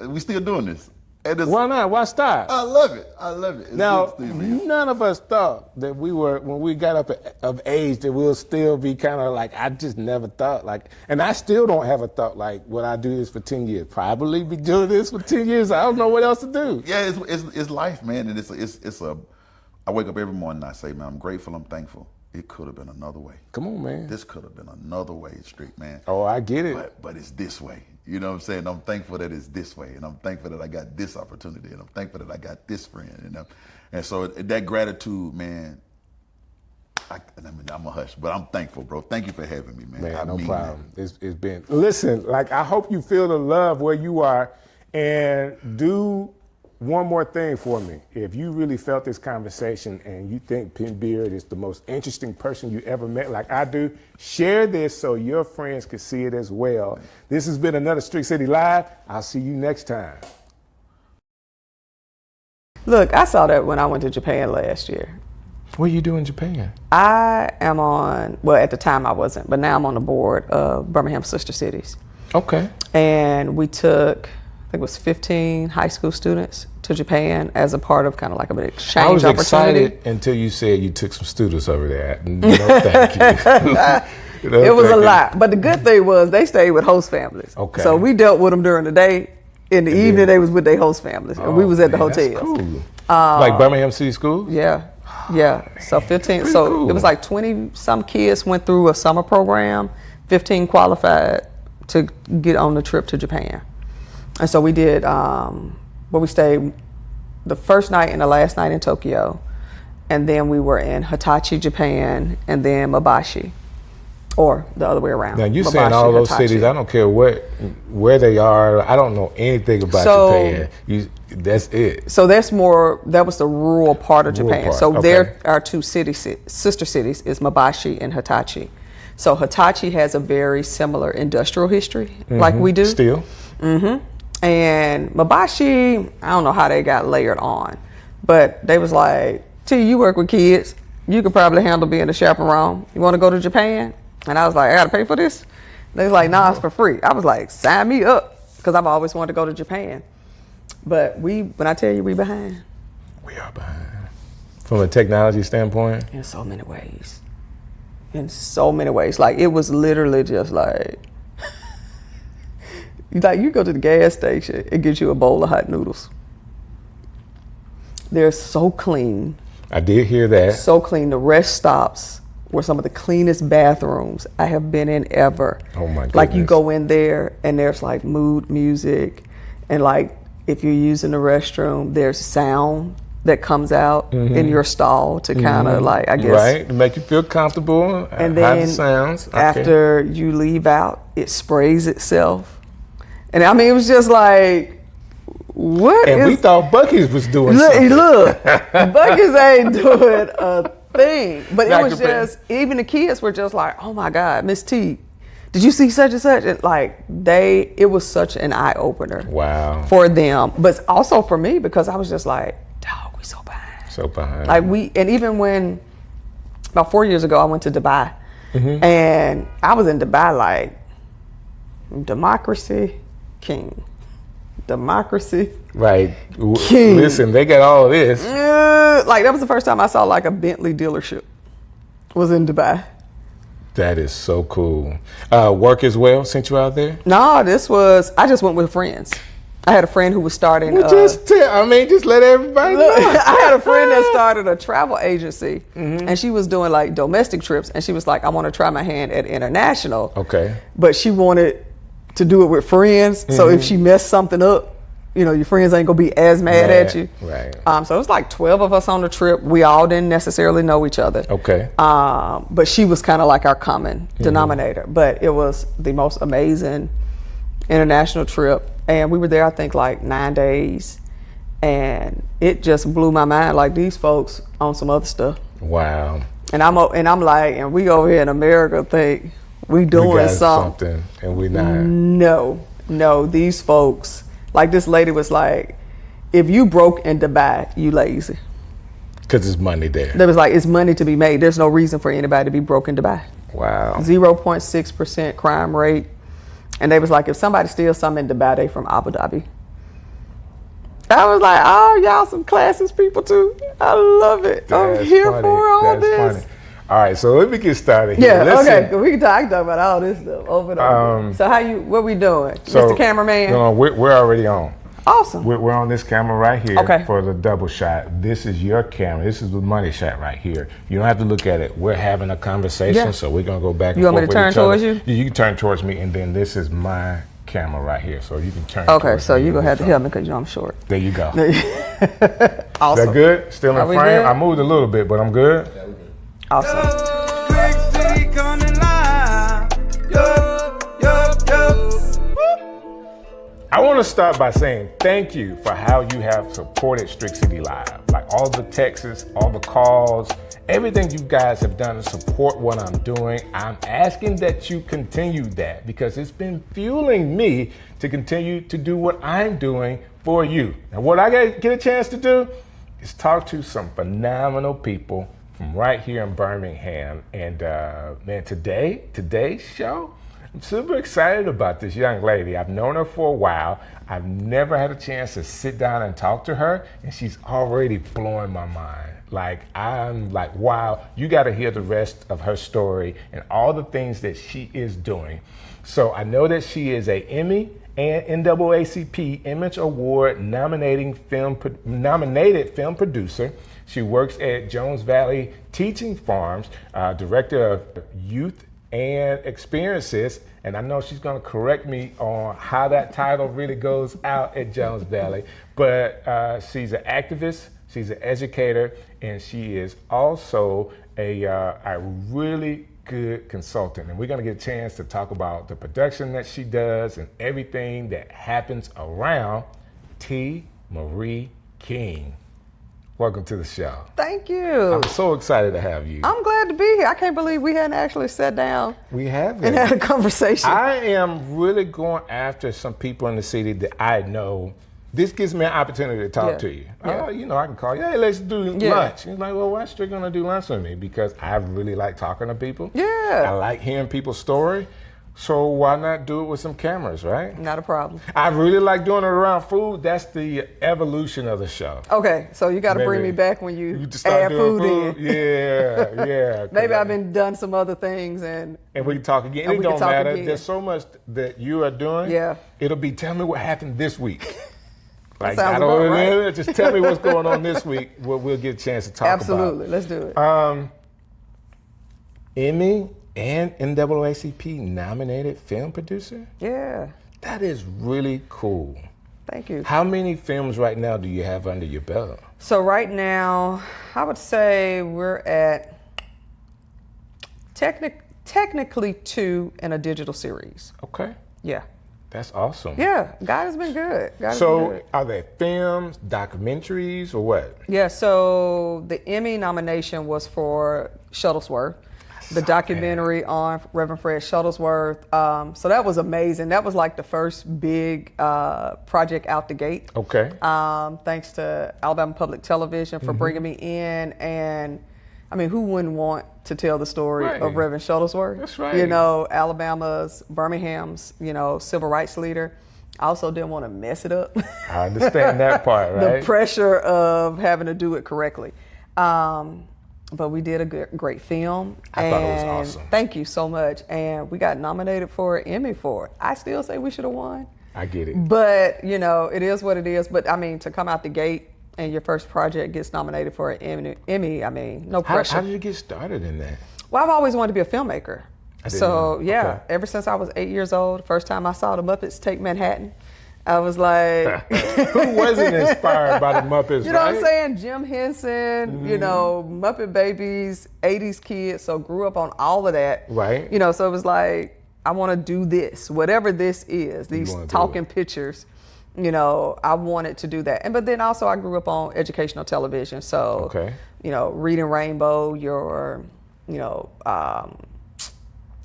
we still doing this. And Why not? Why stop? I love it. It's Now, good to see you, man. none of us thought that when we got up of age, that we'll still be kind of like, I just never thought, and I still don't have a thought like, will I do this for 10 years? Probably be doing this for 10 years. I don't know what else to do. Yeah, it's life, man. And I wake up every morning and I say, man, I'm grateful, I'm thankful. It could have been another way. Come on, man. This could have been another way, Strick, man. Oh, I get it. But it's this way. You know what I'm saying? I'm thankful that it's this way, and I'm thankful that I got this opportunity, and I'm thankful that I got this friend, and so that gratitude, man. I'm a hush, but I'm thankful, bro. Thank you for having me, man. Man, no problem. It's been. Listen, I hope you feel the love where you are, and do one more thing for me. If you really felt this conversation and you think Pink Beard is the most interesting person you ever met, like I do, share this so your friends can see it as well. This has been another Strick City Live. I'll see you next time. Look, I saw that when I went to Japan last year. What do you do in Japan? I am at the time I wasn't, but now I'm on the board of Birmingham Sister Cities. Okay. And we took, I think it was 15 high school students to Japan as a part of kind of like an exchange I was opportunity. excited until you said you took some students over there. No, thank you. It was a lot. But the good thing was they stayed with host families. Okay. So we dealt with them during the day. In the evening, they was with their host families. And we was at the hotels. That's cool. Like Birmingham City Schools? Yeah. So 15. Pretty So cool. it was like 20 some kids went through a summer program. 15 qualified to get on the trip to Japan. And so we did, we stayed the first night and the last night in Tokyo. And then we were in Hitachi, Japan, and then Mabashi. Or the other way around. Now you're Mabashi, saying all those Hitachi. cities, I don't care where they are, I don't know anything about Japan. That's it. So that was the rural part of Japan. part, So okay. there are two sister cities, is Mabashi and Hitachi. So Hitachi has a very similar industrial history like we do. Still. And Mabashi, I don't know how they got layered on, but they was like, T, you work with kids, you could probably handle being a chaperone. You want to go to Japan? And I was like, I got to pay for this? They was like, nah, it's for free. I was like, sign me up, because I've always wanted to go to Japan. But when I tell you we behind. We are behind. From a technology standpoint? In so many ways. Like, it was literally just like, Like you go to the gas station, it gives you a bowl of hot noodles. They're so clean. I did hear that. So clean. The rest stops were some of the cleanest bathrooms I have been in ever. Oh my goodness. Like you go in there and there's like mood music, and like if you're using the restroom, there's sound that comes out in your stall to kind of like, I guess. Right, to make you feel comfortable. And how then it sounds. Okay. after you leave out, it sprays itself. And I mean, it was just like, what And is... we thought Buc-ee's was doing Look, something. look, Buc-ee's ain't doing a thing. But it Not was compared. just, even the kids were just like, oh my God, Miss T, did you see such and such? And like it was such an eye opener. Wow. For them, but also for me, because I was just like, dog, we so behind. So behind. Like and even when, about 4 years ago, I went to Dubai, and I was in Dubai like, democracy, king. Democracy. Right. King. Listen, they got all of this. Like that was the first time I saw like a Bentley dealership. Was in Dubai. That is so cool. Work as well sent you out there? No, I just went with friends. I had a friend who was starting. Well, just let everybody know. I had a friend that started a travel agency, and she was doing like domestic trips, and she was like, I want to try my hand at international. Okay. But she wanted to do it with friends, so if she messed something up, you know, your friends ain't gonna be as mad at you. Right. So it was like 12 of us on the trip. We all didn't necessarily know each other. Okay. But she was kind of like our common denominator. But it was the most amazing international trip. And we were there, I think, like 9 days. And it just blew my mind. Like, these folks on some other stuff. Wow. And I'm like, and we over here in America think we doing We got something. and we not. No, these folks, like this lady was like, if you broke in Dubai, you lazy. Because it's money there. There was like, it's money to be made. There's no reason for anybody to be broke in Dubai. Wow. 0.6% crime rate. And they was like, if somebody steals something in Dubai, they from Abu Dhabi. I was like, oh, y'all some classist people too. I love it. I'm here funny. for all That's this. Funny. All right, so let me get started here. Yeah, Listen, okay. We can talk about all this stuff over and over. So what we doing? Mr. Cameraman? No, we're already on. Awesome. We're on this camera right here Okay. for the double shot. This is your camera. This is the money shot right here. You don't have to look at it. We're having a conversation, Yeah. so we're going to go back and You want forth me to with turn each other. towards you? You can turn towards me, and then this is my camera right here, so you can turn Okay, towards so me. you're going to have to help me because you know I'm short. There you go. Awesome. That good? Still Are in we frame? good? I moved a little bit, but I'm good? Awesome. Strick City coming live. Yo, yo, yo. I want to start by saying thank you for how you have supported Strick City Live. Like all the texts, all the calls, everything you guys have done to support what I'm doing. I'm asking that you continue that because it's been fueling me to continue to do what I'm doing for you. And what I get a chance to do is talk to some phenomenal people from right here in Birmingham. And man, today's show, I'm super excited about this young lady. I've known her for a while. I've never had a chance to sit down and talk to her, and she's already blowing my mind. Like, I'm like, wow, you got to hear the rest of her story and all the things that she is doing. So I know that she is a Emmy and NAACP Image Award nominated film producer. She works at Jones Valley Teaching Farms, director of youth and experiences, and I know she's going to correct me on how that title really goes out at Jones Valley, but she's an activist, she's an educator, and she is also a really good consultant. And we're going to get a chance to talk about the production that she does and everything that happens around T. Marie King. Welcome to the show. Thank you. I'm so excited to have you. I'm glad to be here. I can't believe we hadn't actually sat down We have and had a conversation. I am really going after some people in the city that I know. This gives me an opportunity to talk Yeah. to you. Yeah. You know, I can call you, hey, let's do Yeah. lunch. He's like, well, why Strick gonna do lunch with me? Because I really like talking to people. Yeah. I like hearing people's story. So why not do it with some cameras, right? Not a problem. I really like doing it around food. That's the evolution of the show. Okay, so you got to bring me back when you add food in. Yeah, yeah. Maybe I've been done some other things and we can talk again. It don't matter. There's so much that you are doing. Yeah. It'll be, tell me what happened this week. Like, I don't know. Just tell me what's going on this week. We'll get a chance to talk Absolutely. about. Let's do it. Emmy and NAACP nominated film producer? Yeah. That is really cool. Thank you. How many films right now do you have under your belt? So right now, I would say we're at technically 2 in a digital series. Okay. Yeah. That's awesome. Yeah, God has been good. Are they films, documentaries, or what? Yeah, so the Emmy nomination was for Shuttlesworth, the documentary on Reverend Fred Shuttlesworth. So that was amazing. That was like the first big project out the gate. Okay. Thanks to Alabama Public Television for bringing me in. And I mean, who wouldn't want to tell the story of Reverend Shuttlesworth? That's right. You know, Alabama's, Birmingham's, civil rights leader. I also didn't want to mess it up. I understand that part, right? The pressure of having to do it correctly. But we did a great film. I thought it was awesome. Thank you so much. And we got nominated for an Emmy for it. I still say we should have won. I get it. But, it is what it is. But, I mean, to come out the gate and your first project gets nominated for an Emmy, I mean, no pressure. How did you get started in that? Well, I've always wanted to be a filmmaker. Ever since I was 8 years old, first time I saw the Muppets Take Manhattan, I was like... Who wasn't inspired by the Muppets, You know what I'm saying? Jim Henson, Muppet Babies, 80s kids, so grew up on all of that. Right. So it was like, I want to do this, whatever this is, these talking pictures. I wanted to do that. But then also I grew up on educational television. So, Reading Rainbow,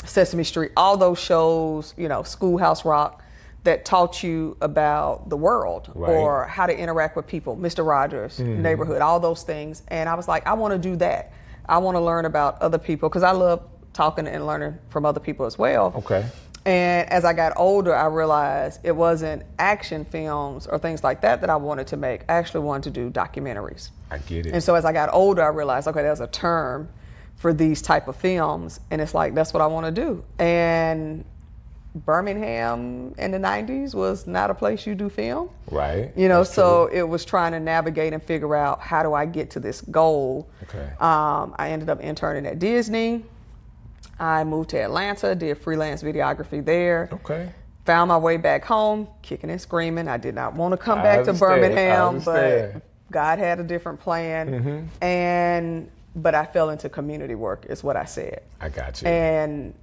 Sesame Street, all those shows, Schoolhouse Rock that taught you about the world or how to interact with people, Mr. Rogers, Neighborhood, all those things. And I was like, I want to do that. I want to learn about other people because I love talking and learning from other people as well. Okay. And as I got older, I realized it wasn't action films or things like that I wanted to make. I actually wanted to do documentaries. I get it. And so as I got older, I realized, okay, there's a term for these type of films. And it's like, that's what I want to do. And Birmingham in the 90s was not a place you do film. Right. So it was trying to navigate and figure out how do I get to this goal. Okay. I ended up interning at Disney. I moved to Atlanta, did freelance videography there. Okay. Found my way back home, kicking and screaming. I did not want to come back to Birmingham, but God had a different plan. But I fell into community work, is what I said. I got you. And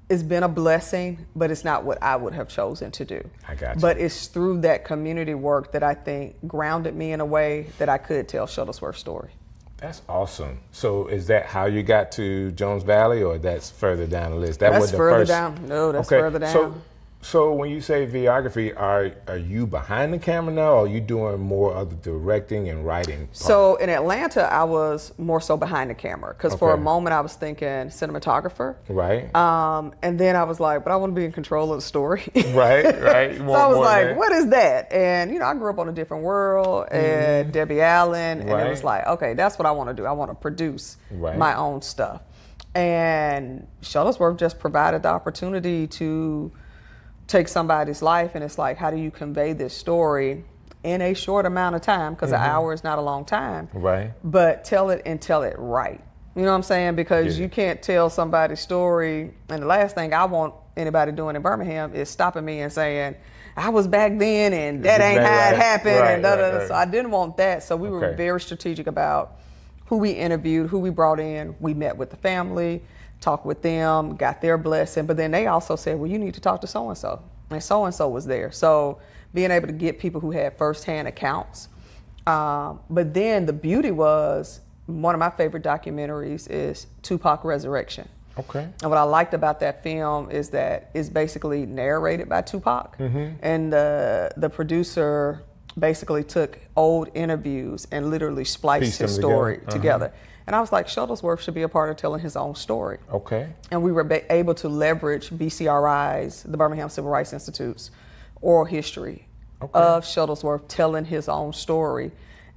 it's been a blessing, but it's not what I would have chosen to do. I got you. But it's through that community work that I think grounded me in a way that I could tell Shuttlesworth's story. That's awesome. So is that how you got to Jones Valley, or that's further down the list? That's further down. No, that's further down. So when you say videography, are you behind the camera now, or are you doing more of the directing and writing part? So in Atlanta, I was more so behind the camera because for a moment I was thinking cinematographer. Right. And then I was like, but I want to be in control of the story. Right. So I was like, what is that? And I grew up on A Different World and Debbie Allen, and it was like, okay, that's what I want to do. I want to produce my own stuff. And Shuttlesworth just provided the opportunity to take somebody's life, and it's like, how do you convey this story in a short amount of time? Because an hour is not a long time. Right. But tell it right. You know what I'm saying? Because you can't tell somebody's story. And the last thing I want anybody doing in Birmingham is stopping me and saying, I was back then and that ain't how it happened. Right, and da, da, da. So I didn't want that. So we were very strategic about who we interviewed, who we brought in. We met with the family, talked with them, got their blessing. But then they also said, well, you need to talk to so-and-so. And so-and-so was there. So being able to get people who had firsthand accounts. But then the beauty was, one of my favorite documentaries is Tupac Resurrection. Okay. And what I liked about that film is that it's basically narrated by Tupac. And the producer basically took old interviews and literally spliced his story together. And I was like, Shuttlesworth should be a part of telling his own story. Okay. And we were able to leverage BCRI's, the Birmingham Civil Rights Institute's oral history of Shuttlesworth telling his own story.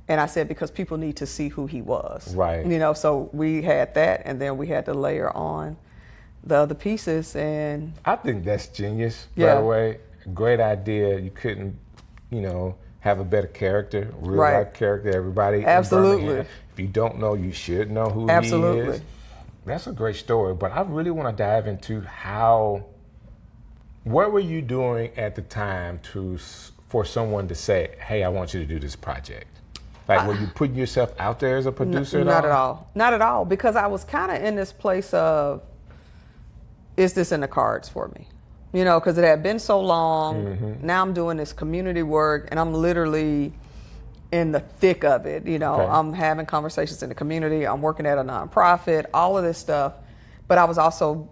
And I said, because people need to see who he was. Right. You know, so we had that, and then we had to layer on the other pieces. And I think that's genius, by Yeah. the way. Great idea. You couldn't, you know, have a better character, real Right. life character. Everybody Absolutely. in Birmingham, if you don't know, you should know who he Absolutely. is. That's a great story, but I really want to dive into what were you doing at the time for someone to say, hey, I want you to do this project? Like, were you putting yourself out there as a producer Not at all. Not at all, because I was kind of in this place of, is this in the cards for me? You know, because it had been so long. Now I'm doing this community work, and I'm literally in the thick of it. You know, I'm having conversations in the community. I'm working at a nonprofit, all of this stuff. But I was also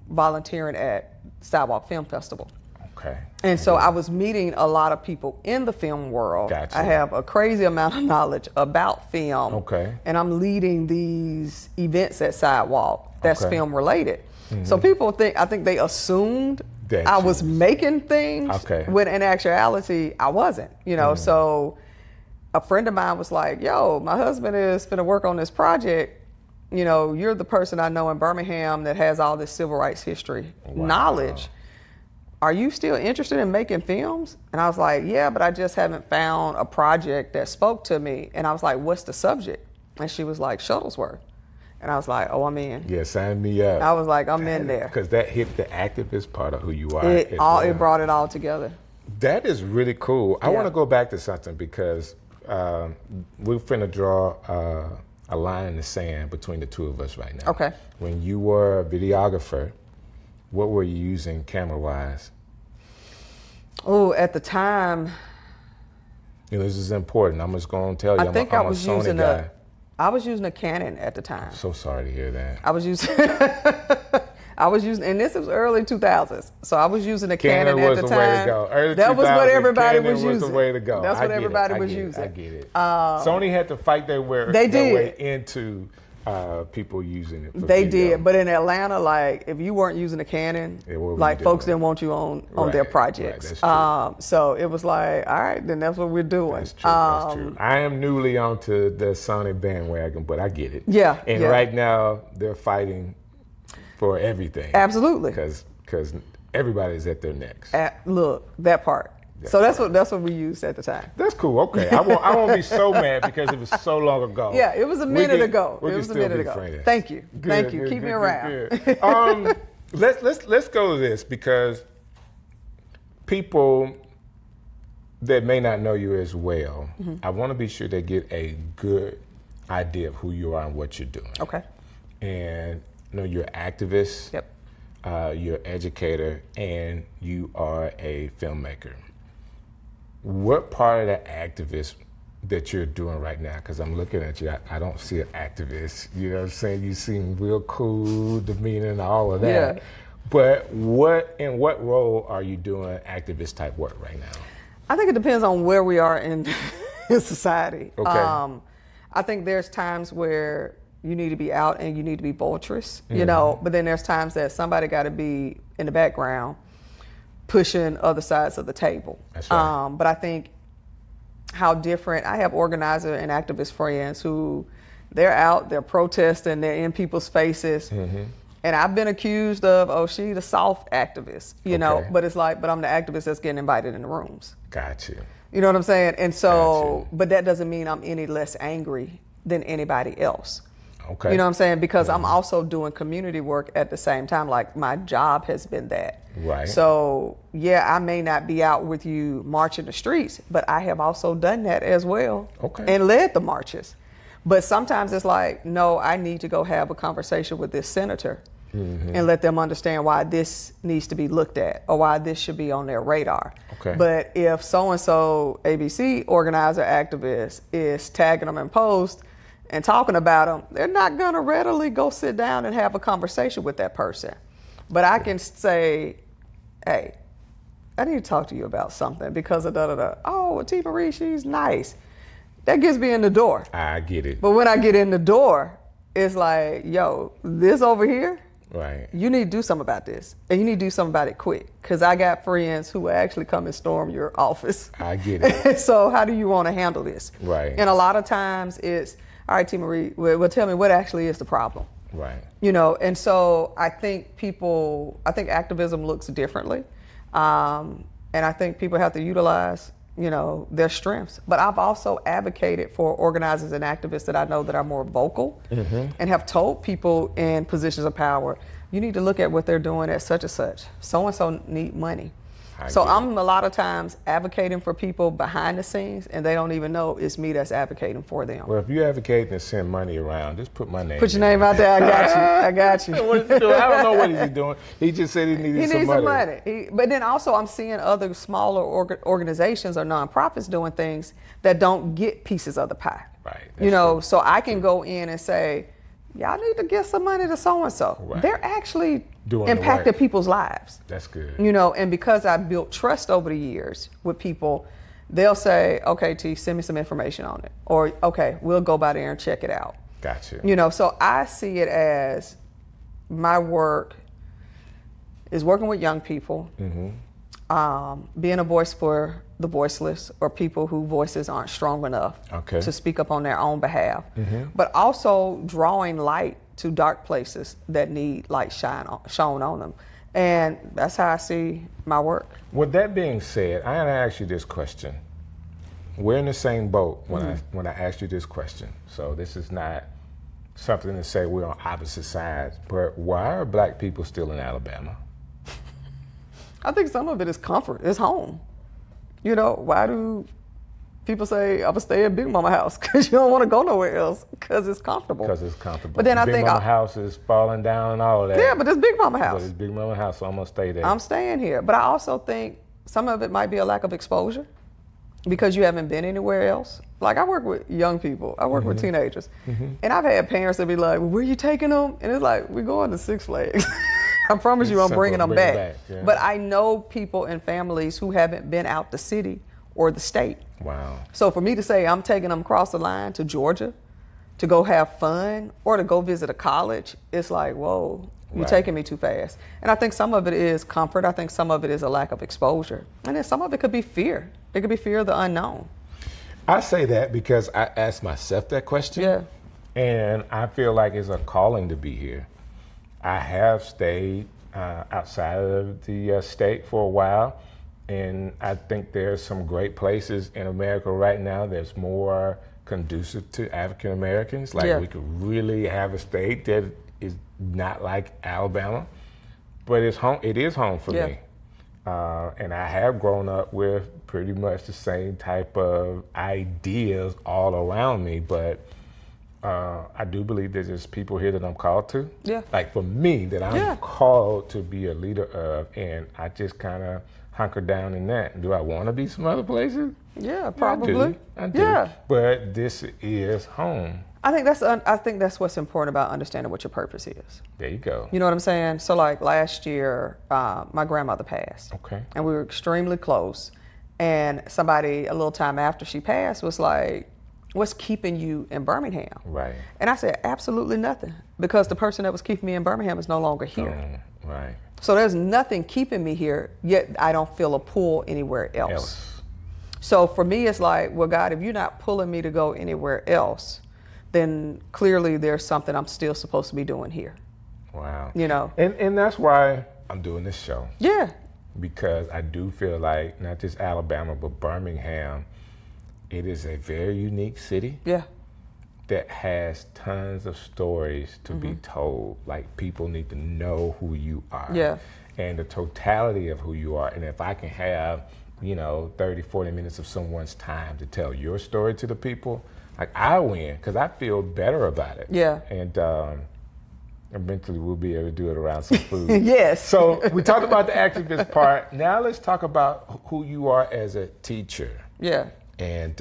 volunteering at Sidewalk Film Festival. Okay. And so I was meeting a lot of people in the film world. Gotcha. I have a crazy amount of knowledge about film. Okay. And I'm leading these events at Sidewalk that's Okay. film related. So people I think they assumed That I you- was making things Okay. when in actuality I wasn't, you know. So a friend of mine was like, yo, my husband is finna work on this project. You know, you're the person I know in Birmingham that has all this civil rights history knowledge. Are you still interested in making films? And I was like, yeah, but I just haven't found a project that spoke to me. And I was like, what's the subject? And she was like, Shuttlesworth. And I was like, oh, I'm in. Yeah, sign me up. I was like, I'm in there. Because that hit the activist part of who you are. It brought it all together. That is really cool. I Yeah. want to go back to something because we're finna draw a line in the sand between the two of us right now. Okay. When you were a videographer, what were you using camera-wise? Oh, at the time, You know, this is important. I'm just going to tell you, I think I I'm a was Sony using guy. I was using a Canon at the time. So sorry to hear that. I was using, and this was early 2000s. So I was using a Canon, was at the the time. way to go. Early that was what 2000s, everybody Canon was using. was the way to go. That's I what get it. everybody I was get it. using. I get it. Sony had to fight their way, They their way did. into people using it. For They video. did, but in Atlanta, like if you weren't using a Canon, Yeah, what were like you folks doing? didn't want you on Right, their right, projects. that's true. So it was like, all right, then that's what we're doing. That's true. That's true. I am newly onto the Sony bandwagon, but I get it. Yeah, And yeah. right now they're fighting for everything. Absolutely. Because everybody's at their necks. Look, that part. So that's what we used at the time. That's cool. Okay, I won't be so mad because it was so long ago. Yeah, it was a minute ago. We It can was a still minute be ago. friends. Thank you. Good, Thank you. good, Keep me good, around. good. Let's go to this because people that may not know you as well, Mm-hmm. I want to be sure they get a good idea of who you are and what you're doing. Okay. And you know, you're an activist. Yep. You're an educator, and you are a filmmaker. What part of the activist that you're doing right now? Because I'm looking at you, I don't see an activist. You know what I'm saying? You seem real cool, demeanor, and all of that. Yeah. But in what role are you doing activist type work right now? I think it depends on where we are in society. Okay. I think there's times where you need to be out and you need to be boisterous, you know, but then there's times that somebody got to be in the background pushing other sides of the table. That's right. But I think how different, I have organizer and activist friends who they're out, they're protesting, they're in people's faces. And I've been accused of, oh, she the soft activist, you know, but it's like, but I'm the activist that's getting invited in the rooms. Got you. You know what I'm saying? And so, Gotcha. but that doesn't mean I'm any less angry than anybody else. Okay. You know what I'm saying? Because I'm also doing community work at the same time. Like my job has been that. Right. So yeah, I may not be out with you marching the streets, but I have also done that as well. Okay. And led the marches. But sometimes it's like, no, I need to go have a conversation with this senator and let them understand why this needs to be looked at or why this should be on their radar. Okay. But if so-and-so ABC organizer activist is tagging them in posts and talking about them, they're not going to readily go sit down and have a conversation with that person. But I can say, hey, I need to talk to you about something because of da-da-da. Oh, well, T. Marie, she's nice. that gets me in the door. I get it. But when I get in the door, it's like, yo, this over here, right? You need to do something about this, and you need to do something about it quick. Because I got friends who will actually come and storm your office. I get it. So how do you want to handle this? Right. And a lot of times it's, all right, T. Marie, well, tell me what actually is the problem. Right. You know, and so I think activism looks differently. And I think people have to utilize, you know, their strengths. But I've also advocated for organizers and activists that I know that are more vocal and have told people in positions of power, you need to look at what they're doing at such and such. So-and-so need money. So I'm a lot of times advocating for people behind the scenes, and they don't even know it's me that's advocating for them. Well, if you're advocating to send money around, just put my name. Put your name out there. I got you. I got you. What is he doing? I don't know what he's doing. He just said he needed some money. But then also I'm seeing other smaller organizations or nonprofits doing things that don't get pieces of the pie. Right. You know, so I can go in and say, y'all need to give some money to so-and-so. Right. They're actually doing impacted people's lives. That's good. You know, and because I built trust over the years with people, they'll say, okay, T, send me some information on it. Or, okay, we'll go by there and check it out. Gotcha. You know, so I see it as my work is working with young people, being a voice for the voiceless or people whose voices aren't strong enough to speak up on their own behalf, but also drawing light to dark places that need light shown on them. And that's how I see my work. With that being said, I gotta ask you this question. We're in the same boat when I asked you this question. So this is not something to say we're on opposite sides, but why are black people still in Alabama? I think some of it is comfort, it's home. You know, why do people say, I'm gonna stay at Big Mama house? Because you don't want to go nowhere else, because it's comfortable. Because it's comfortable. But then I Big think Mama house is falling down and all of that. Yeah, but it's Big Mama house. But it's Big Mama house, so I'm gonna stay there. I'm staying here. But I also think some of it might be a lack of exposure because you haven't been anywhere else. Like I work with young people, I work with teenagers. And I've had parents that be like, well, where you taking them? And it's like, we're going to Six Flags. I promise you I'm bringing them back. Yeah. But I know people and families who haven't been out the city or the state. Wow. So for me to say I'm taking them across the line to Georgia to go have fun or to go visit a college, it's like, whoa, you're taking me too fast. And I think some of it is comfort. I think some of it is a lack of exposure. And then some of it could be fear. It could be fear of the unknown. I say that because I asked myself that question. Yeah. And I feel like it's a calling to be here. I have stayed outside of the state for a while, and I think there's some great places in America right now that's more conducive to African Americans. Like we could really have a state that is not like Alabama, but it's home. It is home for me, and I have grown up with pretty much the same type of ideas all around me, but. I do believe there's just people here that I'm called to. Yeah. Like for me, that I'm called to be a leader of, and I just kind of hunker down in that. Do I want to be some other places? Yeah, probably. I do. Yeah. But this is home. I think that's what's important about understanding what your purpose is. There you go. You know what I'm saying? So like last year, my grandmother passed. Okay. And we were extremely close. And somebody a little time after she passed was like, what's keeping you in Birmingham? Right. And I said, absolutely nothing. Because the person that was keeping me in Birmingham is no longer here. Right. So there's nothing keeping me here, yet I don't feel a pull anywhere else. So for me, it's like, well, God, if you're not pulling me to go anywhere else, then clearly there's something I'm still supposed to be doing here. Wow. You know? And that's why I'm doing this show. Yeah. Because I do feel like not just Alabama, but Birmingham, it is a very unique city. Yeah. That has tons of stories to be told. Like people need to know who you are. Yeah. And the totality of who you are. And if I can have, 30, 40 minutes of someone's time to tell your story to the people, like I win because I feel better about it. Yeah. And eventually we'll be able to do it around some food. Yes. So we talked about the activist part. Now let's talk about who you are as a teacher. Yeah. And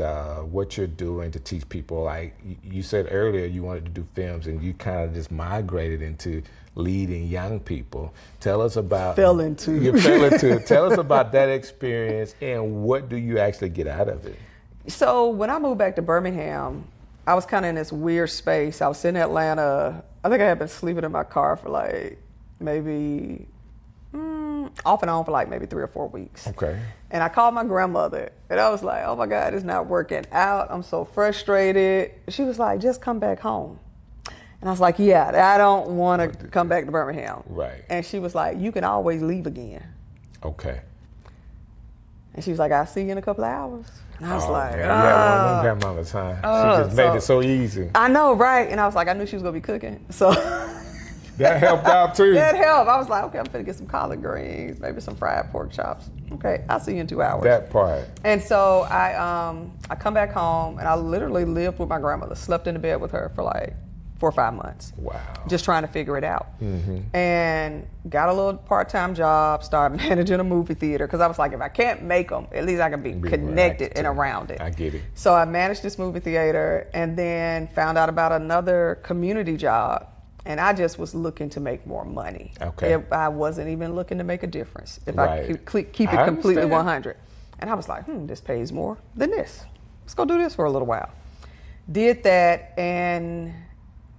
what you're doing to teach people. Like you said earlier, you wanted to do films, and you kind of just migrated into leading young people. Tell us about Fell into Tell us about that experience, and what do you actually get out of it? So when I moved back to Birmingham, I was kind of in this weird space. I was in Atlanta. I think I had been sleeping in my car for like maybe off and on for like maybe 3 or 4 weeks. Okay. And I called my grandmother and I was like, oh my God, it's not working out. I'm so frustrated. She was like, just come back home. And I was like, yeah, I don't want to come back to Birmingham. Right. And she was like, you can always leave again. Okay. And she was like, I'll see you in a couple of hours. And I was like, yeah, grandmother's time. She just made it so easy. I know, right? And I was like, I knew she was going to be cooking. So that helped out too. That helped. I was like, okay, I'm finna get some collard greens, maybe some fried pork chops. Okay, I'll see you in 2 hours. That part. And so I come back home and I literally lived with my grandmother, slept in the bed with her for like 4 or 5 months. Wow. Just trying to figure it out. And got a little part-time job, started managing a movie theater because I was like, if I can't make them, at least I can be connected and around it. I get it. So I managed this movie theater and then found out about another community job. And I just was looking to make more money. Okay. I wasn't even looking to make a difference if Right. I keep it completely 100. And I was like, this pays more than this. Let's go do this for a little while. Did that, and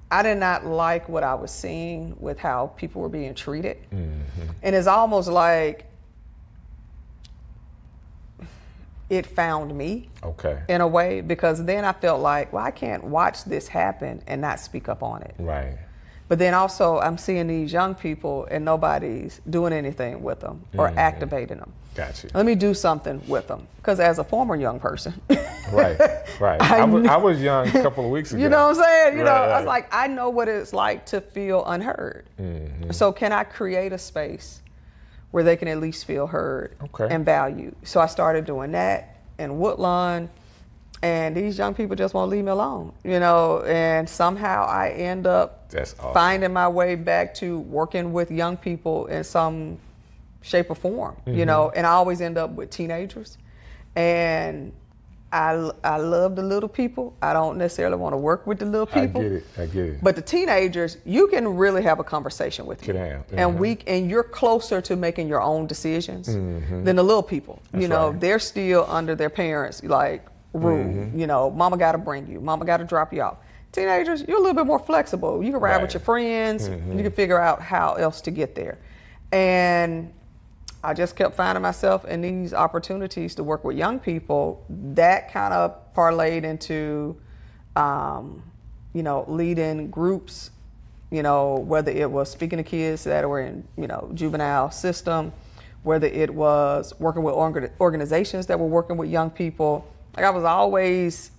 I did not like what I was seeing with how people were being treated. And it's almost like it found me in a way, because then I felt like, well, I can't watch this happen and not speak up on it. Right. But then also I'm seeing these young people and nobody's doing anything with them or activating them. Gotcha. Let me do something with them. Because as a former young person. Right. I was young a couple of weeks ago. You know what I'm saying? Right. I was like, I know what it's like to feel unheard. So can I create a space where they can at least feel heard and valued? So I started doing that in Woodlawn. And these young people just won't leave me alone, and somehow I end up finding my way back to working with young people in some shape or form, and I always end up with teenagers. And I love the little people. I don't necessarily want to work with the little people. I get it. But the teenagers, you can really have a conversation with them. And you're closer to making your own decisions than the little people. They're still under their parents, like, rule. Mama got to bring you, mama got to drop you off. Teenagers, you're a little bit more flexible. You can ride with your friends. You can figure out how else to get there. And I just kept finding myself in these opportunities to work with young people. That kind of parlayed into, leading groups, whether it was speaking to kids that were in, juvenile system, whether it was working with organizations that were working with young people. Like I was always,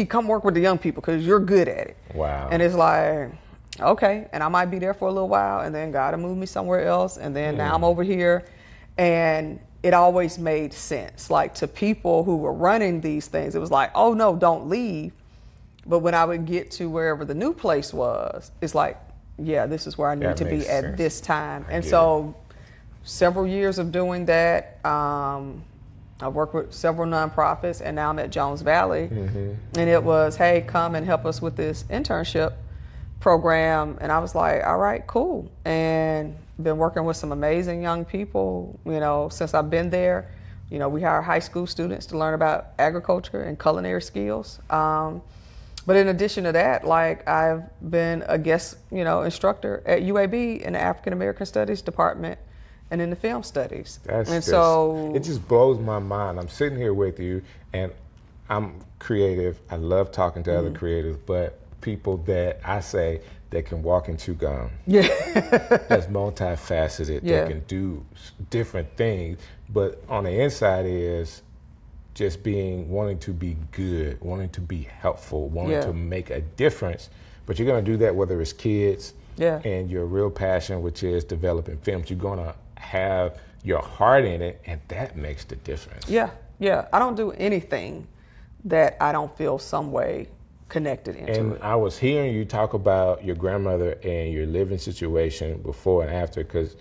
come work with the young people because you're good at it. Wow. And it's like, okay. And I might be there for a little while and then God will move me somewhere else. And then now I'm over here. And it always made sense. Like to people who were running these things, it was like, oh no, don't leave. But when I would get to wherever the new place was, it's like, yeah, this is where I need to be at this time. And so several years of doing that, I've worked with several nonprofits, and now I'm at Jones Valley. And it was, hey, come and help us with this internship program. And I was like, all right, cool. And been working with some amazing young people, since I've been there. We hire high school students to learn about agriculture and culinary skills. But in addition to that, like I've been a guest, instructor at UAB in the African American Studies department and in the film studies. It just blows my mind. I'm sitting here with you, and I'm creative. I love talking to other creatives, but people that I say that can walk and chew gum. That's multifaceted. That can do different things, but on the inside is just wanting to be good, wanting to be helpful, wanting to make a difference. But you're going to do that whether it's kids and your real passion, which is developing films. You're going to have your heart in it, and that makes the difference. I don't do anything that I don't feel some way connected into and it. I was hearing you talk about your grandmother and your living situation before and after, because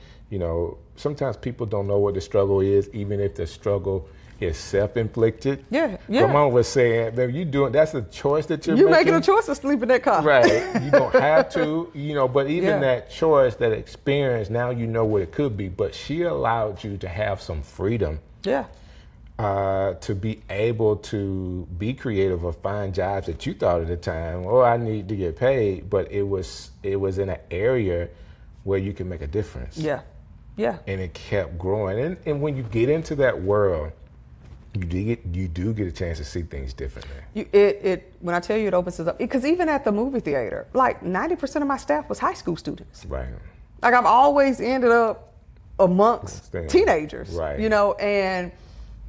sometimes people don't know what the struggle is, even if the struggle is self-inflicted. My mom was saying, baby, that's a choice that you're making a choice to sleep in that car. Right. You don't have to, but even that choice, that experience, now you know what it could be. But she allowed you to have some freedom. to be able to be creative or find jobs that you thought at the time, oh, I need to get paid, but it was in an area where you can make a difference. Yeah. And it kept growing. And when you get into that world, you do get a chance to see things differently. When I tell you it opens it up, because even at the movie theater, like 90% of my staff was high school students. Right. Like I've always ended up amongst teenagers, right. You know, and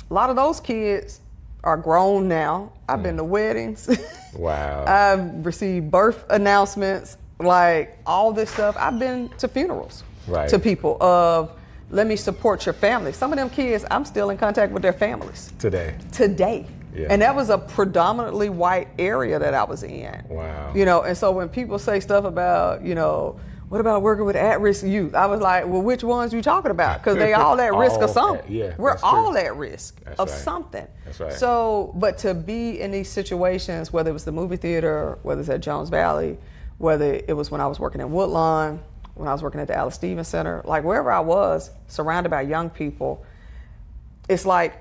a lot of those kids are grown now. I've been to weddings. Wow. I've received birth announcements, like all this stuff. I've been to funerals, right. To people of, let me support your family. Some of them kids, I'm still in contact with their families. Today. Yeah. And that was a predominantly white area that I was in. Wow. You know, and so when people say stuff about, you know, what about working with at-risk youth? I was like, well, which ones are you talking about? Because they all at risk of something. We're all at risk of right. something. That's right. So, but to be in these situations, whether it was the movie theater, whether it's at Jones Valley, whether it was when I was working in Woodlawn, when I was working at the Alice Stevens Center, like wherever I was, surrounded by young people, it's like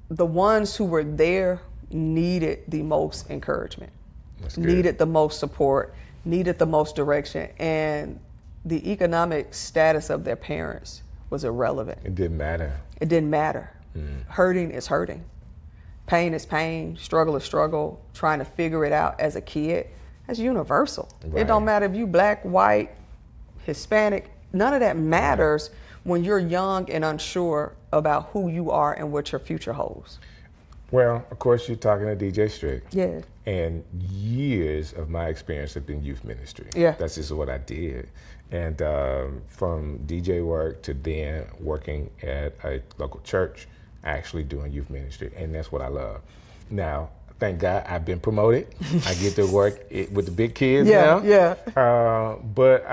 the ones who were there needed the most encouragement, needed the most support, needed the most direction, and the economic status of their parents was irrelevant. It didn't matter. It didn't matter. Hurting is hurting. Pain is pain. Struggle is struggle. Trying to figure it out as a kid, that's universal. Right. It don't matter if you black, white, Hispanic, none of that matters when you're young and unsure about who you are and what your future holds. Well, of course, you're talking to DJ Strick. Yeah. And years of my experience have been youth ministry. Yeah. That's just what I did. And from DJ work to then working at a local church, actually doing youth ministry. And that's what I love. Now, thank God I've been promoted. I get to work with the big kids now. Yeah. But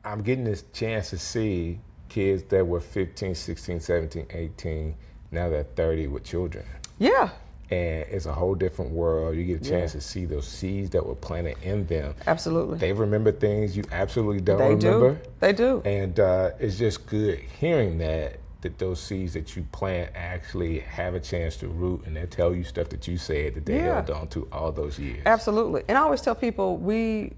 I'm getting this chance to see kids that were 15, 16, 17, 18, now they're 30 with children. Yeah. And it's a whole different world. You get a chance to see those seeds that were planted in them. Absolutely. They remember things you absolutely don't remember. They do. And it's just good hearing that those seeds that you plant actually have a chance to root, and they tell you stuff that you said that they held on to all those years. Absolutely. And I always tell people we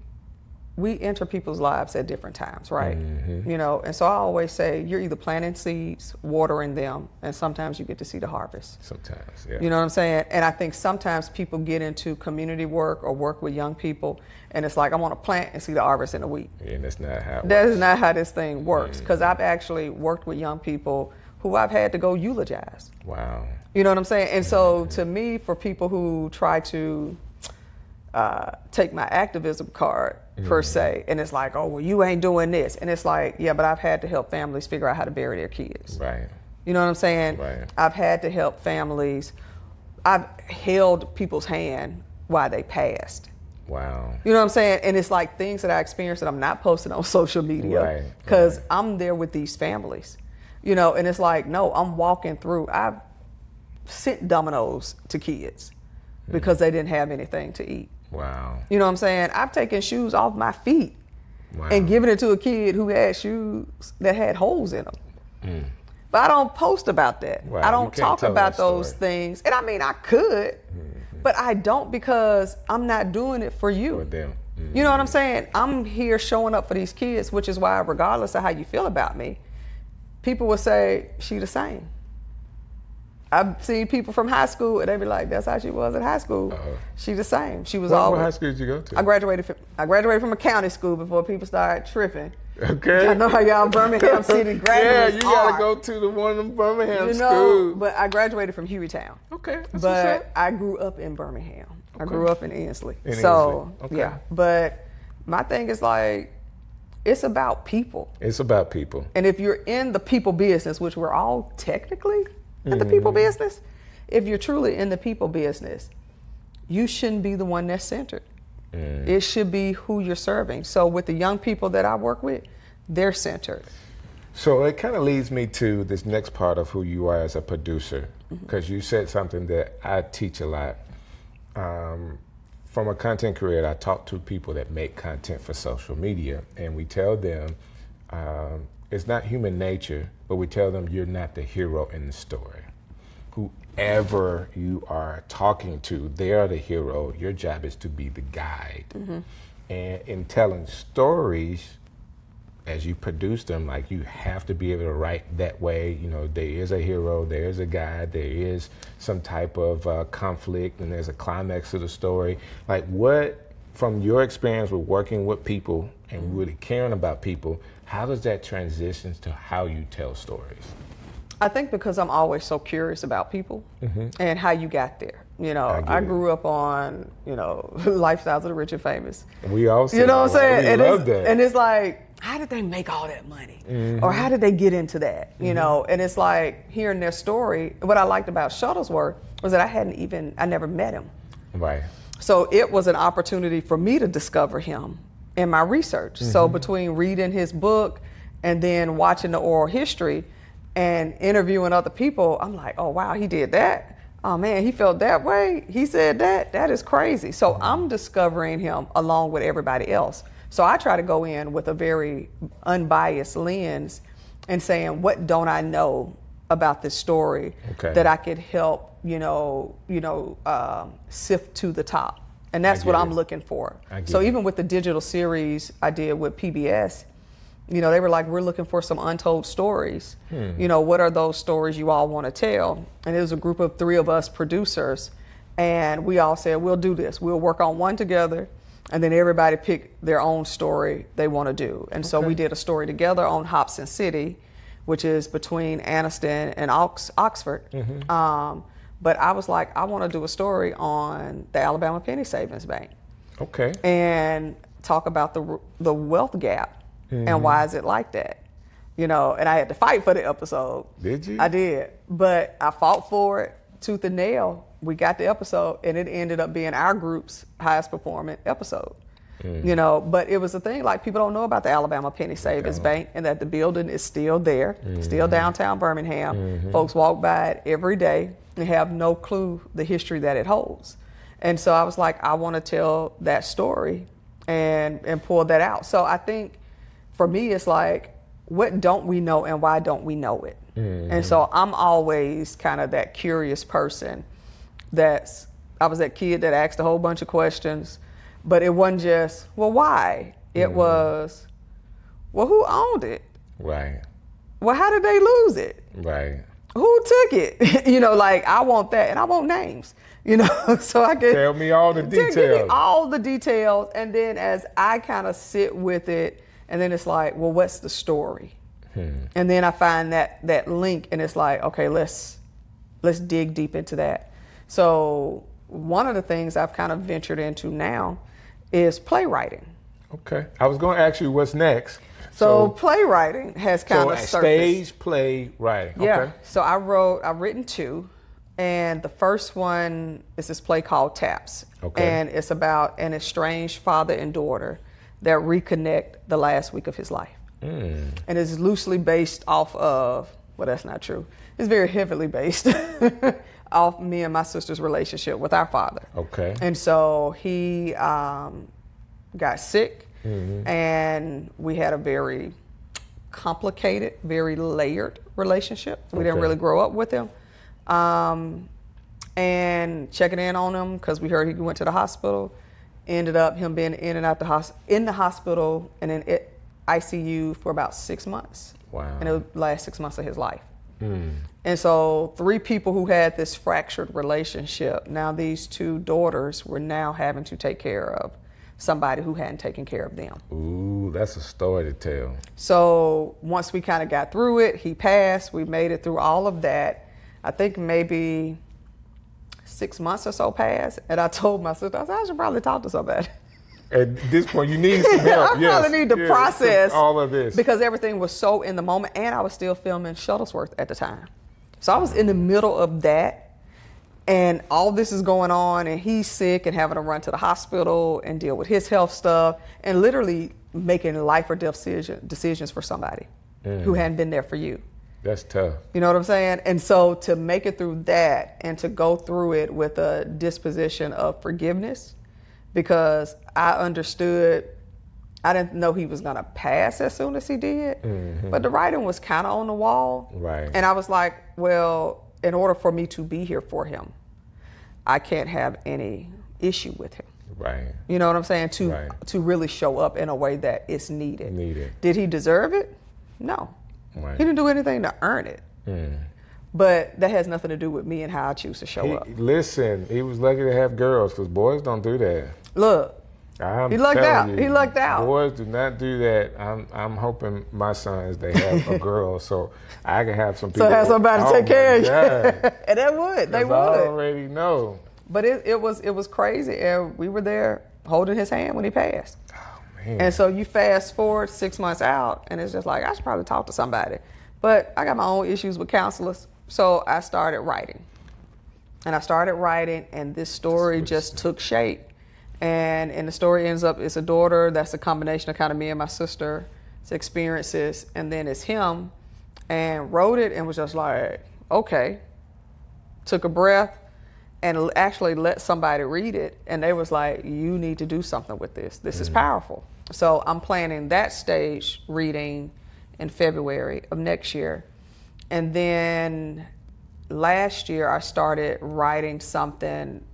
enter people's lives at different times, right? Mm-hmm. You know, and so I always say you're either planting seeds, watering them, and sometimes you get to see the harvest. Sometimes, yeah. You know what I'm saying? And I think sometimes people get into community work or work with young people, and it's like, I want to plant and see the harvest in a week. Yeah, and that's not how it That works. is not how this thing works, because I've actually worked with young people who I've had to go eulogize. Wow. You know what I'm saying? And so to me, for people who try to take my activism card, per se, and it's like, oh, well, you ain't doing this. And it's like, yeah, but I've had to help families figure out how to bury their kids. Right. You know what I'm saying? Right. I've had to help families. I've held people's hand while they passed. Wow. You know what I'm saying? And it's like things that I experienced that I'm not posting on social media because I'm there with these families. You know, and it's like, no, I'm walking through. I've sent dominoes to kids because they didn't have anything to eat. Wow. You know what I'm saying? I've taken shoes off my feet and given it to a kid who had shoes that had holes in them. But I don't post about that. Right. I don't talk about those things. And I mean, I could, but I don't, because I'm not doing it for you. For them. You know what I'm saying? I'm here showing up for these kids, which is why, regardless of how you feel about me, people will say, she the same. I've seen people from high school, and they be like, "That's how she was at high school. She the same. She was always." What high school did you go to? I graduated from a county school before people started tripping. Okay. I know how y'all Birmingham City graduates you gotta are. go to the one of them Birmingham You know, schools. but I graduated from Hueytown. Okay. That's But what's up. I grew up in Birmingham. I grew up in Ensley. In So Ensley. Okay. yeah. But my thing is like, it's about people. It's about people. And if you're in the people business, which we're all technically in the people business, if you're truly in the people business, you shouldn't be the one that's centered. It should be who you're serving. So with the young people that I work with, they're centered. So it kind of leads me to this next part of who you are as a producer, because you said something that I teach a lot. From a content creator, I talk to people that make content for social media, and we tell them it's not human nature, but we tell them you're not the hero in the story. whoever you are talking to, they are the hero. Your job is to be the guide. And in telling stories, as you produce them, like, you have to be able to write that way. You know, there is a hero, there is a guide, there is some type of conflict, and there's a climax to the story. Like, what, from your experience with working with people and really caring about people, how does that transition to how you tell stories? I think because I'm always so curious about people and how you got there. You know, I grew up on, you know, Lifestyles of the Rich and Famous. We all say, you know what I'm saying? We love that. And it's like, how did they make all that money? Or how did they get into that? You know, and it's like hearing their story. What I liked about Shuttlesworth was that I never met him. Right. So it was an opportunity for me to discover him in my research. So between reading his book and then watching the oral history and interviewing other people, I'm like, oh wow, he did that. Oh man, he felt that way. He said that. That is crazy. So I'm discovering him along with everybody else. So I try to go in with a very unbiased lens and saying, what don't I know about this story that I could help, sift to the top. And that's what I'm looking for. So even with the digital series I did with PBS, you know, they were like, we're looking for some untold stories. You know, what are those stories you all want to tell? And it was a group of 3 of us producers. And we all said, we'll do this. We'll work on one together. And then everybody picked their own story they want to do. And so we did a story together on Hobson City, which is between Anniston and Oxford. But I was like, I want to do a story on the Alabama Penny Savings Bank. Okay. And talk about the wealth gap. And why is it like that? You know, and I had to fight for the episode. Did you? I did. But I fought for it tooth and nail. We got the episode, and it ended up being our group's highest performing episode. You know, but it was a thing, like, people don't know about the Alabama Penny Savings Bank, and that the building is still there, still downtown Birmingham. Folks walk by it every day and have no clue the history that it holds. And so I was like, I want to tell that story and pull that out. So I think for me, it's like, what don't we know and why don't we know it? And so I'm always kind of that curious person. I was that kid that asked a whole bunch of questions, but it wasn't just, well, why? It was, well, who owned it? Right. Well, how did they lose it? Right. Who took it? You know, like, I want that, and I want names, you know, so I can tell me all the details. Give me all the details, and then as I kind of sit with it, and then it's like, well, what's the story? And then I find that link, and it's like, okay, let's dig deep into that. So one of the things I've kind of ventured into now is playwriting. Okay. I was going to ask you what's next. So playwriting has kind of surfaced. Stage play writing. Yeah. Okay. So I've written 2, and the first one is this play called Taps. Okay. And it's about an estranged father and daughter that reconnect the last week of his life. And it's loosely based off of, well, that's not true. It's very heavily based off me and my sister's relationship with our father. Okay. And so he got sick, and we had a very complicated, very layered relationship. We didn't really grow up with him. And checking in on him because we heard he went to the hospital. Ended up him being in and out in the hospital and in ICU for about 6 months. Wow. And it was the last 6 months of his life. And so 3 people who had this fractured relationship, now these 2 daughters were now having to take care of somebody who hadn't taken care of them. Ooh, that's a story to tell. So once we kind of got through it, he passed, we made it through all of that. I think maybe 6 months or so passed, and I told my sister, I should probably talk to somebody. At this point, you need some help. I probably need to process all of this because everything was so in the moment, and I was still filming Shuttlesworth at the time. So I was in the middle of that, and all this is going on, and he's sick and having to run to the hospital and deal with his health stuff, and literally making life or death decisions for somebody who hadn't been there for you. That's tough. You know what I'm saying? And so to make it through that and to go through it with a disposition of forgiveness, because I understood, I didn't know he was gonna pass as soon as he did, but the writing was kind of on the wall. Right. And I was like, well, in order for me to be here for him, I can't have any issue with him. Right. You know what I'm saying? To really show up in a way that it's needed. Needed. Did he deserve it? No. Right. He didn't do anything to earn it. But that has nothing to do with me and how I choose to show up. Listen, he was lucky to have girls because boys don't do that. Look, he lucked out. He lucked out. Boys do not do that. I'm hoping my sons, they have a girl so I can have some people. So have somebody to take care of you. And they would. They would. I already know. But it was crazy, and we were there holding his hand when he passed. Oh man! And so you fast forward 6 months out, and it's just like I should probably talk to somebody. But I got my own issues with counselors, so I started writing. And this story just took shape. And the story ends up, it's a daughter that's a combination of kind of me and my sister's experiences, and then it's him, and wrote it and was just like, okay. Took a breath and actually let somebody read it, and they was like, you need to do something with this. This is powerful. So I'm planning that stage reading in February of next year. And then last year I started writing something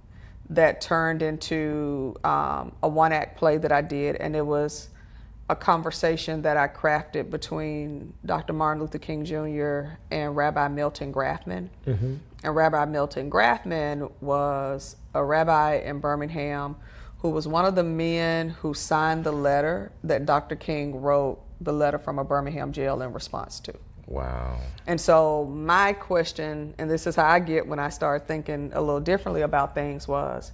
that turned into a one-act play that I did, and it was a conversation that I crafted between Dr. Martin Luther King Jr. and Rabbi Milton Grafman. And Rabbi Milton Grafman was a rabbi in Birmingham who was one of the men who signed the letter that Dr. King wrote, the letter from a Birmingham jail in response to. Wow. And so my question, and this is how I get when I start thinking a little differently about things, was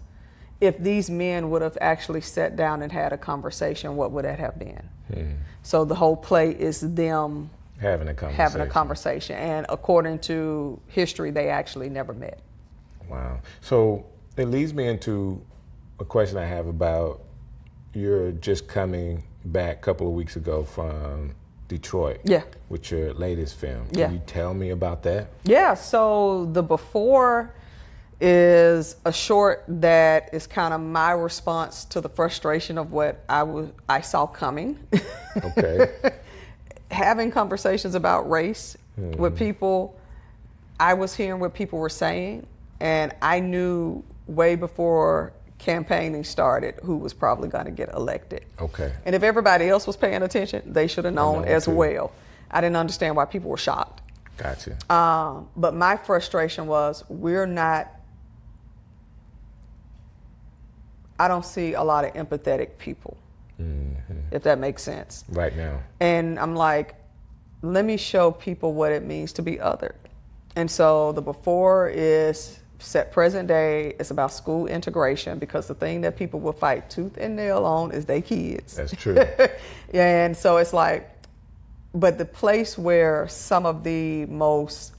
if these men would have actually sat down and had a conversation, what would that have been? So the whole play is them having a conversation. And according to history, they actually never met. Wow. So it leads me into a question I have about, you're just coming back a couple of weeks ago from Detroit. Yeah. With your latest film. Yeah. Can you tell me about that? Yeah, so the before is a short that is kind of my response to the frustration of what I saw coming. Okay. Having conversations about race with people, I was hearing what people were saying, and I knew way before campaigning started who was probably going to get elected. Okay. And if everybody else was paying attention, they should have known as too. well. I didn't understand why people were shocked. Gotcha. But my frustration was I don't see a lot of empathetic people, if that makes sense. Right now. And I'm like, let me show people what it means to be othered. And so the before is set present day. It's about school integration, because the thing that people will fight tooth and nail on is their kids. That's true. And so it's like, but the place where some of the most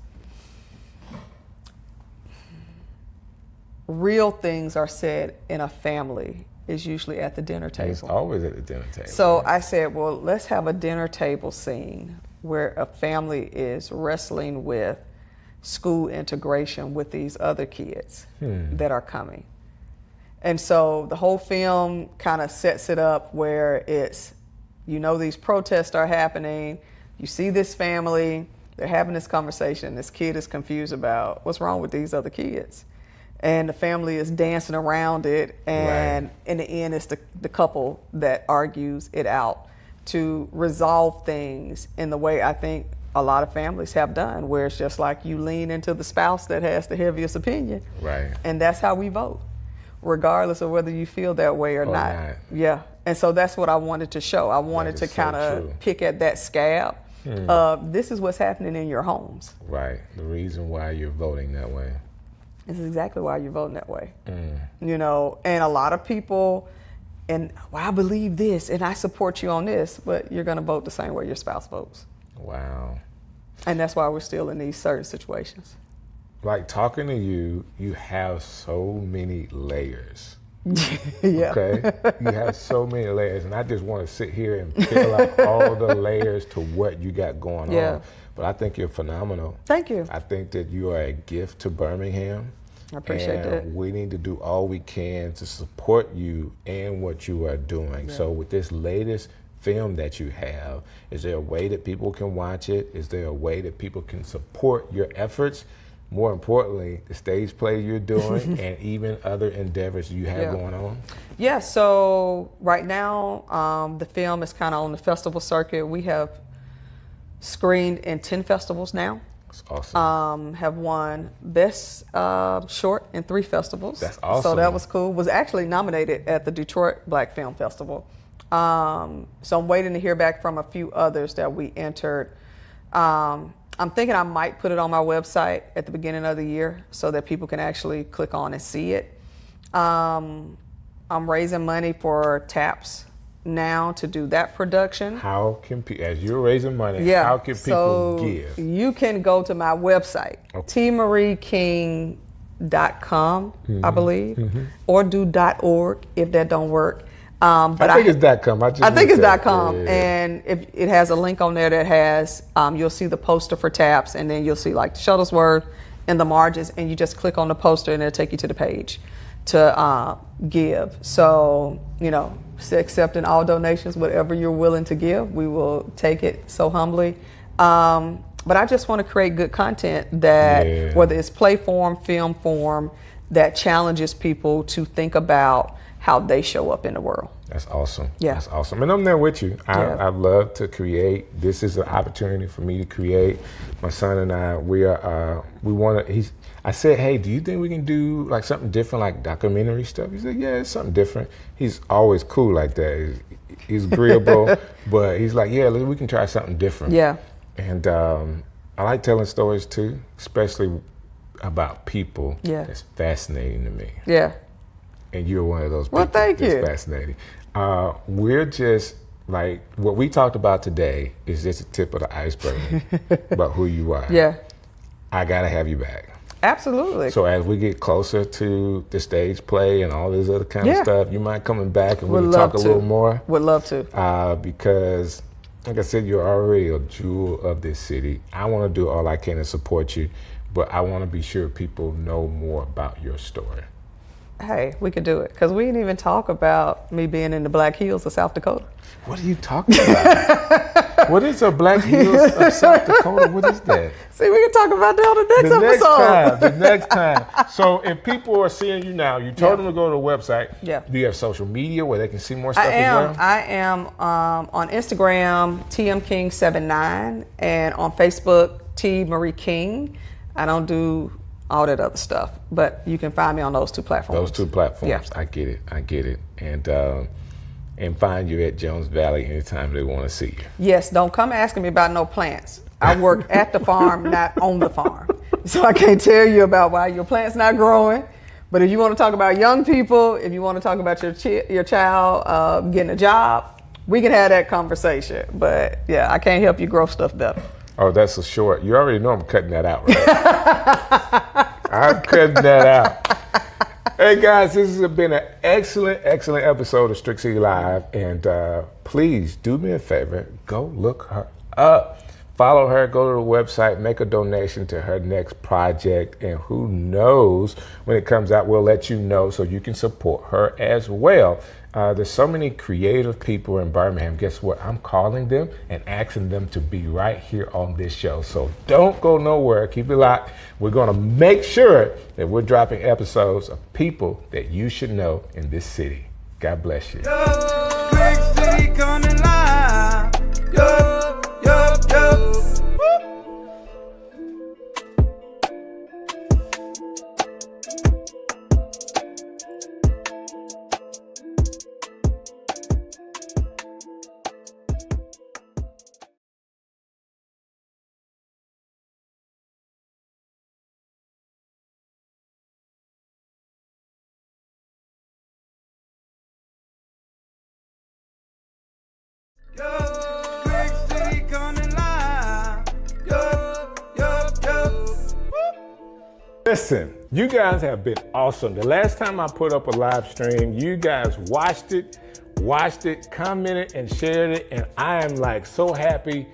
real things are said in a family is usually at the dinner table. It's always at the dinner table. So I said, well, let's have a dinner table scene where a family is wrestling with school integration with these other kids that are coming. And so the whole film kind of sets it up where it's, these protests are happening, you see this family, they're having this conversation, this kid is confused about what's wrong with these other kids. And the family is dancing around it, and in the end, it's the couple that argues it out to resolve things in the way I think a lot of families have done, where it's just like you lean into the spouse that has the heaviest opinion. Right. And that's how we vote, regardless of whether you feel that way or not. Yeah. And so that's what I wanted to show. I wanted to kind of pick at that scab. This is what's happening in your homes. Right. The reason why you're voting that way. This is exactly why you're voting that way. And a lot of people, and well, I believe this and I support you on this, but you're going to vote the same way your spouse votes. Wow. And that's why we're still in these certain situations. Like talking to you, you have so many layers. Yeah. Okay? You have so many layers, and I just want to sit here and fill out all the layers to what you got going on. But I think you're phenomenal. Thank you. I think that you are a gift to Birmingham. I appreciate that. We need to do all we can to support you and what you are doing. So with this latest film that you have, is there a way that people can watch it? Is there a way that people can support your efforts? more importantly, the stage play you're doing and even other endeavors you have going on? Yeah, so right now, the film is kind of on the festival circuit. We have screened in 10 festivals now. That's awesome. Have won Best Short in 3 festivals. That's awesome. So that was cool. Was actually nominated at the Detroit Black Film Festival. So I'm waiting to hear back from a few others that we entered. I'm thinking I might put it on my website at the beginning of the year so that people can actually click on and see it. I'm raising money for TAPS now to do that production. How can people, as you're raising money, how can people give? You can go to my website, tmarieking.com, I believe, or do .org if that don't work. But I think it's .com. I think it's .com, and if it has a link on there that has, you'll see the poster for TAPS, and then you'll see like Shuttlesworth and the margins, and you just click on the poster, and it'll take you to the page to give. So, accepting all donations, whatever you're willing to give, we will take it so humbly. But I just want to create good content that, whether it's play form, film form, that challenges people to think about how they show up in the world. That's awesome. Yeah. That's awesome. And I'm there with you. I love to create. This is an opportunity for me to create. My son and I, I said, hey, do you think we can do like something different, like documentary stuff? He said, yeah, it's something different. He's always cool like that. He's agreeable, but he's like, yeah, we can try something different. Yeah. And I like telling stories too, especially about people. Yeah. That's fascinating to me. Yeah. And you're one of those people. Well, thank you. That's fascinating. We're just like, what we talked about today is just the tip of the iceberg about who you are. Yeah. I gotta have you back. Absolutely. So as we get closer to the stage play and all this other kind of stuff, you mind coming back and we can talk a little more? Would love to. Because, like I said, you're already a jewel of this city. I want to do all I can to support you, but I want to be sure people know more about your story. Hey, we could do it, because we didn't even talk about me being in the Black Hills of South Dakota. What are you talking about? What is a Black Hills of South Dakota? What is that? See, we can talk about that on the next episode. The next time. So if people are seeing you now, you told them to go to the website. Yeah. Do you have social media where they can see more stuff as well? I am on Instagram, tmking79, and on Facebook, T. Marie King. I don't do all that other stuff, but you can find me on those 2 platforms. Those 2 platforms. Yeah. I get it. And find you at Jones Valley anytime they want to see you. Yes, don't come asking me about no plants. I work at the farm, not on the farm. So I can't tell you about why your plant's not growing. But if you want to talk about young people, if you want to talk about your child getting a job, we can have that conversation. But yeah, I can't help you grow stuff better. Oh, that's a short. You already know I'm cutting that out, right? I'm cutting that out. Hey guys, this has been an excellent episode of Strick City Live, and please do me a favor, go look her up. Follow her, go to the website, make a donation to her next project, and who knows, when it comes out, we'll let you know so you can support her as well. There's so many creative people in Birmingham. Guess what? I'm calling them and asking them to be right here on this show. So don't go nowhere. Keep it locked. We're going to make sure that we're dropping episodes of people that you should know in this city. God bless you. Strick City coming live. Yo, yo, yo. Strick City coming live. Yo, yo, yo. Listen, you guys have been awesome. The last time I put up a live stream, you guys watched it, commented, and shared it, and I am like so happy.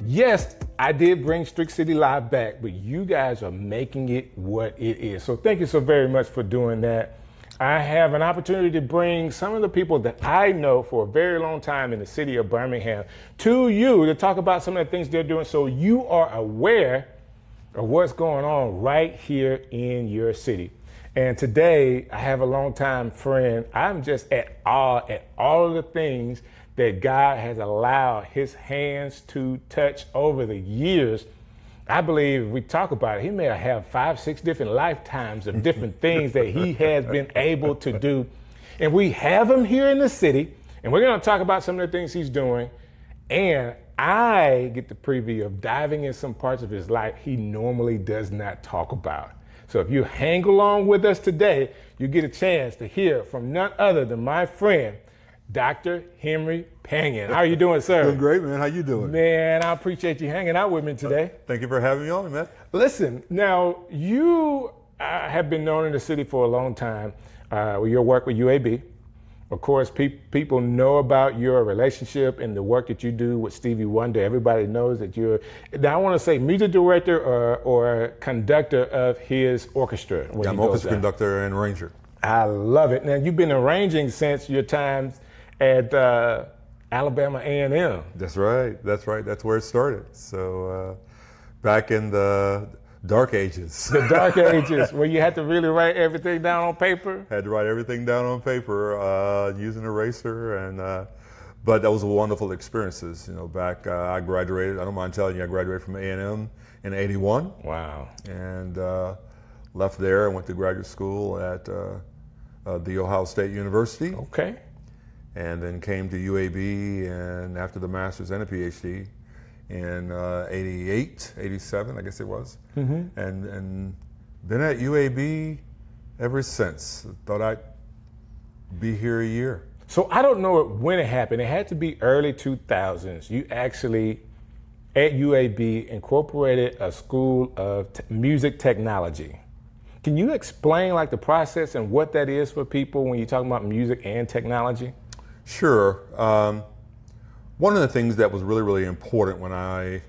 Yes, I did bring Strick City Live back, but you guys are making it what it is. So thank you so very much for doing that. I have an opportunity to bring some of the people that I know for a very long time in the city of Birmingham to you to talk about some of the things they're doing so you are aware of what's going on right here in your city. And today, I have a longtime friend. I'm just at all of the things that God has allowed his hands to touch over the years. I believe if we talk about it, he may have 5, 6 different lifetimes of different things that he has been able to do. And we have him here in the city, and we're going to talk about some of the things he's doing. And I get the preview of diving in some parts of his life he normally does not talk about. So if you hang along with us today, you get a chance to hear from none other than my friend, Dr. Henry Pangan. How are you doing, sir? Doing great, man. How you doing? Man, I appreciate you hanging out with me today. Thank you for having me on, man. Listen, now you have been known in the city for a long time with your work with UAB. Of course, people know about your relationship and the work that you do with Stevie Wonder. Everybody knows that you're, now I want to say music director or conductor of his orchestra. Yeah, I'm orchestra conductor and arranger. I love it. Now, you've been arranging since your times at Alabama A&M. That's right. That's where it started. So back in the dark ages. The dark ages, where you had to really write everything down on paper? Had to write everything down on paper using an eraser. But that was a wonderful experiences. You know, back I graduated, I don't mind telling you, I graduated from A&M in '81. Wow. And left there and went to graduate school at The Ohio State University. Okay. And then came to UAB, and after the master's and a PhD in 88, 87, I guess it was. Mm-hmm. And been at UAB ever since. Thought I'd be here a year. So I don't know when it happened. It had to be early 2000s. You actually, at UAB, incorporated a school of music technology. Can you explain like the process and what that is for people when you're talking about music and technology? Sure. One of the things that was really, really important when I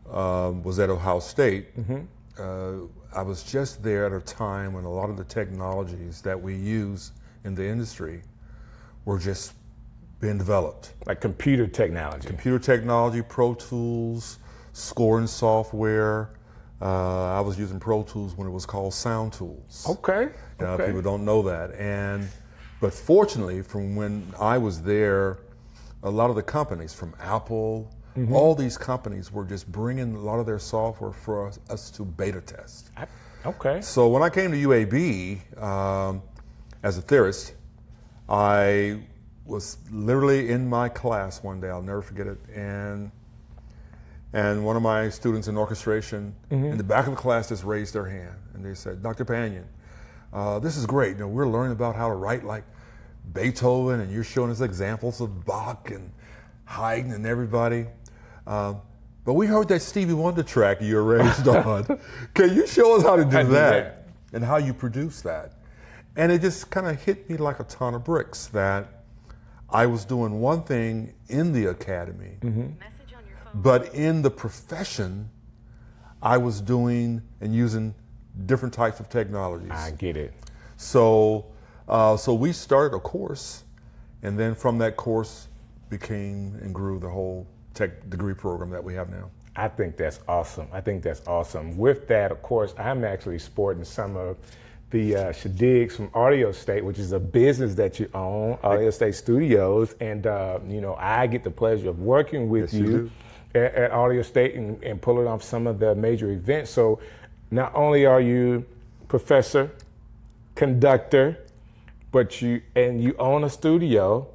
was at Ohio State, mm-hmm. I was just there at a time when a lot of the technologies that we use in the industry were just being developed. Like computer technology. Computer technology, Pro Tools, scoring software. I was using Pro Tools when it was called Sound Tools. Okay. Okay. People don't know that. But fortunately, from when I was there, a lot of the companies from Apple, mm-hmm. all these companies were just bringing a lot of their software for us to beta test. Okay. So when I came to UAB as a theorist, I was literally in my class one day, I'll never forget it, and one of my students in orchestration mm-hmm. in the back of the class just raised their hand and they said, Dr. Pangan, this is great. You know, we're learning about how to write like Beethoven, and you're showing us examples of Bach and Haydn and everybody. But we heard that Stevie Wonder track you arranged on. Can you show us how to do that and how you produce that? And it just kind of hit me like a ton of bricks that I was doing one thing in the academy, mm-hmm. but in the profession, I was doing and using different types of technologies. I get it. So we started a course, and then from that course became and grew the whole tech degree program that we have now. I think that's awesome. With that, of course, I'm actually sporting some of the Shadigs from Audio State, which is a business that you own, Audio State Studios, and I get the pleasure of working with you at Audio State and pulling off some of the major events. So not only are you professor, conductor, but you own a studio,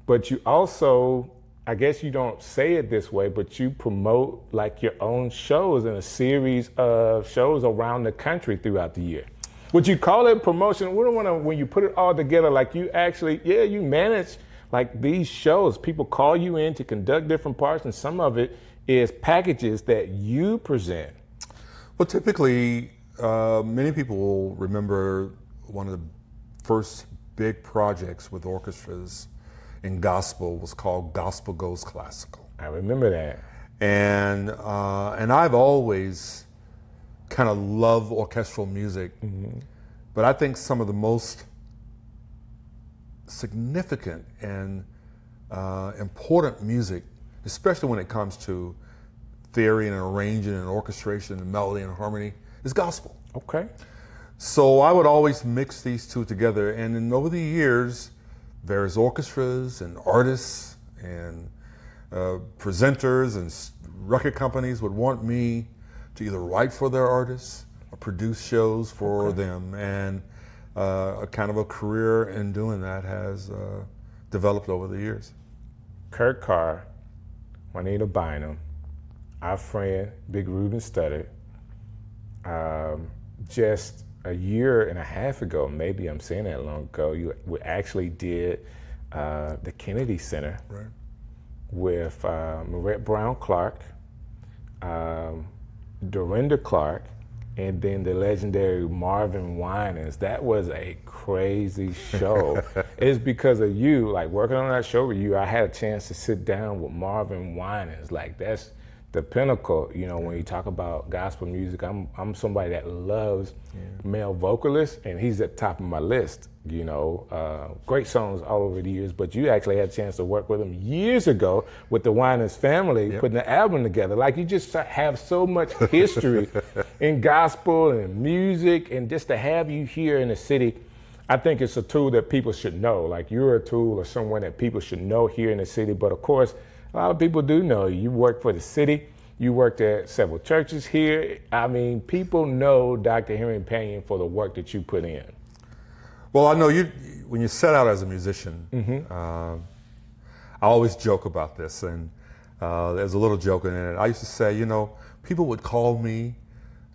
but you also, I guess you don't say it this way, but you promote like your own shows and a series of shows around the country throughout the year. Would you call it promotion? We don't want to, when you put it all together, like you actually, you manage like these shows. People call you in to conduct different parts, and some of it is packages that you present. Well, typically, many people will remember one of the first big projects with orchestras in gospel was called Gospel Goes Classical. I remember that. And I've always kind of loved orchestral music, mm-hmm. but I think some of the most significant and important music, especially when it comes to theory and arranging and orchestration and melody and harmony is gospel. Okay. So I would always mix these two together, and then over the years, various orchestras and artists and presenters and record companies would want me to either write for their artists or produce shows for them, and a kind of a career in doing that has developed over the years. Kurt Carr, Juanita Bynum, our friend Big Ruben Studdard, just a year and a half ago, maybe I'm saying that long ago, we actually did the Kennedy Center with Marette Brown Clark, Dorinda Clark, and then the legendary Marvin Winans. That was a crazy show. It's because of you, like working on that show with you, I had a chance to sit down with Marvin Winans. Like that's the pinnacle, you know, when you talk about gospel music. I'm somebody that loves male vocalists, and he's at the top of my list, you know. Great songs all over the years, but you actually had a chance to work with him years ago with the Winans family, putting the album together. Like, you just have so much history in gospel and music, and just to have you here in the city, I think it's a tool that people should know. Like, you're a tool or someone that people should know here in the city. But of course, a lot of people do know you. You work for the city. You worked at several churches here. I mean, people know Dr. Henry Panion for the work that you put in. Well, I know when you set out as a musician, I always joke about this, and there's a little joke in it. I used to say, you know, people would call me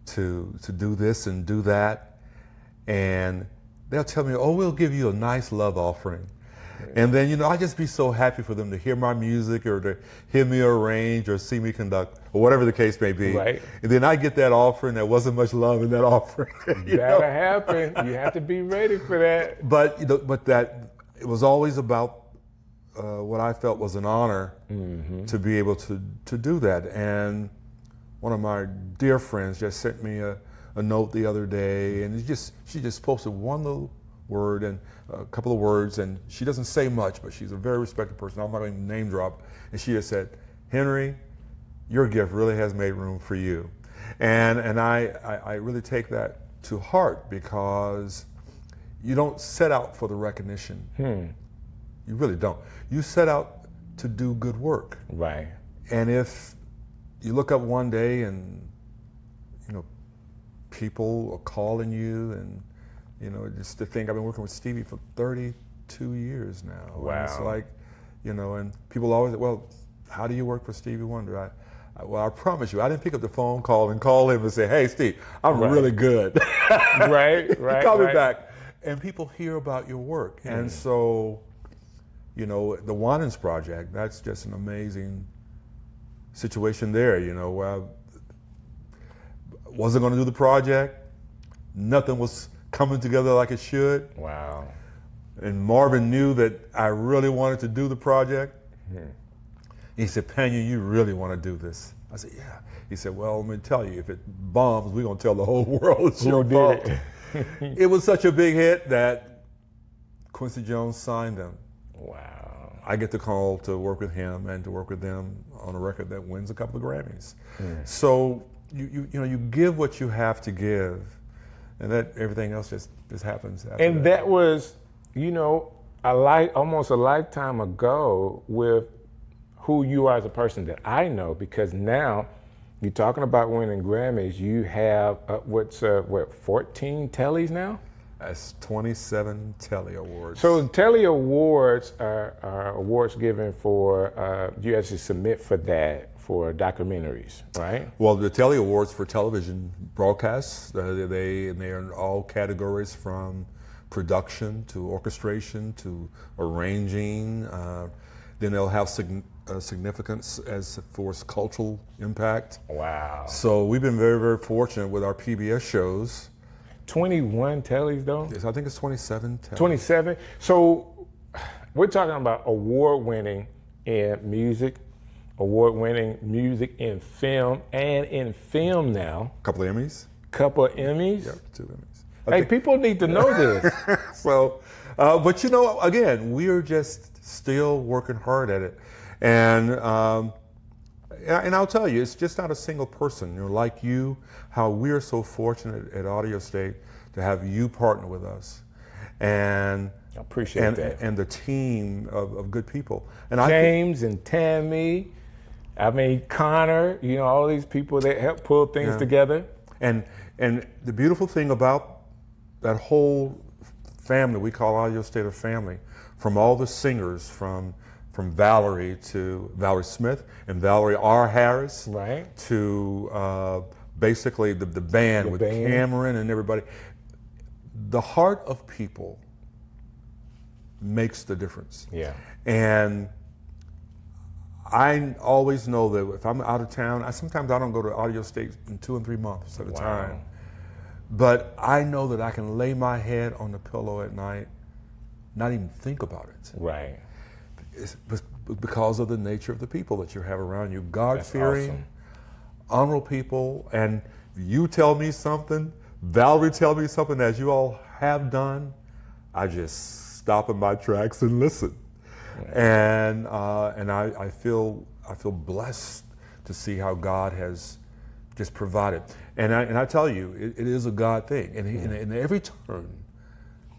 to do this and do that, and they'll tell me, oh, we'll give you a nice love offering. And then, you know, I'd just be so happy for them to hear my music or to hear me arrange or see me conduct or whatever the case may be. Right. And then I get that offering. There wasn't much love in that offering. That'll happen. You have to be ready for that. But, you know, that it was always about what I felt was an honor to be able to do that. And one of my dear friends just sent me a note the other day, and she just posted one little word and a couple of words, and she doesn't say much, but she's a very respected person. I'm not going to name drop. And she just said, Henry, your gift really has made room for you. And I really take that to heart, because you don't set out for the recognition. You really don't. You set out to do good work. Right. And if you look up one day and, you know, people are calling you, and you know, just to think, I've been working with Stevie for 32 years now. Wow. And it's like, you know, and people always say, well, how do you work for Stevie Wonder? Well, I promise you, I didn't pick up the phone call and call him and say, hey, Steve, I'm really good. Right. Call me back. And people hear about your work. And so, you know, the Winans Project, that's just an amazing situation there, you know, where I wasn't going to do the project. Nothing was coming together like it should. Wow. And Marvin knew that I really wanted to do the project. He said, Panion, you really want to do this? I said, yeah. He said, well, let me tell you, if it bombs, we're going to tell the whole world it's your fault. It was such a big hit that Quincy Jones signed them. Wow. I get the call to work with him and to work with them on a record that wins a couple of Grammys. So you know, you give what you have to give, and that everything else just happens after And that was, you know, almost a lifetime ago with who you are as a person that I know, because now you're talking about winning Grammys. You have upwards of 14 Tellys now? That's 27 Telly Awards. So Telly Awards are awards given for, you actually submit for that for documentaries, right? Well, the Telly Awards for television broadcasts, they are in all categories from production to orchestration to arranging. Then they'll have significance as for its cultural impact. Wow. So we've been very, very fortunate with our PBS shows. 21 Tellys though? Yes, I think it's 27 Tellys. 27? So we're talking about award-winning in music, award-winning music in film, and in film now. Couple of Emmys. Couple of Emmys? Yep, 2 Emmys. Hey, people need to know this. So, but you know, again, we are just still working hard at it. And And I'll tell you, it's just not a single person. You know, like you, how we're so fortunate at Audio State to have you partner with us, and I appreciate that, and the team of good people. And James and Tammy, I mean Connor, you know, all these people that help pull things together. And the beautiful thing about that whole family we call Audio State a family, from all the singers, from Valerie to Valerie Smith and Valerie R. Harris, right, to basically the band with Cameron and everybody. The heart of people makes the difference. Yeah. And I always know that if I'm out of town, sometimes I don't go to Audio State in 2 and 3 months at a time. But I know that I can lay my head on the pillow at night, not even think about it. Right. It's because of the nature of the people that you have around you. God-fearing, honorable people. And you tell me something, Valerie tell me something, as you all have done, I just stop in my tracks and listen. Right. And I feel blessed to see how God has just provided. And I tell you, it is a God thing. And in every turn,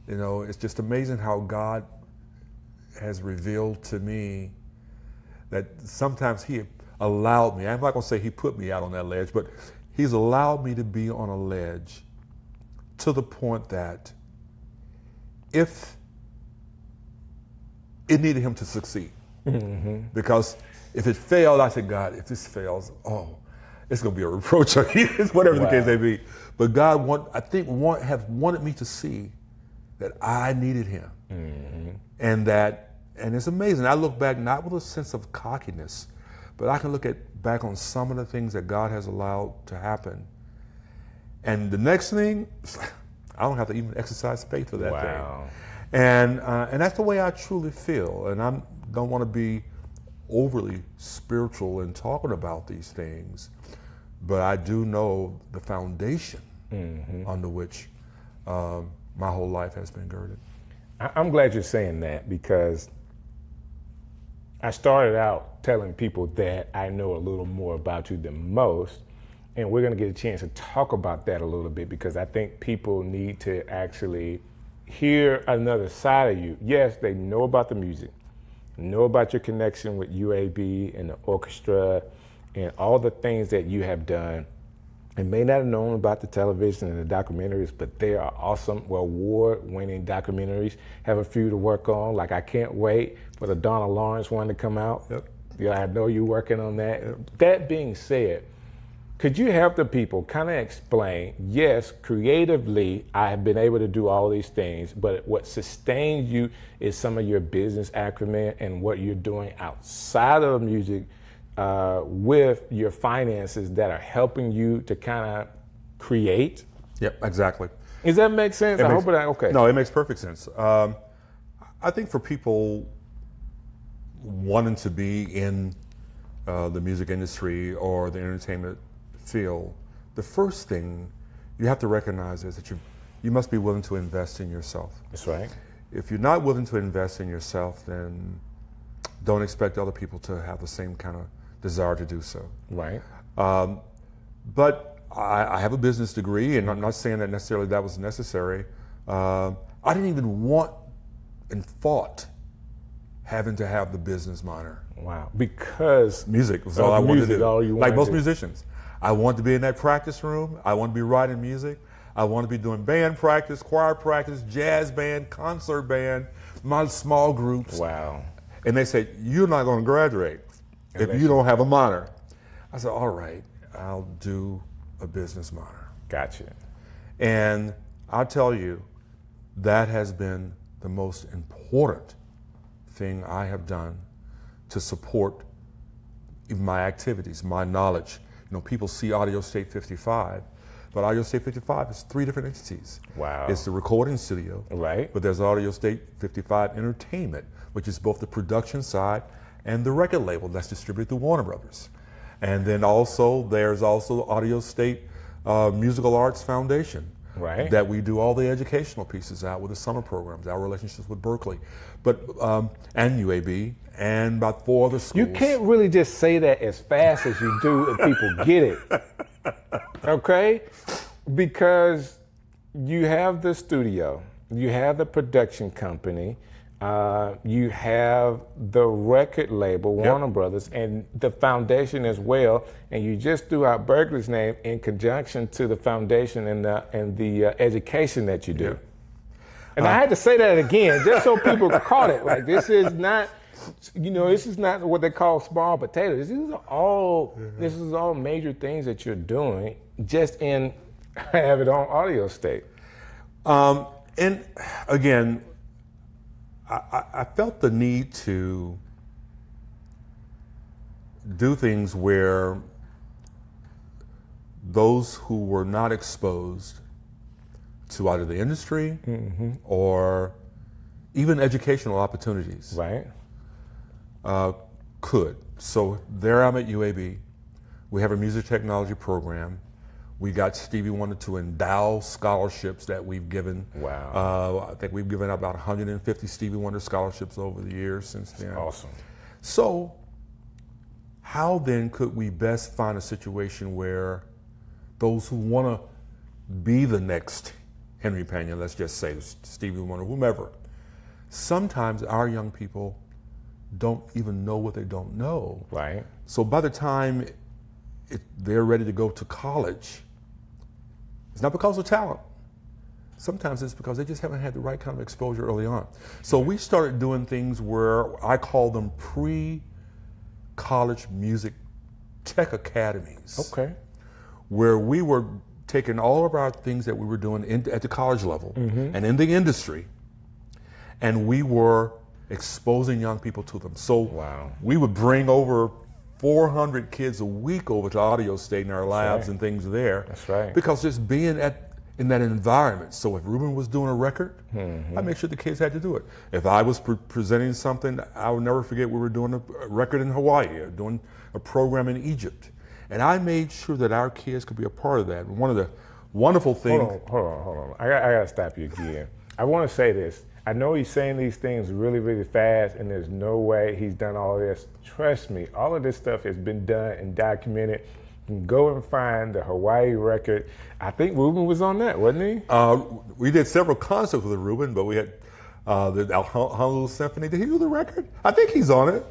you know, it's just amazing how God has revealed to me that sometimes he allowed me, I'm not gonna say he put me out on that ledge, but he's allowed me to be on a ledge to the point that if it needed him to succeed. Because if it failed, I said, God, if this fails, it's gonna be a reproach on you, whatever the case may be. But God have wanted me to see that I needed him. And it's amazing. I look back not with a sense of cockiness, but I can look back on some of the things that God has allowed to happen. And the next thing, I don't have to even exercise faith for that thing. And that's the way I truly feel. And I don't want to be overly spiritual in talking about these things, but I do know the foundation under which my whole life has been girded. I'm glad you're saying that, because I started out telling people that I know a little more about you than most, and we're going to get a chance to talk about that a little bit, because I think people need to actually hear another side of you. Yes, they know about the music, know about your connection with UAB and the orchestra and all the things that you have done, and may not have known about the television and the documentaries, but they are awesome, award-winning documentaries. Have a few to work on. Like, I can't wait for the Donna Lawrence one to come out. Yep. Yeah, I know you're working on that. That being said, could you help the people kind of explain, yes, creatively, I have been able to do all these things, but what sustains you is some of your business acumen and what you're doing outside of music, with your finances that are helping you to kind of create? Yep, exactly. Does that make sense? Okay. No, it makes perfect sense. I think for people wanting to be in the music industry or the entertainment field, the first thing you have to recognize is that you must be willing to invest in yourself. That's right. If you're not willing to invest in yourself, then don't expect other people to have the same kind of desire to do so. Right. But I have a business degree, and I'm not saying that necessarily that was necessary. I didn't even want and thought having to have the business minor. Wow. Because music was all I wanted to do. Like most to musicians. I wanted to be in that practice room. I wanted to be writing music. I wanted to be doing band practice, choir practice, jazz band, concert band, my small groups. Wow. And they said, you're not going to graduate if you don't have a minor. I said, all right, I'll do a business minor. Gotcha. And I'll tell you, that has been the most important thing I have done to support my activities, my knowledge. You know, people see Audio State 55, but Audio State 55 is 3 different entities. Wow. It's the recording studio. Right. But there's Audio State 55 Entertainment, which is both the production side and the record label that's distributed through Warner Brothers. And then also, there's also Audio State Musical Arts Foundation, Right. that we do all the educational pieces out with the summer programs, our relationships with Berkeley, but and UAB, and about 4 other schools. You can't really just say that as fast as you do if people get it. Okay? Because you have the studio, you have the production company, you have the record label, Warner Brothers, and the foundation as well. And you just threw out Berkeley's name in conjunction to the foundation and the education that you do. And I had to say that again, just so people caught it. Like, this is not, this is not what they call small potatoes. This is all major things that you're doing just in have it on audio state. And again, I felt the need to do things where those who were not exposed to either the industry or even educational opportunities could. So there I'm at UAB. We have a music technology program. We got Stevie Wonder to endow scholarships that we've given. Wow. I think we've given about 150 Stevie Wonder scholarships over the years since then. Awesome. So how then could we best find a situation where those who want to be the next Henry Pena, let's just say Stevie Wonder, whomever, sometimes our young people don't even know what they don't know. Right. So by the time they're ready to go to college, it's not because of talent. Sometimes it's because they just haven't had the right kind of exposure early on. So we started doing things where I call them pre-college music tech academies. Okay. Where we were taking all of our things that we were doing at the college level and in the industry, and we were exposing young people to them. So we would bring over 400 kids a week over to Audio State in our labs and things there. That's right. Because just being in that environment. So if Ruben was doing a record, I made sure the kids had to do it. If I was presenting something, I will never forget we were doing a record in Hawaii, doing a program in Egypt. And I made sure that our kids could be a part of that. And one of the wonderful things. Hold on. I got to stop you again. I want to say this. I know he's saying these things really, really fast, and there's no way he's done all this. Trust me, all of this stuff has been done and documented. You can go and find the Hawaii record. I think Ruben was on that, wasn't he? We did several concerts with Ruben, but we had the Honolulu Symphony. Did he do the record? I think he's on it.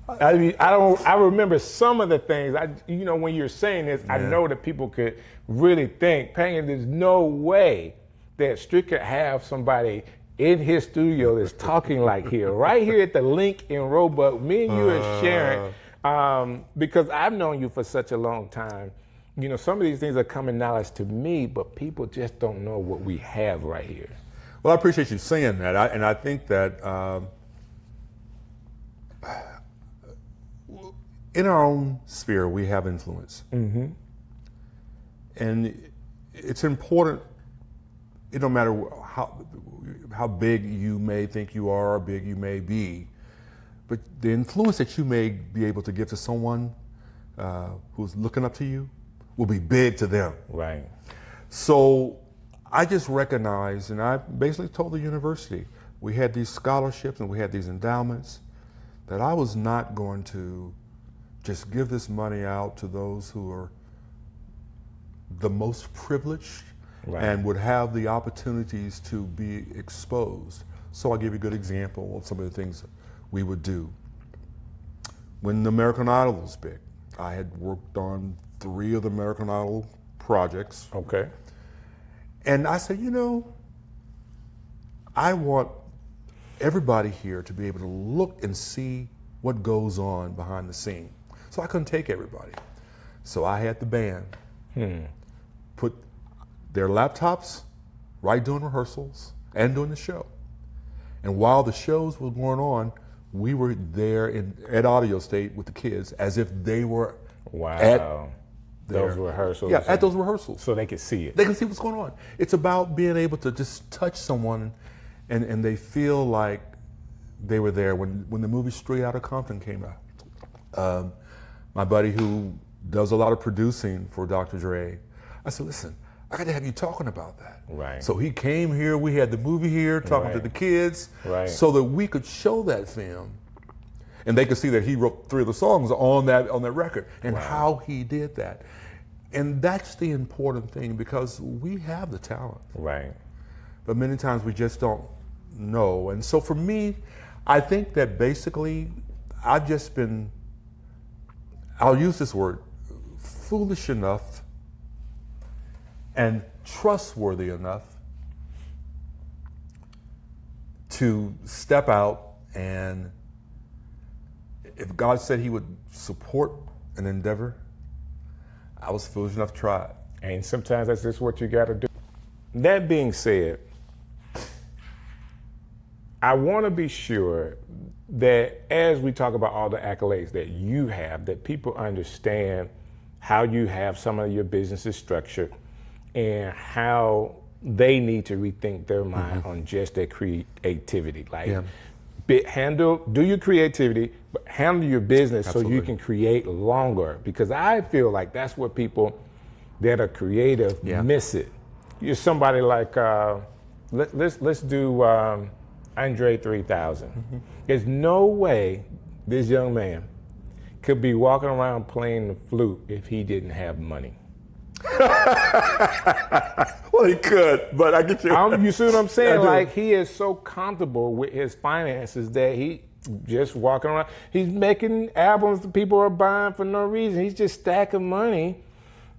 I mean, I remember some of the things. When you're saying this, I know that people could really think, Pena, there's no way that Strick could have somebody in his studio that's talking like here, right here at the link in Roebuck. Me and you are sharing, because I've known you for such a long time. Some of these things are common knowledge to me, but people just don't know what we have right here. Well, I appreciate you saying that, and I think that in our own sphere, we have influence. And it's important, it don't matter how big you may think you are or big you may be, but the influence that you may be able to give to someone who's looking up to you will be big to them. Right. So I just recognized, and I basically told the university, we had these scholarships and we had these endowments, that I was not going to just give this money out to those who are the most privileged and would have the opportunities to be exposed. So I'll give you a good example of some of the things we would do. When the American Idol was big, I had worked on 3 of the American Idol projects. Okay. And I said, I want everybody here to be able to look and see what goes on behind the scene. So I couldn't take everybody. So I had the band put their laptops right during rehearsals and during the show. And while the shows were going on, we were there at Audio State with the kids as if they were at those rehearsals. Yeah, at those rehearsals. So they could see it. They can see what's going on. It's about being able to just touch someone and they feel like they were there. When the movie Straight Outta Compton came out, my buddy who does a lot of producing for Dr. Dre, I said, listen, I got to have you talking about that. Right. So he came here. We had the movie here, talking to the kids, so that we could show that film, and they could see that he wrote 3 of the songs on that record, and how he did that. And that's the important thing, because we have the talent. Right. But many times we just don't know. And so for me, I think that basically I've just been, I'll use this word, foolish enough and trustworthy enough to step out, and if God said he would support an endeavor, I was foolish enough to try it. And sometimes that's just what you got to do. That being said, I want to be sure that as we talk about all the accolades that you have, that people understand how you have some of your businesses structured and how they need to rethink their mind on just their creativity. Like, do your creativity, but handle your business so you can create longer. Because I feel like that's what people that are creative miss it. You're somebody like, let's do Andre 3000. There's no way this young man could be walking around playing the flute if he didn't have money. Well, he could, but I get you. You see what I'm saying? Like, he is so comfortable with his finances that he just walking around. He's making albums that people are buying for no reason. He's just stacking money,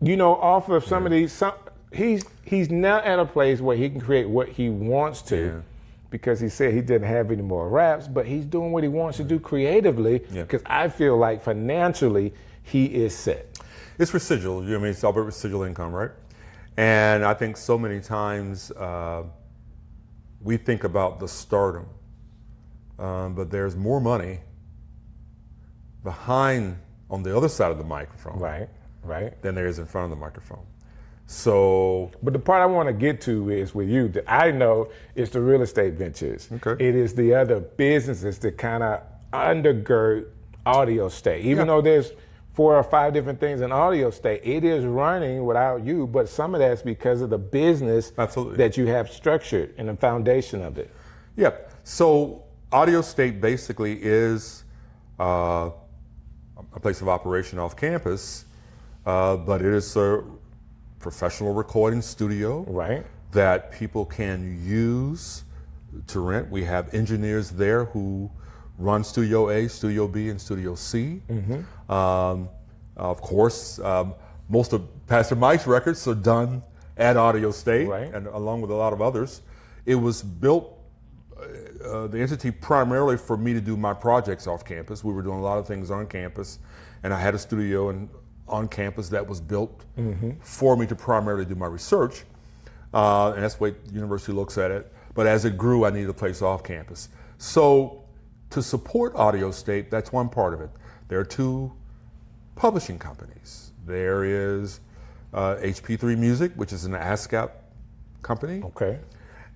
off of some of these. He's now at a place where he can create what he wants to, because he said he didn't have any more raps, but he's doing what he wants to do creatively, because I feel like financially he is set. It's residual. It's all about residual income, right? And I think so many times we think about the stardom, but there's more money behind, on the other side of the microphone, right, than there is in front of the microphone. So, but the part I want to get to is with you that I know it's the real estate ventures. Okay. It is the other businesses that kind of undergird Audio State. Even though there's 4 or 5 different things in Audio State, it is running without you, but some of that's because of the business that you have structured and the foundation of it. Yep. So Audio State basically is a place of operation off campus, but it is a professional recording studio that people can use to rent. We have engineers there who run Studio A, Studio B, and Studio C. Of course, most of Pastor Mike's records are done at Audio State, and along with a lot of others. It was built, the entity, primarily for me to do my projects off campus. We were doing a lot of things on campus, and I had a studio on campus that was built for me to primarily do my research, and that's the way the university looks at it. But as it grew, I needed a place off campus. So to support Audio State, that's one part of it. There are 2 publishing companies. There is HP3 Music, which is an ASCAP company. Okay.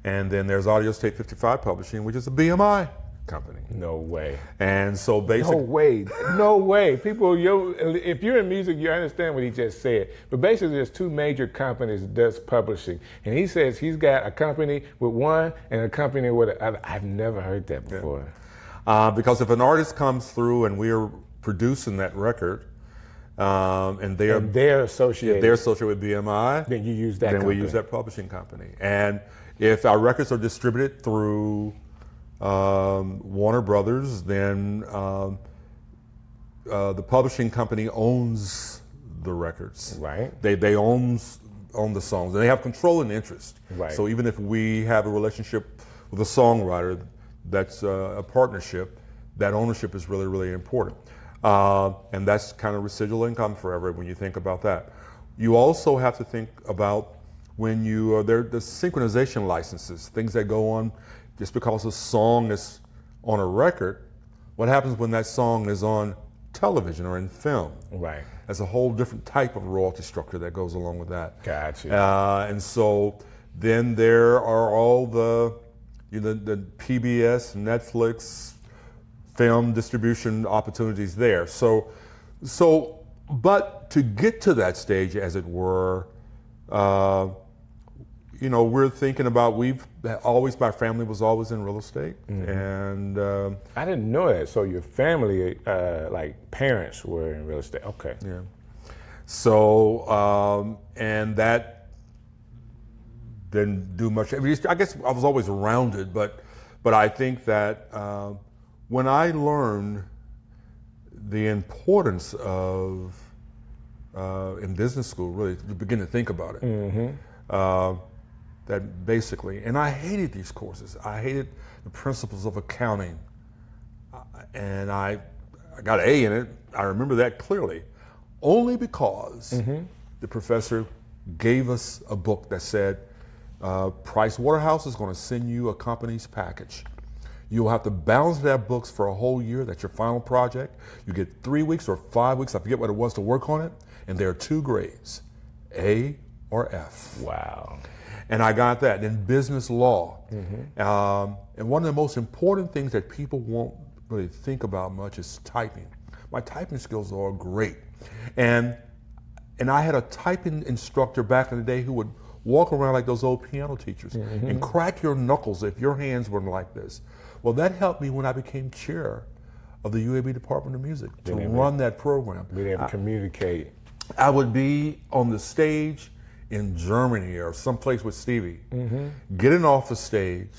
And then there's Audio State 55 Publishing, which is a BMI company. No way. And so basically, no way. People, if you're in music, you understand what he just said. But basically, there's 2 major companies that does publishing, and he says he's got a company with one and a company with another. I've never heard that before. Because if an artist comes through and we're producing that record, and they're associated with BMI, then you use that. Then we use that publishing company. And if our records are distributed through Warner Brothers, then the publishing company owns the records. Right. They own the songs, and they have control and interest. Right. So even if we have a relationship with a songwriter, that's a partnership, that ownership is really, really important. And that's kind of residual income forever when you think about that. You also have to think about when the synchronization licenses, things that go on just because a song is on a record. What happens when that song is on television or in film? Right. There's a whole different type of royalty structure that goes along with that. Gotcha. And so then there are all the PBS, Netflix, film distribution opportunities there. But to get to that stage, as it were, we're thinking about, my family was always in real estate. And I didn't know that. So your family, like parents were in real estate. Okay. Yeah. So, and that didn't do much. I mean, I guess I was always around it, but I think that when I learned the importance of, in business school, really, to begin to think about it, that basically, and I hated these courses. I hated the principles of accounting. And I got an A in it. I remember that clearly, only because the professor gave us a book that said, Price Waterhouse is going to send you a company's package. You'll have to balance that books for a whole year. That's your final project. You get 3 weeks or 5 weeks, I forget what it was, to work on it. And there are 2 grades, A or F. Wow. And I got that in business law. And one of the most important things that people won't really think about much is typing. My typing skills are great. And I had a typing instructor back in the day who would walk around like those old piano teachers and crack your knuckles if your hands weren't like this. Well, that helped me when I became chair of the UAB Department of Music to run that program. Being able to communicate. I would be on the stage in Germany or someplace with Stevie, getting off the stage,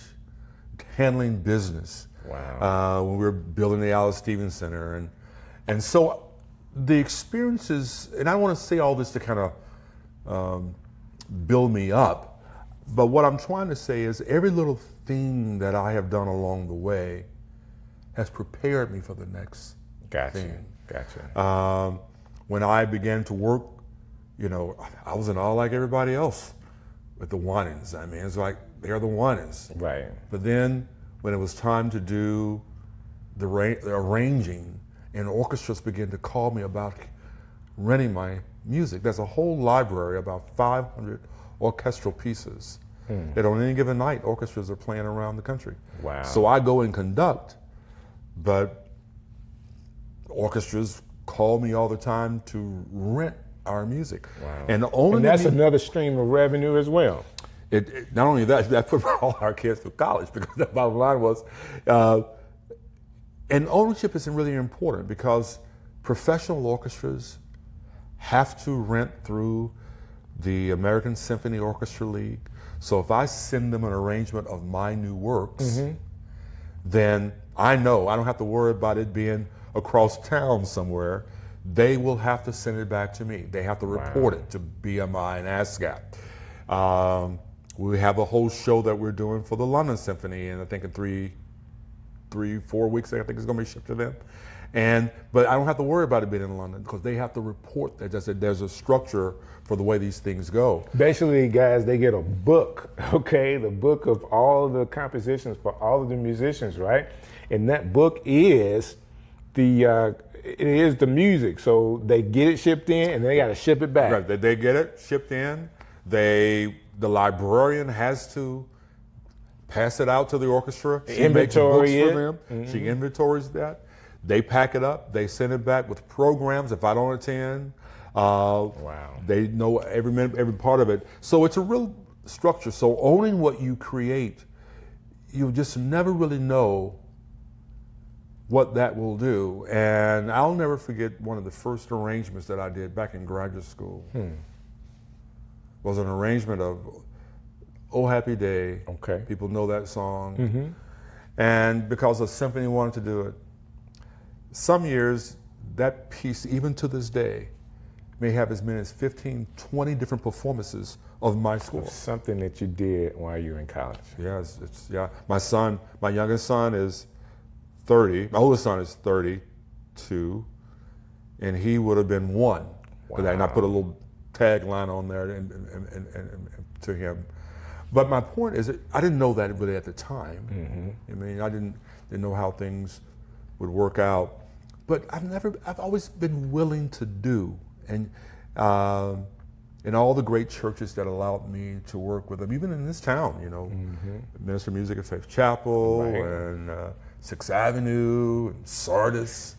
handling business. Wow. When we were building the Alice Stevens Center. And so the experiences, and I don't want to say all this to kind of build me up, but what I'm trying to say is every little thing that I have done along the way has prepared me for the next thing. Gotcha. When I began to work, I was in awe like everybody else with the Winans. I mean, it's like they're the Winans. Right. But then when it was time to do the arranging, and orchestras began to call me about renting my music. There's a whole library, about 500 orchestral pieces that on any given night, orchestras are playing around the country. Wow. So I go and conduct, but orchestras call me all the time to rent our music. Wow. And that's another stream of revenue as well. It not only that put all our kids through college, because the bottom line was, and ownership is really important because professional orchestras have to rent through the American Symphony Orchestra League. So if I send them an arrangement of my new works, then I know I don't have to worry about it being across town somewhere. They will have to send it back to me. They have to report it to BMI and ASCAP. We have a whole show that we're doing for the London Symphony, and I think in 3-4 weeks, I think it's going to be shipped to them. But I don't have to worry about it being in London because they have to report that. There's a structure for the way these things go. Basically, guys, they get a book, okay? The book of all the compositions for all of the musicians, right? And that book is the music. So they get it shipped in and they got to ship it back. Right. They get it shipped in. The librarian has to pass it out to the orchestra. She makes books for them. She inventories that. They pack it up. They send it back with programs. If I don't attend, they know every minute, every part of it. So it's a real structure. So owning what you create, you just never really know what that will do. And I'll never forget one of the first arrangements that I did back in graduate school. Was an arrangement of Oh Happy Day. Okay. People know that song. And because the symphony wanted to do it, some years that piece, even to this day, may have as many as 15, 20 different performances of my score. Something that you did while you were in college. Yeah, my youngest son is 30. My oldest son is 32, and he would have been 1. Wow. And I put a little tagline on there and to him. But my point is that I didn't know that really at the time. I mean, I didn't know how things would work out. But I've always been willing to do, and in all the great churches that allowed me to work with them, even in this town, Minister of Music at Faith Chapel and 6th Avenue and Sardis,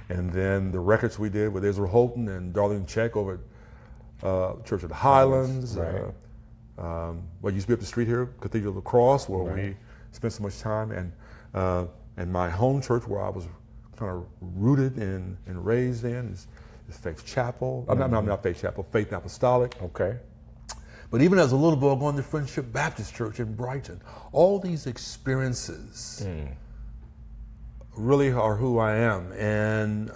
and then the records we did with Israel Houghton and Darlene Check over at Church of the Highlands, what used to be up the street here, Cathedral of the Cross, where we spent so much time, and my home church where I was kind of rooted and raised in is Faith Chapel. I'm not Faith Chapel, Faith Apostolic. Okay. But even as a little boy, going to Friendship Baptist Church in Brighton, all these experiences really are who I am, and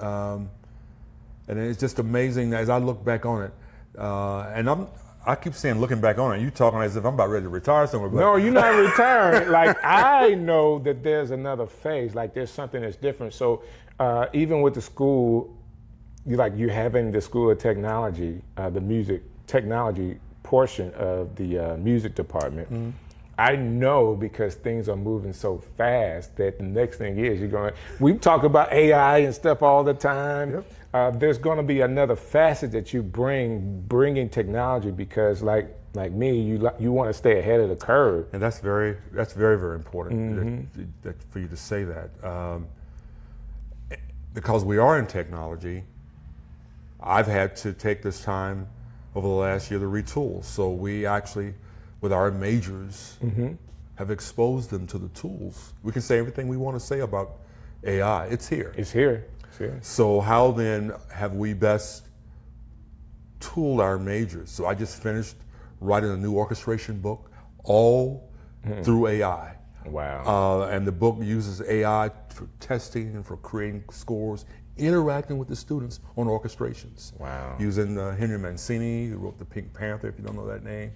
it's just amazing as I look back on it. And I keep saying looking back on it. You talking as if I'm about ready to retire somewhere. But no, you're not retiring. Like, I know that there's another phase. Like, there's something that's different. So even with the school, you're having the School of Technology, the music technology portion of the music department. Mm-hmm. I know because things are moving so fast that the next thing is we talk about AI and stuff all the time. Yep. There's going to be another facet that you bringing technology, because like me, you want to stay ahead of the curve. And that's very, very important for you to say that. Because we are in technology, I've had to take this time over the last year to retool. So we actually, with our majors, have exposed them to the tools. We can say everything we want to say about AI. It's here. It's here. So how then have we best tooled our majors? So I just finished writing a new orchestration book, all through AI. Wow. And the book uses AI for testing and for creating scores, interacting with the students on orchestrations. Wow. Using Henry Mancini, who wrote The Pink Panther, if you don't know that name,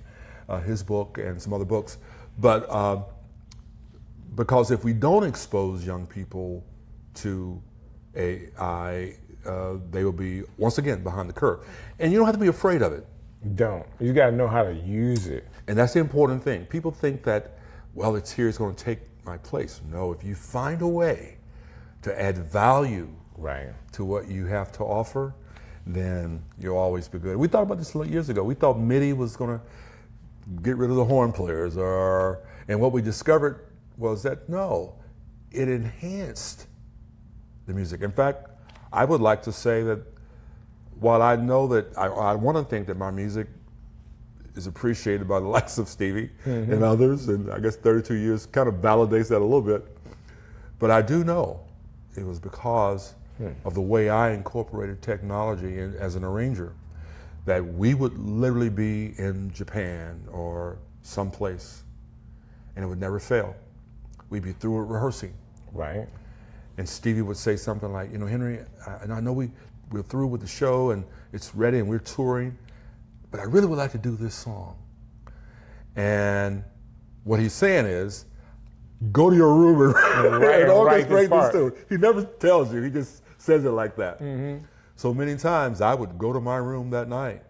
his book and some other books. But because if we don't expose young people to AI, they will be, once again, behind the curve. And you don't have to be afraid of it. You got to know how to use it. And that's the important thing. People think that, well, it's here, it's going to take my place. No, if you find a way to add value to what you have to offer, then you'll always be good. We thought about this years ago. We thought MIDI was going to get rid of the horn players, and what we discovered was that no, it enhanced the music. In fact, I would like to say that while I know that I want to think that my music is appreciated by the likes of Stevie and others, and I guess 32 years kind of validates that a little bit, but I do know it was because of the way I incorporated technology as an arranger, that we would literally be in Japan or someplace and it would never fail. We'd be through rehearsing. Right. And Stevie would say something like, Henry, and I know we're through with the show and it's ready and we're touring, but I really would like to do this song. And what he's saying is, go to your room and orchestrate this tune. He never tells you, he just says it like that. So many times I would go to my room that night,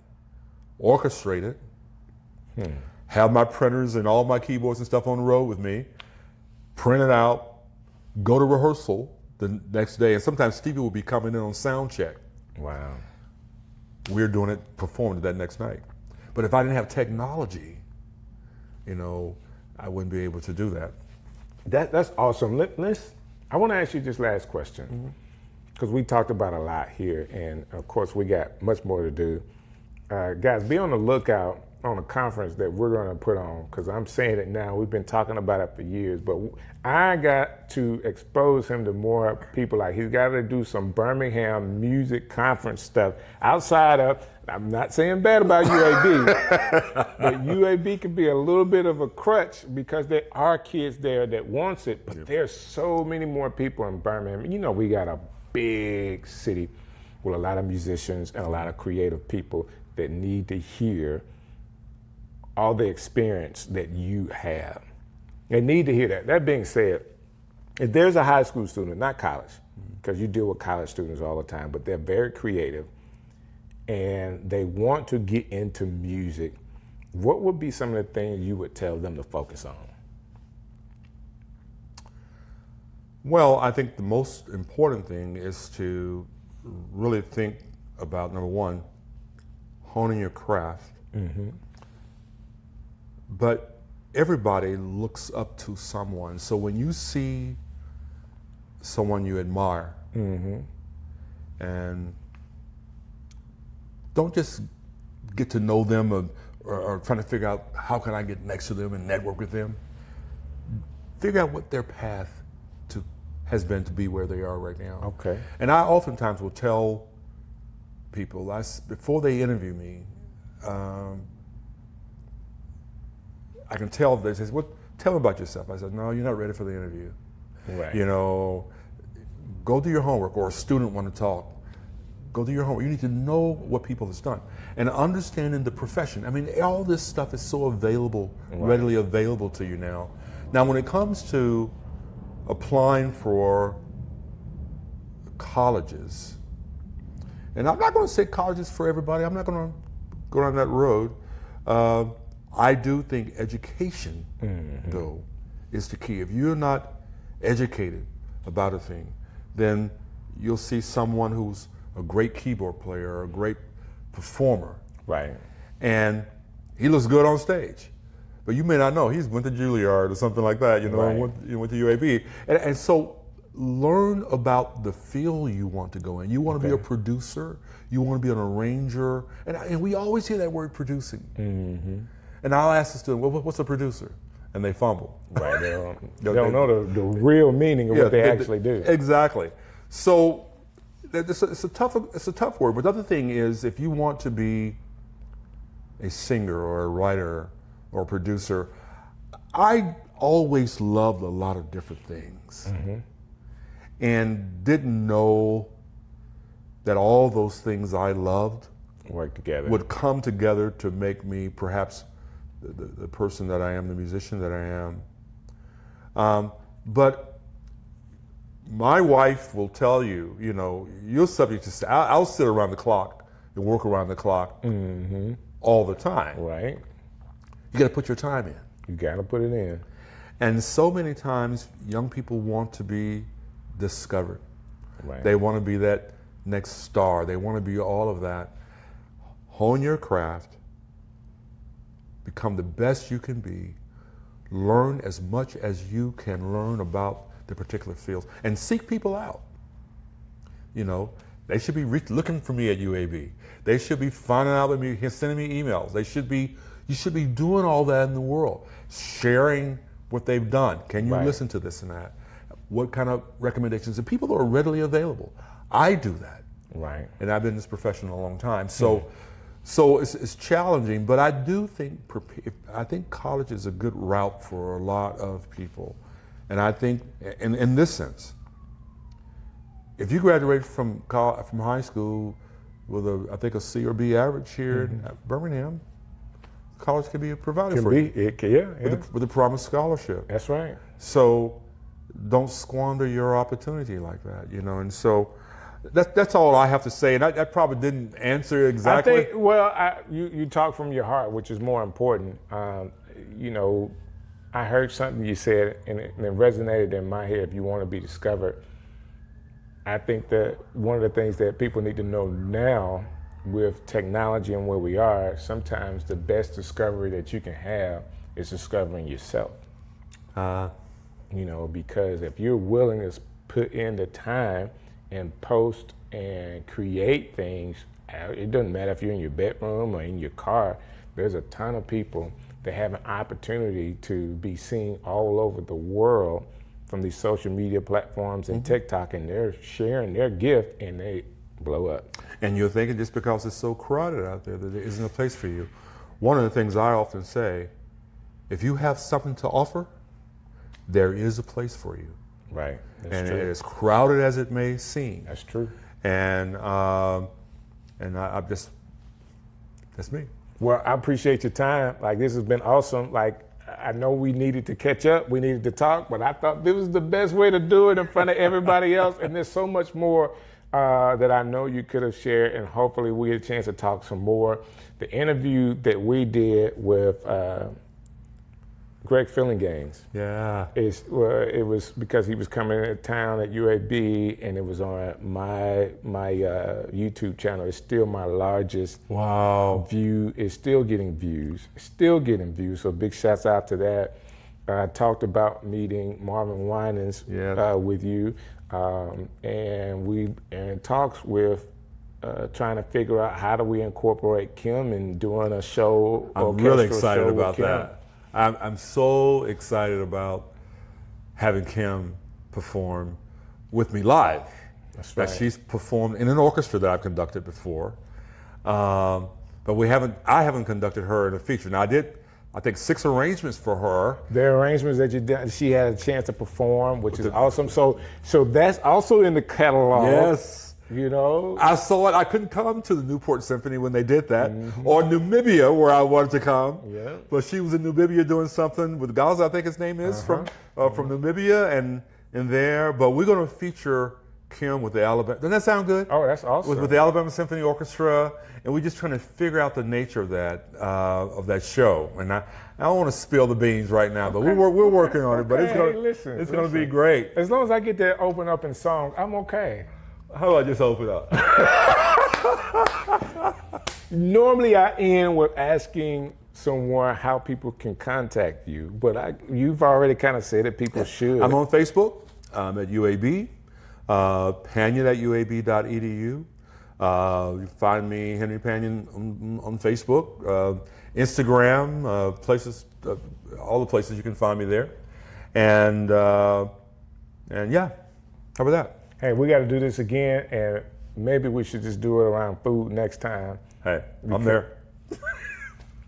orchestrate it, have my printers and all my keyboards and stuff on the road with me, print it out, go to rehearsal the next day, and sometimes Stevie would be coming in on sound check. Wow. We're doing it, performing it that next night. But if I didn't have technology, I wouldn't be able to do that. That's awesome. I want to ask you this last question, because we talked about a lot here, and of course we got much more to do. Guys, be on the lookout on a conference that we're going to put on, because I'm saying it now. We've been talking about it for years, but I got to expose him to more people. Like, he's got to do some Birmingham music conference stuff outside of, I'm not saying bad about UAB, but UAB can be a little bit of a crutch because there are kids there that wants it, but there's so many more people in Birmingham. We got a big city with a lot of musicians and a lot of creative people that need to hear all the experience that you have. They need to hear that. That being said, if there's a high school student, not college, because you deal with college students all the time, but they're very creative and they want to get into music, what would be some of the things you would tell them to focus on? Well, I think the most important thing is to really think about, number one, honing your craft. But everybody looks up to someone. So when you see someone you admire, and don't just get to know them or trying to figure out how can I get next to them and network with them, figure out what their path has been to be where they are right now. Okay. And I oftentimes will tell people, before they interview me, I can tell, they say, "What? Tell me about yourself." I said, "No, you're not ready for the interview. Right. You know, go do your homework." Or a student want to talk, go do your homework. You need to know what people have done and understanding the profession. I mean, all this stuff is so available, readily available to you now. Now, when it comes to applying for colleges, and I'm not going to say colleges for everybody. I'm not going to go down that road. I do think education, though, is the key. If you're not educated about a thing, then you'll see someone who's a great keyboard player or a great performer. Right. And he looks good on stage. But you may not know he's went to Juilliard or something like that, you know, Right. went to UAB. And so learn about the field you want to go in. You want to be a producer, you want to be an arranger, and we always hear that word producing. And I'll ask the student, well, what's a producer? And they fumble. Right. They don't know the real meaning of what they actually do. Exactly. So it's a tough word. But the other thing is, if you want to be a singer or a writer or a producer, I always loved a lot of different things and didn't know that all those things I loved Work together. would come together to make me perhaps the person that I am, the musician that I am. But my wife will tell you, you know, you're subject to, I'll sit around the clock and work around the clock all the time. Right. You got to put your time in. You got to put it in. And so many times young people want to be discovered. Right. They want to be that next star. They want to be all of that. Hone your craft. Become the best you can be. Learn as much as you can learn about the particular fields and seek people out. You know, they should be looking for me at UAB. They should be finding out with me, sending me emails. You should be doing all that in the world, sharing what they've done. Can you listen to this and that? What kind of recommendations? And people are readily available. I do that. Right. And I've been in this profession a long time. So it's challenging, but I do think college is a good route for a lot of people. And I think in this sense, if you graduate from high school with a C or B average here in Birmingham, college can be a provider for you. With a promised scholarship. That's right. So don't squander your opportunity like that, you know. And so that's all I have to say. And I probably didn't answer exactly. I think, you talk from your heart, which is more important. You know, I heard something you said, and it resonated in my head. If you want to be discovered, I think that one of the things that people need to know now with technology and where we are, sometimes the best discovery that you can have is discovering yourself. You know, because if you're willing to put in the time and post and create things, it doesn't matter if you're in your bedroom or in your car, there's a ton of people that have an opportunity to be seen all over the world from these social media platforms and TikTok, and they're sharing their gift and they blow up. And you're thinking just because it's so crowded out there that there isn't a place for you. One of the things I often say, if you have something to offer, there is a place for you. Right. That's true. As crowded as it may seem. That's true. And that's me. Well, I appreciate your time. Like, this has been awesome. Like, I know we needed to catch up, we needed to talk, but I thought this was the best way to do it in front of everybody else. And there's so much more that I know you could have shared, and hopefully we get a chance to talk some more. The interview that we did with Greg Fillinganes. Yeah. It was because he was coming into town at UAB, and it was on my YouTube channel. It's still my largest view. It's still getting views. So big shouts out to that. I talked about meeting Marvin Winans with you, and talks with trying to figure out how do we incorporate Kim in doing a show. I'm really excited about that. I'm so excited about having Kim perform with me live. That's right. That she's performed in an orchestra that I've conducted before, but I haven't conducted her in a feature. Now I did, I think 6 arrangements for her. The arrangements that you did, she had a chance to perform, which is awesome. So that's also in the catalog. Yes. You know, I saw it. I couldn't come to the Newport Symphony when they did that, or Namibia where I wanted to come. Yeah. But she was in Namibia doing something with Gaza, I think his name is, from Namibia and there. But we're going to feature Kim with the Alabama. Doesn't that sound good? Oh, that's awesome. With the Alabama Symphony Orchestra, and we're just trying to figure out the nature of that show. And I don't want to spill the beans right now, but we're working on it. But it's going to be great. As long as I get to open up in song, I'm okay. How do I just open up? Normally, I end with asking someone how people can contact you, but you've already kind of said that people should. I'm on Facebook. I'm at UAB. Panion at uab.edu. You can find me, Henry Panion, on Facebook, Instagram, places, all the places you can find me there. And yeah, how about that? Hey, we got to do this again, and maybe we should just do it around food next time. Hey, I'm there.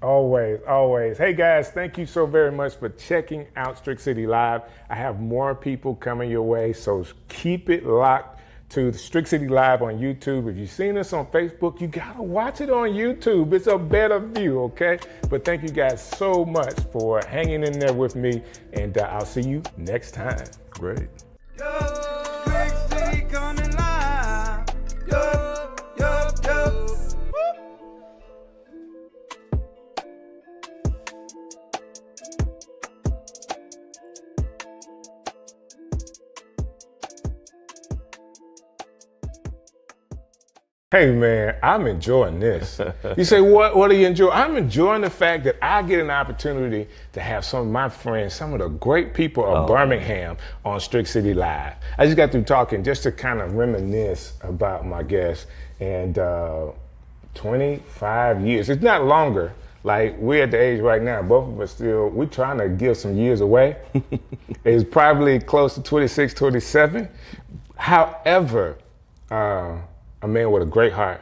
Always, always. Hey guys, thank you so very much for checking out Strick City Live. I have more people coming your way, so keep it locked to Strick City Live on YouTube. If you've seen us on Facebook, you gotta watch it on YouTube. It's a better view, okay? But thank you guys so much for hanging in there with me, and I'll see you next time. Great. Strick City coming live. Yo, yo, yo. Hey man, I'm enjoying this. You say, what do you enjoy? I'm enjoying the fact that I get an opportunity to have some of my friends, some of the great people of Birmingham on Strick City Live. I just got through talking just to kind of reminisce about my guests, and 25 years, it's not longer. Like, we're at the age right now, both of us we're trying to give some years away. It's probably close to 26, 27. However, a man with a great heart,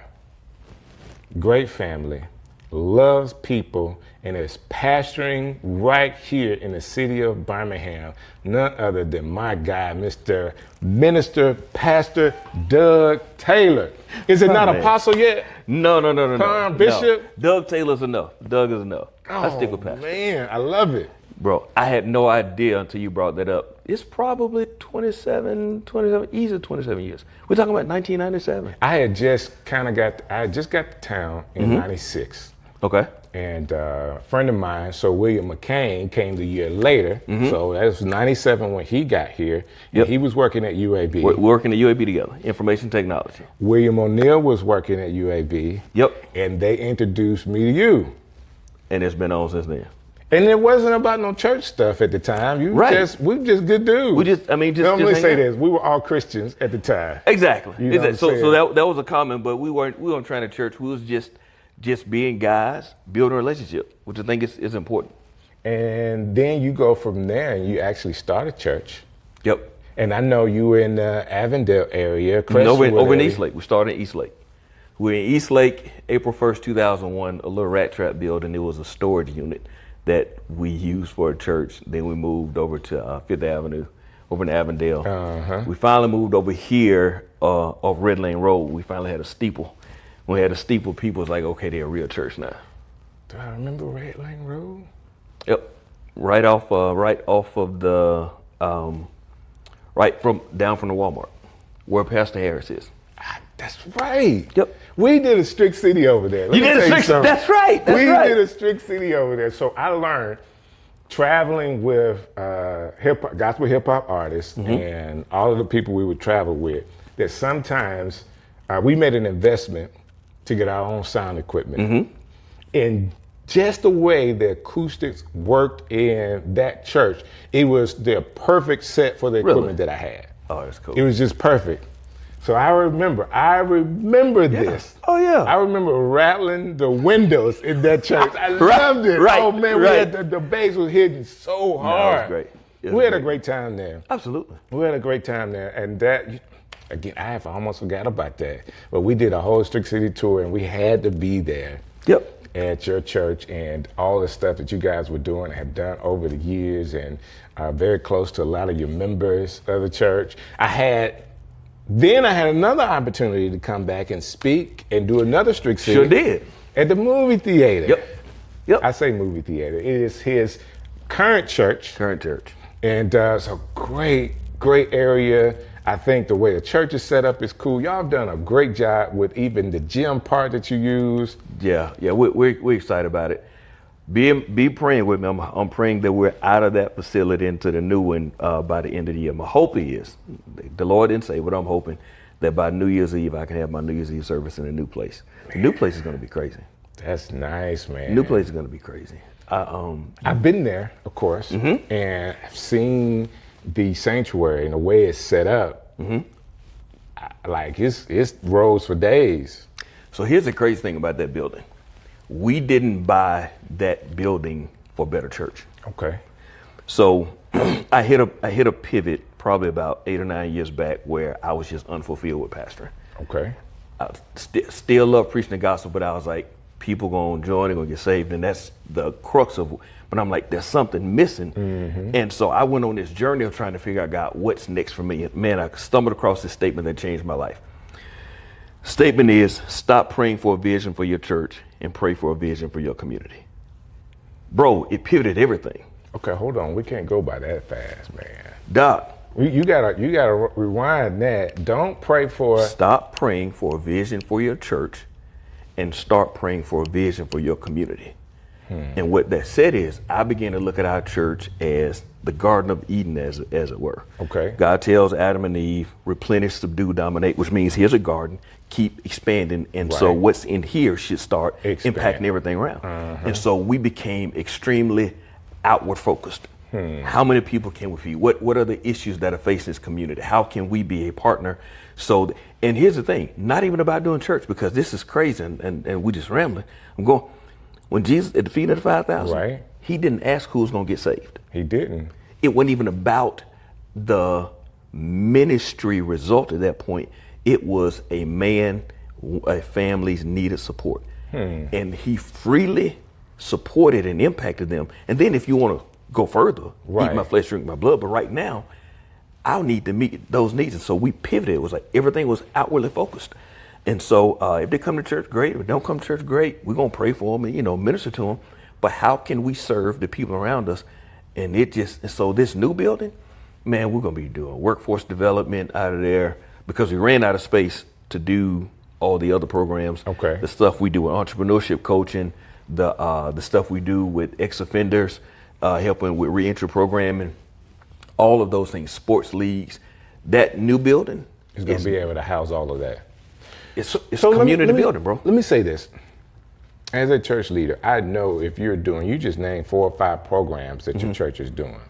great family, loves people, and is pastoring right here in the city of Birmingham. None other than my guy, Mr. Minister Pastor Doug Taylor. Is it not apostle yet? No. Bishop? No. Doug Taylor's enough. Doug is enough. I stick with pastor. Man, I love it. Bro, I had no idea until you brought that up. It's probably 27, easy 27 years. We're talking about 1997. I just got to town in 96. Okay. And a friend of mine, Sir William McCain, came the year later. So that was 97 when he got here. Yep. He was working at UAB. We're working at UAB together, information technology. William O'Neill was working at UAB. Yep. And they introduced me to you. And it's been on since then. And it wasn't about no church stuff at the time. We were just good dudes. We just let me say this: we were all Christians at the time. Exactly. You know so that was a comment, but we weren't trying to church. We was just being guys, building a relationship, which I think is important. And then you go from there, and you actually start a church. Yep. And I know you were in the Avondale area, over in East Lake. We started in East Lake. We were in East Lake, April 1st, 2001. A little rat trap building. It was a storage unit that we used for a church. Then we moved over to Fifth Avenue, over in Avondale. We finally moved over here off Red Lane Road. We finally had a steeple. When we had a steeple, people was like, okay, they're a real church now. Do I remember Red Lane Road? Yep, right off of the down from the Walmart, where Pastor Harris is. That's right. Yep. We did a Strick City over there. You did a Strick City? That's right. We did a Strick City over there. So I learned traveling with gospel hip hop artists and all of the people we would travel with that sometimes we made an investment to get our own sound equipment. And just the way the acoustics worked in that church, it was the perfect set for the equipment that I had. Oh, that's cool. It was just perfect. So I remember this. Oh yeah. I remember rattling the windows in that church. I loved it. Right, Oh man, right. we had the bass was hitting so hard. No, it was great. We had a great time there. Absolutely. We had a great time there, and that again, I almost forgot about that. But we did a whole Strick City tour, and we had to be there. Yep. At your church, and all the stuff that you guys were doing and have done over the years, and very close to a lot of your members of the church. I had another opportunity to come back and speak and do another Strick City. Sure did. At the movie theater. Yep. I say movie theater. It is his current church. And it's a great area. I think the way the church is set up is cool. Y'all have done a great job with even the gym part that you use. Yeah, we're excited about it. Be praying with me. I'm praying that we're out of that facility into the new one by the end of the year. My hope is, the Lord didn't say, but I'm hoping that by New Year's Eve I can have my New Year's Eve service in a new place. The new place is going to be crazy. That's nice, man. The new place is going to be crazy. I've been there, of course, and I've seen the sanctuary and the way it's set up. Like it's rows for days. So here's the crazy thing about that building. We didn't buy that building for Better Church. Okay. So I hit a pivot probably about 8 or 9 years back where I was just unfulfilled with pastoring. Okay. I still love preaching the gospel, but I was like, people gonna join, they're gonna get saved, and that's the crux of. But I'm like, there's something missing, and so I went on this journey of trying to figure out, God, what's next for me. And man, I stumbled across this statement that changed my life. Statement is, stop praying for a vision for your church and pray for a vision for your community. Bro, it pivoted everything. Okay, hold on. We can't go by that fast, man. Doc. You gotta rewind that. Don't pray for. Stop praying for a vision for your church and start praying for a vision for your community. And what that said is, I began to look at our church as the Garden of Eden, as it were. Okay. God tells Adam and Eve, replenish, subdue, dominate, which means here's a garden, keep expanding. And so what's in here should start impacting everything around. And so we became extremely outward focused. How many people can we feed? What are the issues that are facing this community? How can we be a partner? So, and here's the thing, not even about doing church, because this is crazy and we just rambling. I'm going, when Jesus at the feet of the 5,000, he didn't ask who was going to get saved. He didn't. It wasn't even about the ministry result at that point. It was a family's needed support. And he freely supported and impacted them. And then if you want to go further, eat my flesh, drink my blood. But right now, I'll need to meet those needs. And so we pivoted. It was like everything was outwardly focused. And so if they come to church, great. If they don't come to church, great. We're going to pray for them and, minister to them. But how can we serve the people around us? And so this new building, man, we're going to be doing workforce development out of there because we ran out of space to do all the other programs. Okay. The stuff we do with entrepreneurship coaching, the stuff we do with ex-offenders, helping with reentry programming, all of those things, sports leagues. That new building is going to be able to house all of that. It's community building, bro. Let me say this. As a church leader, I know if you just named 4 or 5 programs that your church is doing.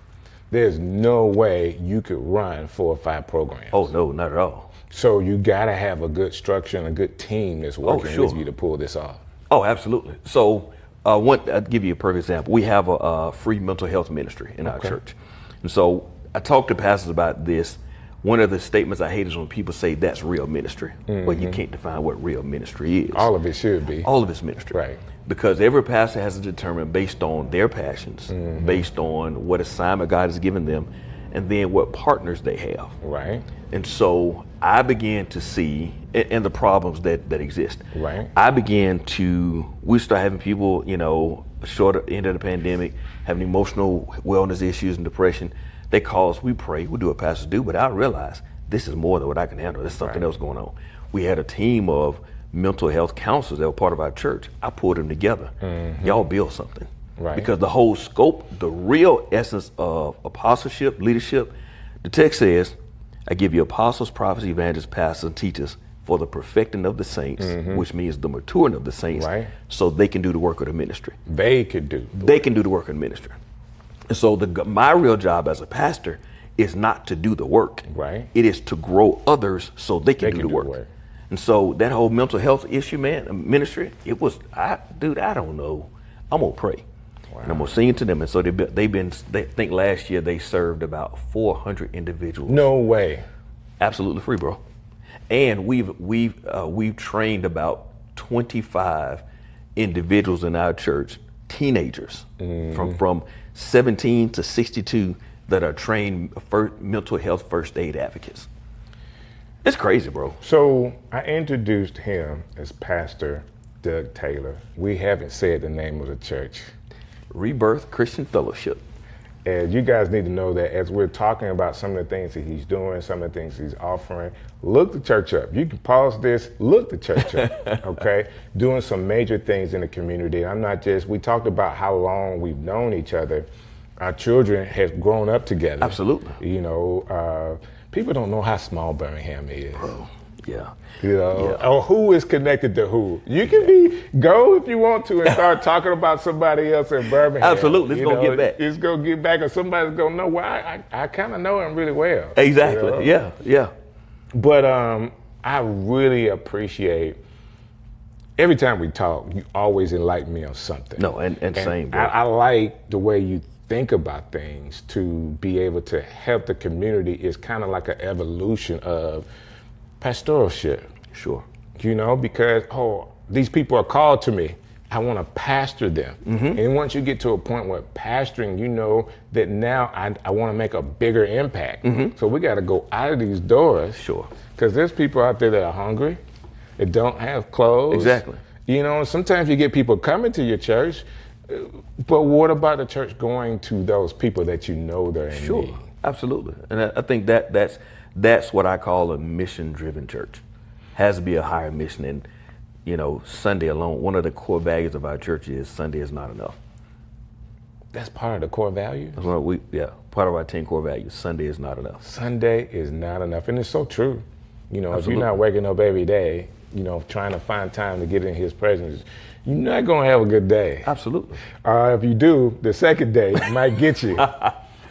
There's no way you could run 4 or 5 programs. Oh, no, not at all. So you got to have a good structure and a good team that's working with you to pull this off. Oh, absolutely. So I'll give you a perfect example. We have a free mental health ministry in our church. And so I talk to pastors about this. One of the statements I hate is when people say that's real ministry. Well, you can't define what real ministry is. All of it should be. All of it's ministry. Right. Because every pastor has to determine based on their passions, based on what assignment God has given them, and then what partners they have. Right. And so I began to see, and the problems that exist. Right. We start having people, short end of the pandemic, having emotional wellness issues and depression. They call us, we pray, we do what pastors do, but I realize this is more than what I can handle. There's something else going on. We had a team of mental health counselors that were part of our church. I pulled them together. Y'all build something. Right. Because the whole scope, the real essence of apostleship, leadership, the text says, I give you apostles, prophets, evangelists, pastors, and teachers for the perfecting of the saints, which means the maturing of the saints, so they can do the work of the ministry. They can do the work of the ministry. And so my real job as a pastor is not to do the work. Right. It is to grow others so they can do the work. And so that whole mental health issue, man, ministry, it was, I don't know. I'm gonna pray. Wow. And I'm gonna sing to them. And so they think last year they served about 400 individuals. No way. Absolutely free, bro. And we've trained about 25 individuals in our church, teenagers from 17 to 62 that are trained mental health first aid advocates. It's crazy, bro. So I introduced him as Pastor Doug Taylor. We haven't said the name of the church. Rebirth Christian Fellowship. And you guys need to know that as we're talking about some of the things that he's doing, some of the things he's offering, look the church up. You can pause this, look the church up, okay? Doing some major things in the community. We talked about how long we've known each other. Our children have grown up together. Absolutely. You know, people don't know how small Birmingham is. Bro, yeah. You know, or who is connected to who. You can go if you want to and start talking about somebody else in Birmingham. Absolutely, it's going to get back. It's going to get back, or somebody's going to know, well, I kind of know him really well. Exactly, you know? yeah. But I really appreciate, every time we talk, you always enlighten me on something. No, and same, bro. I like the way you think about things to be able to help the community. Is kind of like an evolution of pastoralship. Sure. You know, because, these people are called to me. I want to pastor them. And once you get to a point where pastoring, you know that now I want to make a bigger impact. So we got to go out of these doors. Sure. Because there's people out there that are hungry, that don't have clothes. Exactly. You know, sometimes you get people coming to your church, but what about the church going to those people that you know they're in Sure. need? Absolutely. And I think that's what I call a mission-driven church. Has to be a higher mission. And, you know, Sunday alone, one of the core values of our church is Sunday is not enough. That's part of the core values? Part of our 10 core values. Sunday is not enough. Sunday is not enough. And it's so true. You know, Absolutely. If you're not waking up every day, you know, trying to find time to get in his presence, you're not going to have a good day. Absolutely. If you do, the second day might get you.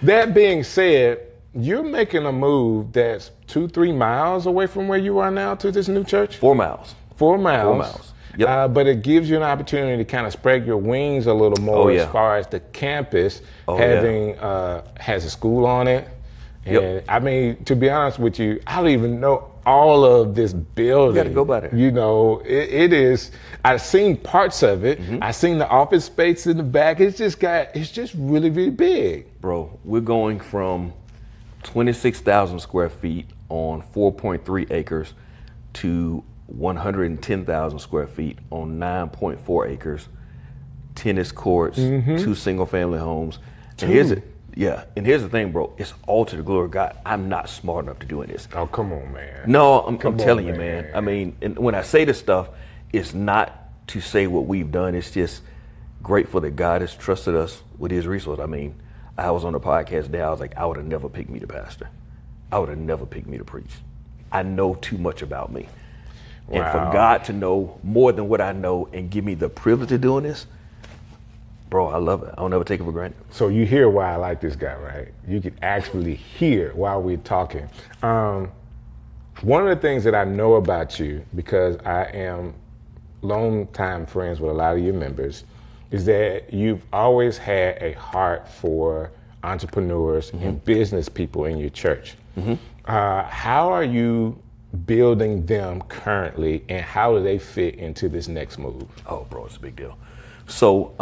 That being said, you're making a move that's 2-3 miles away from where you are now to this new church? 4 miles. 4 miles. 4 miles. Yep. But it gives you an opportunity to kind of spread your wings a little more as far as the campus has a school on it. And I mean, to be honest with you, I don't even know all of this building. You got to go by there. You know, it is. I've seen parts of it. I've seen the office space in the back. It's just really, really big. Bro, we're going from 26,000 square feet on 4.3 acres to 110,000 square feet on 9.4 acres, tennis courts, 2 single family homes. And here's the thing, bro, it's all to the glory of God. I'm not smart enough to do this. Oh, come on, man. No, I'm telling you, man. I mean, and when I say this stuff, it's not to say what we've done. It's just grateful that God has trusted us with his resource. I mean, I was on the podcast today. I was like, I would have never picked me to pastor. I would have never picked me to preach. I know too much about me. Wow. And for God to know more than what I know and give me the privilege of doing this, bro, I love it. I'll never take it for granted. So you hear why I like this guy, right? You can actually hear while we're talking. One of the things that I know about you, because I am long-time friends with a lot of your members, is that you've always had a heart for entrepreneurs and business people in your church. How are you building them currently, and how do they fit into this next move? Oh, bro, it's a big deal. So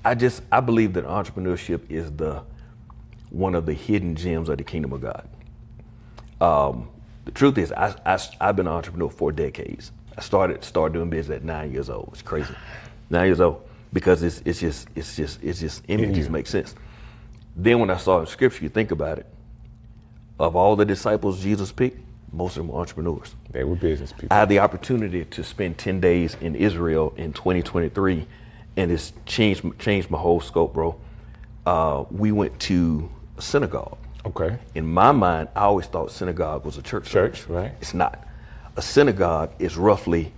I believe that entrepreneurship is one of the hidden gems of the kingdom of God. The truth is, I've been an entrepreneur for decades. I started doing business at 9 years old. It's crazy, 9 years old, because it's just images make sense. Then when I saw in scripture, you think about it, of all the disciples Jesus picked, most of them were entrepreneurs. They were business people. I had the opportunity to spend 10 days in Israel in 2023, and it's changed my whole scope, bro. We went to a synagogue. Okay. In my mind, I always thought synagogue was a church. Church, right? It's not. A synagogue is roughly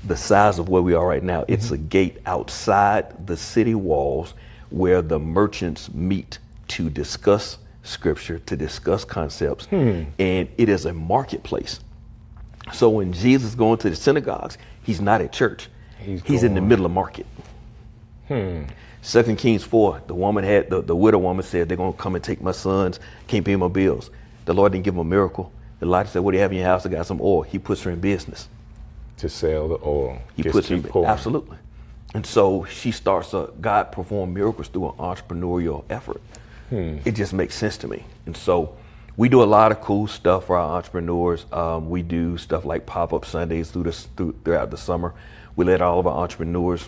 the size of where we are right now. It's a gate outside the city walls where the merchants meet to discuss scripture, to discuss concepts, and it is a marketplace. So when Jesus is going to the synagogues, he's not at church. He's in the middle of market. 2 Kings 4, the woman had, the widow woman said, they're going to come and take my sons, can't pay my bills. The Lord didn't give him a miracle. Elijah said, what do you have in your house? I got some oil. He puts her in business. To sell the oil. He puts her in business. Absolutely. And so she starts, God performed miracles through an entrepreneurial effort. It just makes sense to me. And so we do a lot of cool stuff for our entrepreneurs. We do stuff like pop-up Sundays throughout the summer. We let all of our entrepreneurs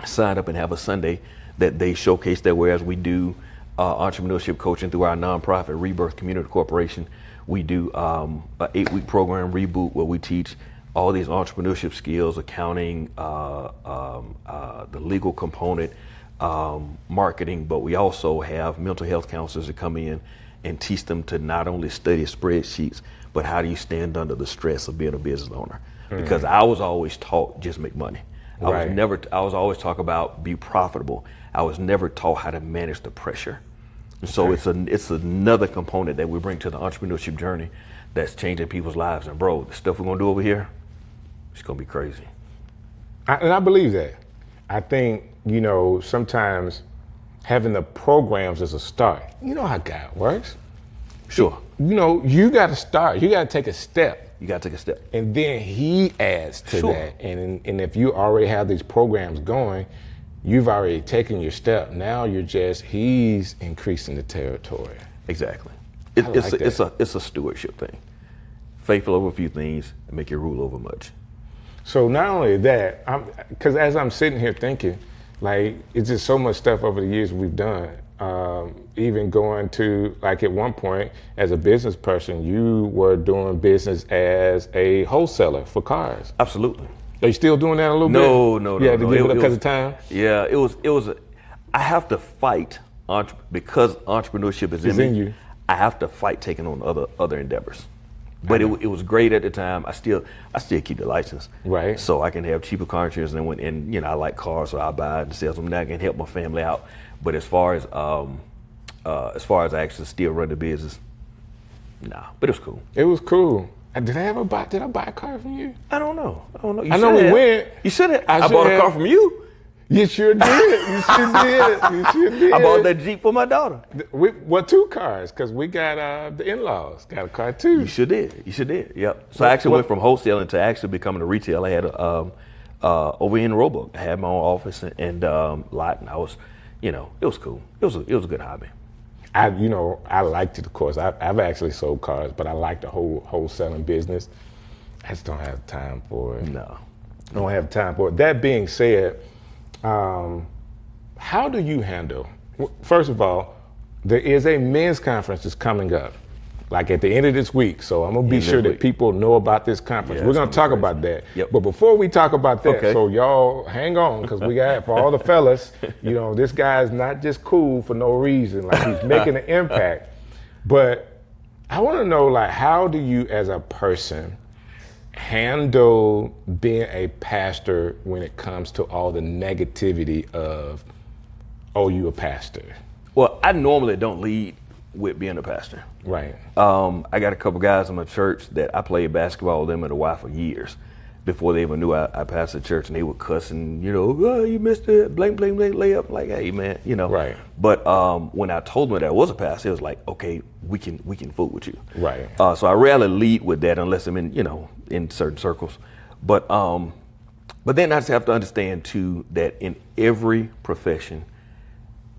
sign up and have a Sunday that they showcase their wares. We do entrepreneurship coaching through our nonprofit Rebirth Community Corporation. We do an 8-week program, Reboot, where we teach all these entrepreneurship skills, accounting, the legal component, marketing, but we also have mental health counselors that come in and teach them to not only study spreadsheets, but how do you stand under the stress of being a business owner? Because I was always taught just make money. I was always taught about be profitable. I was never taught how to manage the pressure. And so it's another component that we bring to the entrepreneurship journey that's changing people's lives. And bro, the stuff we're gonna do over here, it's gonna be crazy. And I believe that. I think, sometimes having the programs as a start, you know how God works. Sure. You got to start. You got to take a step. You got to take a step. And then he adds to that. And if you already have these programs going, you've already taken your step. Now he's increasing the territory. Exactly. It's a stewardship thing. Faithful over a few things and make you rule over much. So not only that, because as I'm sitting here thinking, like, it's just so much stuff over the years we've done. Even going to, like, at one point, as a business person, you were doing business as a wholesaler for cars. Absolutely. Are you still doing that a little bit? No. You had to give it because of time? Yeah, it was. I have to fight because entrepreneurship is in you. I have to fight taking on other endeavors. But it was great at the time. I still keep the license, right? So I can have cheaper car insurance, and I like cars, so I buy it and sell them. Now I can help my family out. But as far as I actually still run the business, nah. But it was cool. It was cool. Did I buy a car from you? I don't know. I know we went. You should have. I bought a car from you. You sure did. You sure did. I bought that Jeep for my daughter. Well, 2 cars, because we got the in-laws got a car too. You sure did. Yep. So I actually went from wholesaling to actually becoming a retailer. I had over in Roebuck, I had my own office and lot, and I was, it was cool. It was a good hobby. I liked it, of course. I've actually sold cars, but I like the whole wholesaling business. I just don't have time for it. No. I don't have time for it. That being said, how do you handle, first of all, there is a men's conference that's coming up, like at the end of this week. So I'm gonna be sure that people know about this conference. We're gonna talk about that. Yep. But before we talk about that, so y'all hang on, because we got, for all the fellas, this guy's not just cool for no reason. Like, he's making an impact. But I wanna know, like, how do you as a person handle being a pastor when it comes to all the negativity of, oh, you a pastor? Well, I normally don't lead with being a pastor. Right. I got a couple guys in my church that I played basketball with them and a wife for years before they even knew I pastored church, and they would cuss and, oh, you missed it, blank, blank, blank, layup. Like, hey, man, Right. But when I told them that I was a pastor, it was like, okay, we can fool with you. Right. So I rarely lead with that unless I'm in certain circles. But then I just have to understand too that in every profession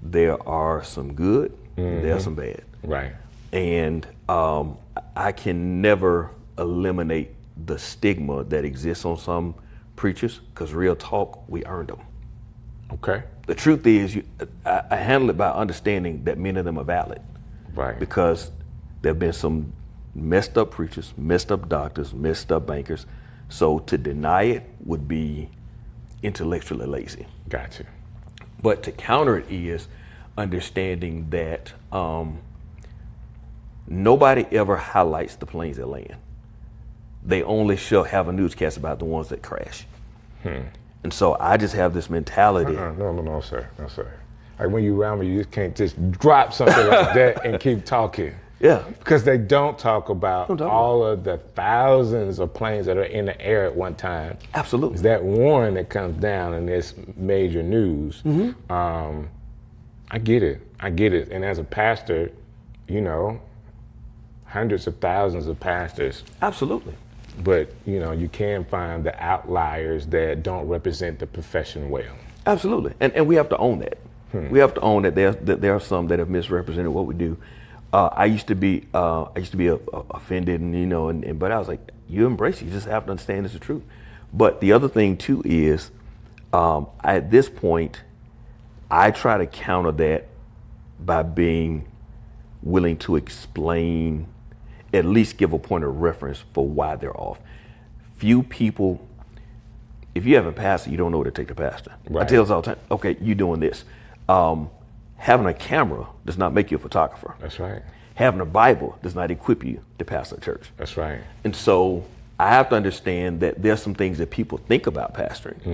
there are some good, and there are some bad. Right. And I can never eliminate the stigma that exists on some preachers, because real talk, we earned them. Okay. The truth is, I handle it by understanding that many of them are valid. Right. Because there have been some messed up preachers, messed up doctors, messed up bankers. So to deny it would be intellectually lazy. Gotcha. But to counter it is understanding that nobody ever highlights the planes that land. They only have a newscast about the ones that crash. And so I just have this mentality. No, sir. No, sir. Like when you around me, you just can't just drop something like that and keep talking. Yeah. Because they don't talk about all of the thousands of planes that are in the air at one time. Absolutely. It's that one that comes down in this major news. I get it. And as a pastor, you know, hundreds of thousands of pastors. Absolutely. But, you know, you can find the outliers that don't represent the profession well. Absolutely. And we have to own that. We have to own that there are some that have misrepresented what we do. I used to be offended, and you know, but I was like, you embrace it. You just have to understand it's the truth. But the other thing too is, at this point, I try to counter that by being willing to explain, at least give a point of reference for why they're off. Few people, if you haven't passed it, you don't know where to take the pastor. Right. I tell us all the time, okay, you're doing this. Having a camera does not make you a photographer. That's right. Having a Bible does not equip you to pastor a church. That's right. And so I have to understand that there's some things that people think about pastoring.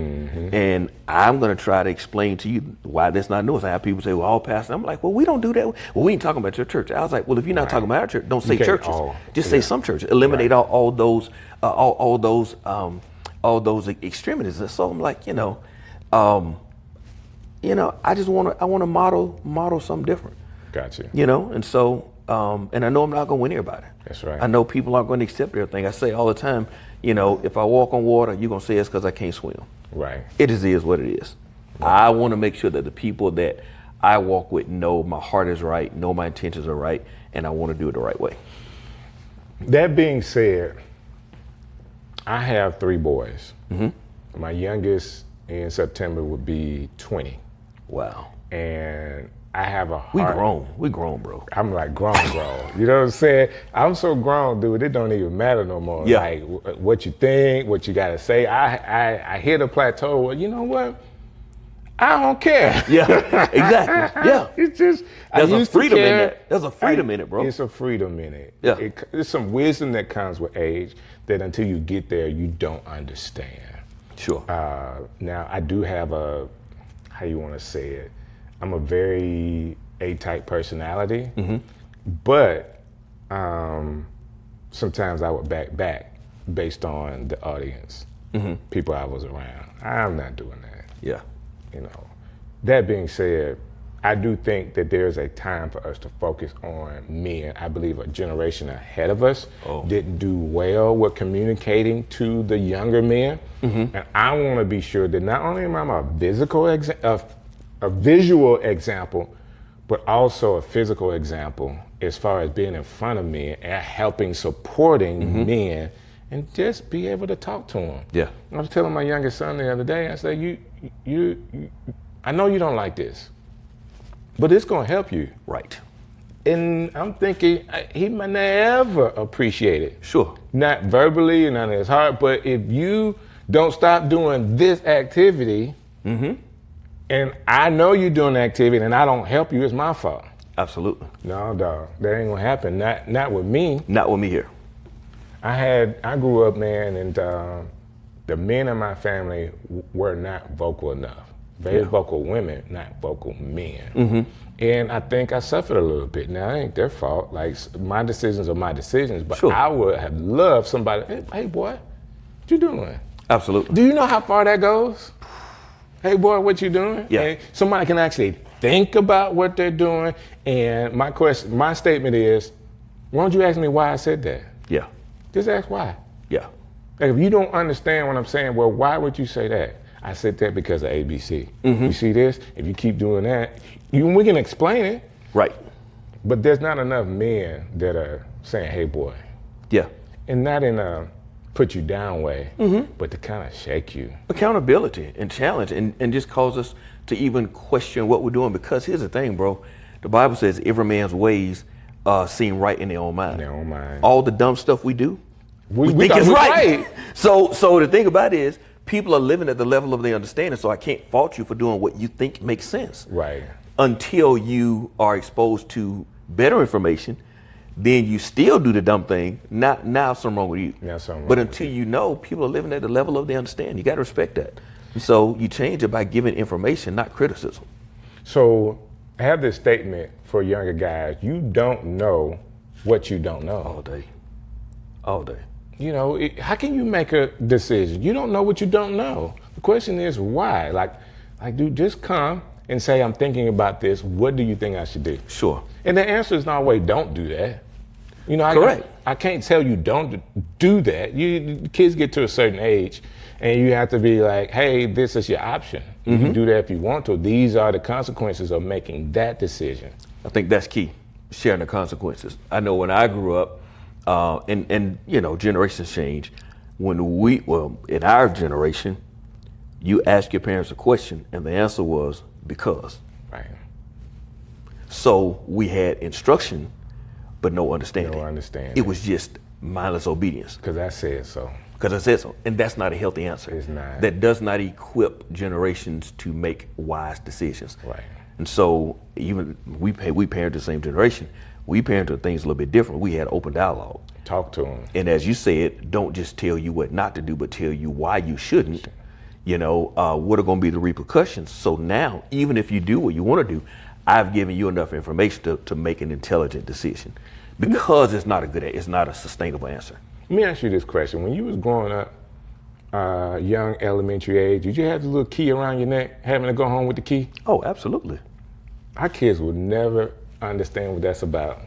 And I'm going to try to explain to you why that's not new. I have people say, well, all pastors. I'm like, well, we don't do that. Well, we ain't talking about your church. I was like, well, if you're not talking about our church, don't say churches. Just say some churches. Eliminate all those extremities. And so I'm like, I just want to model something different. Gotcha. You know, and so, and I know I'm not going to win everybody. That's right. I know people aren't going to accept everything. I say all the time, you know, if I walk on water, you're going to say it's because I can't swim. Right. It just is what it is. Right. I want to make sure that the people that I walk with know my heart is right, know my intentions are right, and I want to do it the right way. That being said, I have 3 boys. My youngest in September would be 20. Wow. And I have a heart. We grown, bro. I'm like grown. You know what I'm saying? I'm so grown, dude, it don't even matter no more. Yeah. Like what you think, what you gotta say. I hit a plateau. Well, you know what? I don't care. Yeah, exactly. Yeah. It's just, there's a freedom in that. There's a freedom in it, bro. It's a freedom in it. Yeah. There's some wisdom that comes with age that until you get there, you don't understand. Sure. Now, I do have how you want to say it, I'm a very A-type personality, but sometimes I would back based on the audience, people I was around. I'm not doing that. Yeah. You know, that being said, I do think that there's a time for us to focus on men. I believe a generation ahead of us didn't do well with communicating to the younger men. And I want to be sure that not only am I a visual example, but also a physical example as far as being in front of men and helping, supporting men, and just be able to talk to them. Yeah. I was telling my youngest son the other day, I said, you I know you don't like this, but it's gonna help you. Right. And I'm thinking he might never appreciate it. Sure. Not verbally, not in his heart, but if you don't stop doing this activity, and I know you're doing the activity and I don't help you, it's my fault. Absolutely. No, dog, that ain't gonna happen. Not with me. Not with me here. I grew up, man, and the men in my family were not vocal enough. Very vocal women, not vocal men. And I think I suffered a little bit. Now, it ain't their fault. Like, my decisions are my decisions, but I would have loved somebody, hey boy, what you doing? Absolutely. Do you know how far that goes? Hey boy, what you doing? Yeah. And somebody can actually think about what they're doing. And my statement is, why don't you ask me why I said that? Yeah. Just ask why. Yeah. Like, if you don't understand what I'm saying, well, why would you say that? I said that because of ABC. You see this? If you keep doing that, we can explain it. Right. But there's not enough men that are saying, hey boy. Yeah. And not in a put you down way, but to kind of shake you. Accountability and challenge and just cause us to even question what we're doing. Because here's the thing, bro. The Bible says every man's ways seem right in their own mind. In their own mind. All the dumb stuff we do, we think thought it's it was right. So the thing about it is, people are living at the level of their understanding, so I can't fault you for doing what you think makes sense. Right. Until you are exposed to better information, then you still do the dumb thing. Now something wrong with you. But until you know, people are living at the level of their understanding. You got to respect that. And so you change it by giving information, not criticism. So I have this statement for younger guys. You don't know what you don't know. All day. All day. You know, how can you make a decision? You don't know what you don't know. The question is why? Like, dude, just come and say, I'm thinking about this. What do you think I should do? Sure. And the answer is not always don't do that. You know, Correct. I can't tell you don't do that. Kids get to a certain age and you have to be like, hey, this is your option. You can do that if you want to. These are the consequences of making that decision. I think that's key, sharing the consequences. I know when I grew up, and you know, generations change. In our generation, you ask your parents a question and the answer was because. Right. So we had instruction, but no understanding. No understanding. It was just mindless obedience. Because I said so. Because I said so. And that's not a healthy answer. It's not. That does not equip generations to make wise decisions. Right. And so even we parent the same generation. We parented things a little bit different. We had open dialogue. Talk to them. And as you said, don't just tell you what not to do, but tell you why you shouldn't. You know, what are going to be the repercussions? So now, even if you do what you want to do, I've given you enough information to make an intelligent decision, because it's not a sustainable answer. Let me ask you this question. When you was growing up, young elementary age, did you have the little key around your neck, having to go home with the key? Oh, absolutely. Our kids would never understand what that's about.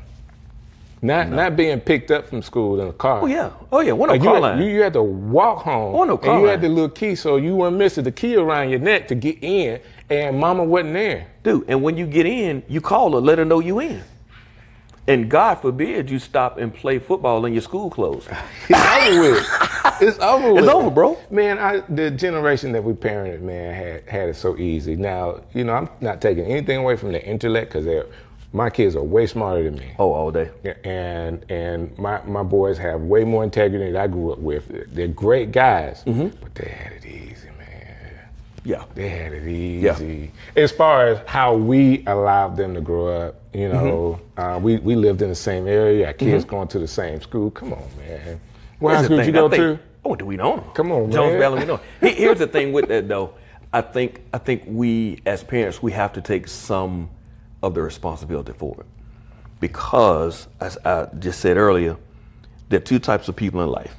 Not being picked up from school in a car. Oh yeah. One of car line. You had to walk home. On no car and you line. had the little key, so you weren't missing the key around your neck to get in, and mama wasn't there. Dude, and when you get in, you call her, let her know you in. And God forbid you stop and play football in your school clothes. It's over with. It's over with. It's over, bro. Man, the generation that we parented, man, had it so easy. Now, you know, I'm not taking anything away from their intellect, because my kids are way smarter than me. Oh, all day. And my boys have way more integrity than I grew up with. They're great guys, but they had it easy, man. Yeah. They had it easy. Yeah. As far as how we allowed them to grow up, you know, we lived in the same area. Our kids going to the same school. Come on, man. What high school did you go to? Oh, do we know them? Come on, Jones man. Valley, we know. Here's the thing with that, though. I think we, as parents, we have to take some of the responsibility for it, because, as I just said earlier, there are two types of people in life.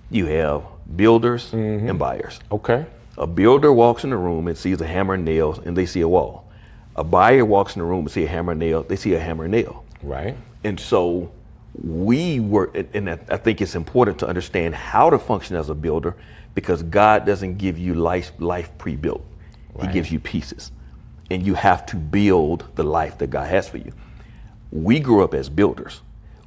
You have builders and buyers. Okay. A builder walks in the room and sees a hammer and nails, and they see a wall. A buyer walks in the room and see a hammer and nail, they see a hammer and nail. Right. And so I think it's important to understand how to function as a builder, because God doesn't give you life pre-built. Right. He gives you pieces. And you have to build the life that God has for you. We grew up as builders.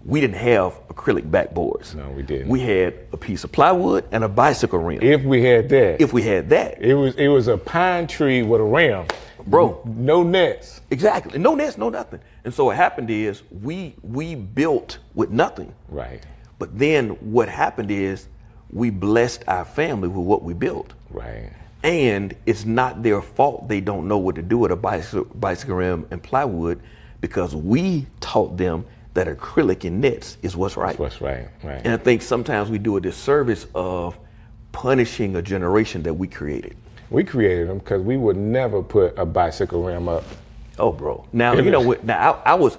We didn't have acrylic backboards. No, we didn't. We had a piece of plywood and a bicycle rim. If we had that. It was a pine tree with a rim. Bro. No nets. Exactly. No nets, no nothing. And so what happened is we built with nothing. Right. But then what happened is we blessed our family with what we built. Right. And it's not their fault they don't know what to do with a bicycle rim and plywood, because we taught them that acrylic and nets is what's right. That's what's right. And I think sometimes we do a disservice of punishing a generation that we created. We created them because we would never put a bicycle rim up. Oh, bro. Now, you know what? Now, I was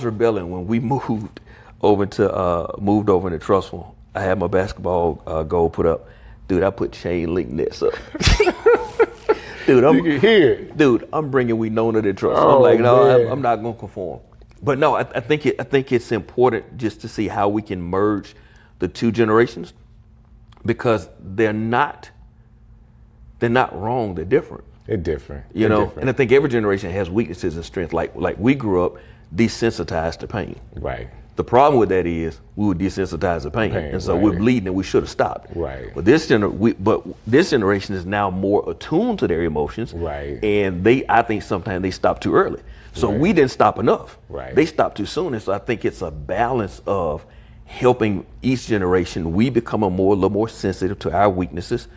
rebelling when we moved over into Trussville. I had my basketball goal put up. Dude, I put chain link nets up. Dude, I'm bringing Winona to Trussville. Oh, I'm like, no, I'm not gonna conform. But no, I think it's important just to see how we can merge the two generations, because they're not wrong. They're different. They're different. You know, and I think every generation has weaknesses and strengths. Like we grew up desensitized to pain. Right. The problem with that is we were desensitized to pain, and so we're bleeding, and we should have stopped. Right. But this generation is now more attuned to their emotions. Right. And I think sometimes they stop too early. So we didn't stop enough. Right. They stopped too soon, and so I think it's a balance of helping each generation. We become a little more sensitive to our weaknesses.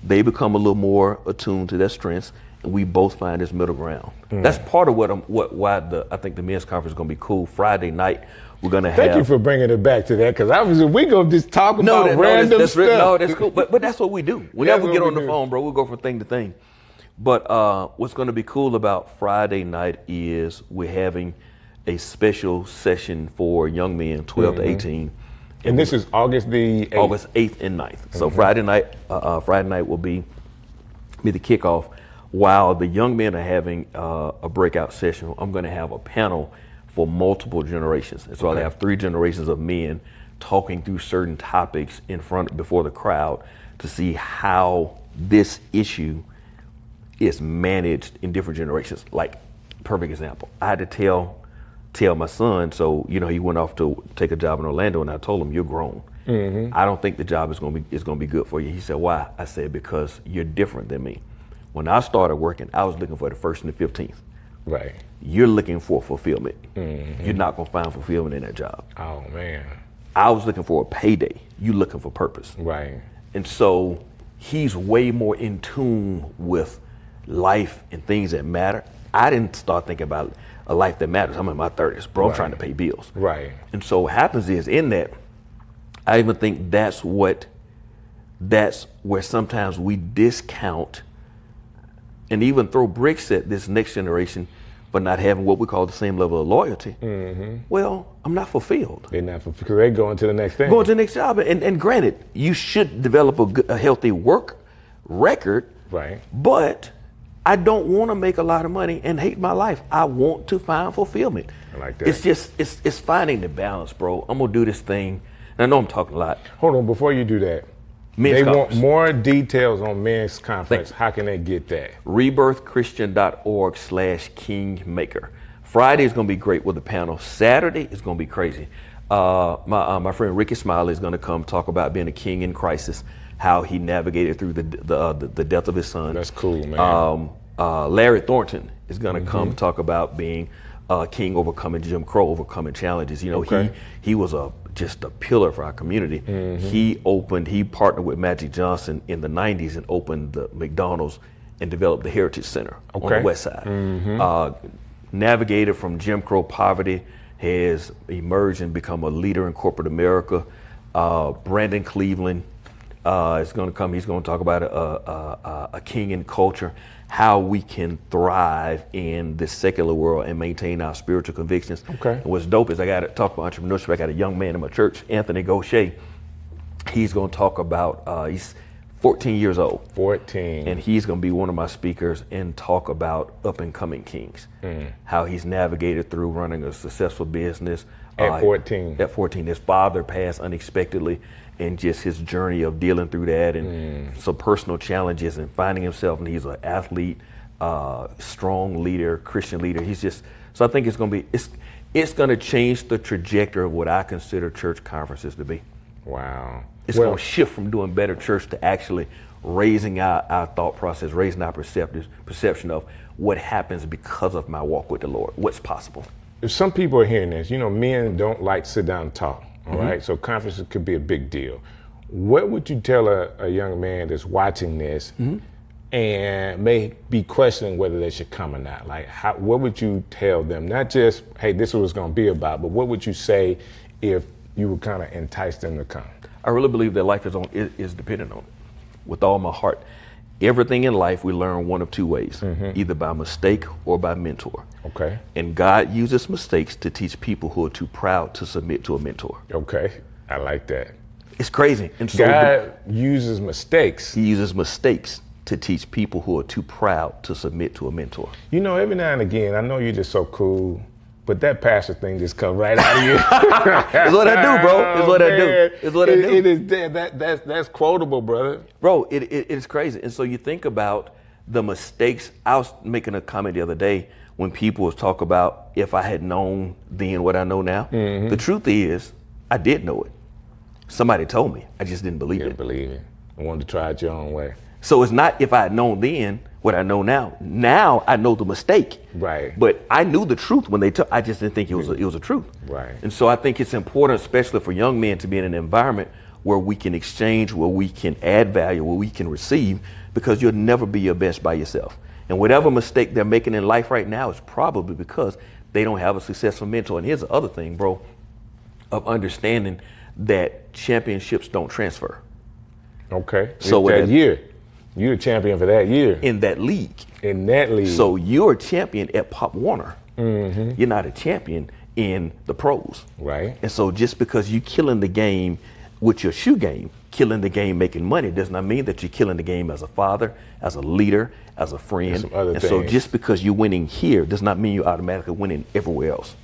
They become a little more attuned to their strengths, and we both find this middle ground. That's part of why I think the men's conference is going to be cool. Friday night, we're going to have. Thank you for bringing it back to that, because obviously we go just talk about random stuff. No, that's cool. But that's what we do. Whenever we get on the phone, bro, we'll go from thing to thing. But what's going to be cool about Friday night is we're having a special session for young men, 12 to 18. And this is August the 8th? August 8th and 9th. So Friday night will be the kickoff. While the young men are having a breakout session, I'm going to have a panel for multiple generations. And so I'll have 3 generations of men talking through certain topics before the crowd to see how this issue is managed in different generations. Like, perfect example, I had to tell my son, so he went off to take a job in Orlando, and I told him, you're grown. I don't think the job is going to be good for you. He said, why? I said, because you're different than me. When I started working, I was looking for the 1st and the 15th. Right. You're looking for fulfillment. You're not going to find fulfillment in that job. Oh, man. I was looking for a payday. You looking for purpose. Right. And so he's way more in tune with life and things that matter. I didn't start thinking about a life that matters. I'm in my 30s, bro. I'm trying to pay bills. Right. And so what happens is, in that, I even think that's where sometimes we discount and even throw bricks at this next generation for not having what we call the same level of loyalty. Well, I'm not fulfilled. They're not fulfilled because they're going to the next thing. Going to the next job. And granted, you should develop a healthy work record. Right. But I don't want to make a lot of money and hate my life. I want to find fulfillment. I like that. It's just, it's finding the balance, bro. I'm going to do this thing. And I know I'm talking a lot. Hold on, before you do that, they want more details on men's conference. How can they get that? rebirthchristian.org/kingmaker. Friday is going to be great with the panel. Saturday is going to be crazy. My friend Ricky Smiley is going to come talk about being a king in crisis, how he navigated through the death of his son. That's cool, man. Larry Thornton is going to come talk about being a king, overcoming Jim Crow, overcoming challenges. He was just a pillar for our community. He partnered with Magic Johnson in the 90s and opened the McDonald's and developed the Heritage Center on the west side. Navigated from Jim Crow poverty, has emerged and become a leader in corporate America. Brandon Cleveland is going to come. He's going to talk about a king in culture, how we can thrive in this secular world and maintain our spiritual convictions. And what's dope is I got to talk about entrepreneurship. I got a young man in my church, Anthony Gaucher. He's going to talk about, he's 14 years old. 14. And he's going to be one of my speakers and talk about up and coming kings, how he's navigated through running a successful business. At 14. At 14. His father passed unexpectedly, and just his journey of dealing through that and some personal challenges and finding himself. And he's an athlete, strong leader, Christian leader. So I think it's going to change the trajectory of what I consider church conferences to be. Wow. It's going to shift from doing better church to actually raising our thought process, raising our perception of what happens because of my walk with the Lord, what's possible. If some people are hearing this, men don't like to sit down and talk. All right, so conferences could be a big deal. What would you tell a young man that's watching this and may be questioning whether they should come or not? Like, what would you tell them? Not just, hey, this is what it's going to be about, but what would you say if you would kind of entice them to come? I really believe that life is dependent on it with all my heart. Everything in life we learn one of two ways, either by mistake or by mentor. Okay. And God uses mistakes to teach people who are too proud to submit to a mentor. Okay, I like that. It's crazy. And so God uses mistakes. He uses mistakes to teach people who are too proud to submit to a mentor. Every now and again, I know you're just so cool, but that pastor thing just comes right out of you. It's what I do, bro. It's what I do. It's what I do. It is that's quotable, brother. Bro, it's crazy. And so you think about the mistakes. I was making a comment the other day when people was talk about if I had known then what I know now. The truth is, I did know it. Somebody told me. I just didn't believe it. I wanted to try it your own way. So it's not if I had known then what I know now. Now I know the mistake. Right. But I knew the truth when they I just didn't think it was a truth. Right. And so I think it's important, especially for young men, to be in an environment where we can exchange, where we can add value, where we can receive, because you'll never be your best by yourself. And whatever mistake they're making in life right now is probably because they don't have a successful mentor. And here's the other thing, bro, of understanding that championships don't transfer. Okay. So that year. You're a champion for that year. In that league. In that league. So you're a champion at Pop Warner. Mm-hmm. You're not a champion in the pros. Right. And so just because you're killing the game with your shoe game, killing the game making money, does not mean that you're killing the game as a father, as a leader, as a friend. And so just because you're winning here does not mean you're automatically winning everywhere else.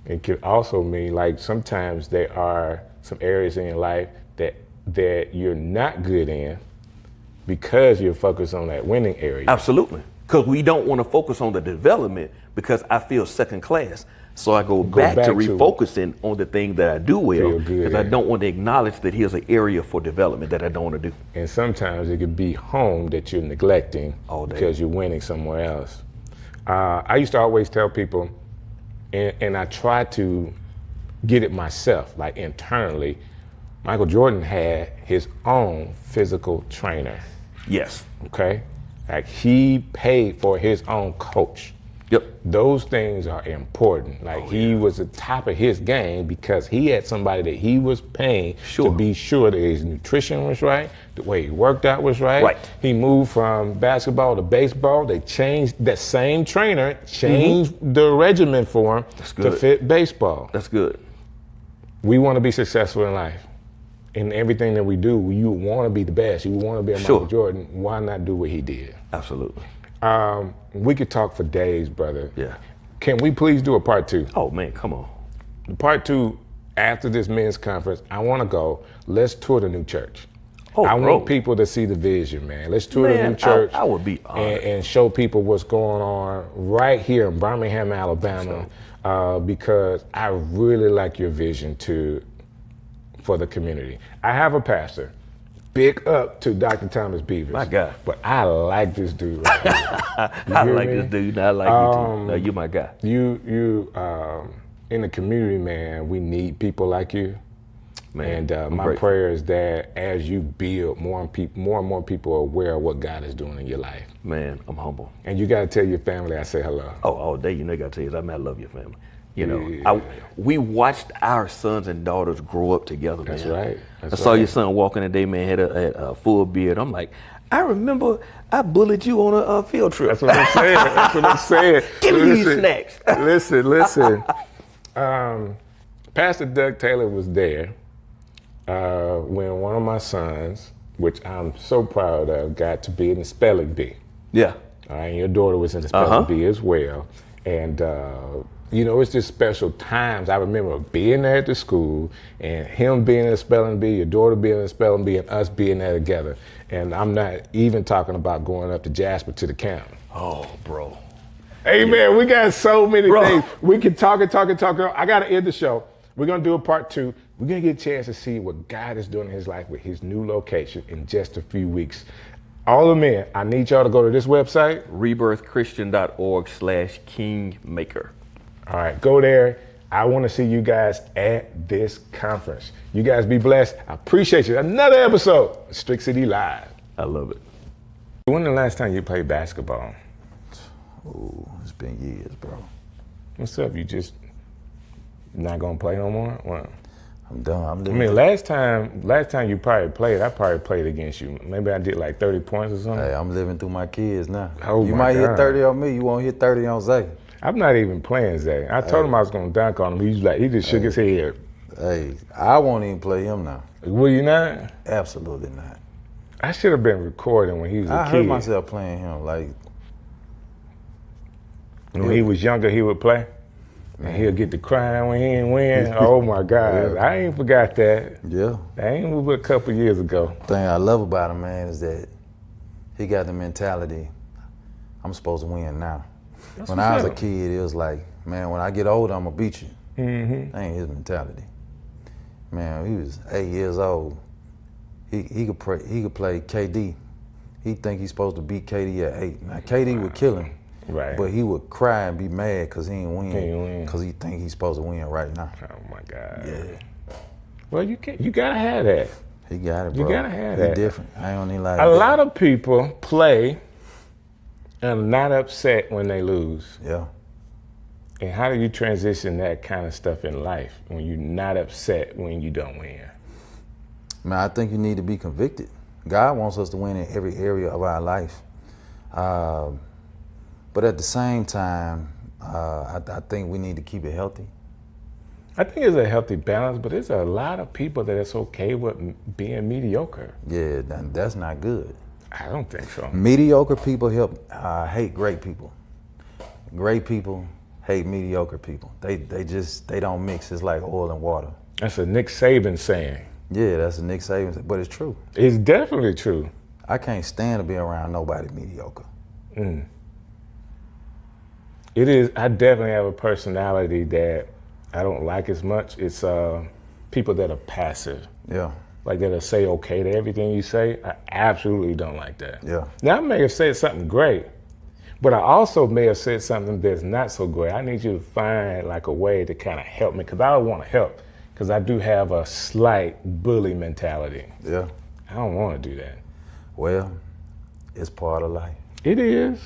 It could also mean, like, sometimes there are some areas in your life that you're not good in because you're focused on that winning area. Absolutely. Because we don't want to focus on the development because I feel second class. So I go back to refocusing on the thing that I do well because I don't want to acknowledge that here's an area for development that I don't want to do. And sometimes it could be home that you're neglecting because you're winning somewhere else. I used to always tell people, and I try to get it myself, like internally, Michael Jordan had his own physical trainer. Yes. Okay? Like, he paid for his own coach. Yep. Those things are important. Like, he was at the top of his game because he had somebody that he was paying to be sure that his nutrition was right, the way he worked out was right. Right. He moved from basketball to baseball. They changed, that same trainer changed the regimen for him to fit baseball. That's good. We want to be successful in life. In everything that we do, you want to be the best. You want to be a Michael Jordan. Why not do what he did? Absolutely. We could talk for days, brother. Yeah. Can we please do a part 2? Oh, man, come on. Part 2, after this men's conference, I want to go. Let's tour the new church. I want people to see the vision, man. Let's tour the new church. I would be honored. And show people what's going on right here in Birmingham, Alabama, because I really like your vision for the community. I have a pastor. Big up to Dr. Thomas Beavers. My God. But I like this dude right here. I like this dude. I like you too. No, you're my guy. You in the community, man, we need people like you. Man, and my prayer is that as you build, more and more people are aware of what God is doing in your life. Man, I'm humble. And you got to tell your family I say hello. Oh, all day. You know, I got to tell you, I love your family. You know, we watched our sons and daughters grow up together, man. That's right. I saw your son walking today, man, had a full beard. I'm like, I remember I bullied you on a field trip. That's what I'm saying. That's what I'm saying. Give me these snacks. Listen. Pastor Doug Taylor was there when one of my sons, which I'm so proud of, got to be in the spelling bee. Yeah. All right, and your daughter was in the spelling bee as well. And you know, it's just special times. I remember being there at the school and him being in the spelling bee, your daughter being in the spelling bee, and us being there together. And I'm not even talking about going up to Jasper to the camp. Oh, bro. Hey, man, we got so many things. We can talk. I got to end the show. We're going to do a part 2. We're going to get a chance to see what God is doing in his life with his new location in just a few weeks. All the men, I need y'all to go to this website. rebirthchristian.org/kingmaker. All right, go there. I want to see you guys at this conference. You guys be blessed. I appreciate you. Another episode of Strick City Live. I love it. When the last time you played basketball? Oh, it's been years, bro. What's up? You just not gonna play no more? What? I'm done. I mean, last time you probably played, I probably played against you. Maybe I did like 30 points or something. Hey, I'm living through my kids now. Oh, you might hit 30 on me. You won't hit 30 on Zay. I'm not even playing Zay. I told him I was gonna dunk on him. He just shook his head. Hey, I won't even play him now. Will you not? Absolutely not. I should have been recording when he was a kid. I heard myself playing him. Like, when he was younger, he would play. And he'll get to crying when he ain't win. Oh my God, Yeah. I ain't forgot that. Yeah. That ain't but a couple years ago. The thing I love about him, man, is that he got the mentality, I'm supposed to win now. When I was a kid, it was like, man, when I get older, I'm gonna beat you. Mm-hmm. That ain't his mentality. Man, he was 8 years old. He could play KD. He think he's supposed to beat KD at 8. Now KD would kill him. Right. But he would cry and be mad because he ain't win. Can't win. Because he think he's supposed to win right now. Oh my God. Yeah. Well, you gotta have that. He got it, bro. You gotta have He that. different. I don't even like A lot of people play and not upset when they lose. Yeah. And how do you transition that kind of stuff in life when you're not upset when you don't win? Man, I think you need to be convicted. God wants us to win in every area of our life. But at the same time, I think we need to keep it healthy. I think it's a healthy balance, but there's a lot of people that it's okay with being mediocre. Yeah, that's not good. I don't think so. Mediocre people hate great people. Great people hate mediocre people. They don't mix. It's like oil and water. That's a Nick Saban saying. Yeah, that's a Nick Saban, but it's true. It's definitely true. I can't stand to be around nobody mediocre. It is. I definitely have a personality that I don't like as much. It's people that are passive. Yeah. Like that'll say okay to everything you say. I absolutely don't like that. Yeah. Now I may have said something great, but I also may have said something that's not so great. I need you to find like a way to kind of help me, because I want to help, because I do have a slight bully mentality. Yeah. I don't want to do that. Well, it's part of life. It is.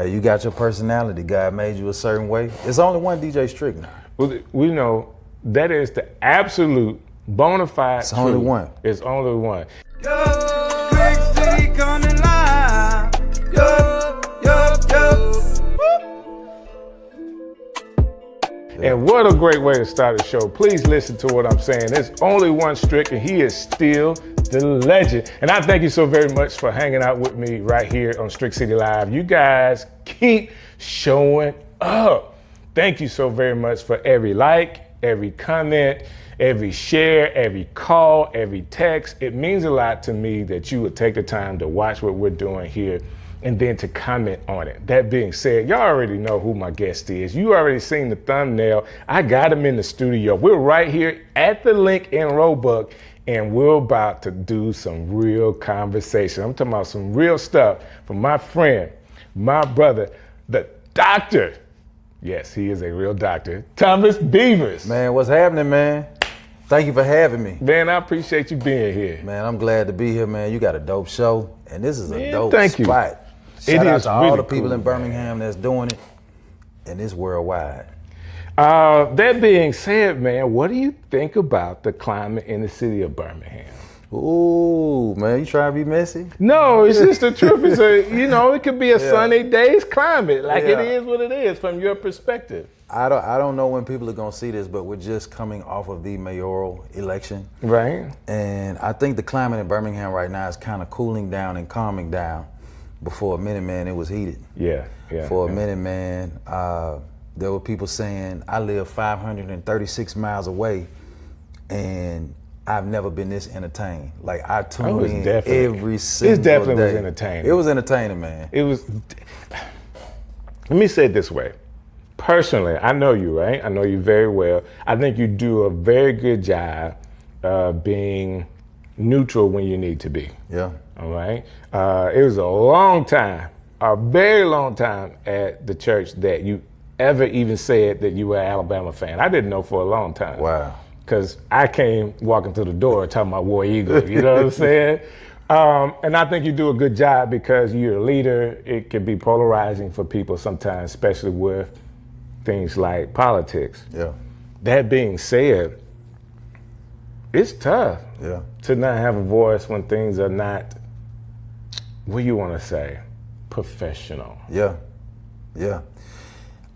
You got your personality. God made you a certain way. It's only one DJ Strick now. Well, we know that is the absolute bona fide It's only truth. one. It's only one. Yo, Strick City coming live. Yo, yo, yo. And what a great way to start the show. Please listen to what I'm saying. There's only one Strick, and he is still the legend. And I thank you so very much for hanging out with me right here on Strick City Live. You guys keep showing up. Thank you so very much for every like, every comment, every share, every call, every text. It means a lot to me that you would take the time to watch what we're doing here and then to comment on it. That being said, y'all already know who my guest is. You already seen the thumbnail. I got him in the studio. We're right here at the link in Roebuck, and we're about to do some real conversation. I'm talking about some real stuff from my friend, my brother, the doctor. Yes, he is a real doctor, Thomas Beavers. Man, what's happening, man? Thank you for having me. Man, I appreciate you being here. Man, I'm glad to be here, man. You got a dope show, and this is a dope thank you. spot. It Shout out is to all really the people cool, in Birmingham that's doing it, and it's worldwide. That being said, man, what do you think about the climate in the city of Birmingham? Ooh, man, you trying to be messy? No, it's just the truth. It's it could be a sunny day's climate. Like it Yeah. is what it is from your perspective. I don't know when people are gonna see this, but we're just coming off of the mayoral election. Right. And I think the climate in Birmingham right now is kind of cooling down and calming down. Before a minute, man, it was heated. Yeah. For a minute, man, there were people saying, I live 536 miles away and I've never been this entertained. Like I tuned in every single day. It definitely was entertaining. It was entertaining, man. It was. Let me say it this way. Personally, I know you, right? I know you very well. I think you do a very good job being neutral when you need to be. Yeah. All right. It was a very long time at the church that you ever even said that you were an Alabama fan. I didn't know for a long time. Wow. Because I came walking through the door talking about War Eagle, you know what I'm saying? And I think you do a good job because you're a leader. It can be polarizing for people sometimes, especially with things like politics. Yeah. That being said, it's tough Yeah. to not have a voice when things are not, what do you want to say, professional. Yeah.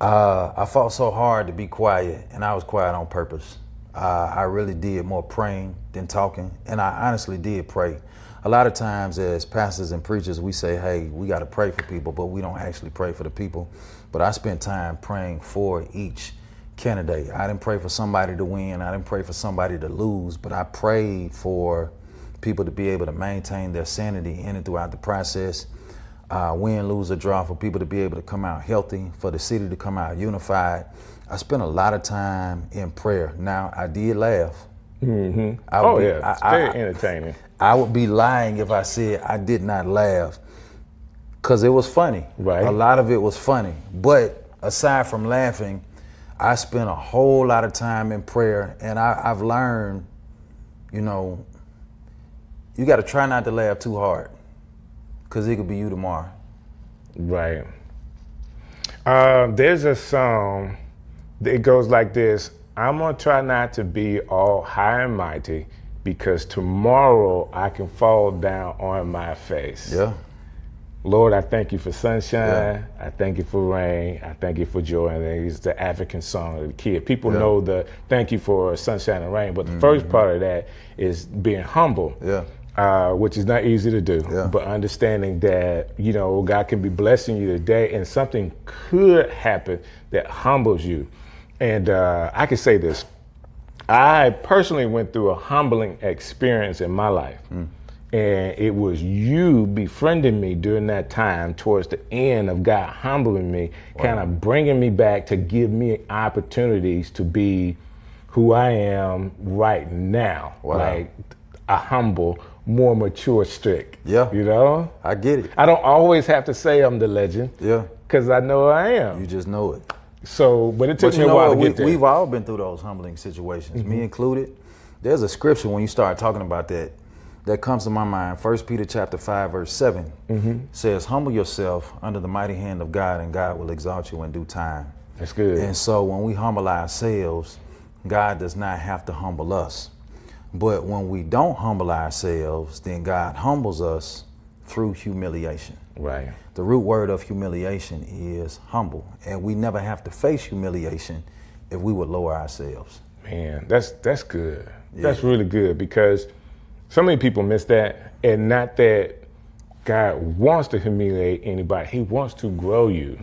I fought so hard to be quiet, and I was quiet on purpose. I really did more praying than talking, and I honestly did pray. A lot of times as pastors and preachers, we say, hey, we got to pray for people, but we don't actually pray for the people. But I spent time praying for each candidate. I didn't pray for somebody to win. I didn't pray for somebody to lose, but I prayed for people to be able to maintain their sanity in and throughout the process. Win, lose, or draw, for people to be able to come out healthy, for the city to come out unified. I spent a lot of time in prayer. Now, I did laugh. Mm-hmm. It's very entertaining. I would be lying if I said I did not laugh, because it was funny. Right. A lot of it was funny. But aside from laughing, I spent a whole lot of time in prayer, and I've learned, you got to try not to laugh too hard, because it could be you tomorrow. Right. There's a song that goes like this: I'm gonna try not to be all high and mighty, because tomorrow I can fall down on my face. Yeah. Lord, I thank you for sunshine. I thank you for rain. I thank you for joy. And it's the African song of the kid. People know the thank you for sunshine and rain, but the first part of that is being humble. Which is not easy to do, but understanding that, you know, God can be blessing you today and something could happen that humbles you. And I can say this, I personally went through a humbling experience in my life. And it was you befriending me during that time towards the end of God humbling me, kind of bringing me back to give me opportunities to be who I am right now. Like a humble, more mature Strick. You know? I get it. I don't always have to say I'm the legend. Because I know I am. You just know it. So, but it took me a while to get there. We've all been through those humbling situations, me included. There's a scripture when you start talking about that comes to my mind. 1 Peter chapter 5, verse 7 says, humble yourself under the mighty hand of God, and God will exalt you in due time. That's good. And so when we humble ourselves, God does not have to humble us. But when we don't humble ourselves, then God humbles us through humiliation. Right. The root word of humiliation is humble. And we never have to face humiliation if we would lower ourselves. Man, that's good. That's really good, because so many people miss that. And not that God wants to humiliate anybody. He wants to grow you.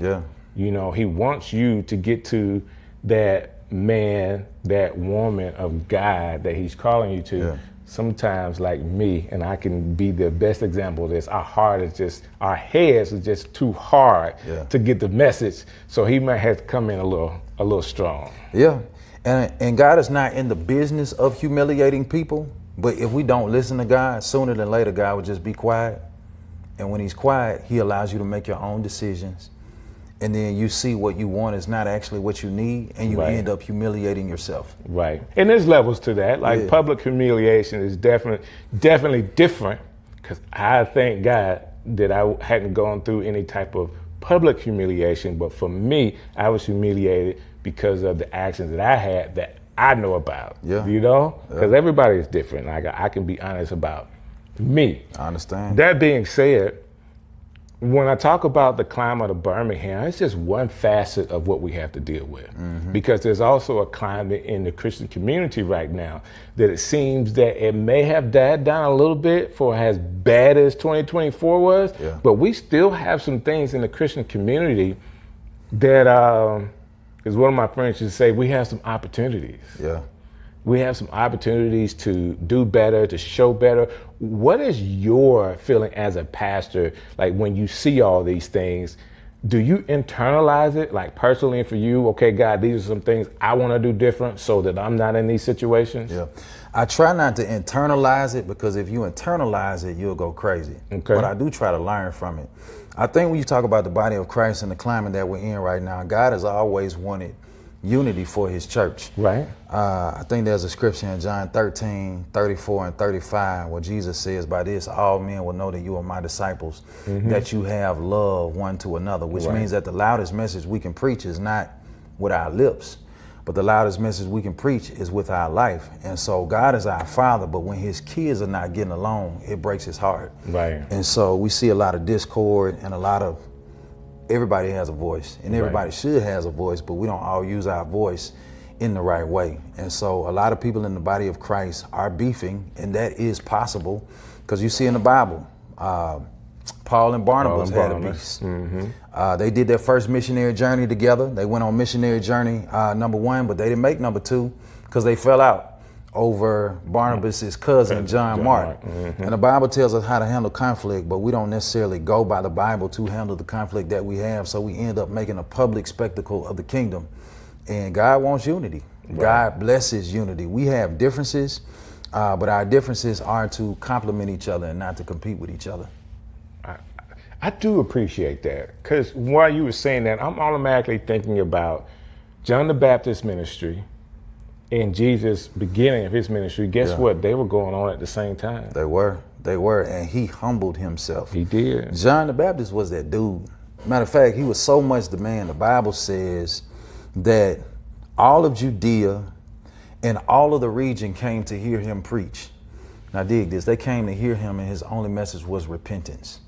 You know, he wants you to get to that man, that woman of God that he's calling you to. Sometimes, like me, and I can be the best example of this, our heads are just too hard to get the message. So he might have to come in a little strong. And God is not in the business of humiliating people. But if we don't listen to God, sooner than later, God will just be quiet. And when he's quiet, he allows you to make your own decisions. And then you see what you want is not actually what you need, and you end up humiliating yourself. Right. And there's levels to that. Like public humiliation is definitely different, because I thank God that I hadn't gone through any type of public humiliation. But for me, I was humiliated because of the actions that I had that I know about, you know, because everybody is different. Like I can be honest about me. I understand. That being said, when I talk about the climate of Birmingham, it's just one facet of what we have to deal with, because there's also a climate in the Christian community right now that it seems that it may have died down a little bit for as bad as 2024 was, but we still have some things in the Christian community that, as one of my friends used to say, we have some opportunities. We have some opportunities to do better, to show better. What is your feeling as a pastor, like when you see all these things? Do you internalize it, like personally for you? Okay, God, these are some things I want to do different so that I'm not in these situations. I try not to internalize it, because if you internalize it, you'll go crazy. But I do try to learn from it. I think when you talk about the body of Christ and the climate that we're in right now, God has always wanted unity for his church. I think there's a scripture in John 13, 34 and 35 where Jesus says, by this all men will know that you are my disciples, that you have love one to another, which means that the loudest message we can preach is not with our lips, but the loudest message we can preach is with our life. And so God is our Father, but when his kids are not getting along, it breaks his heart. And so we see a lot of discord and a lot of, everybody has a voice, and everybody should has a voice, but we don't all use our voice in the right way. And so a lot of people in the body of Christ are beefing, and that is possible, because you see in the Bible, Paul and Barnabas had a beef. They did their first missionary journey together. They went on missionary journey number 1, but they didn't make number 2 because they fell out over Barnabas's cousin, John Mark. And the Bible tells us how to handle conflict, but we don't necessarily go by the Bible to handle the conflict that we have. So we end up making a public spectacle of the kingdom. And God wants unity. God blesses unity. We have differences, but our differences are to complement each other and not to compete with each other. I do appreciate that, because while you were saying that, I'm automatically thinking about John the Baptist ministry and Jesus' beginning of his ministry. Guess what? They were going on at the same time. They were, and he humbled himself. He did. John the Baptist was that dude. Matter of fact, he was so much the man. The Bible says that all of Judea and all of the region came to hear him preach. Now dig this, they came to hear him and his only message was repentance.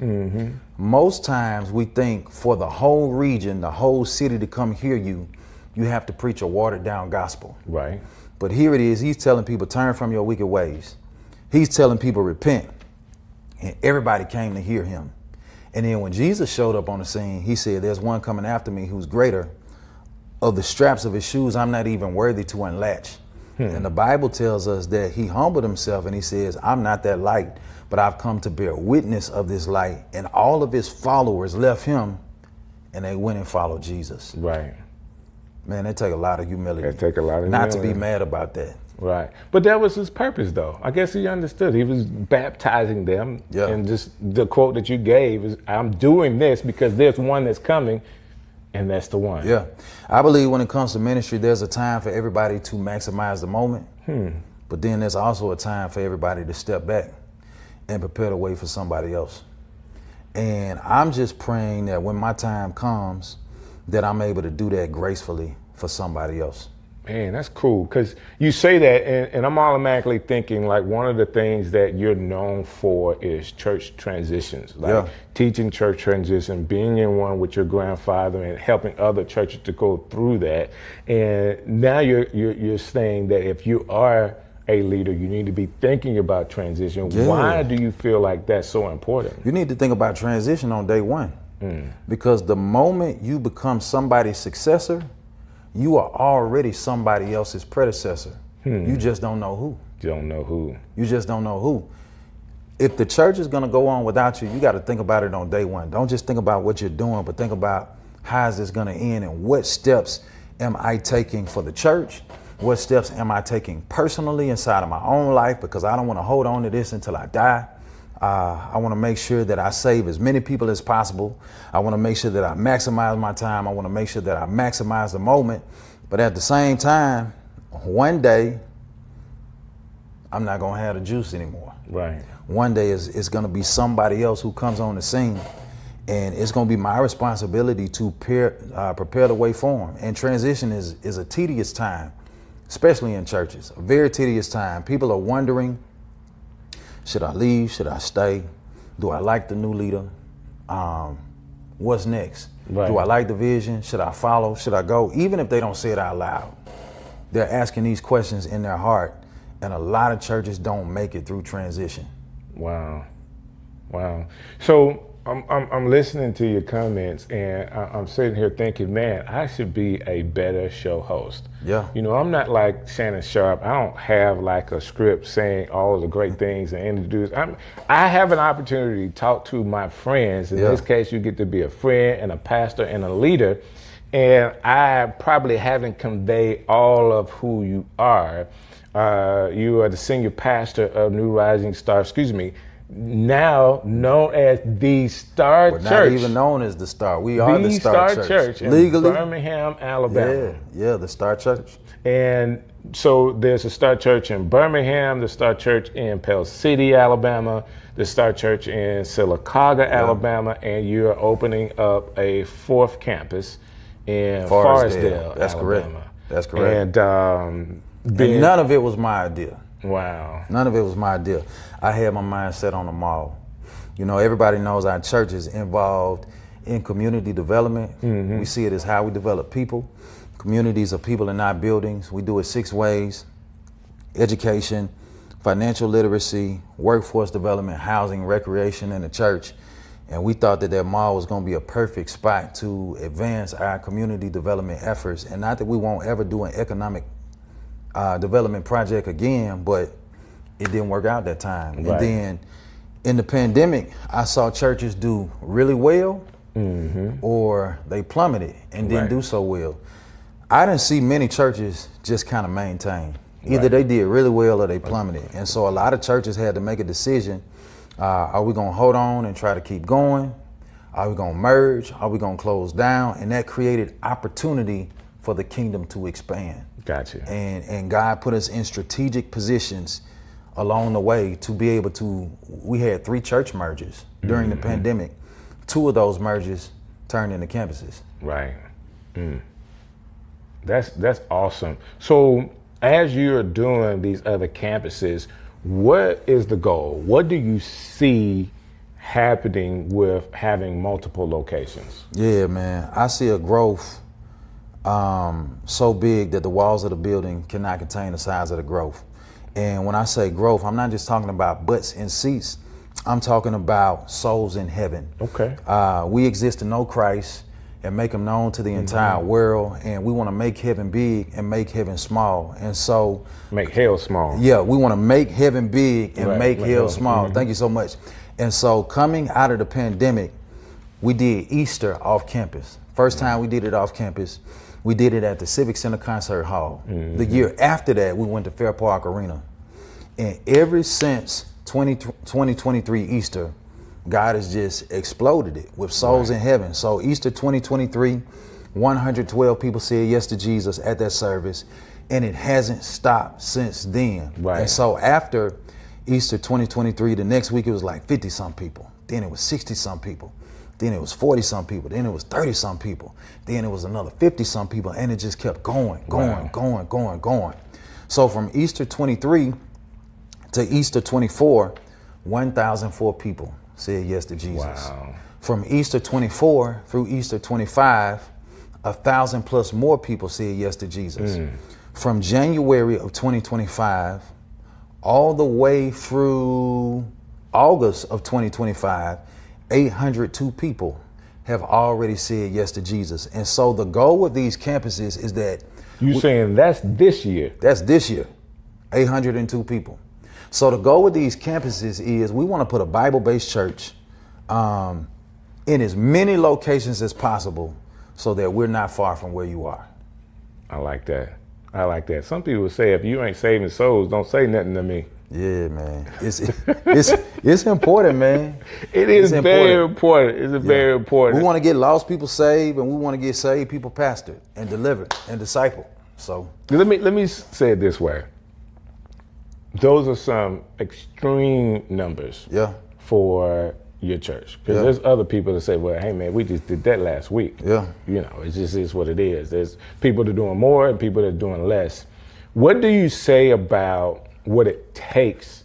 Most times we think for the whole region, the whole city to come hear you, you have to preach a watered down gospel. Right. But here it is, he's telling people turn from your wicked ways. He's telling people repent. And everybody came to hear him. And then when Jesus showed up on the scene, he said, there's one coming after me who's greater. Of the straps of his shoes, I'm not even worthy to unlatch. And the Bible tells us that he humbled himself and he says, I'm not that light, but I've come to bear witness of this light. And all of his followers left him and they went and followed Jesus. Right. Man, that take a lot of humility. That take a lot of not humility. to be mad about that. Right. But that was his purpose, though. I guess he understood. He was baptizing them. Yeah. And just the quote that you gave is, I'm doing this because there's one that's coming, and that's the one. Yeah. I believe when it comes to ministry, there's a time for everybody to maximize the moment. But then there's also a time for everybody to step back and prepare the way for somebody else. And I'm just praying that when my time comes, that I'm able to do that gracefully for somebody else. Man, that's cool, because you say that, and I'm automatically thinking, like, one of the things that you're known for is church transitions, like teaching church transition, being in one with your grandfather and helping other churches to go through that. And now you're saying that if you are a leader, you need to be thinking about transition. Yeah. Why do you feel like that's so important? You need to think about transition on day one. Because the moment you become somebody's successor, you are already somebody else's predecessor. You just don't know who. You don't know who. You just don't know who. If the church is gonna go on without you, you gotta think about it on day one. Don't just think about what you're doing, but think about how is this gonna end and what steps am I taking for the church? What steps am I taking personally inside of my own life? Because I don't wanna hold on to this until I die. I want to make sure that I save as many people as possible. I want to make sure that I maximize my time. I want to make sure that I maximize the moment. But at the same time, one day, I'm not going to have the juice anymore. Right. One day it's going to be somebody else who comes on the scene. And it's going to be my responsibility to prepare the way for them. And transition is a tedious time, especially in churches. A very tedious time. People are wondering, should I leave? Should I stay? Do I like the new leader? What's next? Right. Do I like the vision? Should I follow? Should I go? Even if they don't say it out loud, they're asking these questions in their heart. And a lot of churches don't make it through transition. Wow. So I'm listening to your comments, and I'm sitting here thinking, man, I should be a better show host. Yeah. You know, I'm not like Shannon Sharp. I don't have like a script saying all of the great things and introduce. I have an opportunity to talk to my friends. In this case, you get to be a friend and a pastor and a leader. And I probably haven't conveyed all of who you are. You are the senior pastor of New Rising Star, now known as the Star Church. Not even known as the Star. We are the Star Church. In legally. Birmingham, Alabama. Yeah, the Star Church. And so there's a Star Church in Birmingham, the Star Church in Pell City, Alabama, the Star Church in Sylacauga, Alabama, and you're opening up a fourth campus in Forestdale, That's Alabama. correct. That's correct. And none of it was my idea. Wow. None of it was my idea. I had my mind set on the mall. You know, everybody knows our church is involved in community development. We see it as how we develop people. Communities are people in our buildings. We do it 6 ways: education, financial literacy, workforce development, housing, recreation, and the church. And we thought that mall was going to be a perfect spot to advance our community development efforts. And not that we won't ever do an economic development project again, but it didn't work out that time. Right. And then in the pandemic, I saw churches do really well or they plummeted and didn't do so well. I didn't see many churches just kind of maintain. Either they did really well or they plummeted. And so a lot of churches had to make a decision. Are we going to hold on and try to keep going? Are we going to merge? Are we going to close down? And that created opportunity for the kingdom to expand. Gotcha. And God put us in strategic positions along the way to be able to, we had 3 church mergers during the pandemic. 2 of those mergers turned into campuses. Right. That's awesome. So as you're doing these other campuses, what is the goal? What do you see happening with having multiple locations? Yeah, man. I see a growth so big that the walls of the building cannot contain the size of the growth. And when I say growth, I'm not just talking about butts and seats. I'm talking about souls in heaven. Okay. We exist to know Christ and make him known to the entire world. And we want to make heaven big and make heaven small. And so make hell small. Yeah, we want to make heaven big and make hell small. Thank you so much. And so coming out of the pandemic, we did Easter off campus. First time we did it off campus, we did it at the Civic Center Concert Hall. The year after that, we went to Fair Park Arena. And ever since 2023 Easter, God has just exploded it with souls in heaven. So Easter 2023, 112 people said yes to Jesus at that service, and it hasn't stopped since then. And so after Easter 2023, the next week it was like 50 some people. Then it was 60 some people. Then it was 40 some people. Then it was 30 some people. Then it was another 50 some people. And it just kept going. So from Easter 23 to Easter 24, 1,004 people said yes to Jesus. From Easter 24 through Easter 25, 1,000 plus more people said yes to Jesus. From January of 2025 all the way through August of 2025, 802 people have already said yes to Jesus. And so the goal with these campuses is that saying that's this year? That's this year, 802 people. So the goal with these campuses is we want to put a Bible-based church in as many locations as possible so that we're not far from where you are. I like that. Some people say if you ain't saving souls, don't say nothing to me. Yeah, man. It's important, man. It is very important. It's very important. We want to get lost people saved, and we want to get saved people pastored and delivered and discipled. So let me say it this way. Those are some extreme numbers for your church. Because there's other people that say, well, hey, man, we just did that last week. You know, it just is what it is. There's people that are doing more and people that are doing less. What do you say about what it takes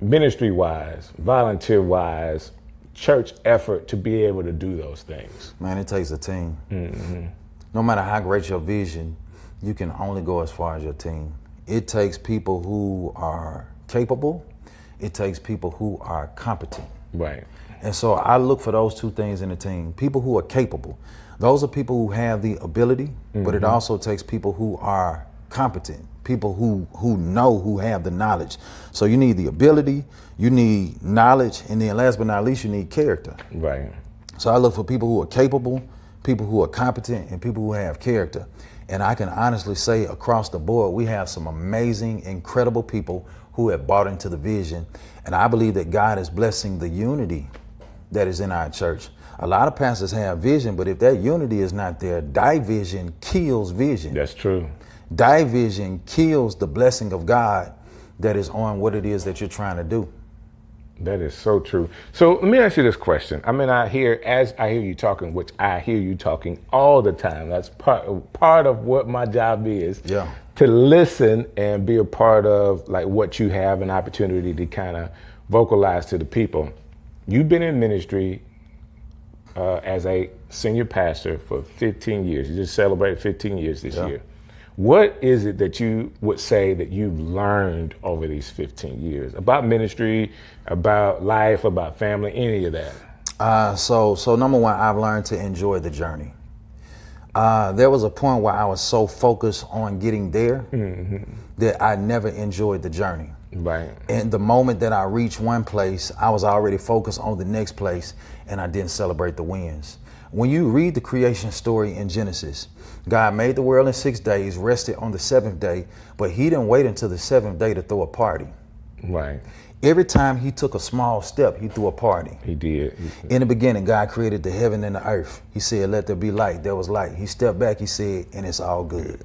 ministry-wise, volunteer-wise, church effort to be able to do those things? Man, it takes a team. No matter how great your vision, you can only go as far as your team. It takes people who are capable. It takes people who are competent. And so I look for those two things in a team. People who are capable. Those are people who have the ability, but it also takes people who are competent. People who know, who have the knowledge. So you need the ability, you need knowledge, and then last but not least, you need character. So I look for people who are capable, people who are competent, and people who have character. And I can honestly say across the board, we have some amazing, incredible people who have bought into the vision. And I believe that God is blessing the unity that is in our church. A lot of pastors have vision, but if that unity is not there, division kills vision. That's true. Division kills the blessing of God that is on what it is that you're trying to do. That is so true. So let me ask you this question. I mean, as I hear you talking, which I hear you talking all the time. That's part of what my job is. To listen and be a part of like what you have an opportunity to kind of vocalize to the people. You've been in ministry as a senior pastor for 15 years. You just celebrated 15 years this year. What is it that you would say that you've learned over these 15 years about ministry, about life, about family, any of that? So number one, I've learned to enjoy the journey. There was a point where I was so focused on getting there that I never enjoyed the journey. And the moment that I reached one place, I was already focused on the next place, and I didn't celebrate the wins. When you read the creation story in Genesis, God made the world in 6 days, rested on the seventh day, but he didn't wait until the seventh day to throw a party. Every time he took a small step, he threw a party. He did. In the beginning, God created the heaven and the earth. He said, let there be light. There was light. He stepped back, he said, and it's all good.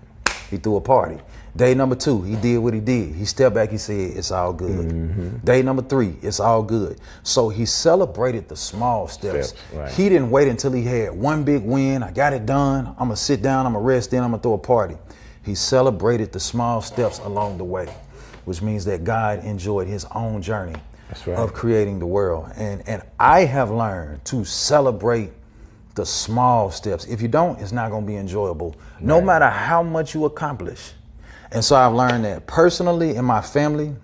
He threw a party. Day number 2, he did what he did. He stepped back, he said, it's all good. Day number 3, it's all good. So he celebrated the small steps. He didn't wait until he had one big win. I got it done. I'm gonna sit down, I'm gonna rest, then I'm gonna throw a party. He celebrated the small steps along the way. which means that God enjoyed his own journey right. of creating the world. And I have learned to celebrate the small steps. If you don't, it's not going to be enjoyable, no matter how much you accomplish. And so I've learned that personally in my family,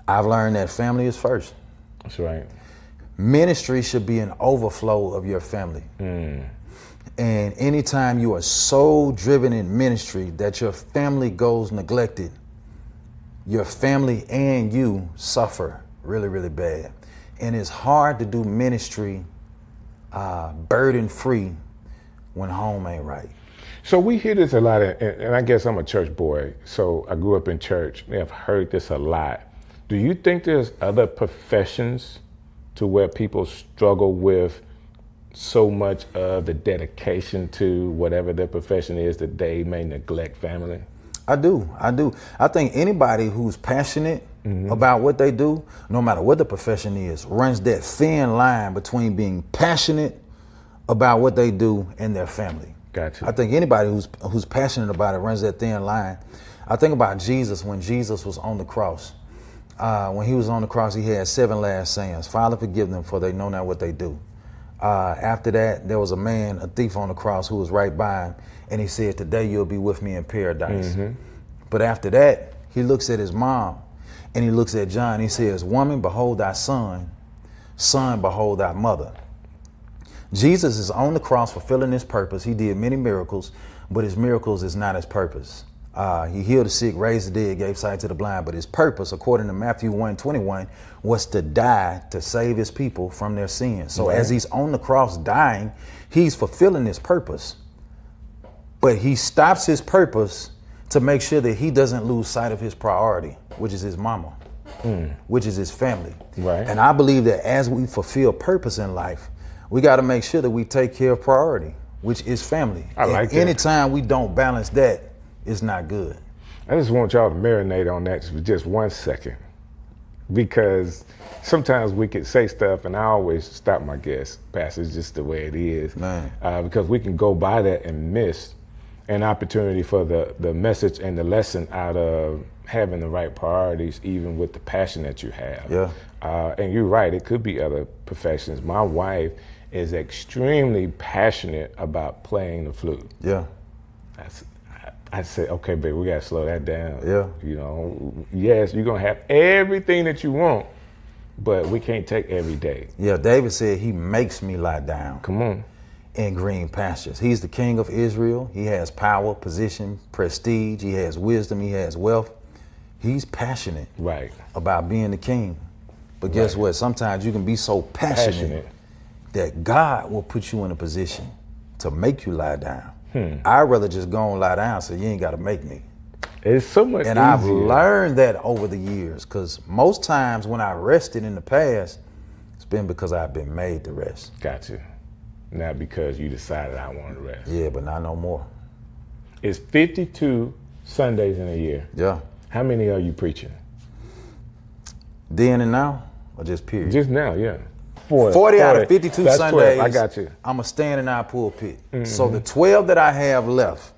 I've learned that family is first. That's right. Ministry should be an overflow of your family. And anytime you are so driven in ministry that your family goes neglected, your family and you suffer really, really bad. And it's hard to do ministry burden-free when home ain't right. So we hear this a lot, and I guess I'm a church boy, so I grew up in church. I've heard this a lot. Do you think there's other professions to where people struggle with so much of the dedication to whatever their profession is that they may neglect family? I do. I think anybody who's passionate about what they do, no matter what the profession is, runs that thin line between being passionate about what they do and their family. Gotcha. I think anybody who's passionate about it runs that thin line. I think about Jesus when Jesus was on the cross. When he was on the cross, he had 7 last sayings. Father, forgive them, for they know not what they do. After that, there was a man, a thief on the cross, who was right by him, and he said, today you'll be with me in paradise. But after that, he looks at his mom, and he looks at John. He says, woman, behold thy son. Son, behold thy mother. Jesus is on the cross fulfilling his purpose. He did many miracles, but his miracles is not his purpose. He healed the sick, raised the dead, gave sight to the blind, but his purpose, according to Matthew 1:21, was to die to save his people from their sins. So as he's on the cross dying, he's fulfilling his purpose. But he stops his purpose to make sure that he doesn't lose sight of his priority, which is his mama, which is his family. Right. And I believe that as we fulfill purpose in life, we got to make sure that we take care of priority, which is family. I like that. Anytime we don't balance that, it's not good. I just want y'all to marinate on that for just 1 second, because sometimes we could say stuff, and I always stop my guests, Pastor, it's just the way it is, because we can go by that and miss an opportunity for the message and the lesson out of having the right priorities, even with the passion that you have. Yeah. And you're right, it could be other professions. My wife is extremely passionate about playing the flute. Yeah. I said, okay, babe, we gotta slow that down. Yeah. You know, yes, you're gonna have everything that you want, but we can't take every day. Yeah, David said he makes me lie down. Come on. In green pastures. He's the king of Israel. He has power, position, prestige. He has wisdom. He has wealth. He's passionate about being the king. But guess what? Sometimes you can be so passionate that God will put you in a position to make you lie down. I'd rather just go and lie down so you ain't got to make me. It's so much and easier. I've learned that over the years, because most times when I rested in the past, it's been because I've been made to rest. Gotcha. Not because you decided I want to rest. Yeah, but not no more. It's 52 Sundays in a year. Yeah. How many are you preaching? Then and now, or just period? Just now, yeah. 40 out of 52 That's Sundays. 12. I got you. I'm a stand in our pulpit. So the 12 that I have left,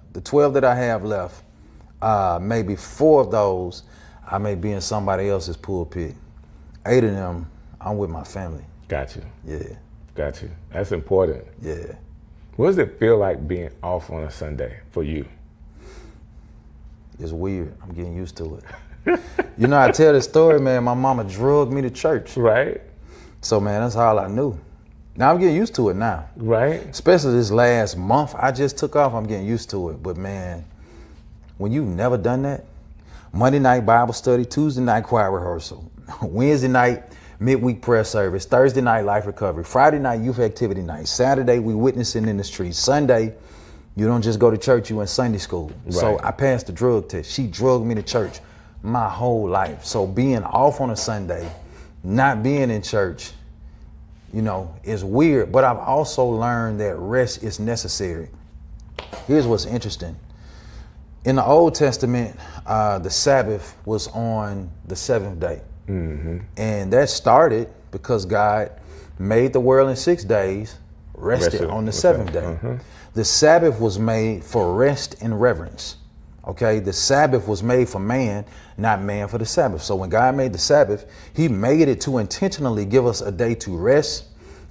maybe 4 of those, I may be in somebody else's pulpit. 8 of them, I'm with my family. Got you. Yeah. Got you. That's important. Yeah. What does it feel like being off on a Sunday for you? It's weird. I'm getting used to it. You know, I tell this story, man. My mama drugged me to church. Right. So, man, that's all I knew. Now I'm getting used to it now. Right. Especially this last month I just took off, I'm getting used to it. But, man, when you've never done that, Monday night Bible study, Tuesday night choir rehearsal, Wednesday night midweek prayer service, Thursday night life recovery, Friday night youth activity night, Saturday we witnessing in the streets, Sunday you don't just go to church, you in Sunday school. Right. So I passed the drug test. She drugged me to church my whole life. So being off on a Sunday, not being in church, you know, is weird. But I've also learned that rest is necessary. Here's what's interesting. In the Old Testament, the Sabbath was on the 7th day. And that started because God made the world in 6 days, rested on the 7th day. The Sabbath was made for rest and reverence. Okay, the Sabbath was made for man, not man for the Sabbath. So when God made the Sabbath, he made it to intentionally give us a day to rest,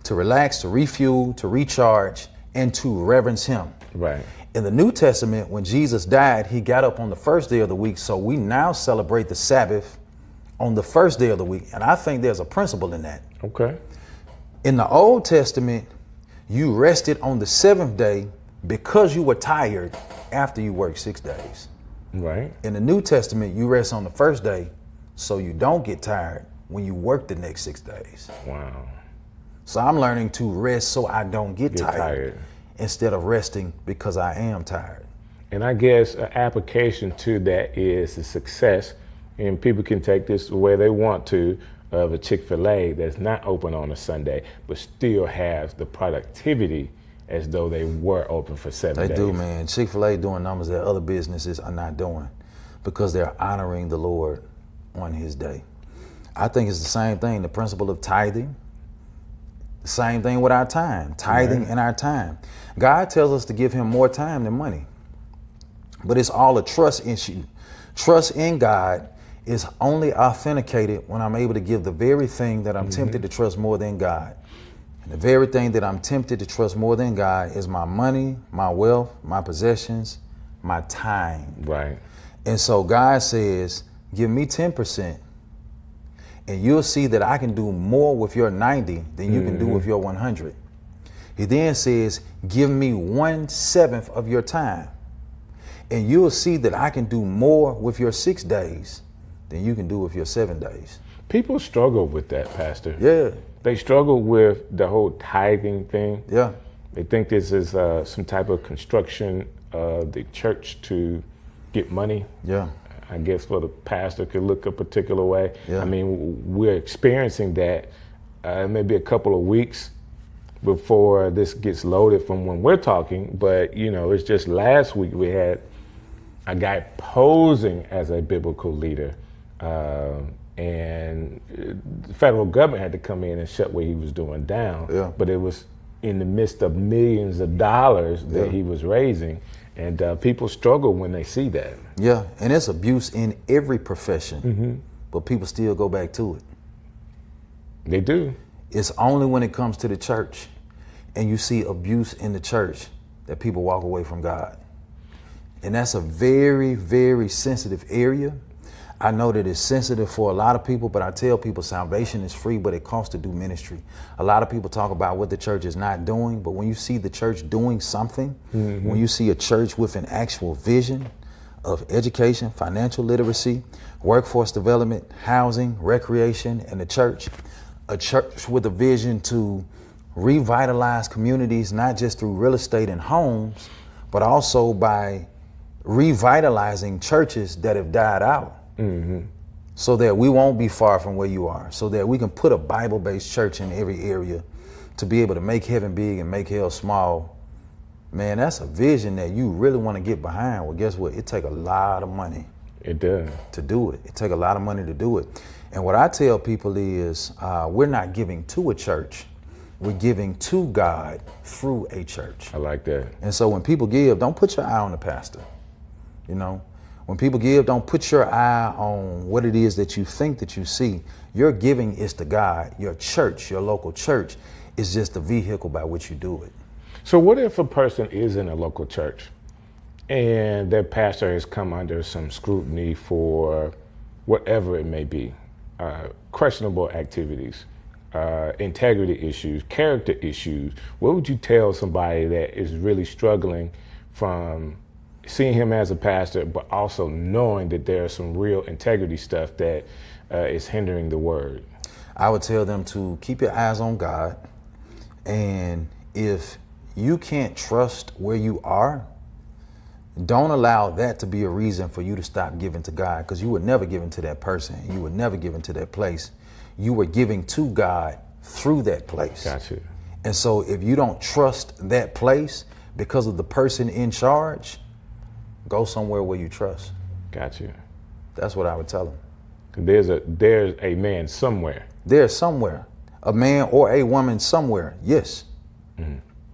to relax, to refuel, to recharge, and to reverence him. Right. In the New Testament, when Jesus died, he got up on the first day of the week. So we now celebrate the Sabbath on the first day of the week. And I think there's a principle in that. Okay. In the Old Testament, you rested on the seventh day because you were tired after you worked 6 days. Right. In the New Testament, you rest on the first day so you don't get tired when you work the next 6 days. Wow. So I'm learning to rest so I don't get tired instead of resting because I am tired. And I guess an application to that is the success, and people can take this the way they want to, of a Chick-fil-A that's not open on a Sunday, but still has the productivity as though they were open for 7 days. They do, man. Chick-fil-A doing numbers that other businesses are not doing because they're honoring the Lord on his day. I think it's the same thing, the principle of tithing. The same thing with our time, tithing and our time. God tells us to give him more time than money, but it's all a trust issue. Trust in God is only authenticated when I'm able to give the very thing that I'm tempted to trust more than God. And the very thing that I'm tempted to trust more than God is my money, my wealth, my possessions, my time. Right. And so God says, give me 10%. And you'll see that I can do more with your 90 than you can do with your 100. He then says, give me 1/7 of your time. And you'll see that I can do more with your 6 days than you can do with your 7 days. People struggle with that, Pastor. Yeah. They struggle with the whole tithing thing. Yeah. They think this is some type of construction of the church to get money. Yeah. I guess for the pastor could look a particular way. Yeah. I mean, we're experiencing that maybe a couple of weeks before this gets loaded from when we're talking. But, you know, it's just last week we had a guy posing as a biblical leader. And the federal government had to come in and shut what he was doing down. Yeah. But it was in the midst of millions of dollars that he was raising. And people struggle when they see that. Yeah, and it's abuse in every profession, but people still go back to it. They do. It's only when it comes to the church and you see abuse in the church that people walk away from God. And that's a very, very sensitive area. I know that it's sensitive for a lot of people, but I tell people salvation is free, but it costs to do ministry. A lot of people talk about what the church is not doing, but when you see the church doing something, when you see a church with an actual vision of education, financial literacy, workforce development, housing, recreation, and a church with a vision to revitalize communities, not just through real estate and homes, but also by revitalizing churches that have died out. So that we won't be far from where you are, so that we can put a Bible-based church in every area to be able to make heaven big and make hell small. Man, that's a vision that you really want to get behind. Well, guess what? It takes a lot of money. It does. To do it. It takes a lot of money to do it. And what I tell people is we're not giving to a church. We're giving to God through a church. I like that. And so when people give, don't put your eye on the pastor. You know, when people give, don't put your eye on what it is that you think that you see. Your giving is to God. Your church, your local church, is just the vehicle by which you do it. So what if a person is in a local church and their pastor has come under some scrutiny for whatever it may be, questionable activities, integrity issues, character issues? What would you tell somebody that is really struggling from seeing him as a pastor, but also knowing that there's some real integrity stuff that is hindering the word? I would tell them to keep your eyes on God. And if you can't trust where you are, don't allow that to be a reason for you to stop giving to God, because you were never given to that person. You were never given to that place. You were giving to God through that place. Gotcha. And so if you don't trust that place because of the person in charge, go somewhere where you trust. Gotcha. That's what I would tell them. There's a man somewhere. There's somewhere, a man or a woman somewhere. Yes.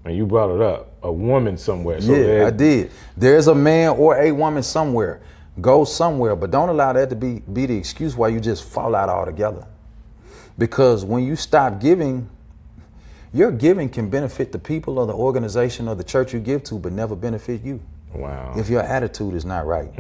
And you brought it up, a woman somewhere. So yeah, I did. There's a man or a woman somewhere. Go somewhere, but don't allow that to be the excuse why you just fall out altogether. Because when you stop giving, your giving can benefit the people or the organization or the church you give to, but never benefit you. Wow. If your attitude is not right.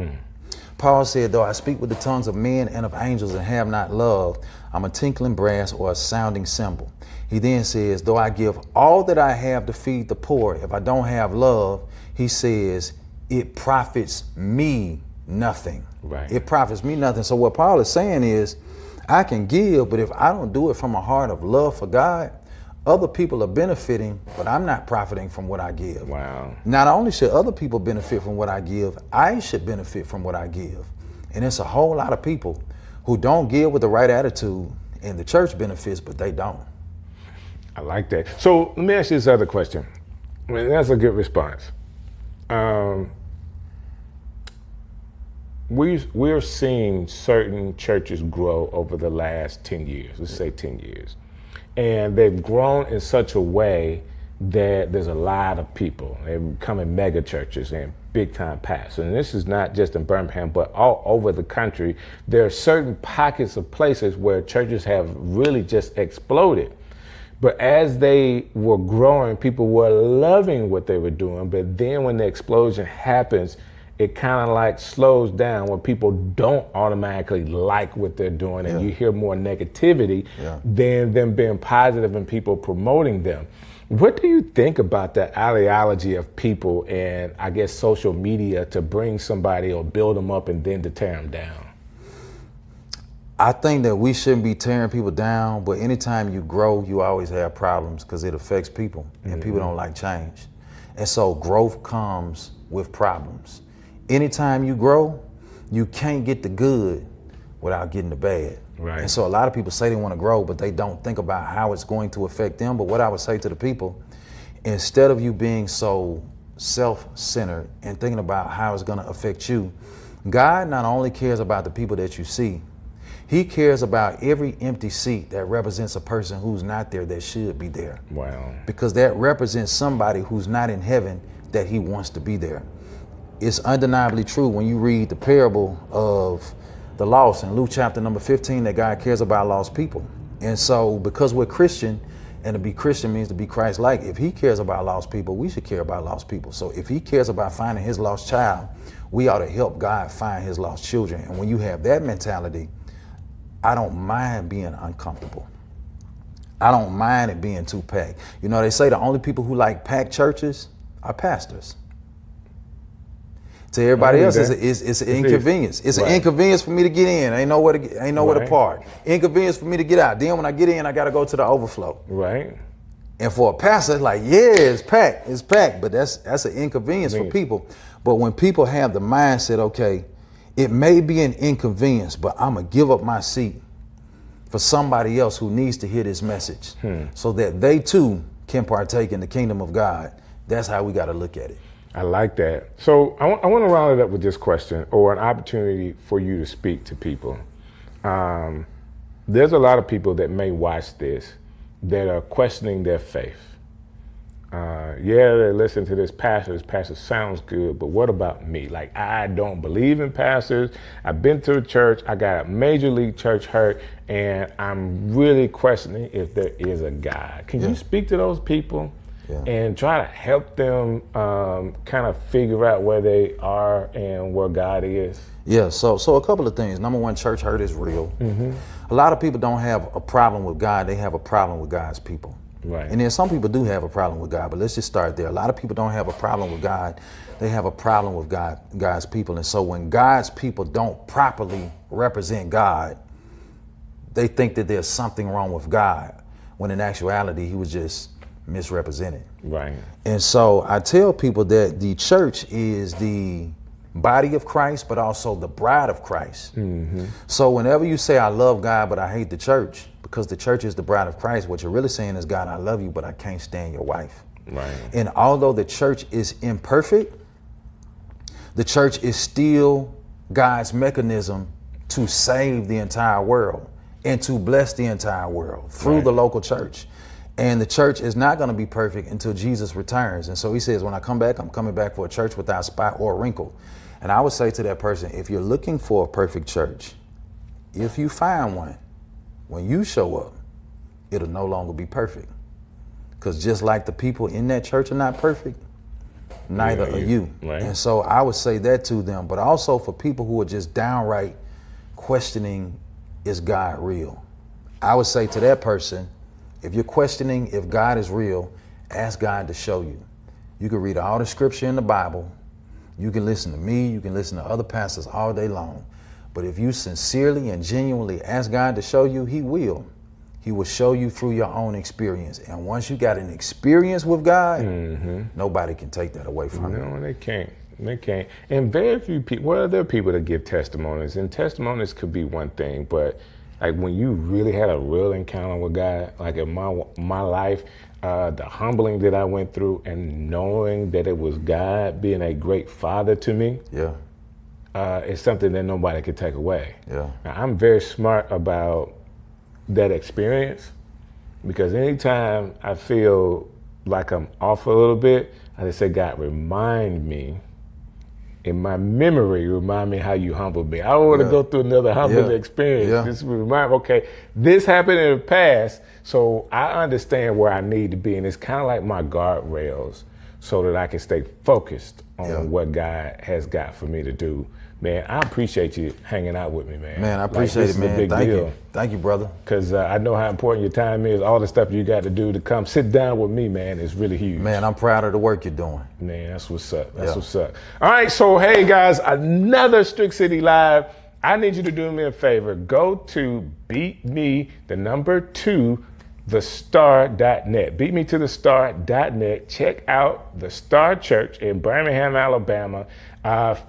Paul said, though I speak with the tongues of men and of angels and have not love, I'm a tinkling brass or a sounding cymbal. He then says, though I give all that I have to feed the poor, if I don't have love, he says, it profits me nothing. Right. It profits me nothing. So what Paul is saying is, I can give, but if I don't do it from a heart of love for God, other people are benefiting, but I'm not profiting from what I give. Wow. Not only should other people benefit from what I give, I should benefit from what I give. And it's a whole lot of people who don't give with the right attitude, and the church benefits, but they don't. I like that. So let me ask you this other question. I mean, that's a good response. We're seeing certain churches grow over the last 10 years, let's say 10 years. And they've grown in such a way that there's a lot of people. They're becoming mega churches and big time pastors. And this is not just in Birmingham, but all over the country. There are certain pockets of places where churches have really just exploded. But as they were growing, people were loving what they were doing. But then when the explosion happens, it kind of like slows down when people don't automatically like what they're doing, and you hear more negativity than them being positive and people promoting them. What do you think about the ideology of people and I guess social media to bring somebody or build them up and then to tear them down? I think that we shouldn't be tearing people down, but anytime you grow, you always have problems because it affects people, and people don't like change. And so growth comes with problems. Anytime you grow, you can't get the good without getting the bad. Right. And so a lot of people say they want to grow, but they don't think about how it's going to affect them. But what I would say to the people, instead of you being so self-centered and thinking about how it's going to affect you, God not only cares about the people that you see, he cares about every empty seat that represents a person who's not there that should be there. Wow. Because that represents somebody who's not in heaven that he wants to be there. It's undeniably true when you read the parable of the lost in Luke chapter number 15 that God cares about lost people. And so because we're Christian, and to be Christian means to be Christ-like, if he cares about lost people, we should care about lost people. So if he cares about finding his lost child, we ought to help God find his lost children. And when you have that mentality, I don't mind being uncomfortable. I don't mind it being too packed. You know, they say the only people who like packed churches are pastors. To everybody else, it's an inconvenience. It's an inconvenience for me to get in. Ain't nowhere to park. Inconvenience for me to get out. Then when I get in, I got to go to the overflow. Right. And for a pastor, it's like, yeah, it's packed. But that's an inconvenience for people. But when people have the mindset, okay, it may be an inconvenience, but I'm going to give up my seat for somebody else who needs to hear this message so that they too can partake in the kingdom of God. That's how we got to look at it. I like that. So I want to round it up with this question, or an opportunity for you to speak to people. There's a lot of people that may watch this that are questioning their faith. They listen to this pastor sounds good, but what about me? Like, I don't believe in pastors. I've been to a church, I got a major league church hurt, and I'm really questioning if there is a God. Can you speak to those people? And try to help them kind of figure out where they are and where God is? Yeah, so a couple of things. Number one, church hurt is real. A lot of people don't have a problem with God, they have a problem with God's people. Right. And then some people do have a problem with God, but let's just start there. A lot of people don't have a problem with God, they have a problem with God's people. And so when God's people don't properly represent God, they think that there's something wrong with God, when in actuality, he was just misrepresented. Right. And so I tell people that the church is the body of Christ, but also the bride of Christ. So whenever you say I love God, but I hate the church, because the church is the bride of Christ, what you're really saying is, God, I love you, but I can't stand your wife. Right. And although the church is imperfect, the church is still God's mechanism to save the entire world and to bless the entire world through the local church. And the church is not going to be perfect until Jesus returns. And so he says, when I come back, I'm coming back for a church without spot or wrinkle. And I would say to that person, if you're looking for a perfect church, if you find one, when you show up, it'll no longer be perfect. Because just like the people in that church are not perfect, neither are you. Right. And so I would say that to them, but also for people who are just downright questioning, is God real? I would say to that person, if you're questioning if God is real, ask God to show you. You can read all the scripture in the Bible. You can listen to me. You can listen to other pastors all day long. But if you sincerely and genuinely ask God to show you, he will. He will show you through your own experience. And once you got an experience with God, nobody can take that away from you. No, they can't. They can't. And very few people, well, there are people that give testimonies, and testimonies could be one thing, but like when you really had a real encounter with God, like in my life, the humbling that I went through and knowing that it was God being a great father to me, it's something that nobody could take away. Now, I'm very smart about that experience, because anytime I feel like I'm off a little bit, I just say, God, remind me, in my memory, remind me how you humbled me. I don't want to go through another humbling experience. Just remind me, okay, this happened in the past, so I understand where I need to be. And it's kind of like my guardrails so that I can stay focused on what God has got for me to do. Man, I appreciate you hanging out with me, man. Man, I appreciate it, man. Thank you. Thank you, brother. Because I know how important your time is. All the stuff you got to do to come sit down with me, man, is really huge. Man, I'm proud of the work you're doing. Man, that's what's up. That's what's up. All right, so hey, guys, another Strick City Live. I need you to do me a favor. Go to beatmethetostar.net. Beatmetotostar.net. Check out the Star Church in Birmingham, Alabama.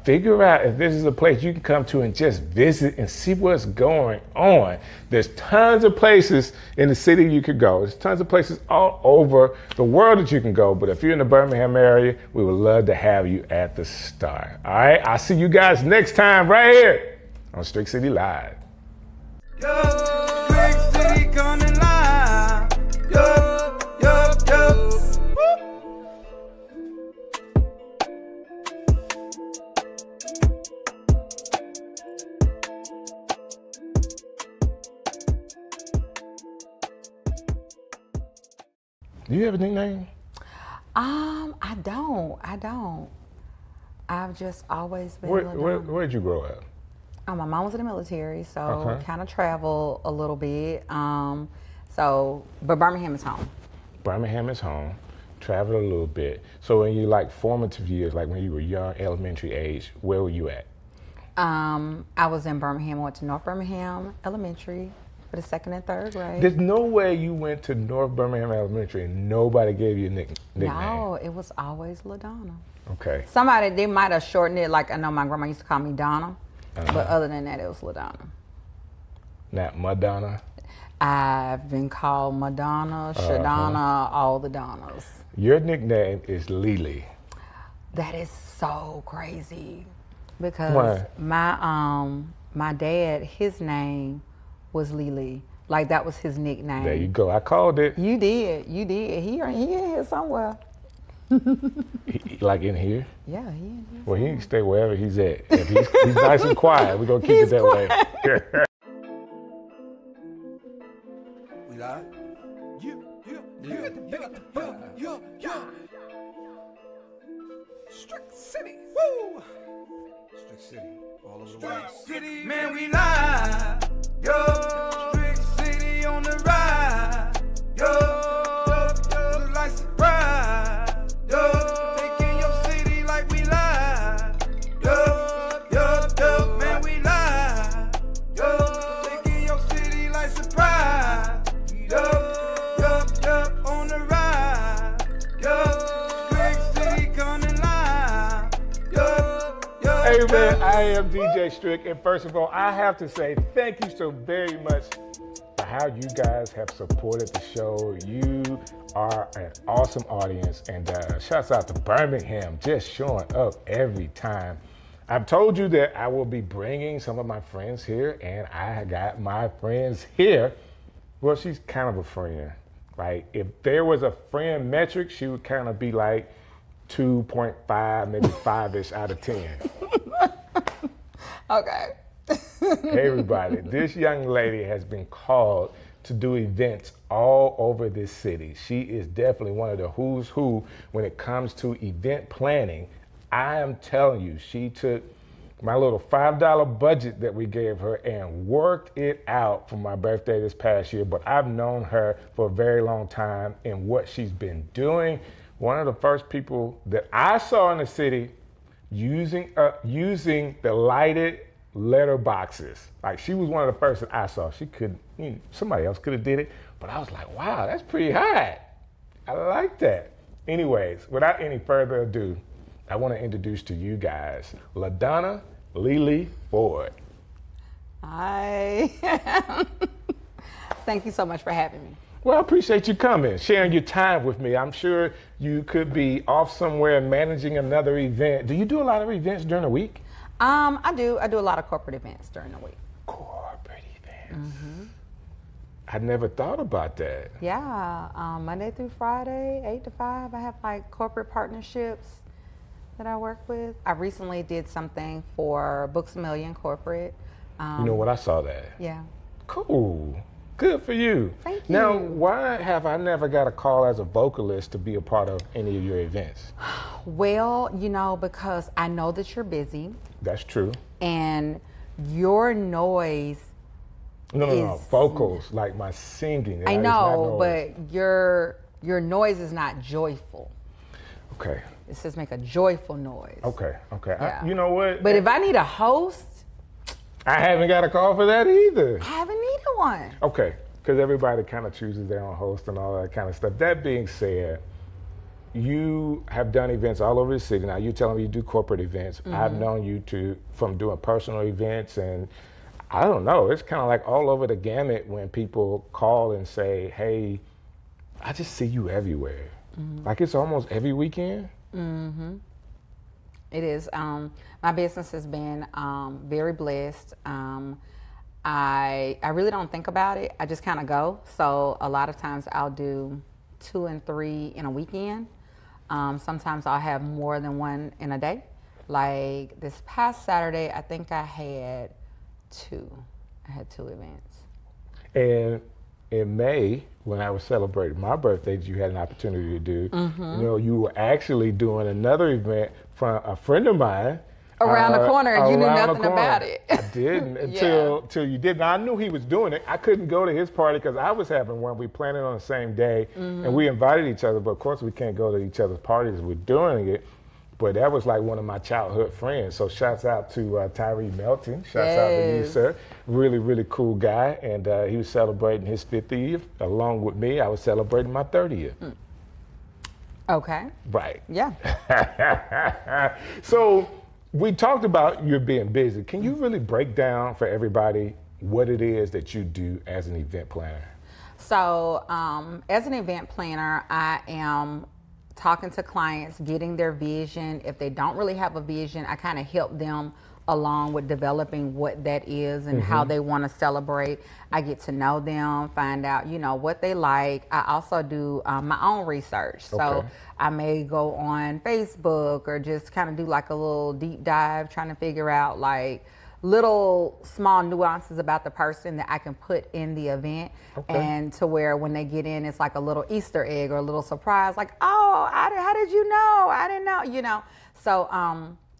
Figure out if this is a place you can come to and just visit and see what's going on. There's tons of places in the city you could go. There's tons of places all over the world that you can go. But if you're in the Birmingham area, we would love to have you at the Star. All right, I'll see you guys next time right here on Strick City Live. Yo, Strick City coming live. Yo, yo, yo. Do you have a nickname? I don't. I've just always been. Where'd you grow up? My mom was in the military, so kind of travel a little bit. But Birmingham is home. Birmingham is home. Travel a little bit. So in your like formative years, like when you were young, elementary age, where were you at? I was in Birmingham. I went to North Birmingham Elementary for the 2nd and 3rd grade. There's no way you went to North Birmingham Elementary and nobody gave you a nickname. No, it was always LaDonna. Okay. They might have shortened it. Like I know my grandma used to call me Donna, but other than that, it was LaDonna. Not Madonna? I've been called Madonna, Shadonna, all the Donnas. Your nickname is Lily. That is so crazy, because my dad, his name was Lily. Like that was his nickname. There you go. I called it. You did. He in here somewhere. Like in here? Yeah, he in here. Well, he can stay wherever he's at. If he's nice and quiet, we're gonna keep it that way. We live? Yeah. Strick City. Woo! Strick City. All over the world. City, man, we live. Yo, Strick City on the ride. Yo, look like surprise. Yo, taking your city like we live. Yo, man, we live. Yo, taking your city like surprise. Yo, on the ride. Yo, Strick City coming live. Yo. Hey man, I am DJ Strick, and first of all, I have to say thank you so very much for how you guys have supported the show. You are an awesome audience, and shouts out to Birmingham, just showing up every time. I've told you that I will be bringing some of my friends here, and I got my friends here. Well, she's kind of a friend. Like if there was a friend metric, she would kind of be like 2.5, maybe 5-ish out of 10. Okay. Hey everybody, this young lady has been called to do events all over this city. She is definitely one of the who's who when it comes to event planning. I am telling you, she took my little $5 budget that we gave her and worked it out for my birthday this past year. But I've known her for a very long time and what she's been doing. One of the first people that I saw in the city using the lighted letter boxes. Like she was one of the first that I saw. She could, somebody else could have did it, but I was like, wow, that's pretty high. I like that. Anyways, without any further ado, I want to introduce to you guys LaDonna Lily Ford. Hi. Thank you so much for having me. Well, I appreciate you coming, sharing your time with me. I'm sure you could be off somewhere managing another event. Do you do a lot of events during the week? I do a lot of corporate events during the week. Corporate events. I never thought about that. Yeah, Monday through Friday, 8 to 5. I have like corporate partnerships that I work with. I recently did something for Books A Million Corporate. You know what? I saw that. Yeah. Cool. Good for you. Thank you. Now, why have I never got a call as a vocalist to be a part of any of your events? Well, because I know that you're busy. That's true. And your noise. No. Vocals, like my singing. I know, but your noise is not joyful. Okay. It says make a joyful noise. Okay. Yeah. You know what? But if I need a host, I haven't got a call for that either. I haven't needed one. Okay, because everybody kind of chooses their own host and all that kind of stuff. That being said, you have done events all over the city. Now you're telling me you do corporate events. I've known you from doing personal events, and I don't know, it's kind of like all over the gamut when people call and say, hey, I just see you everywhere. Like it's almost every weekend. It is. My business has been very blessed. I really don't think about it. I just kind of go. So a lot of times I'll do 2 and 3 in a weekend. Sometimes I'll have more than one in a day. Like this past Saturday, I think I had 2. I had 2 events. And in May, when I was celebrating my birthday that you had an opportunity to do, you were actually doing another event from a friend of mine. Around the corner, and you knew nothing about it. I didn't until you did. Now, I knew he was doing it. I couldn't go to his party because I was having one. We planned it on the same day, and we invited each other, but of course we can't go to each other's parties. We're doing it. But that was like one of my childhood friends. So shouts out to Tyree Melton. Shouts out to you, sir. Really, really cool guy. And he was celebrating his 50th along with me. I was celebrating my 30th. Okay. Right. Yeah. So we talked about you being busy. Can you really break down for everybody what it is that you do as an event planner? So as an event planner, I am talking to clients, getting their vision. If they don't really have a vision, I kind of help them along with developing what that is and how they want to celebrate. I get to know them, find out, what they like. I also do my own research. So I may go on Facebook or just kind of do like a little deep dive, trying to figure out like little small nuances about the person that I can put in the event, and to where when they get in, it's like a little Easter egg or a little surprise, like, oh, how did you know? I didn't know, So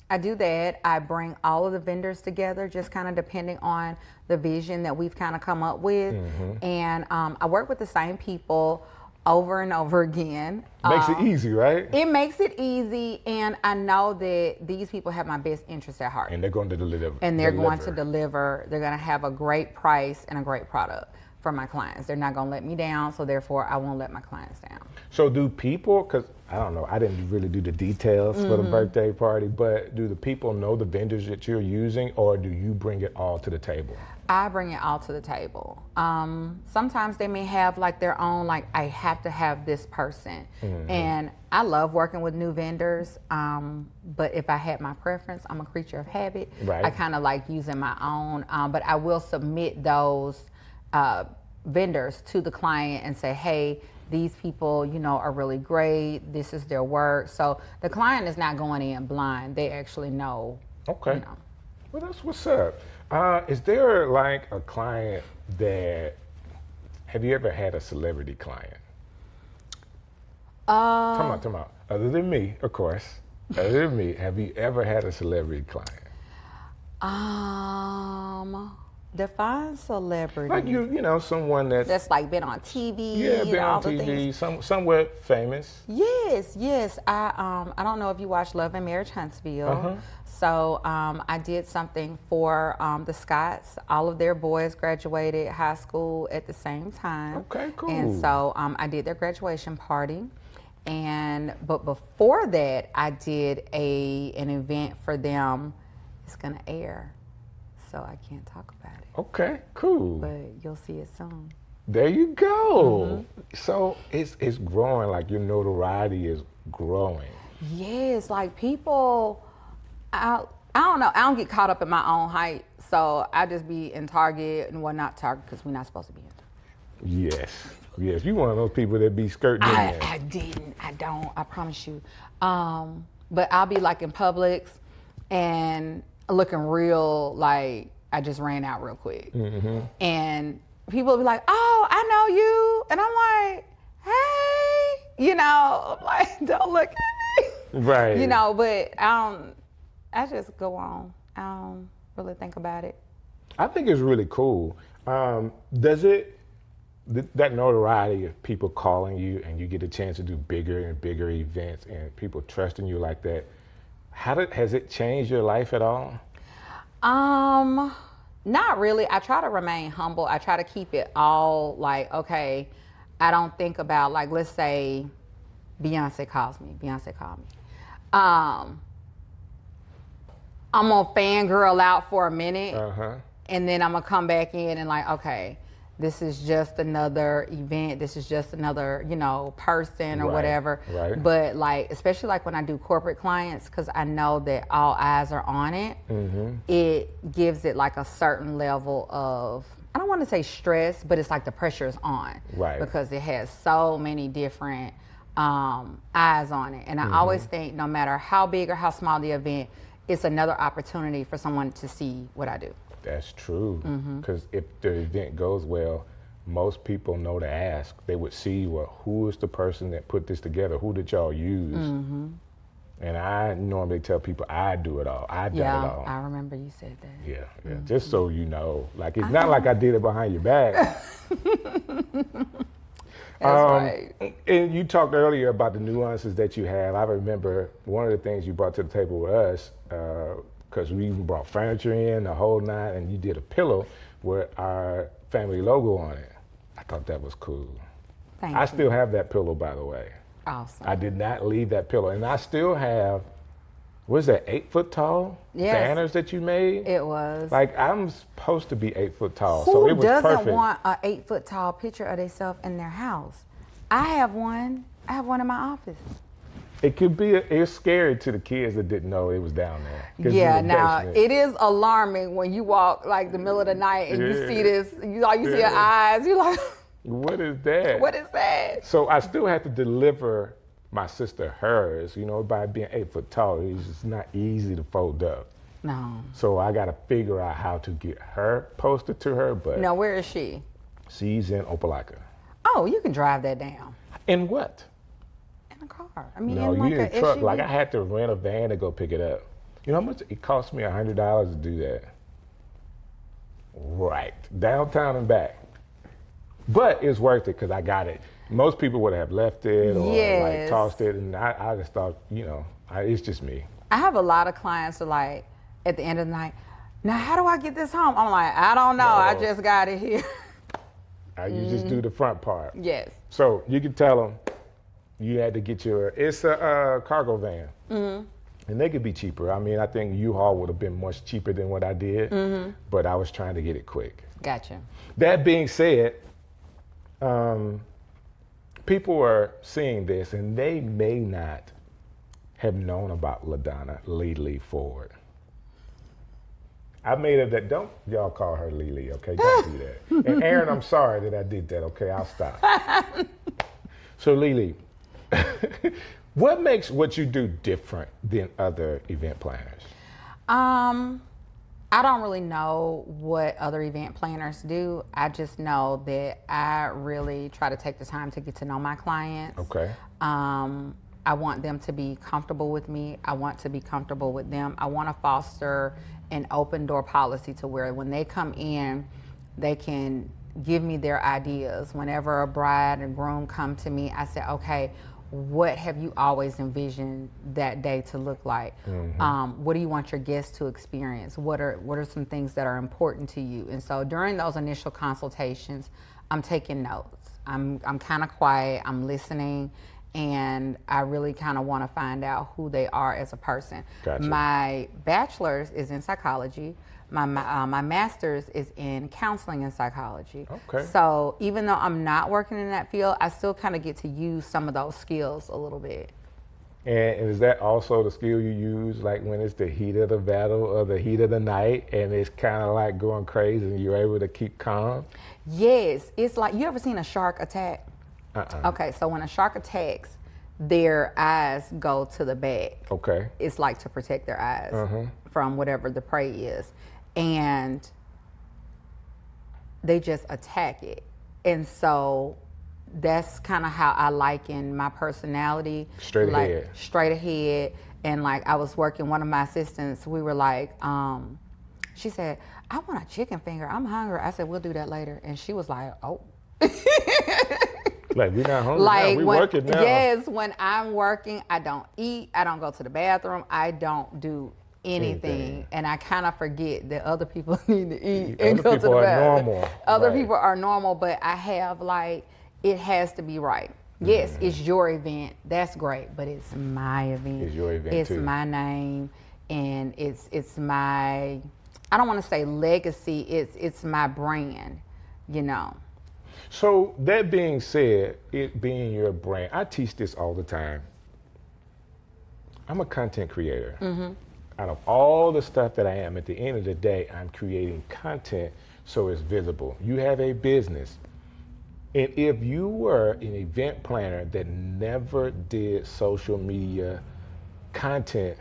I do that. I bring all of the vendors together, just kind of depending on the vision that we've kind of come up with. And I work with the same people over and over again. Makes it easy, right? It makes it easy, and I know that these people have my best interests at heart. And they're going to deliver. And they're going to deliver. They're going to have a great price and a great product for my clients. They're not going to let me down, so therefore I won't let my clients down. So do people, because I don't know, I didn't really do the details for the birthday party, but do the people know the vendors that you're using, or do you bring it all to the table? I bring it all to the table. Sometimes they may have like their own, like, I have to have this person. And I love working with new vendors. But if I had my preference, I'm a creature of habit. Right. I kind of like using my own, but I will submit those vendors to the client and say, hey, these people, you know, are really great. This is their work. So the client is not going in blind. They actually know. Okay. You know. Well, that's what's up. Is there like a client that, have you ever had a celebrity client? Come on. Other than me, of course. Other than me, have you ever had a celebrity client? Define celebrity. Like you know, someone that's like been on TV. Yeah, been on TV, somewhat famous. Yes. I don't know if you watch Love and Marriage Huntsville. So I did something for the Scotts. All of their boys graduated high school at the same time. Okay, cool. And so I did their graduation party. But before that, I did an event for them. It's gonna air, so I can't talk about it. Okay, cool. But you'll see it soon. There you go. So it's growing, like your notoriety is growing. Yes, like people, I don't know, I don't get caught up in my own hype, so I just be in Target and whatnot. Target, because we're not supposed to be in Target. Yes, you one of those people that be skirting in there. I don't, I promise you. But I'll be like in Publix and looking real like I just ran out real quick. And people will be like, oh, I know you. And I'm like, hey, you know, I'm like, don't look at me. Right. You know, but I just go on. I don't really think about it. I think it's really cool. Does it, that notoriety of people calling you and you get a chance to do bigger and bigger events and people trusting you like that, has it changed your life at all? Not really. I try to remain humble. I try to keep it all like, okay, I don't think about, like, let's say Beyonce called me. I'm gonna fangirl out for a minute, and then I'm gonna come back in and like, okay, this is just another event. This is just another, you know, person or whatever. Right. But like, especially like when I do corporate clients, because I know that all eyes are on it, it gives it like a certain level of, I don't want to say stress, but it's like the pressure is on. Right. Because it has so many different eyes on it. And I always think no matter how big or how small the event, it's another opportunity for someone to see what I do. That's true. Because if the event goes well, most people know to ask. They would see, well, who is the person that put this together? Who did y'all use? And I normally tell people I do it all. I done it all. I remember you said that. Yeah. Just so you know. Like, it's not like I did it behind your back. That's right. And you talked earlier about the nuances that you have. I remember one of the things you brought to the table with us, because we even brought furniture in the whole night, and you did a pillow with our family logo on it. I thought that was cool. Thank I you. still have that pillow, by the way. Awesome. I did not leave that pillow. And I still have, what is that, 8 foot tall banners that you made? It was. Like, I'm supposed to be 8 foot tall, Who so it was doesn't perfect. want an 8 foot tall picture of themselves in their house? I have one. I have one in my office. It could be, it's scary to the kids that didn't know it was down there. 'Cause it's Yeah, in the now basement. it is alarming when you walk like the middle of the night and you see this, you see your eyes, you're like, What is that? what is that? So I still have to deliver my sister hers, you know, by being 8 foot tall, it's just not easy to fold up. No. So I got to figure out how to get her posted to her, but No, where is she? she's in Opelika. Oh, you can drive that down. In what? In a car. I mean, No, in like you in a a truck. SUV. Like I had to rent a van to go pick it up. You know how much it cost me? $100 to do that. Right, downtown and back. But it's worth it because I got it. Most people would have left it or like Yes. tossed it, and I just thought, you know, it's just me. I have a lot of clients who like, at the end of the night, now how do I get this home? I'm like, I don't know. I just got it here. You just do the front part. Yes. So you can tell them you had to get it's a cargo van. And they could be cheaper. I mean, I think U-Haul would have been much cheaper than what I did, but I was trying to get it quick. Gotcha. That being said, people are seeing this and they may not have known about LaDonna Lee Ford. I made it that, don't y'all call her Lee, okay? Don't do that. And Aaron, I'm sorry that I did that, okay? I'll stop. So Lily, what makes what you do different than other event planners? I don't really know what other event planners do. I just know that I really try to take the time to get to know my clients. Okay. I want them to be comfortable with me. I want to be comfortable with them. I want to foster an open door policy to where when they come in, they can give me their ideas. Whenever a bride and groom come to me, I say, okay, what have you always envisioned that day to look like? What do you want your guests to experience? What are some things that are important to you? And so during those initial consultations, I'm taking notes. I'm kind of quiet, I'm listening, and I really kind of want to find out who they are as a person. Gotcha. My bachelor's is in psychology. My master's is in counseling and psychology. Okay. So even though I'm not working in that field, I still kind of get to use some of those skills a little bit. And is that also the skill you use, like when it's the heat of the battle or the heat of the night, and it's kind of like going crazy, and you're able to keep calm? Yes, it's like, you ever seen a shark attack? Okay, so when a shark attacks, their eyes go to the back. Okay. It's like to protect their eyes from whatever the prey is. And they just attack it. And so that's kind of how I liken my personality. Straight ahead. Straight ahead. And like I was working, one of my assistants, we were like, she said, I want a chicken finger, I'm hungry. I said, we'll do that later. And she was like, oh. Like, we're not hungry now, we're working now. Yes, when I'm working, I don't eat, I don't go to the bathroom, I don't do anything. And I kind of forget that other people need to eat and go to the bathroom. Other people are normal. Other people are normal, but I have like, it has to be right. Yes, it's your event, that's great, but it's my event. It's your event too. It's my name, and it's my, I don't want to say legacy, it's my brand, you know. So that being said, it being your brand, I teach this all the time. I'm a content creator. Out of all the stuff that I am, at the end of the day, I'm creating content so it's visible. You have a business. And if you were an event planner that never did social media content,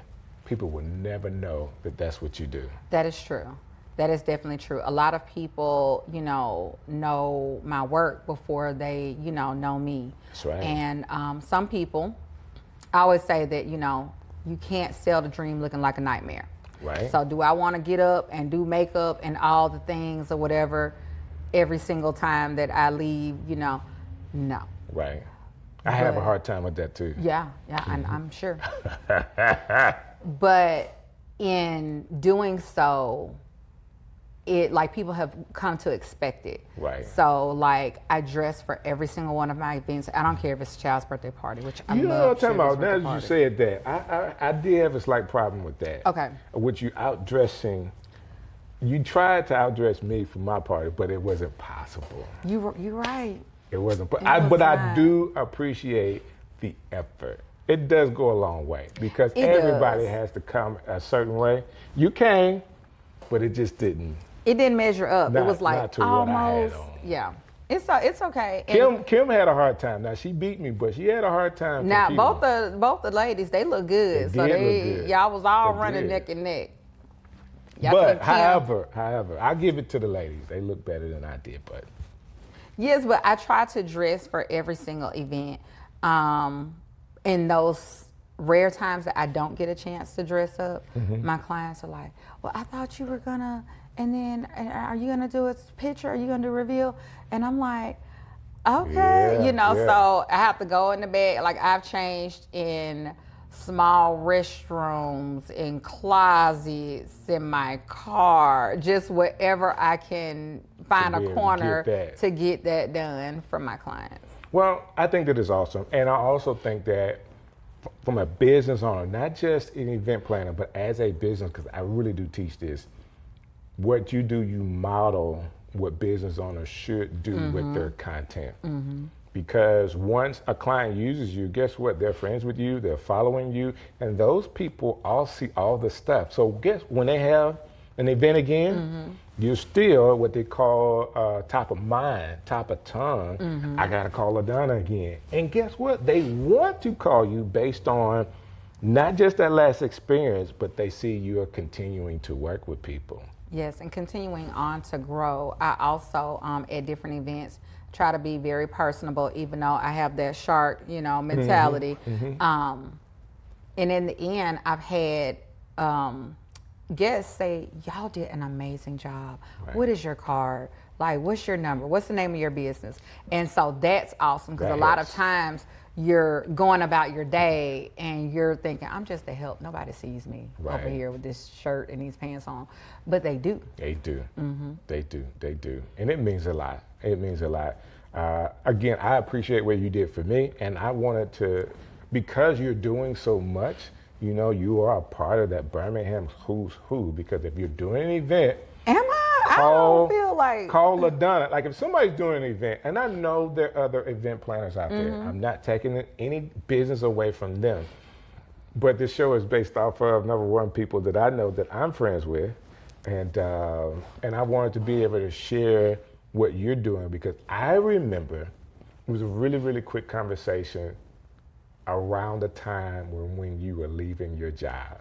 people would never know that that's what you do. That is true. That is definitely true. A lot of people, you know my work before they, know me. That's right. And some people, I always say that, you can't sell the dream looking like a nightmare. Right. So do I want to get up and do makeup and all the things or whatever every single time that I leave, no. Right. I have a hard time with that too. Yeah, I'm sure. But in doing so, it like people have come to expect it. Right. So like I dress for every single one of my events. I don't care if it's a child's birthday party, which I love. You know what I'm talking about? Now that party. you said that, I did have a slight problem with that. Okay. With you outdressing. You tried to outdress me for my party, but it wasn't possible. You're right. It wasn't. But I do appreciate the effort. It does go a long way because everybody has to come a certain way. You came, but it just didn't. It didn't measure up. It was like not to what I had almost. on. Yeah. It's okay. Kim had a hard time. Now she beat me, but she had a hard time. Now competing. both the ladies, they look good. Y'all was all running neck and neck. But however, I give it to the ladies. They look better than I did, but. Yes, but I try to dress for every single event. In those rare times that I don't get a chance to dress up, my clients are like, well, I thought you were gonna, and then are you gonna do a picture? Are you gonna do a reveal? And I'm like, okay, so I have to go in the bed. Like I've changed in small restrooms, in closets, in my car, just wherever I can find a corner to get that done for my clients. Well, I think that is awesome. And I also think that from a business owner, not just an event planner, but as a business, because I really do teach this, what you do, you model what business owners should do with their content. Because once a client uses you, guess what? They're friends with you, they're following you, and those people all see all the stuff. So when they have an event again, you're still what they call top of mind, top of tongue. I gotta call LaDonna again. And guess what? They want to call you based on not just that last experience, but they see you are continuing to work with people. Yes, and continuing on to grow. I also, at different events, try to be very personable, even though I have that shark, mentality. And in the end, I've had guests say, y'all did an amazing job. Right. What is your card? Like, what's your number? What's the name of your business? And so that's awesome, because a lot of times you're going about your day and you're thinking, I'm just a help. Nobody sees me over here with this shirt and these pants on. But they do. They do. They do. They do. And it means a lot. It means a lot. Again, I appreciate what you did for me. And I wanted to, because you're doing so much, you are a part of that Birmingham who's who. Because if you're doing an event, am I? I don't feel like. Call LaDonna. Like if somebody's doing an event, and I know there are other event planners out there. I'm not taking any business away from them. But this show is based off of, number one, people that I know that I'm friends with. And I wanted to be able to share what you're doing, because I remember it was a really, really quick conversation around the time when you were leaving your job.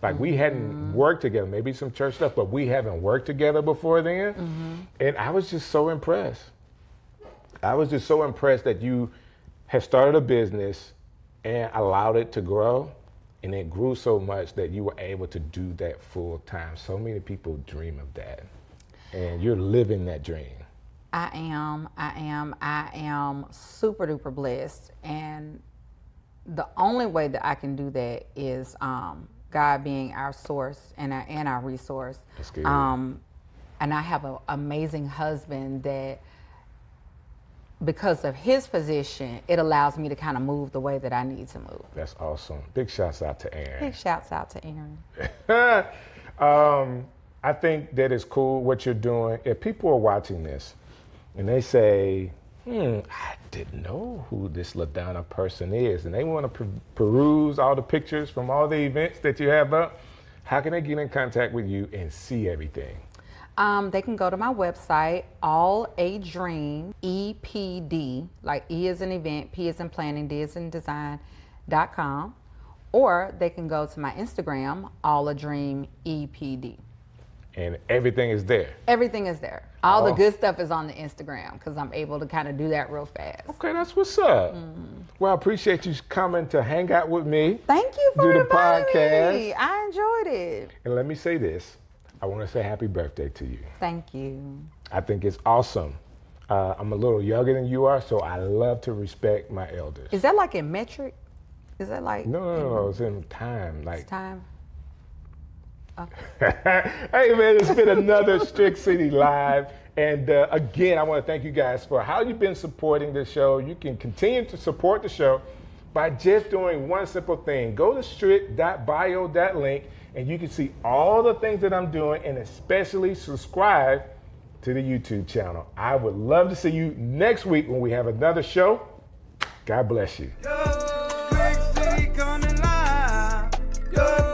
Like we hadn't worked together, maybe some church stuff, but we haven't worked together before then. And I was just so impressed. I was just so impressed that you had started a business and allowed it to grow. And it grew so much that you were able to do that full time. So many people dream of that. And you're living that dream. I am super duper blessed. And the only way that I can do that is God being our source and our resource. That's good. And I have an amazing husband that, because of his position, it allows me to kind of move the way that I need to move. That's awesome. Big shouts out to Aaron. Big shouts out to Aaron. I think that is cool what you're doing. If people are watching this and they say, I didn't know who this LaDonna person is, and they want to peruse all the pictures from all the events that you have up, how can they get in contact with you and see everything? They can go to my website, All a Dream, EPD, like E is in event, P is in planning, D is in design.com, or they can go to my Instagram, All a Dream EPD. And everything is there. Everything is there. All the good stuff is on the Instagram, because I'm able to kind of do that real fast. Okay, that's what's up. Well, I appreciate you coming to hang out with me. Thank you for do the inviting podcast. me. I enjoyed it. And let me say this. I want to say happy birthday to you. Thank you. I think it's awesome. I'm a little younger than you are, so I love to respect my elders. Is that like in metric? Is that like? No. It's in time. Like it's time. Hey man, it's been another Strick City Live. And again, I want to thank you guys for how you've been supporting this show. You can continue to support the show by just doing one simple thing. Go to strick.bio.link and you can see all the things that I'm doing, and especially subscribe to the YouTube channel. I would love to see you next week when we have another show. God bless you. Strick City coming live. Yo.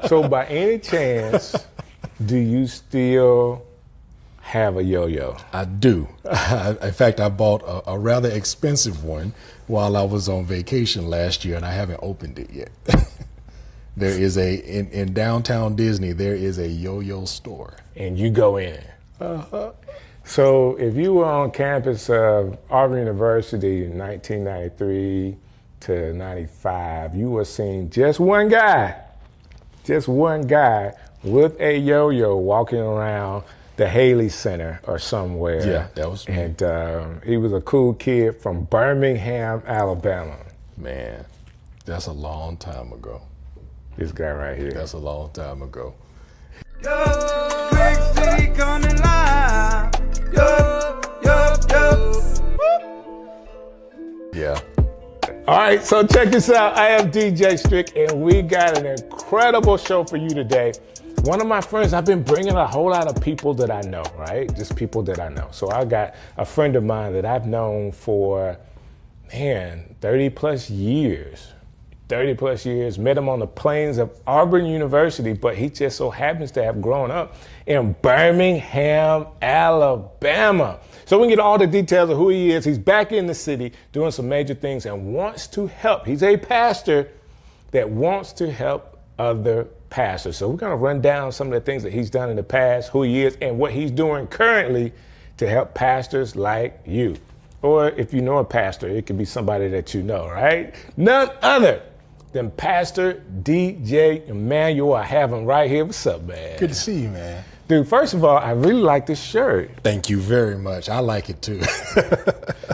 So by any chance, do you still have a yo-yo? I do. In fact, I bought a rather expensive one while I was on vacation last year, and I haven't opened it yet. There is in downtown Disney, there is a yo-yo store. And you go in. So if you were on campus of Auburn University in 1993 to 95, you were seeing just one guy with a yo-yo walking around the Haley Center or somewhere. Yeah, that was me. And he was a cool kid from Birmingham, Alabama. Man, that's a long time ago. This guy right here. That's a long time ago. Yo, Strick City coming live. Yo. Yeah. All right, so check this out. I am DJ Strick, and we got an incredible show for you today. one of my friends, I've been bringing a whole lot of people that I know, right? Just people that I know. So I got a friend of mine that I've known for, 30 plus years. 30 plus years, met him on the plains of Auburn University, but he just so happens to have grown up in Birmingham, Alabama. So we can get all the details of who he is. He's back in the city doing some major things and wants to help. He's a pastor that wants to help other pastors. So we're gonna run down some of the things that he's done in the past, who he is, and what he's doing currently to help pastors like you. Or if you know a pastor, it could be somebody that you know, right? None other than Pastor DJ Emmanuel. I have him right here. What's up, man? Good to see you, man. Dude, first of all, I really like this shirt. Thank you very much. I like it too.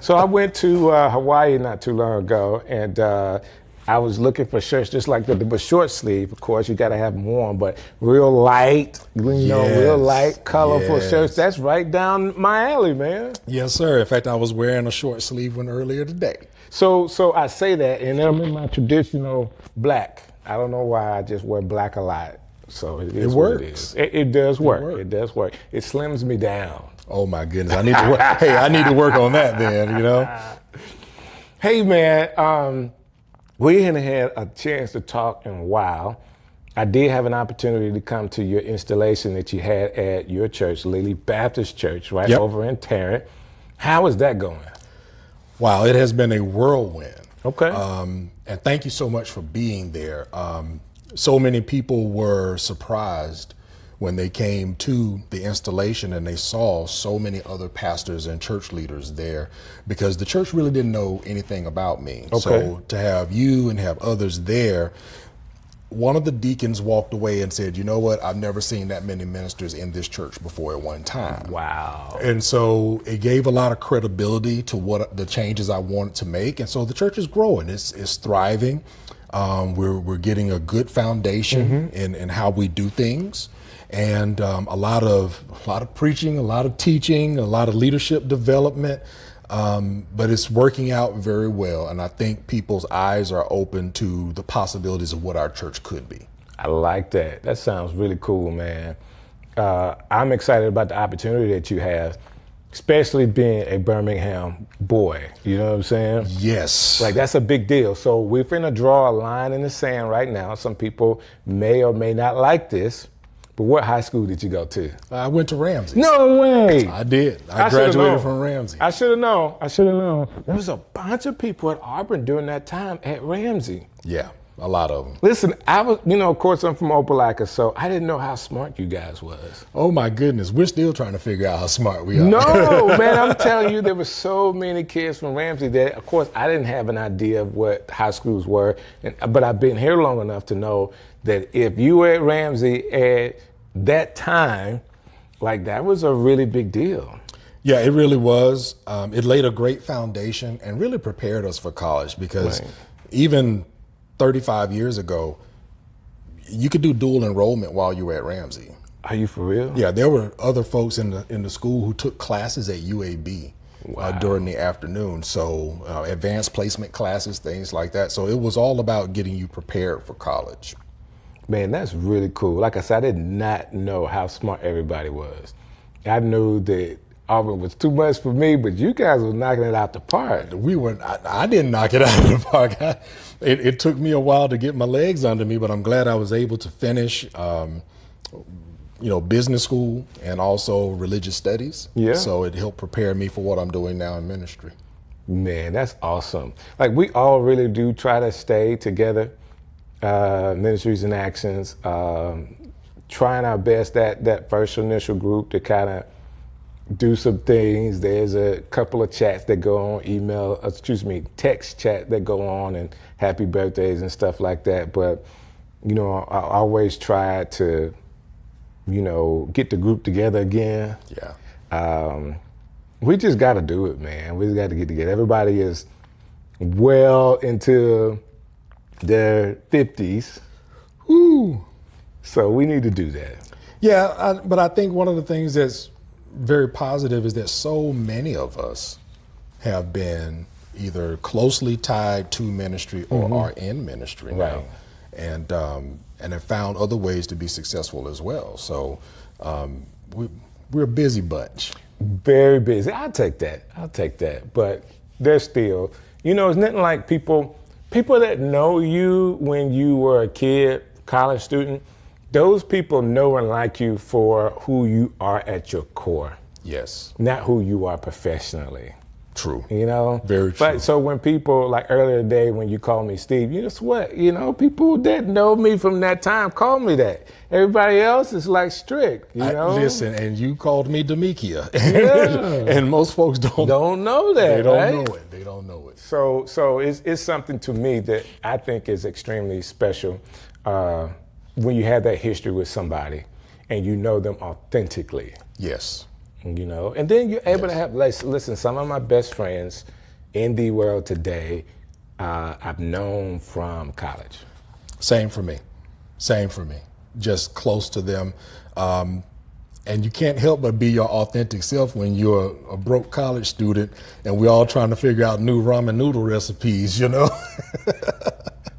So I went to Hawaii not too long ago, and I was looking for shirts just like that, but short sleeve. Of course, you got to have them warm, but real light, real light, colorful shirts. That's right down my alley, man. Yes, sir. In fact, I was wearing a short sleeve one earlier today. So I say that, and I'm in my traditional black. I don't know why I just wear black a lot. So it works. It does work. It does work. It slims me down. Oh my goodness! I need to work. Hey, I need to work on that, then. You know. Hey, man. We hadn't had a chance to talk in a while. I did have an opportunity to come to your installation that you had at your church, Lily Baptist Church, right over in Tarrant. How is that going? Wow, it has been a whirlwind. Okay. And thank you so much for being there. So many people were surprised when they came to the installation and they saw so many other pastors and church leaders there, because the church really didn't know anything about me. Okay. So to have you and have others there, one of the deacons walked away and said, you know what, I've never seen that many ministers in this church before at one time. Wow. And so it gave a lot of credibility to what the changes I wanted to make. And so the church is growing, it's thriving. We're getting a good foundation in how we do things. And a lot of preaching, a lot of teaching, a lot of leadership development, but it's working out very well. And I think people's eyes are open to the possibilities of what our church could be. I like that. That sounds really cool, man. I'm excited about the opportunity that you have, especially being a Birmingham boy. You know what I'm saying? Yes. Like, that's a big deal. So we're finna draw a line in the sand right now. Some people may or may not like this. But what high school did you go to? I went to Ramsey. No way. I did. I graduated from Ramsey. I should have known. There was a bunch of people at Auburn during that time at Ramsey. Yeah, a lot of them. Listen, I was, of course I'm from Opelika, so I didn't know how smart you guys was. Oh my goodness, we're still trying to figure out how smart we are. No, man, I'm telling you, there were so many kids from Ramsey that, of course, I didn't have an idea of what high schools were, but I've been here long enough to know that if you were at Ramsey at that time, like, that was a really big deal. Yeah, it really was. It laid a great foundation and really prepared us for college, because even 35 years ago, you could do dual enrollment while you were at Ramsey. Are you for real? Yeah, there were other folks in the school who took classes at UAB during the afternoon. So advanced placement classes, things like that. So it was all about getting you prepared for college. Man, that's really cool. Like I said, I did not know how smart everybody was. I knew that Auburn was too much for me, but you guys were knocking it out the park. I didn't knock it out of the park. It took me a while to get my legs under me, but I'm glad I was able to finish, business school and also religious studies. Yeah. So it helped prepare me for what I'm doing now in ministry. Man, that's awesome. Like, we all really do try to stay together. Ministries in Actions, trying our best, that first initial group to kind of do some things. There's a couple of chats that go on, text chat that go on, and happy birthdays and stuff like that. But, I always try to, get the group together again. Yeah. We just got to do it, man. We just got to get together. Everybody is well into their 50s. Woo. So we need to do that. Yeah, but I think one of the things that's very positive is that so many of us have been either closely tied to ministry or are in ministry now. And and have found other ways to be successful as well. So we're a busy bunch. Very busy. I'll take that. But there's still, it's nothing like people that know you when you were a kid, college student, those people know and like you for who you are at your core. Yes. Not who you are professionally. True. Very true. But so when people, like earlier today when you called me Steve, guess what? People that know me from that time call me that. Everybody else is like Strick, Listen, and you called me Demekia. Yeah. And most folks don't know that. They don't know it. They don't know it. So it's something to me that I think is extremely special when you have that history with somebody and you know them authentically. Yes. And then you're able to have, listen, some of my best friends in the world today, I've known from college. Same for me. Just close to them. And you can't help but be your authentic self when you're a broke college student and we're all trying to figure out new ramen noodle recipes,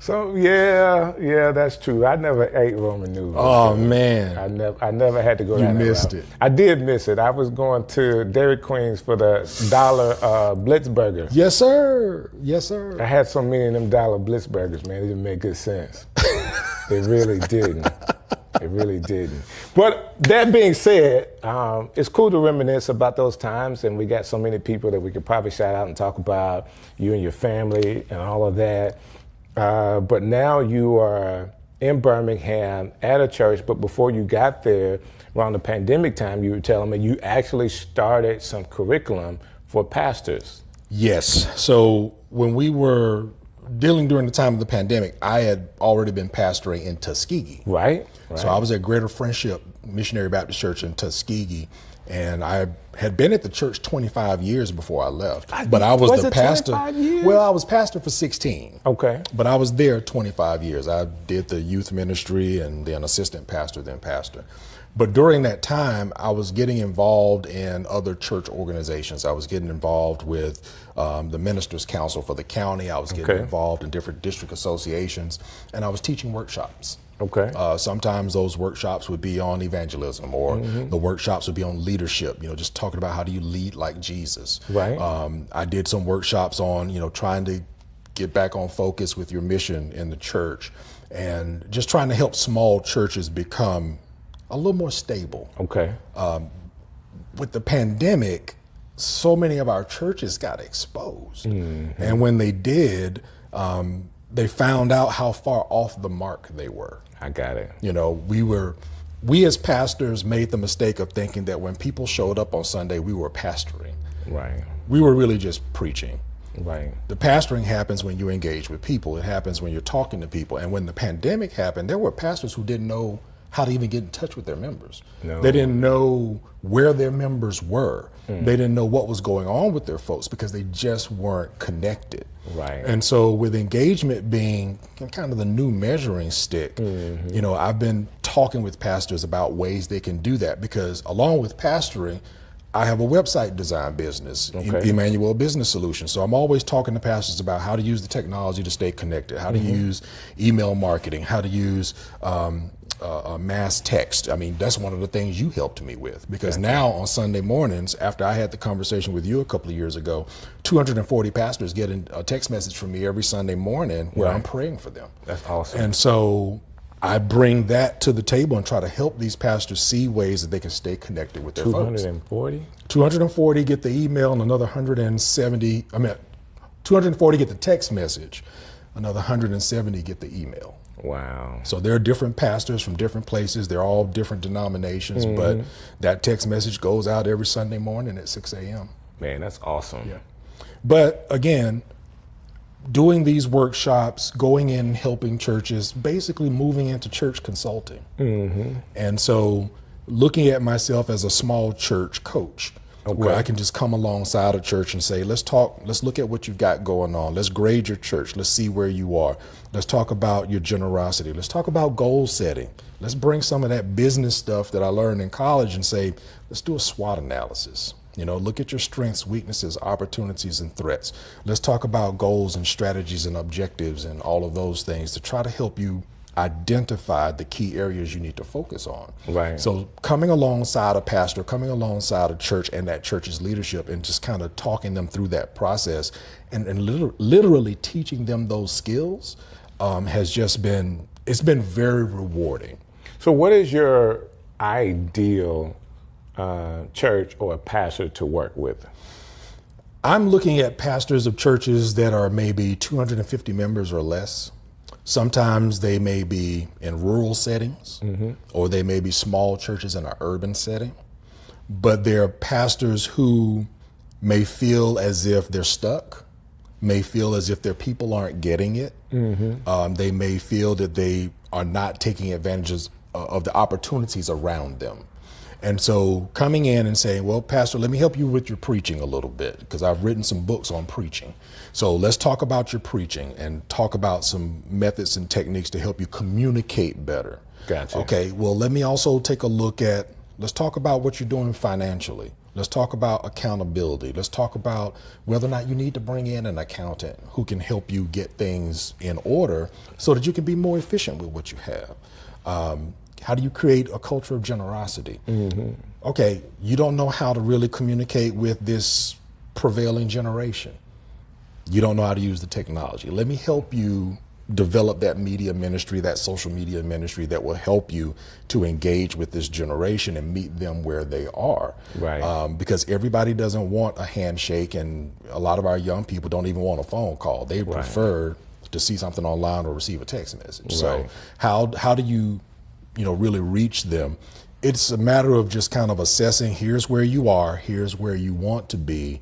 So yeah, that's true. I never ate Roman noodles. Oh man, I never had to go. You down that missed route. it. I did miss it. I was going to Dairy Queens for the $1 Blitz burger. Yes, sir. Yes, sir. I had so many of them $1 Blitz burgers, man. It didn't make good sense. It really didn't. It really didn't. But that being said, it's cool to reminisce about those times, and we got so many people that we could probably shout out and talk about, you and your family and all of that. But now you are in Birmingham at a church, but before you got there, around the pandemic time, you were telling me you actually started some curriculum for pastors. Yes. So when we were dealing during the time of the pandemic, I had already been pastoring in Tuskegee. Right. So I was at Greater Friendship Missionary Baptist Church in Tuskegee, and I had been at the church 25 years before I left. But I was the pastor. 25 years? Well, I was pastor for 16. Okay. But I was there 25 years. I did the youth ministry and then assistant pastor, then pastor. But during that time, I was getting involved in other church organizations. I was getting involved with the Ministers' Council for the county. I was getting involved in different district associations, and I was teaching workshops. Okay. Sometimes those workshops would be on evangelism, or the workshops would be on leadership, just talking about how do you lead like Jesus. Right. I did some workshops on, trying to get back on focus with your mission in the church, and just trying to help small churches become a little more stable. Okay. With the pandemic, so many of our churches got exposed. And when they did, they found out how far off the mark they were. I got it. We as pastors made the mistake of thinking that when people showed up on Sunday, we were pastoring. Right. We were really just preaching. Right. The pastoring happens when you engage with people. It happens when you're talking to people. And when the pandemic happened, there were pastors who didn't know how to even get in touch with their members. No. They didn't know where their members were. They didn't know what was going on with their folks because they just weren't connected. Right. And so with engagement being kind of the new measuring stick, I've been talking with pastors about ways they can do that, because along with pastoring, I have a website design business, Emmanuel Business Solutions. So I'm always talking to pastors about how to use the technology to stay connected, how to use email marketing, how to use mass text. I mean, that's one of the things you helped me with, because now on Sunday mornings, after I had the conversation with you a couple of years ago, 240 pastors get a text message from me every Sunday morning where I'm praying for them. That's awesome. And so I bring that to the table and try to help these pastors see ways that they can stay connected with their folks. 240? 240 get the email, and another 240 get the text message, another 170 get the email. Wow. So there are different pastors from different places. They're all different denominations, but that text message goes out every Sunday morning at 6 a.m. Man, that's awesome. Yeah. But again, doing these workshops, going in, helping churches, basically moving into church consulting. And so looking at myself as a small church coach, where I can just come alongside a church and say, let's look at what you've got going on. Let's grade your church. Let's see where you are. Let's talk about your generosity. Let's talk about goal setting. Let's bring some of that business stuff that I learned in college and say, let's do a SWOT analysis. Look at your strengths, weaknesses, opportunities, and threats. Let's talk about goals and strategies and objectives and all of those things to try to help you identified the key areas you need to focus on. Right. So coming alongside a pastor, coming alongside a church and that church's leadership, and just kind of talking them through that process and literally teaching them those skills has just been, it's been very rewarding. So what is your ideal church or pastor to work with? I'm looking at pastors of churches that are maybe 250 members or less. Sometimes they may be in rural settings, or they may be small churches in an urban setting. But they're pastors who may feel as if they're stuck, may feel as if their people aren't getting it. They may feel that they are not taking advantages of the opportunities around them. And so coming in and saying, well, Pastor, let me help you with your preaching a little bit, because I've written some books on preaching. So let's talk about your preaching and talk about some methods and techniques to help you communicate better. Gotcha. Okay, well, let me also take a look at, let's talk about what you're doing financially. Let's talk about accountability. Let's talk about whether or not you need to bring in an accountant who can help you get things in order so that you can be more efficient with what you have. How do you create a culture of generosity? Okay, you don't know how to really communicate with this prevailing generation. You don't know how to use the technology. Let me help you develop that media ministry, that social media ministry that will help you to engage with this generation and meet them where they are. Right. Because everybody doesn't want a handshake, and a lot of our young people don't even want a phone call. They prefer to see something online or receive a text message. So how do you really reach them? It's a matter of just kind of assessing, here's where you are, here's where you want to be.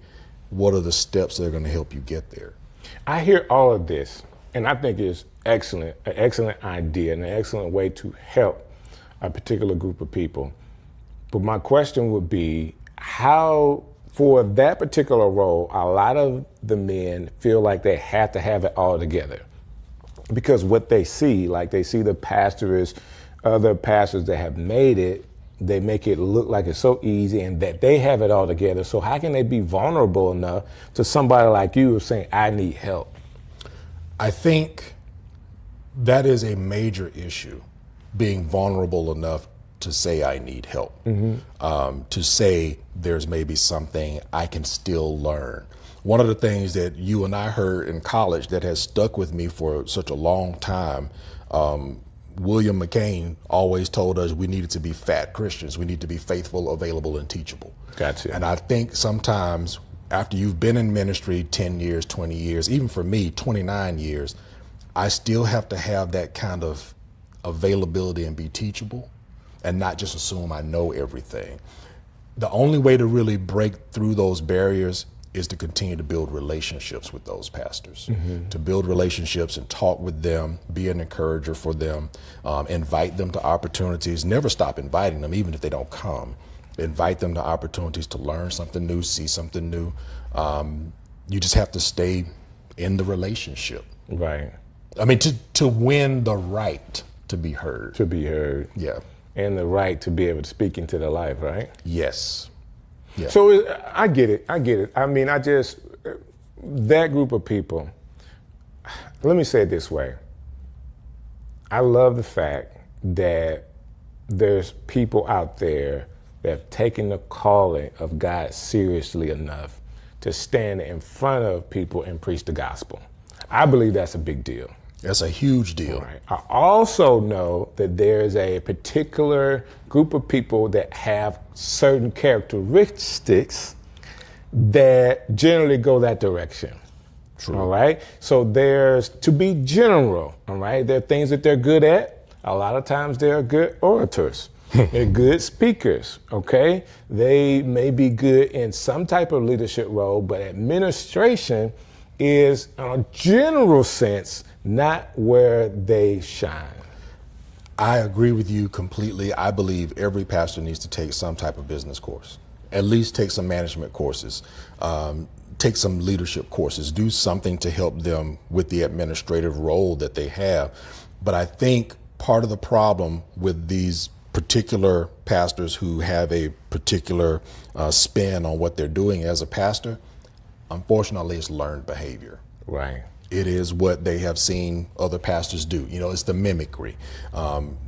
What are the steps that are going to help you get there? I hear all of this, and I think it's excellent, an excellent idea and an excellent way to help a particular group of people. But my question would be, how, for that particular role, a lot of the men feel like they have to have it all together. Because what they see, like they see the pastors, other pastors that have made it, they make it look like it's so easy and that they have it all together. So how can they be vulnerable enough to somebody like you saying, I need help? I think that is a major issue, being vulnerable enough to say I need help, to say there's maybe something I can still learn. One of the things that you and I heard in college that has stuck with me for such a long time, William McCain always told us we needed to be fat Christians. We need to be faithful, available, and teachable. Gotcha. And I think sometimes after you've been in ministry 10 years, 20 years, even for me, 29 years, I still have to have that kind of availability and be teachable and not just assume I know everything. The only way to really break through those barriers is to continue to build relationships with those pastors, to build relationships and talk with them, be an encourager for them, invite them to opportunities, never stop inviting them, even if they don't come. Invite them to opportunities to learn something new, see something new. You just have to stay in the relationship. Right. I mean, to win the right to be heard. To be heard. Yeah. And the right to be able to speak into their life, right? Yes. Yeah. So I get it. I mean, that group of people, let me say it this way. I love the fact that there's people out there that have taken the calling of God seriously enough to stand in front of people and preach the gospel. I believe that's a big deal. That's a huge deal. Right. I also know that there's a particular group of people that have certain characteristics that generally go that direction. True. All right. So there's, to be general, all right, there are things that they're good at. A lot of times they're good orators. They're good speakers, okay? They may be good in some type of leadership role, but administration is, in a general sense, not where they shine. I agree with you completely. I believe every pastor needs to take some type of business course, at least take some management courses, take some leadership courses, do something to help them with the administrative role that they have. But I think part of the problem with these particular pastors who have a particular spin on what they're doing as a pastor, unfortunately, it's learned behavior. Right. It is what they have seen other pastors do. You know, it's the mimicry.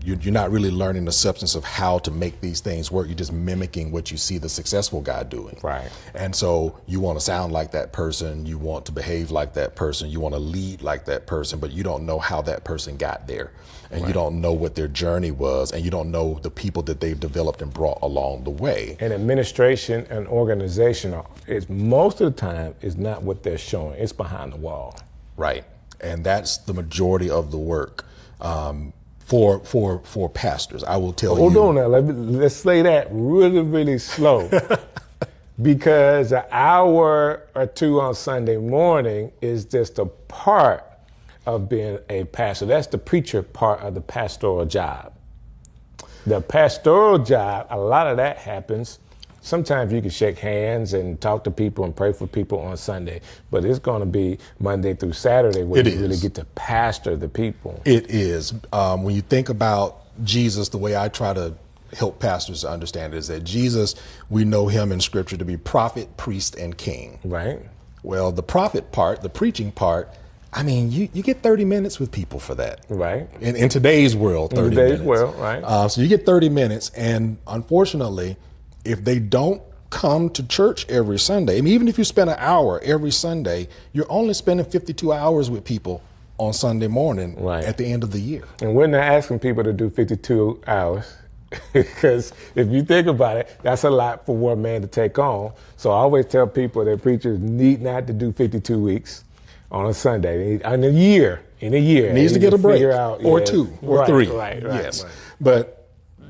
You're not really learning the substance of how to make these things work. You're just mimicking what you see the successful guy doing. Right. And so you want to sound like that person. You want to behave like that person. You want to lead like that person, but you don't know how that person got there. And you don't know what their journey was, and you don't know the people that they've developed and brought along the way. And administration and organization is most of the time is not what they're showing. It's behind the wall. Right. And that's the majority of the work for pastors. I will tell you. Hold on now. Let's say that really, really slow. Because an hour or two on Sunday morning is just a part of being a pastor. That's the preacher part of the pastoral job. The pastoral job, a lot of that happens. Sometimes you can shake hands and talk to people and pray for people on Sunday, but it's going to be Monday through Saturday where you really get to pastor the people. It is. When you think about Jesus, the way I try to help pastors to understand it is that Jesus, we know him in scripture to be prophet, priest, and king. Right. Well, the prophet part, the preaching part, I mean, you get 30 minutes with people for that. Right. In today's world, 30 minutes. In today's world, right. So you get 30 minutes, and unfortunately, if they don't come to church every Sunday, I mean, even if you spend an hour every Sunday, you're only spending 52 hours with people on Sunday morning at the end of the year. And we're not asking people to do 52 hours because if you think about it, that's a lot for one man to take on. So I always tell people that preachers need not to do 52 weeks on a Sunday. In a year. Needs to get a break or two or three. Right. Yes. But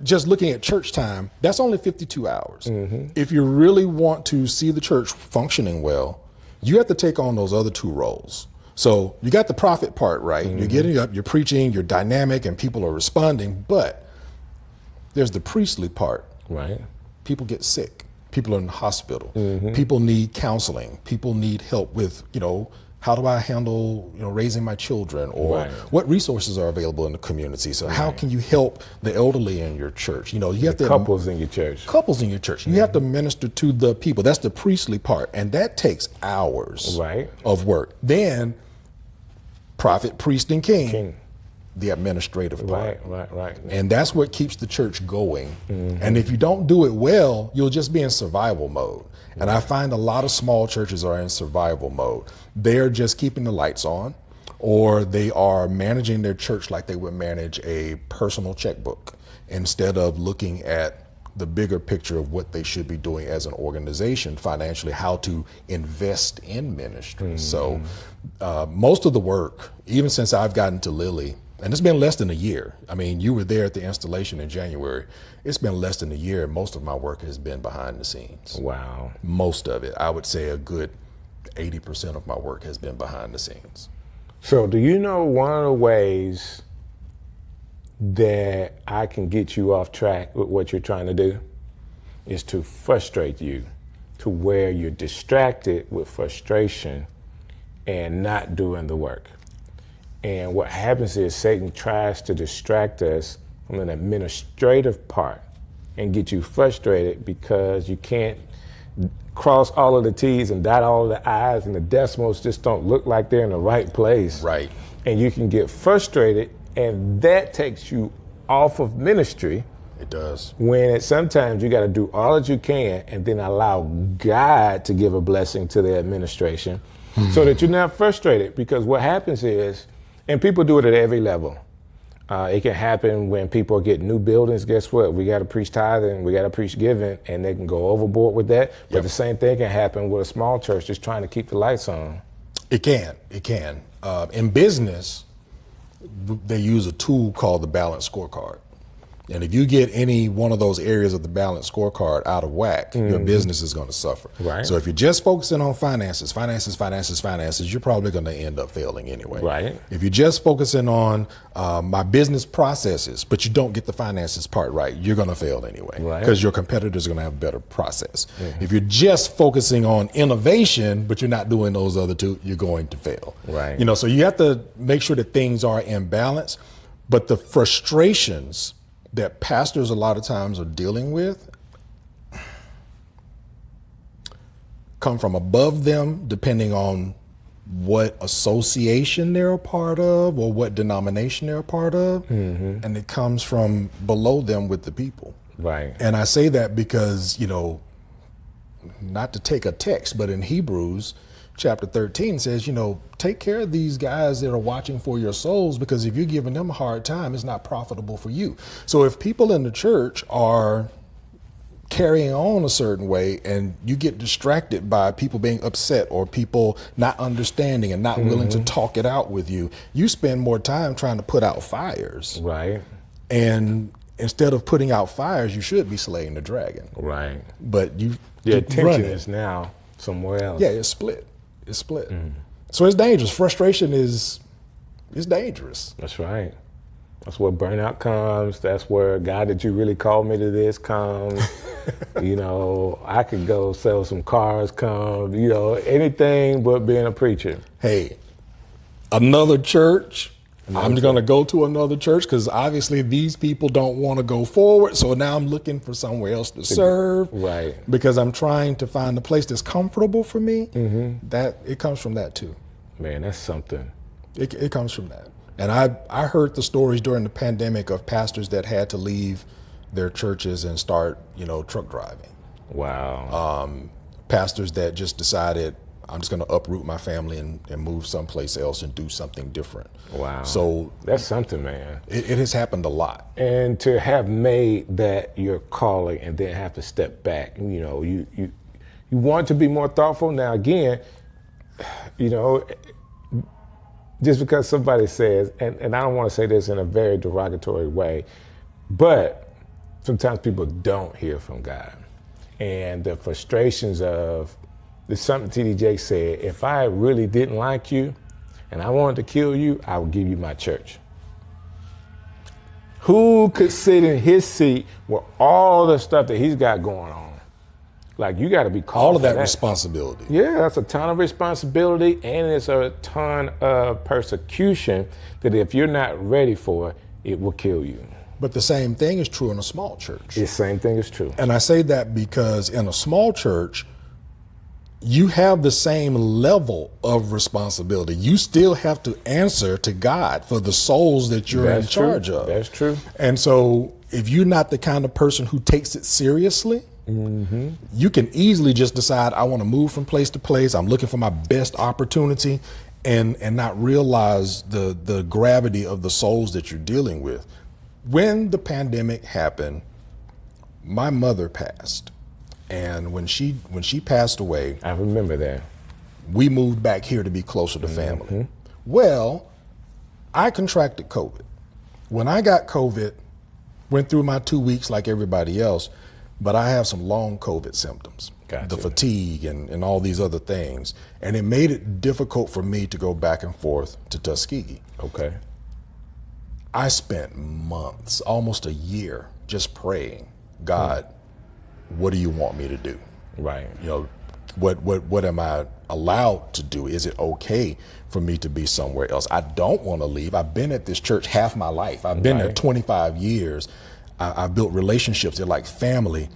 just looking at church time, that's only 52 hours. If you really want to see the church functioning well, you have to take on those other two roles. So you got the prophet part, right? You're getting up, you're preaching, you're dynamic, and people are responding, but there's the priestly part. Right. People get sick. People are in the hospital. People need counseling. People need help with, how do I handle, raising my children, or what resources are available in the community? So how can you help the elderly in your church? You have to couples in your church. Couples in your church. You have to minister to the people. That's the priestly part, and that takes hours of work. Then prophet, priest, and king. The administrative part. Right. And that's what keeps the church going. And if you don't do it well, you'll just be in survival mode. And I find a lot of small churches are in survival mode. They're just keeping the lights on, or they are managing their church like they would manage a personal checkbook instead of looking at the bigger picture of what they should be doing as an organization financially, how to invest in ministry. So most of the work, even since I've gotten to Lilly, and it's been less than a year. I mean, you were there at the installation in January. It's been less than a year. Most of my work has been behind the scenes. Wow. Most of it. I would say a good 80% of my work has been behind the scenes. So do you know one of the ways that I can get you off track with what you're trying to do is to frustrate you to where you're distracted with frustration and not doing the work. And what happens is Satan tries to distract us from an administrative part and get you frustrated because you can't cross all of the T's and dot all of the I's, and the decimals just don't look like they're in the right place. Right. And you can get frustrated, and that takes you off of ministry. It does. When sometimes you got to do all that you can and then allow God to give a blessing to the administration so that you're not frustrated. Because what happens is, and people do it at every level. It can happen when people get new buildings. Guess what? We got to preach tithing, we got to preach giving, and they can go overboard with that. But the same thing can happen with a small church just trying to keep the lights on. It can. In business, they use a tool called the balance scorecard. And if you get any one of those areas of the balance scorecard out of whack, your business is going to suffer. Right. So if you're just focusing on finances, you're probably going to end up failing anyway. Right. If you're just focusing on my business processes, but you don't get the finances part right, you're going to fail anyway. Right. Because your competitors are going to have a better process. If you're just focusing on innovation, but you're not doing those other two, you're going to fail. Right. So you have to make sure that things are in balance, but the frustrations that pastors a lot of times are dealing with come from above them, depending on what association they're a part of or what denomination they're a part of, and it comes from below them with the people. Right. And I say that because, you know, not to take a text, but in Hebrews chapter 13 says, you know, take care of these guys that are watching for your souls, because if you're giving them a hard time, it's not profitable for you. So if people in the church are carrying on a certain way and you get distracted by people being upset or people not understanding and not willing to talk it out with you, you spend more time trying to put out fires. Right. And instead of putting out fires, you should be slaying the dragon. Right. But you Your keep attention running. is now somewhere else. Yeah, it's split. It's split. So it's dangerous. Frustration is dangerous. That's right. That's where burnout comes. That's where God, did you really call me to this comes. You know, I could go sell some cars come, you know, anything but being a preacher. Hey, another church. I'm going to go to another church because obviously these people don't want to go forward. So now I'm looking for somewhere else to serve. Right. Because I'm trying to find a place that's comfortable for me. That it comes from that too. Man, that's something. It comes from that. And I heard the stories during the pandemic of pastors that had to leave their churches and start, you know, truck driving. Wow. Pastors that just decided, I'm just going to uproot my family and move someplace else and do something different. Wow. So that's something, man. It has happened a lot. And to have made that your calling and then have to step back, you know, you want to be more thoughtful. Now, again, you know, just because somebody says, and I don't want to say this in a very derogatory way, but sometimes people don't hear from God. And the frustrations of, there's something T.D. Jakes said, if I really didn't like you and I wanted to kill you, I would give you my church. Who could sit in his seat with all the stuff that he's got going on? Like, you got to be called All of for that responsibility. Yeah, that's a ton of responsibility, and it's a ton of persecution that if you're not ready for, it will kill you. But the same thing is true in a small church. The same thing is true. And I say that because in a small church, you have the same level of responsibility. You still have to answer to God for the souls that you're in charge of. That's true. And so if you're not the kind of person who takes it seriously, you can easily just decide, I want to move from place to place. I'm looking for my best opportunity and not realize the gravity of the souls that you're dealing with. When the pandemic happened, my mother passed. And when she passed away, I remember that. We moved back here to be closer to family. Well, I contracted COVID. When I got COVID, went through my 2 weeks like everybody else, but I have some long COVID symptoms, the fatigue and all these other things. And it made it difficult for me to go back and forth to Tuskegee. Okay. I spent months, almost a year, just praying, God, what do you want me to do? Right. You know, what am I allowed to do? Is it okay for me to be somewhere else? I don't want to leave. I've been at this church half my life. I've been there 25 years. I've built relationships. They're like family.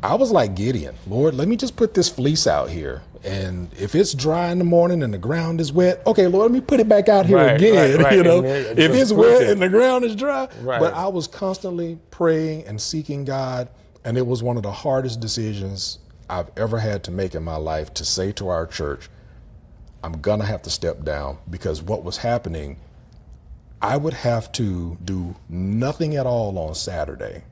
I was like Gideon, Lord, let me just put this fleece out here. And if it's dry in the morning and the ground is wet, okay, Lord, let me put it back out here again. Right. You know, if it's wet and the ground is dry. Right. But I was constantly praying and seeking God. And it was one of the hardest decisions I've ever had to make in my life, to say to our church, I'm going to have to step down, because what was happening, I would have to do nothing at all on Saturday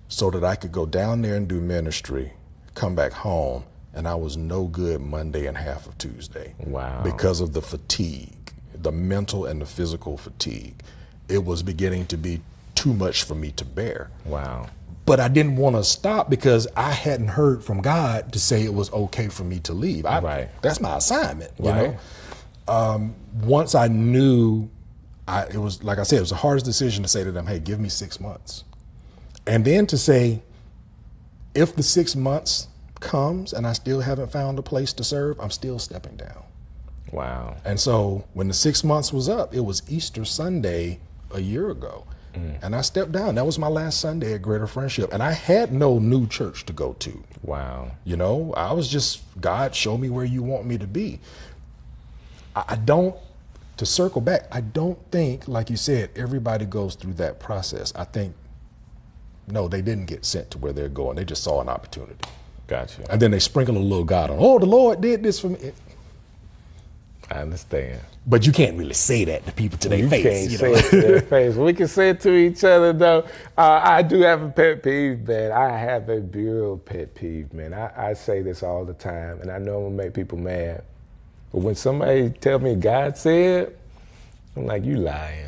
so that I could go down there and do ministry, come back home, and I was no good Monday and half of Tuesday. Wow. Because of the fatigue, the mental and the physical fatigue. It was beginning to be too much for me to bear. Wow. But I didn't want to stop because I hadn't heard from God to say it was okay for me to leave. That's my assignment, you know? Once I knew, it was, like I said, it was the hardest decision to say to them, hey, give me 6 months. And then to say, if the 6 months comes and I still haven't found a place to serve, I'm still stepping down. Wow. And so when the 6 months was up, it was Easter Sunday a year ago. And I stepped down. That was my last Sunday at Greater Friendship. And I had no new church to go to. Wow. You know, I was just, God, show me where you want me to be. I don't, to circle back, I don't think, like you said, everybody goes through that process. I think, no, they didn't get sent to where they're going. They just saw an opportunity. Gotcha. And then they sprinkle a little God on, oh, the Lord did this for me. I understand. But you can't really say that to people to their face. You can't say it to their face. We can say it to each other, though. I do have a pet peeve, man. I have a real pet peeve, man. I say this all the time, and I know I'm going to make people mad. But when somebody tell me God said, I'm like, you lying.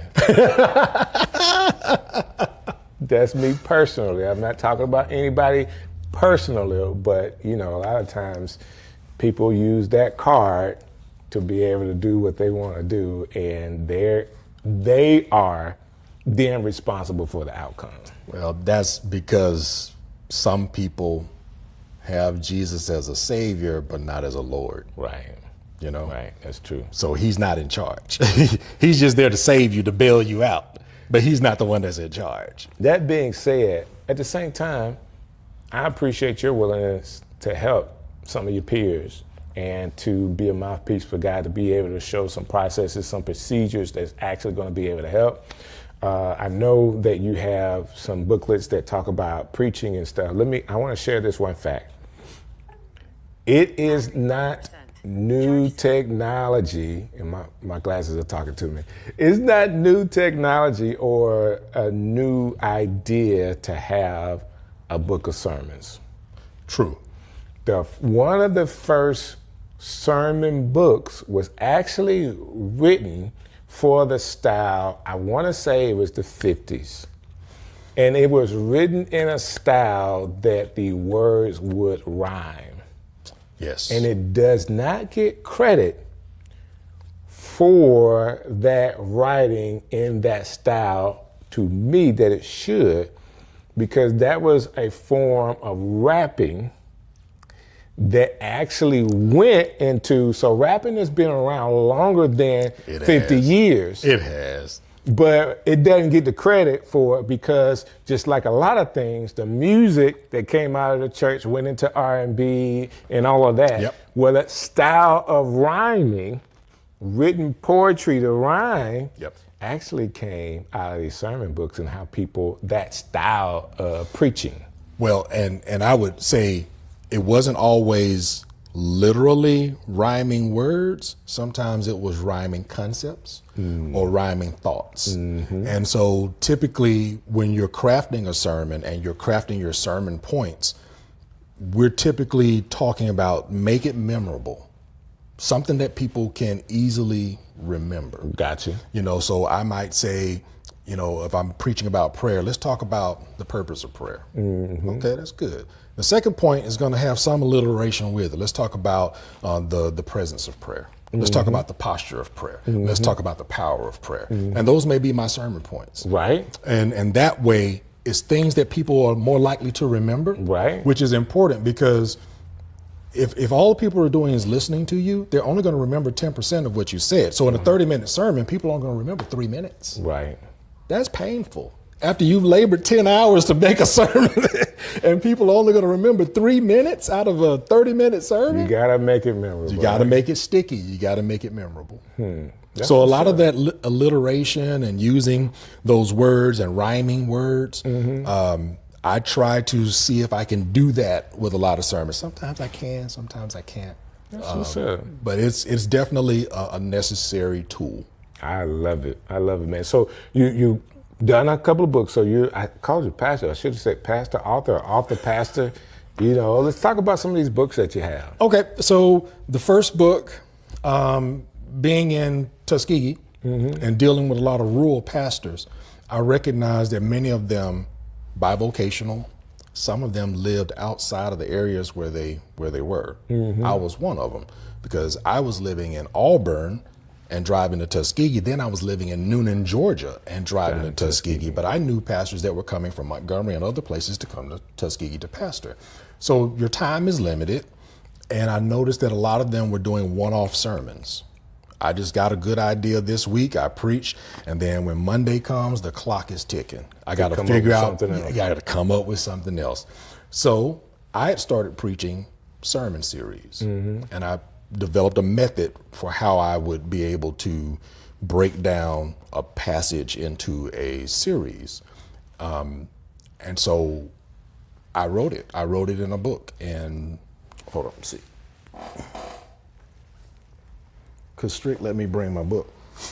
That's me personally. I'm not talking about anybody personally, but, you know, a lot of times people use that card to be able to do what they want to do, and they are then responsible for the outcome. Well, that's because some people have Jesus as a savior, but not as a Lord. Right. You know? Right, that's true. So he's not in charge. He's just there to save you, to bail you out, but he's not the one that's in charge. That being said, at the same time, I appreciate your willingness to help some of your peers and to be a mouthpiece for God, to be able to show some processes, some procedures that's actually going to be able to help. I know that you have some booklets that talk about preaching and stuff. I want to share this one fact. It is not new technology, and my glasses are talking to me. It's not new technology or a new idea to have a book of sermons. True. One of the first sermon books was actually written for the style, I want to say it was the 50s. And it was written in a style that the words would rhyme. Yes. And it does not get credit for that writing in that style, to me, that it should, because that was a form of rapping that actually went into, so rapping has been around longer than 50 years. It has. But it doesn't get the credit for it because, just like a lot of things, the music that came out of the church went into R&B and all of that. Yep. Well, that style of rhyming, written poetry to rhyme, actually came out of these sermon books and how people, that style of preaching. Well, and I would say it wasn't always literally rhyming words. Sometimes it was rhyming concepts or rhyming thoughts. And so typically when you're crafting a sermon and you're crafting your sermon points, we're typically talking about make it memorable, something that people can easily remember. Gotcha. You know, so I might say, you know, if I'm preaching about prayer, let's talk about the purpose of prayer. Okay, that's good. The second point is going to have some alliteration with it. Let's talk about the presence of prayer. Let's talk about the posture of prayer. Let's talk about the power of prayer. And those may be my sermon points. Right. And that way, it's things that people are more likely to remember. Right. Which is important because if all the people are doing is listening to you, they're only going to remember 10% of what you said. So in a 30-minute sermon, people aren't going to remember 3 minutes. Right. That's painful. After you've labored 10 hours to make a sermon and people are only going to remember 3 minutes out of a 30-minute sermon. You got to make it memorable. You got to make it sticky. You got to make it memorable. So a lot of that alliteration and using those words and rhyming words, I try to see if I can do that with a lot of sermons. Sometimes I can, sometimes I can't. That's what's up. But it's definitely a necessary tool. I love it. I love it, man. So you done a couple of books. So I called you pastor. I should have said pastor, author, pastor. You know, let's talk about some of these books that you have. Okay, so the first book, being in Tuskegee and dealing with a lot of rural pastors, I recognized that many of them bivocational. Some of them lived outside of the areas where they were. I was one of them because I was living in Auburn and driving to Tuskegee. Then I was living in Noonan, Georgia, and driving to Tuskegee. But I knew pastors that were coming from Montgomery and other places to come to Tuskegee to pastor. So your time is limited. And I noticed that a lot of them were doing one-off sermons. I just got a good idea this week. I preach, and then when Monday comes, the clock is ticking. I got to figure out, I got to come up with something else. So I had started preaching sermon series, and I developed a method for how I would be able to break down a passage into a series. And so I wrote it. I wrote it in a book. And hold on, let's see. Could Strick let me bring my book?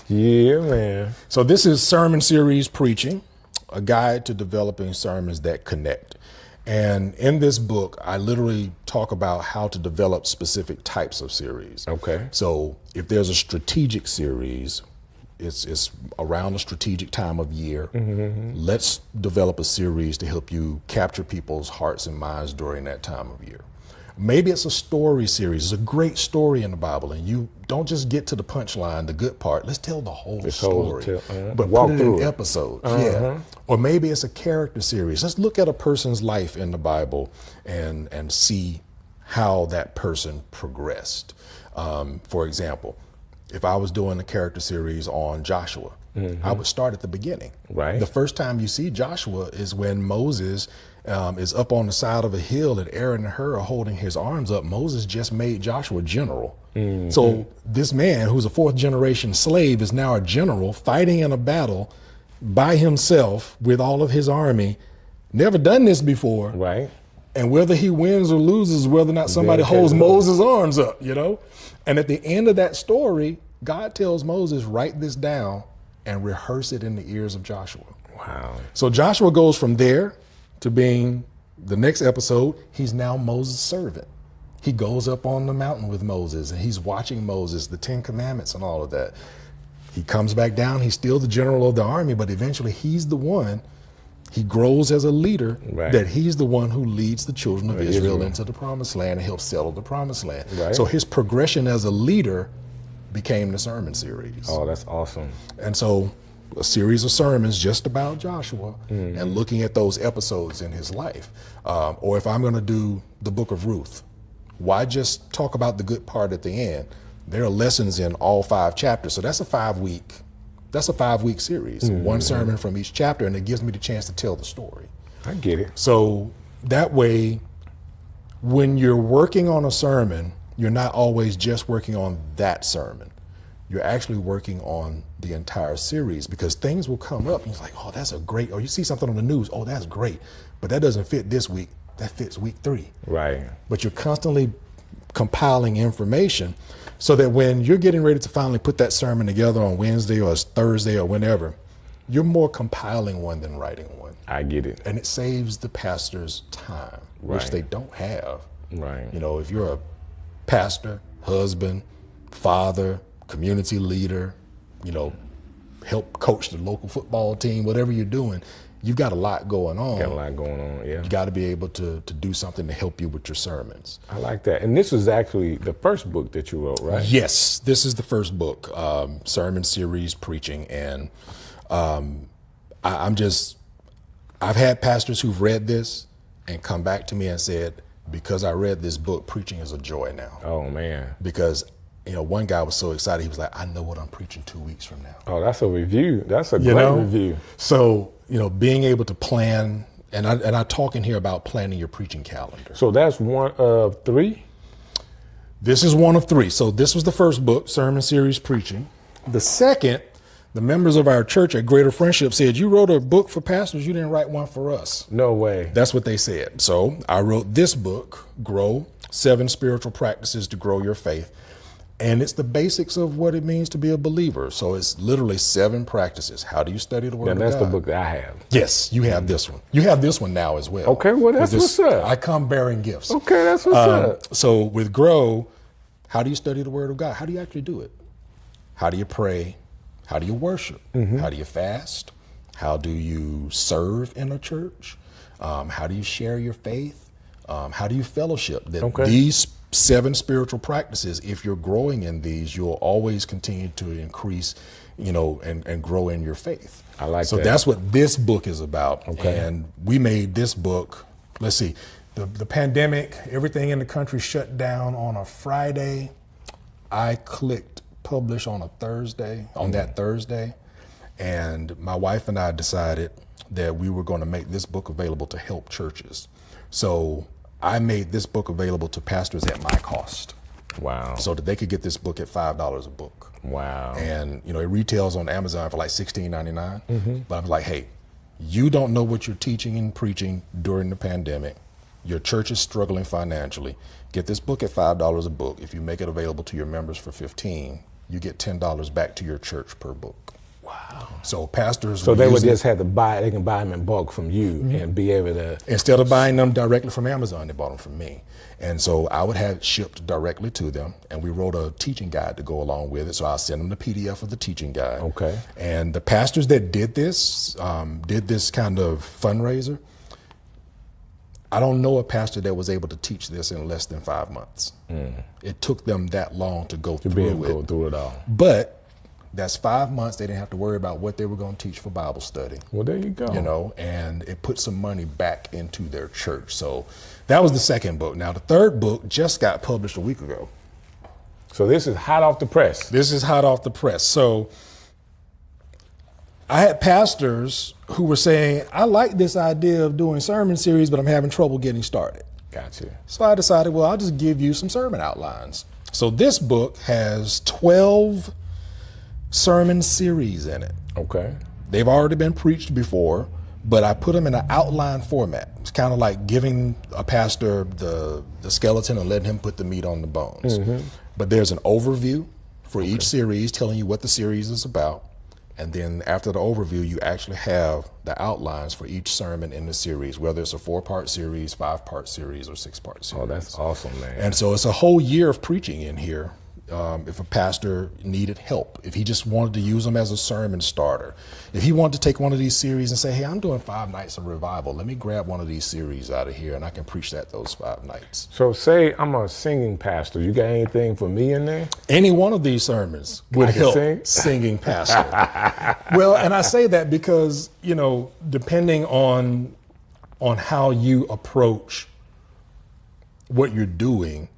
Yeah, man. So this is Sermon Series Preaching, a guide to developing sermons that connect. And in this book, I literally talk about how to develop specific types of series. Okay. So if there's a strategic series, it's around a strategic time of year. Let's develop a series to help you capture people's hearts and minds during that time of year. Maybe it's a story series. It's a great story in the Bible, and you don't just get to the punchline, the good part. Let's tell the whole story, but walk put it through in it. episodes. Yeah. Or maybe it's a character series. Let's look at a person's life in the Bible and see how that person progressed. For example, if I was doing a character series on Joshua, I would start at the beginning. Right. The first time you see Joshua is when Moses is up on the side of a hill and Aaron and Hur are holding his arms up. Moses just made Joshua general. So this man who's a fourth generation slave is now a general fighting in a battle by himself with all of his army. Never done this before. Right. And whether he wins or loses, whether or not somebody holds Moses' arms up, you know? And at the end of that story, God tells Moses, write this down and rehearse it in the ears of Joshua. Wow. So Joshua goes from there to being, the next episode, he's now Moses' servant. He goes up on the mountain with Moses and he's watching Moses, the 10 Commandments and all of that. He comes back down, he's still the general of the army, but eventually he's the one, he grows as a leader, that he's the one who leads the children of Israel into the promised land and helps settle the promised land. Right. So his progression as a leader became the sermon series. Oh, that's awesome. And so a series of sermons just about Joshua and looking at those episodes in his life. Or if I'm going to do the book of Ruth, why just talk about the good part at the end? There are lessons in all 5 chapters. So that's a 5-week series, one sermon from each chapter, and it gives me the chance to tell the story. I get it. So that way, when you're working on a sermon, you're not always just working on that sermon. You're actually working on the entire series, because things will come up and it's like, oh, that's a great, or you see something on the news, oh, that's great, but that doesn't fit this week, that fits week 3. Right. But you're constantly compiling information so that when you're getting ready to finally put that sermon together on Wednesday or Thursday or whenever, you're more compiling one than writing one. I get it. And it saves the pastors time, which they don't have. Right. You know, if you're a pastor, husband, father, community leader, you know, help coach the local football team, whatever you're doing, you've got a lot going on. Got a lot going on, yeah. You got to be able to do something to help you with your sermons. I like that. And this was actually the first book that you wrote, right? Yes, this is the first book, Sermon Series Preaching. And I've had pastors who've read this and come back to me and said, because I read this book, preaching is a joy now. Oh, man. Because, you know, one guy was so excited, he was like, I know what I'm preaching 2 weeks from now. Oh, that's a review. That's a great review. So, you know, being able to plan, and I talk in here about planning your preaching calendar. So that's one of 3? This is one of 3. So this was the first book, Sermon Series Preaching. The second, the members of our church at Greater Friendship said, you wrote a book for pastors, you didn't write one for us. No way. That's what they said. So I wrote this book, Grow, 7 Spiritual Practices to Grow Your Faith. And it's the basics of what it means to be a believer. So it's literally 7 practices. How do you study the Word of God? And that's the book that I have. Yes, you have this one. You have this one now as well. Okay, well, that's what's up. I come bearing gifts. Okay, that's what's up. So with Grow, how do you study the Word of God? How do you actually do it? How do you pray? How do you worship? How do you fast? How do you serve in a church? How do you share your faith? How do you fellowship? These 7 spiritual practices, if you're growing in these, you'll always continue to increase, you know, and grow in your faith. I like that. So that's what this book is about. Okay. And we made this book, let's see, the pandemic, everything in the country shut down on a Friday. I clicked publish on a Thursday, on that Thursday. And my wife and I decided that we were going to make this book available to help churches. So I made this book available to pastors at my cost. Wow. So that they could get this book at $5 a book. Wow. And, you know, it retails on Amazon for like $16.99. But I'm like, hey, you don't know what you're teaching and preaching during the pandemic. Your church is struggling financially. Get this book at $5 a book. If you make it available to your members for $15, you get $10 back to your church per book. Wow. So pastors. So they would just have to buy. They can buy them in bulk from you and be able to. Instead of buying them directly from Amazon, they bought them from me. And so I would have it shipped directly to them. And we wrote a teaching guide to go along with it. So I'll send them the PDF of the teaching guide. Okay. And the pastors that did this kind of fundraiser. I don't know a pastor that was able to teach this in less than 5 months. It took them that long to go through it all. But that's 5 months. They didn't have to worry about what they were going to teach for Bible study. Well, there you go. You know, and it put some money back into their church. So that was the second book. Now, the third book just got published a week ago. So this is hot off the press. This is hot off the press. So I had pastors who were saying, I like this idea of doing sermon series, but I'm having trouble getting started. Gotcha. So I decided, well, I'll just give you some sermon outlines. So this book has 12 sermon series in it. Okay. They've already been preached before, but I put them in an outline format. It's kind of like giving a pastor the skeleton and letting him put the meat on the bones. But there's an overview for each series telling you what the series is about. And then after the overview, you actually have the outlines for each sermon in the series, whether it's a 4-part series, 5-part series, or 6-part series. Oh, that's awesome, man. And so it's a whole year of preaching in here. If a pastor needed help, if he just wanted to use them as a sermon starter, if he wanted to take one of these series and say, hey, I'm doing 5 nights of revival, let me grab one of these series out of here and I can preach those 5 nights. So say I'm a singing pastor. You got anything for me in there? Any one of these sermons would help singing pastor. Well, and I say that because, you know, depending on how you approach what you're doing,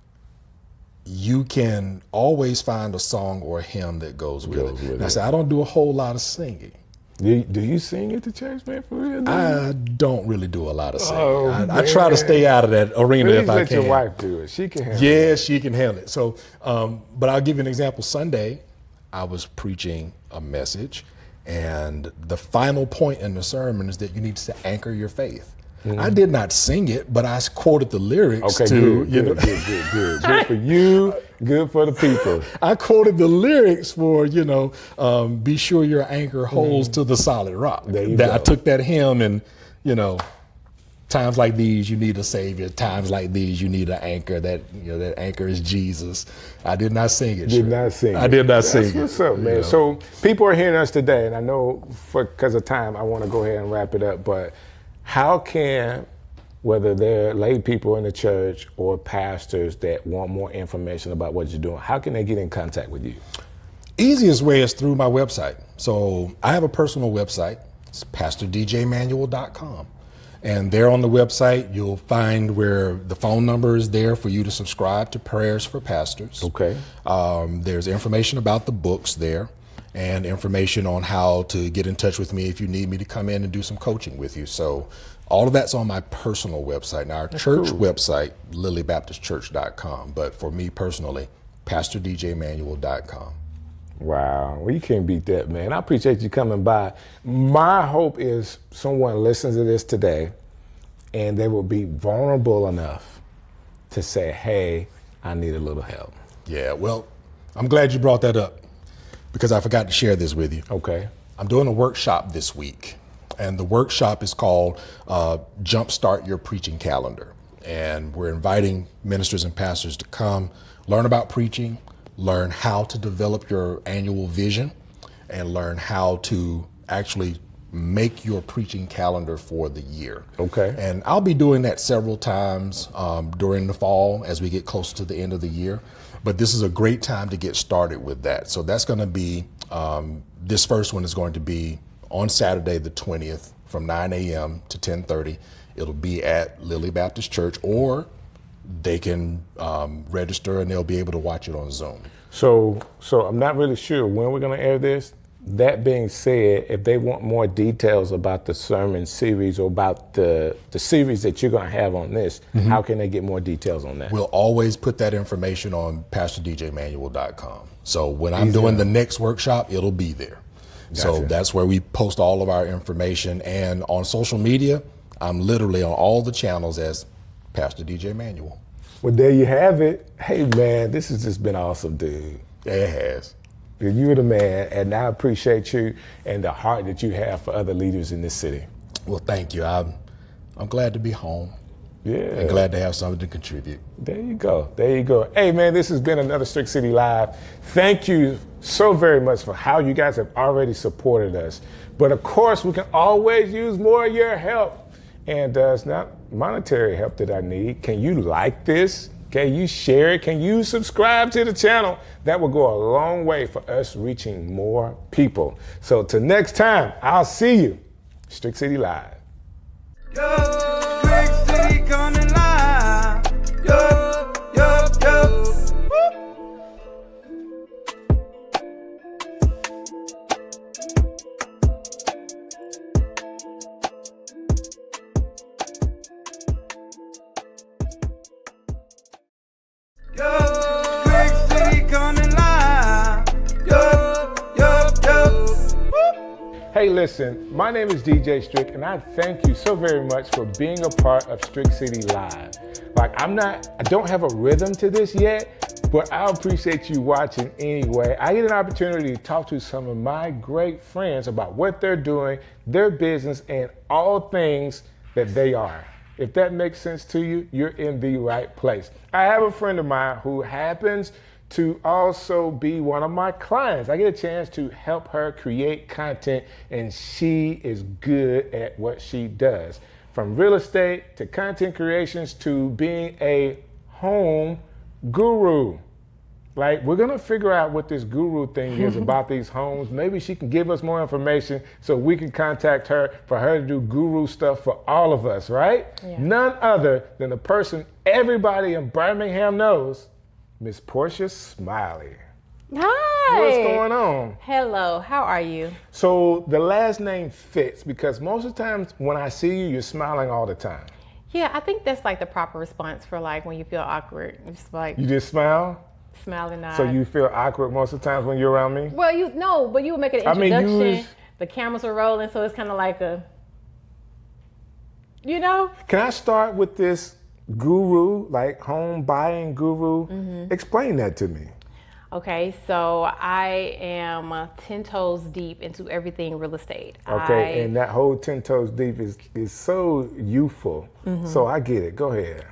you can always find a song or a hymn that goes with it. And I say, I don't do a whole lot of singing. Do you sing at the church, man, for real? I don't really do a lot of singing. I try to stay out of that arena if I can. Let your wife do it. She can handle it. Yeah, she can handle it. So, but I'll give you an example. Sunday, I was preaching a message, and the final point in the sermon is that you need to anchor your faith. I did not sing it, but I quoted the lyrics good for you, good for the people. I quoted the lyrics for, be sure your anchor holds to the solid rock. I took that hymn and, times like these, you need a savior. Times like these, you need an anchor. That anchor is Jesus. I did not sing it. I did not sing it. What's up, man? So people are hearing us today, and I know because of time, I want to go ahead and wrap it up, but how can, whether they're lay people in the church or pastors that want more information about what you're doing, how can they get in contact with you? Easiest way is through my website. So I have a personal website. It's pastordjmanuel.com. And there on the website, you'll find where the phone number is there for you to subscribe to Prayers for Pastors. Okay. There's information about the books there, and information on how to get in touch with me if you need me to come in and do some coaching with you. So all of that's on my personal website. Now, our church website, lilybaptistchurch.com, but for me personally, pastordjmanuel.com. Wow, well, you can't beat that, man. I appreciate you coming by. My hope is someone listens to this today and they will be vulnerable enough to say, hey, I need a little help. Yeah, well, I'm glad you brought that up, because I forgot to share this with you. Okay. I'm doing a workshop this week, and the workshop is called Jumpstart Your Preaching Calendar. And we're inviting ministers and pastors to come learn about preaching, learn how to develop your annual vision, and learn how to actually make your preaching calendar for the year. Okay. And I'll be doing that several times during the fall as we get closer to the end of the year. But this is a great time to get started with that. So that's going to be, this first one is going to be on Saturday the 20th from 9 a.m. to 10:30. It'll be at Lily Baptist Church, or they can register and they'll be able to watch it on Zoom. So I'm not really sure when we're going to air this. That being said, if they want more details about the sermon series or about the series that you're going to have on this, how can they get more details on that? We'll always put that information on pastordjmanuel.com. So when I'm doing the next workshop, it'll be there. Gotcha. So that's where we post all of our information. And on social media, I'm literally on all the channels as Pastor DJ Manuel. Well, there you have it. Hey, man, this has just been awesome, dude. Yeah, it has. You're the man, and I appreciate you and the heart that you have for other leaders in this city. Well, thank you. I'm glad to be home. Yeah. And glad to have something to contribute. There you go. There you go. Hey, man, this has been another Strick City Live. Thank you so very much for how you guys have already supported us. But of course, we can always use more of your help. And it's not monetary help that I need. Can you like this? Can you share it? Can you subscribe to the channel? That will go a long way for us reaching more people. So till next time, I'll see you. Strick City Live. Yo, Strick City coming live. Yo, yo, yo. Yo, Strick City coming live. Yo, yo, yo. Hey, listen, my name is DJ Strick, and I thank you so very much for being a part of Strick City Live. Like, I don't have a rhythm to this yet, but I appreciate you watching anyway. I get an opportunity to talk to some of my great friends about what they're doing, their business, and all things that they are. If that makes sense to you, you're in the right place. I have a friend of mine who happens to also be one of my clients. I get a chance to help her create content, and she is good at what she does. From real estate to content creations to being a home guru. Like, we're gonna figure out what this guru thing is about these homes. Maybe she can give us more information so we can contact her for her to do guru stuff for all of us, right? Yeah. None other than the person everybody in Birmingham knows, Miss Portia Smiley. Hi. What's going on? Hello, how are you? So the last name fits because most of the times when I see you, you're smiling all the time. Yeah, I think that's like the proper response for like when you feel awkward. It's like you just smile? Smile and nod. So you feel awkward most of the times when you're around me? Well, but you would make an introduction. The cameras are rolling, so it's kind of like a, Can I start with this guru, like home buying guru? Mm-hmm. Explain that to me. Okay, so I am 10 toes deep into everything real estate. Okay, and that whole 10 toes deep is so youthful. Mm-hmm. So I get it. Go ahead.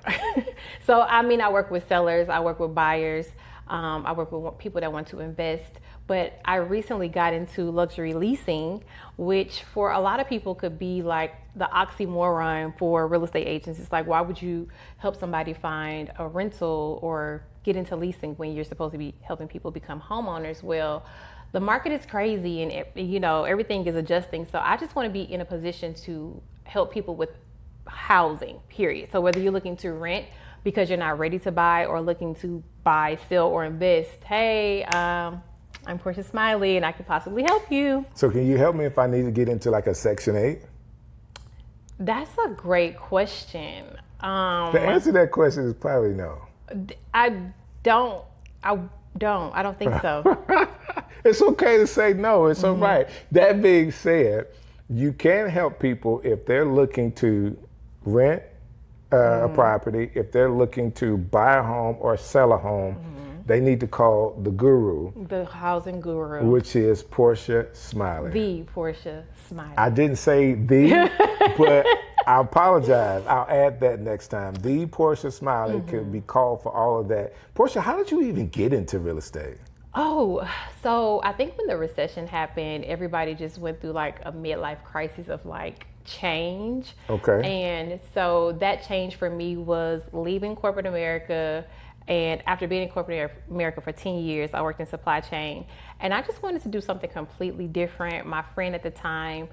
So, I work with sellers. I work with buyers. I work with people that want to invest. But I recently got into luxury leasing, which for a lot of people could be like the oxymoron for real estate agents. It's like, why would you help somebody find a rental or get into leasing when you're supposed to be helping people become homeowners? Well, the market is crazy and everything is adjusting. So I just want to be in a position to help people with housing, period. So whether you're looking to rent because you're not ready to buy or looking to buy, sell, or invest, hey, I'm Portia Smiley and I could possibly help you. So can you help me if I need to get into like a Section 8? That's a great question. The answer to that question is probably no. I don't think so. It's okay to say no. It's all right. That being said, you can help people if they're looking to rent a property, if they're looking to buy a home or sell a home. They need to call the guru. The housing guru. Which is Portia Smiley. The Portia Smiley. I didn't say the, but I apologize. I'll add that next time. The Portia Smiley can be called for all of that. Portia, how did you even get into real estate? Oh, so I think when the recession happened, everybody just went through like a midlife crisis of like change. Okay. And so that change for me was leaving corporate America. And after being in corporate America for 10 years, I worked in supply chain. And I just wanted to do something completely different. My friend at the time,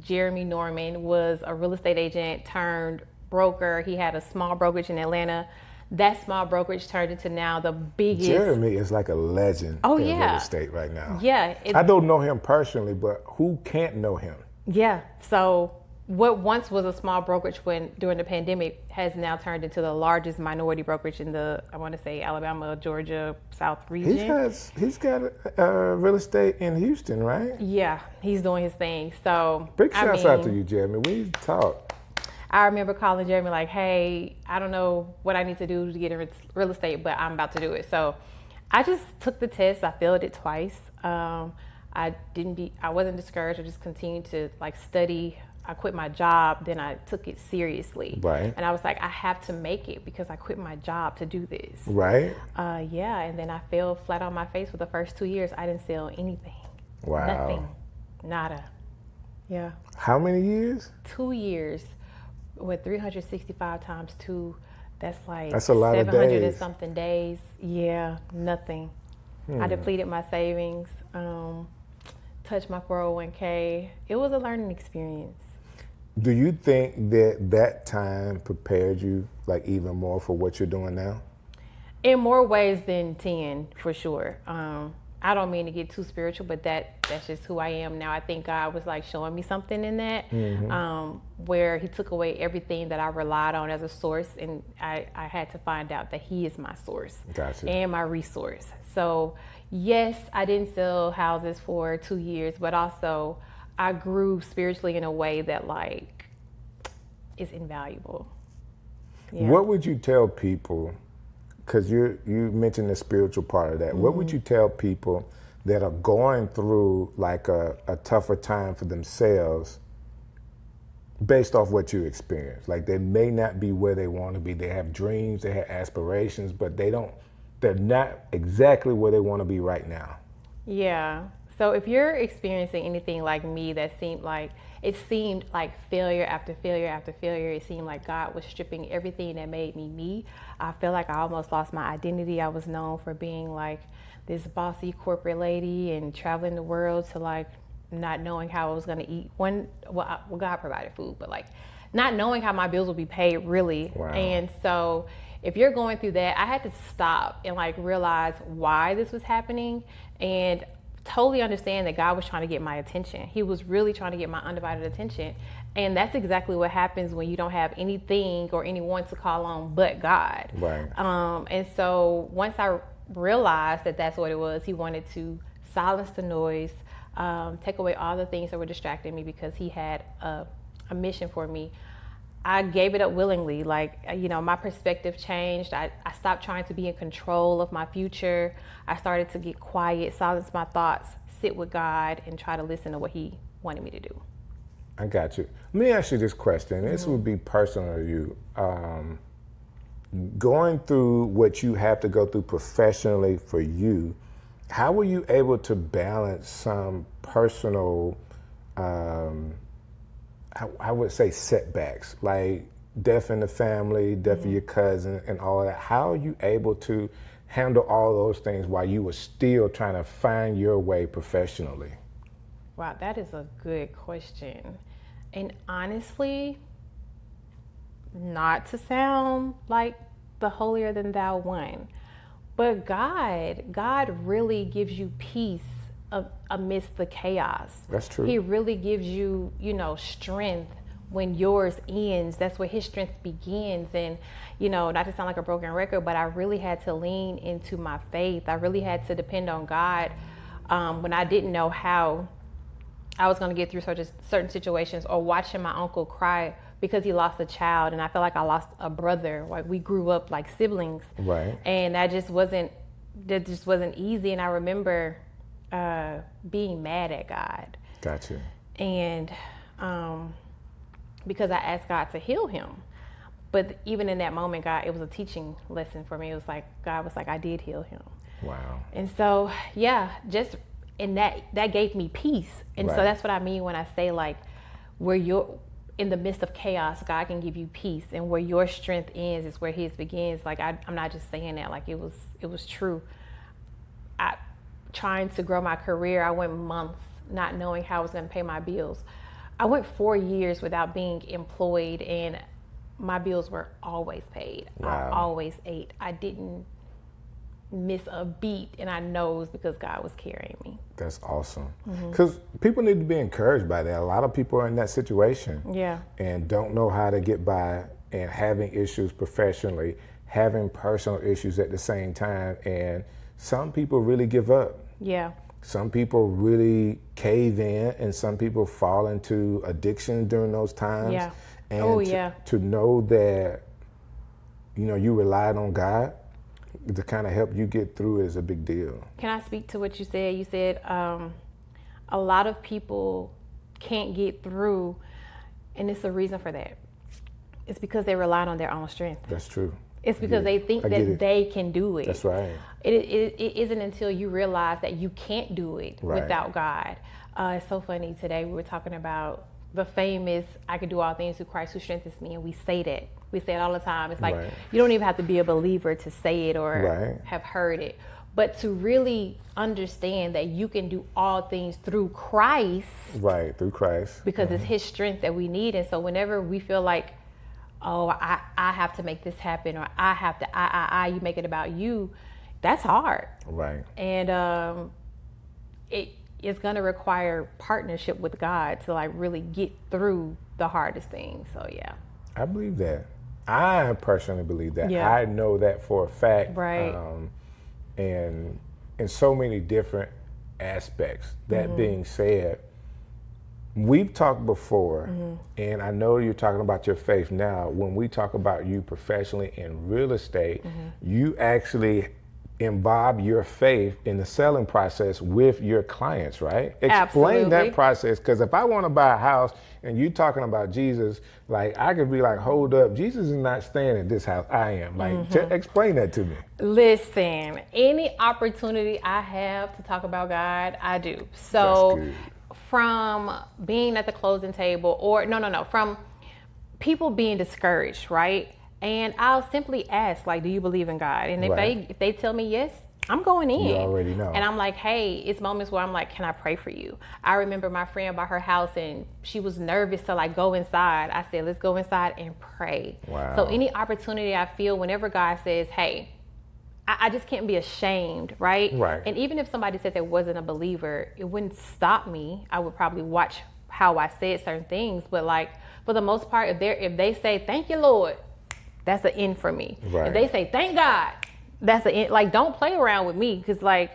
Jeremy Norman, was a real estate agent turned broker. He had a small brokerage in Atlanta. that small brokerage turned into now the biggest. Jeremy is like a legend in real estate right now. Yeah. I don't know him personally, but who can't know him? Yeah. So what once was a small brokerage during the pandemic has now turned into the largest minority brokerage in the, I want to say, Alabama, Georgia, South region. He's got real estate in Houston, right? Yeah, he's doing his thing. So big shouts out to you, Jeremy. We talk. I remember calling Jeremy like, hey, I don't know what I need to do to get in real estate, but I'm about to do it. So I just took the test. I failed it twice. I wasn't discouraged. I just continued to like study. I quit my job, then I took it seriously. Right. And I was like, I have to make it because I quit my job to do this. Right. Yeah, and then I fell flat on my face for the first 2 years. I didn't sell anything. Wow. Nothing. Nada. Yeah. How many years? 2 years with 365 times 2. That's like that's a lot 700 of days. and something days. Yeah, nothing. I depleted my savings, touched my 401k. It was a learning experience. Do you think that time prepared you like even more for what you're doing now? In more ways than 10, for sure. I don't mean to get too spiritual, but that's just who I am now. I think God was like showing me something in that, where he took away everything that I relied on as a source, and I had to find out that he is my source. Gotcha. And my resource. So yes, I didn't sell houses for 2 years, but also I grew spiritually in a way that like is invaluable. Yeah. What would you tell people, because you mentioned the spiritual part of that, what would you tell people that are going through like a tougher time for themselves based off what you experienced? Like they may not be where they want to be. They have dreams, they have aspirations, but they're not exactly where they want to be right now. Yeah. So if you're experiencing anything like me that seemed like failure after failure after failure, it seemed like God was stripping everything that made me me. I feel like I almost lost my identity. I was known for being like this bossy corporate lady and traveling the world to like not knowing how I was going to eat. God provided food, but like not knowing how my bills would be paid really. Wow. And so if you're going through that, I had to stop and like realize why this was happening and totally understand that God was trying to get my attention. He was really trying to get my undivided attention. And that's exactly what happens when you don't have anything or anyone to call on but God. Right. And so once I realized that that's what it was, he wanted to silence the noise, take away all the things that were distracting me because he had a mission for me. I gave it up willingly. Like, my perspective changed. I stopped trying to be in control of my future. I started to get quiet, silence my thoughts, sit with God, and try to listen to what he wanted me to do. I got you. Let me ask you this question. This would be personal to you. Going through what you have to go through professionally for you, how were you able to balance some personal, I would say setbacks, like death in the family, death of your cousin and all of that? How are you able to handle all those things while you were still trying to find your way professionally? Wow, that is a good question. And honestly, not to sound like the holier than thou one, but God really gives you peace amidst the chaos. That's true. He really gives you, strength when yours ends. That's where his strength begins. And, not to sound like a broken record, but I really had to lean into my faith. I really had to depend on God when I didn't know how I was going to get through certain situations, or watching my uncle cry because he lost a child. And I felt like I lost a brother. Like we grew up like siblings. Right. And that just wasn't easy. And I remember being mad at God. Gotcha. And because I asked God to heal him. But even in that moment, it was a teaching lesson for me. It was like, God was like, I did heal him. Wow. And so, and that gave me peace. And so that's what I mean when I say like, where you're in the midst of chaos, God can give you peace. And where your strength ends is where his begins. Like, I'm not just saying that, like it was true. Trying to grow my career, I went months not knowing how I was going to pay my bills. I went 4 years without being employed, and my bills were always paid. Wow. I always ate. I didn't miss a beat, and I know it was because God was carrying me. That's awesome. Because people need to be encouraged by that. A lot of people are in that situation. Yeah. And don't know how to get by, and having issues professionally, having personal issues at the same time. And some people really give up. Yeah. Some people really cave in, and some people fall into addiction during those times. Yeah. And to know that, you know, you relied on God to kind of help you get through is a big deal. Can I speak to what you said? You said a lot of people can't get through, and it's a reason for that. It's because they rely on their own strength. That's true. It's because they think that they can do it. That's right. It isn't until you realize that you can't do it Right. without God. It's so funny. Today we were talking about the famous, I can do all things through Christ who strengthens me, and we say that. We say it all the time. It's like, Right. you don't even have to be a believer to say it or Right. have heard it. But to really understand that you can do all things through Christ. Right, through Christ. Because it's his strength that we need. And so whenever we feel like, oh, I have to make this happen, or I have to, you make it about you, that's hard. Right. And it is going to require partnership with God to like really get through the hardest things. So yeah. I believe that. I personally believe that. Yeah. I know that for a fact. Right. And in so many different aspects. That being said, we've talked before, and I know you're talking about your faith now. When we talk about you professionally in real estate, you actually involve your faith in the selling process with your clients, right? Explain Absolutely. that process, because if I want to buy a house and you talking about Jesus, like I could be like, hold up, Jesus is not staying in this house. I am. Like, explain that to me. Listen, any opportunity I have to talk about God, I do. So That's good. From being at the closing table, or from people being discouraged, right? And I'll simply ask, like, do you believe in God? And if they tell me yes, I'm going in. You already know. And I'm like, hey, it's moments where I'm like, can I pray for you? I remember my friend bought her house and she was nervous to like go inside. I said, let's go inside and pray. Wow. So any opportunity I feel, whenever God says, hey, I just can't be ashamed, right? Right. And even if somebody said they wasn't a believer, it wouldn't stop me. I would probably watch how I said certain things. But like, for the most part, if they say, thank you, Lord, that's an end for me. Right. If they say, thank God, that's an end. Like, don't play around with me, because like,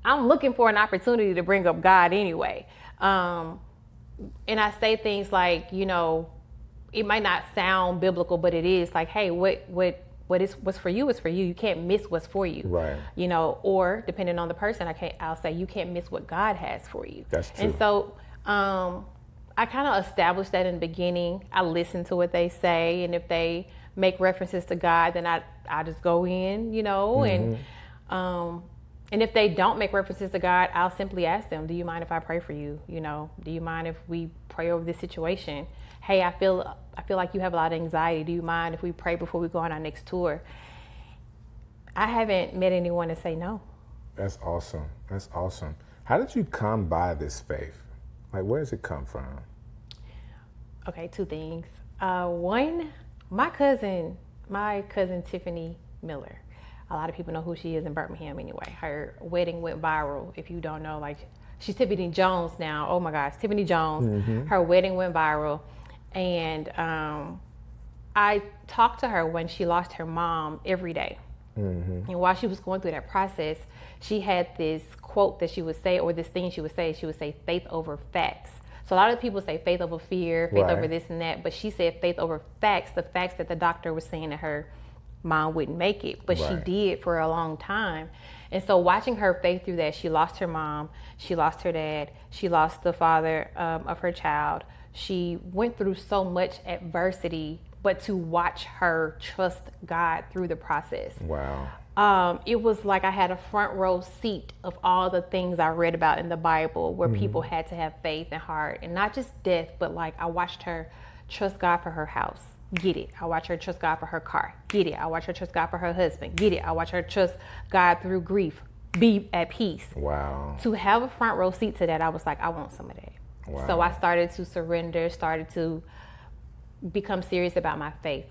I'm looking for an opportunity to bring up God anyway. And I say things like, you know, it might not sound biblical, but it is like, hey, what's for you is for you. You can't miss what's for you. Right. You know, or depending on the person, I'll say you can't miss what God has for you. That's true. And so I kind of established that in the beginning. I listen to what they say, and if they make references to God, then I just go in, you know, and if they don't make references to God, I'll simply ask them, do you mind if I pray for you? You know, do you mind if we pray over this situation? Hey, I feel like you have a lot of anxiety. Do you mind if we pray before we go on our next tour? I haven't met anyone to say no. That's awesome. That's awesome. How did you come by this faith? Like, where does it come from? Okay, two things. One, my cousin Tiffany Miller. A lot of people know who she is in Birmingham anyway. Her wedding went viral. If you don't know, like, she's Tiffany Jones now. Oh my gosh, Tiffany Jones. Her wedding went viral. And I talked to her when she lost her mom every day. And while she was going through that process, she had this quote that she would say, or this thing she would say, faith over facts. So a lot of people say faith over fear, faith over this and that, but she said faith over facts, the facts that the doctor was saying that her mom wouldn't make it, but she did for a long time. And so watching her faith through that, she lost her mom, she lost her dad, she lost the father of her child. She went through so much adversity, but to watch her trust God through the process. Wow. It was like I had a front row seat of all the things I read about in the Bible where people had to have faith and heart, and not just death, but like I watched her trust God for her house. Get it. I watched her trust God for her car. Get it. I watched her trust God for her husband. Get it. I watched her trust God through grief. Be at peace. Wow. To have a front row seat to that, I was like, I want some of that. Wow. So I started to surrender, started to become serious about my faith.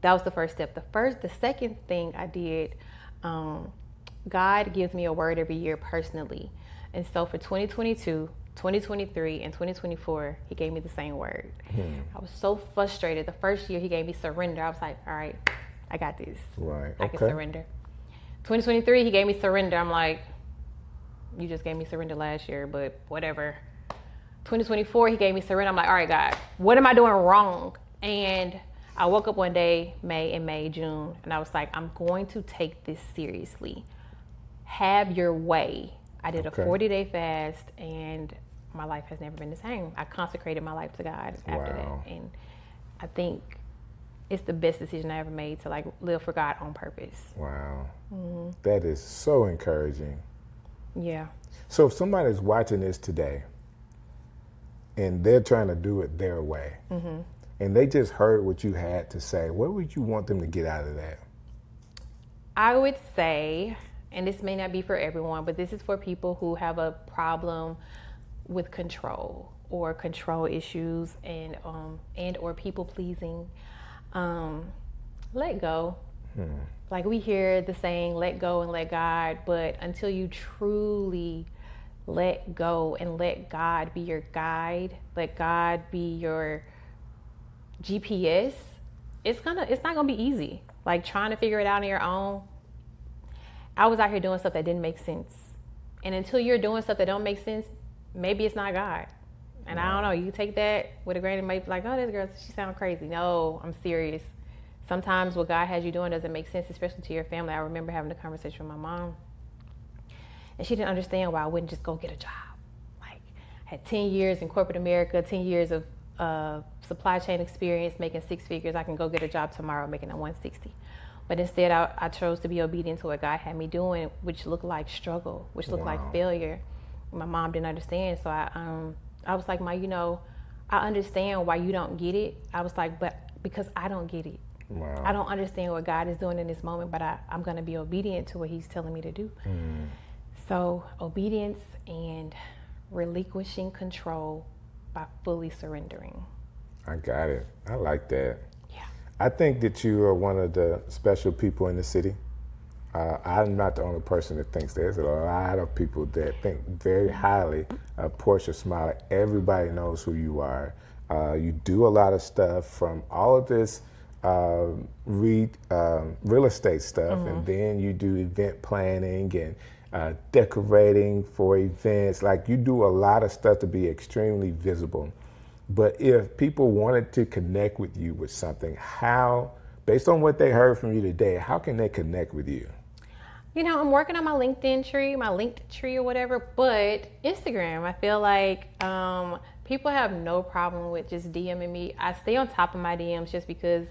That was the first step. The second thing I did, God gives me a word every year personally. And so for 2022, 2023, and 2024, he gave me the same word. I was so frustrated. The first year he gave me surrender. I was like, all right, I got this. Right. I can surrender. 2023, he gave me surrender. I'm like, you just gave me surrender last year, but whatever. 2024, he gave me surrender. I'm like, all right, God, what am I doing wrong? And I woke up one day, June, and I was like, I'm going to take this seriously. Have your way. I did a 40-day fast, and my life has never been the same. I consecrated my life to God after that. And I think it's the best decision I ever made to like live for God on purpose. Wow. That is so encouraging. Yeah. So if somebody's watching this today and they're trying to do it their way, and they just heard what you had to say, what would you want them to get out of that? I would say, and this may not be for everyone, but this is for people who have a problem with control or control issues and or people pleasing. Let go. Like we hear the saying, let go and let God, but until you truly let go and let God be your guide, let God be your GPS, it's not gonna be easy. Like trying to figure it out on your own. I was out here doing stuff that didn't make sense. And until you're doing stuff that don't make sense, maybe it's not God. And I don't know, you take that with a grain of salt, like, oh, this girl, she sounds crazy. No, I'm serious. Sometimes what God has you doing doesn't make sense, especially to your family. I remember having a conversation with my mom, and she didn't understand why I wouldn't just go get a job. Like, I had 10 years in corporate America, 10 years of supply chain experience, making 6 figures. I can go get a job tomorrow making a 160. But instead, I chose to be obedient to what God had me doing, which looked like struggle, which looked like failure. My mom didn't understand, so I was like, Ma, I understand why you don't get it. I was like, but because I don't get it. Wow. I don't understand what God is doing in this moment, but I'm going to be obedient to what he's telling me to do. So obedience and relinquishing control by fully surrendering. I got it. I like that. Yeah. I think that you are one of the special people in the city. I'm not the only person that thinks there's a lot of people that think very highly of Portia Smiley. Everybody knows who you are. You do a lot of stuff from all of this real estate stuff, and then you do event planning and decorating for events. Like, you do a lot of stuff to be extremely visible. But if people wanted to connect with you with something, how, based on what they heard from you today, how can they connect with you? I'm working on my LinkedIn tree, my linked tree or whatever, but Instagram, I feel like people have no problem with just DMing me. I stay on top of my DMs just because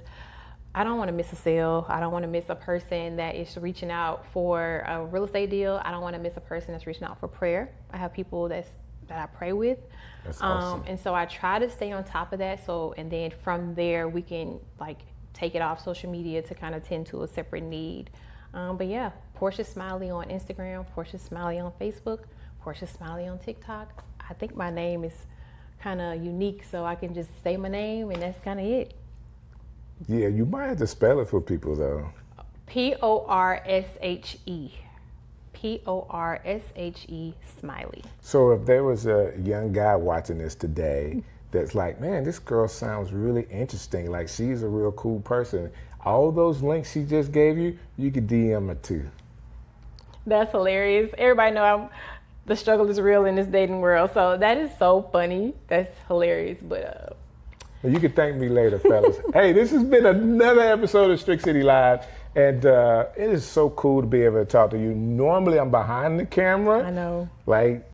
I don't want to miss a sale. I don't want to miss a person that is reaching out for a real estate deal. I don't want to miss a person that's reaching out for prayer. I have people that I pray with. That's awesome. And so I try to stay on top of that. And then from there, we can like take it off social media to kind of tend to a separate need. But yeah, Portia Smiley on Instagram, Portia Smiley on Facebook, Portia Smiley on TikTok. I think my name is kind of unique, so I can just say my name and that's kind of it. Yeah, you might have to spell it for people though. P-O-R-S-H-E. P-O-R-S-H-E Smiley. So if there was a young guy watching this today that's like, man, this girl sounds really interesting, like she's a real cool person, all those links she just gave you, you could DM her too. That's hilarious. Everybody know the struggle is real in this dating world, so that is so funny. That's hilarious, but you can thank me later, fellas. Hey, this has been another episode of Strick City Live, and it is so cool to be able to talk to you. Normally, I'm behind the camera. I know. Like,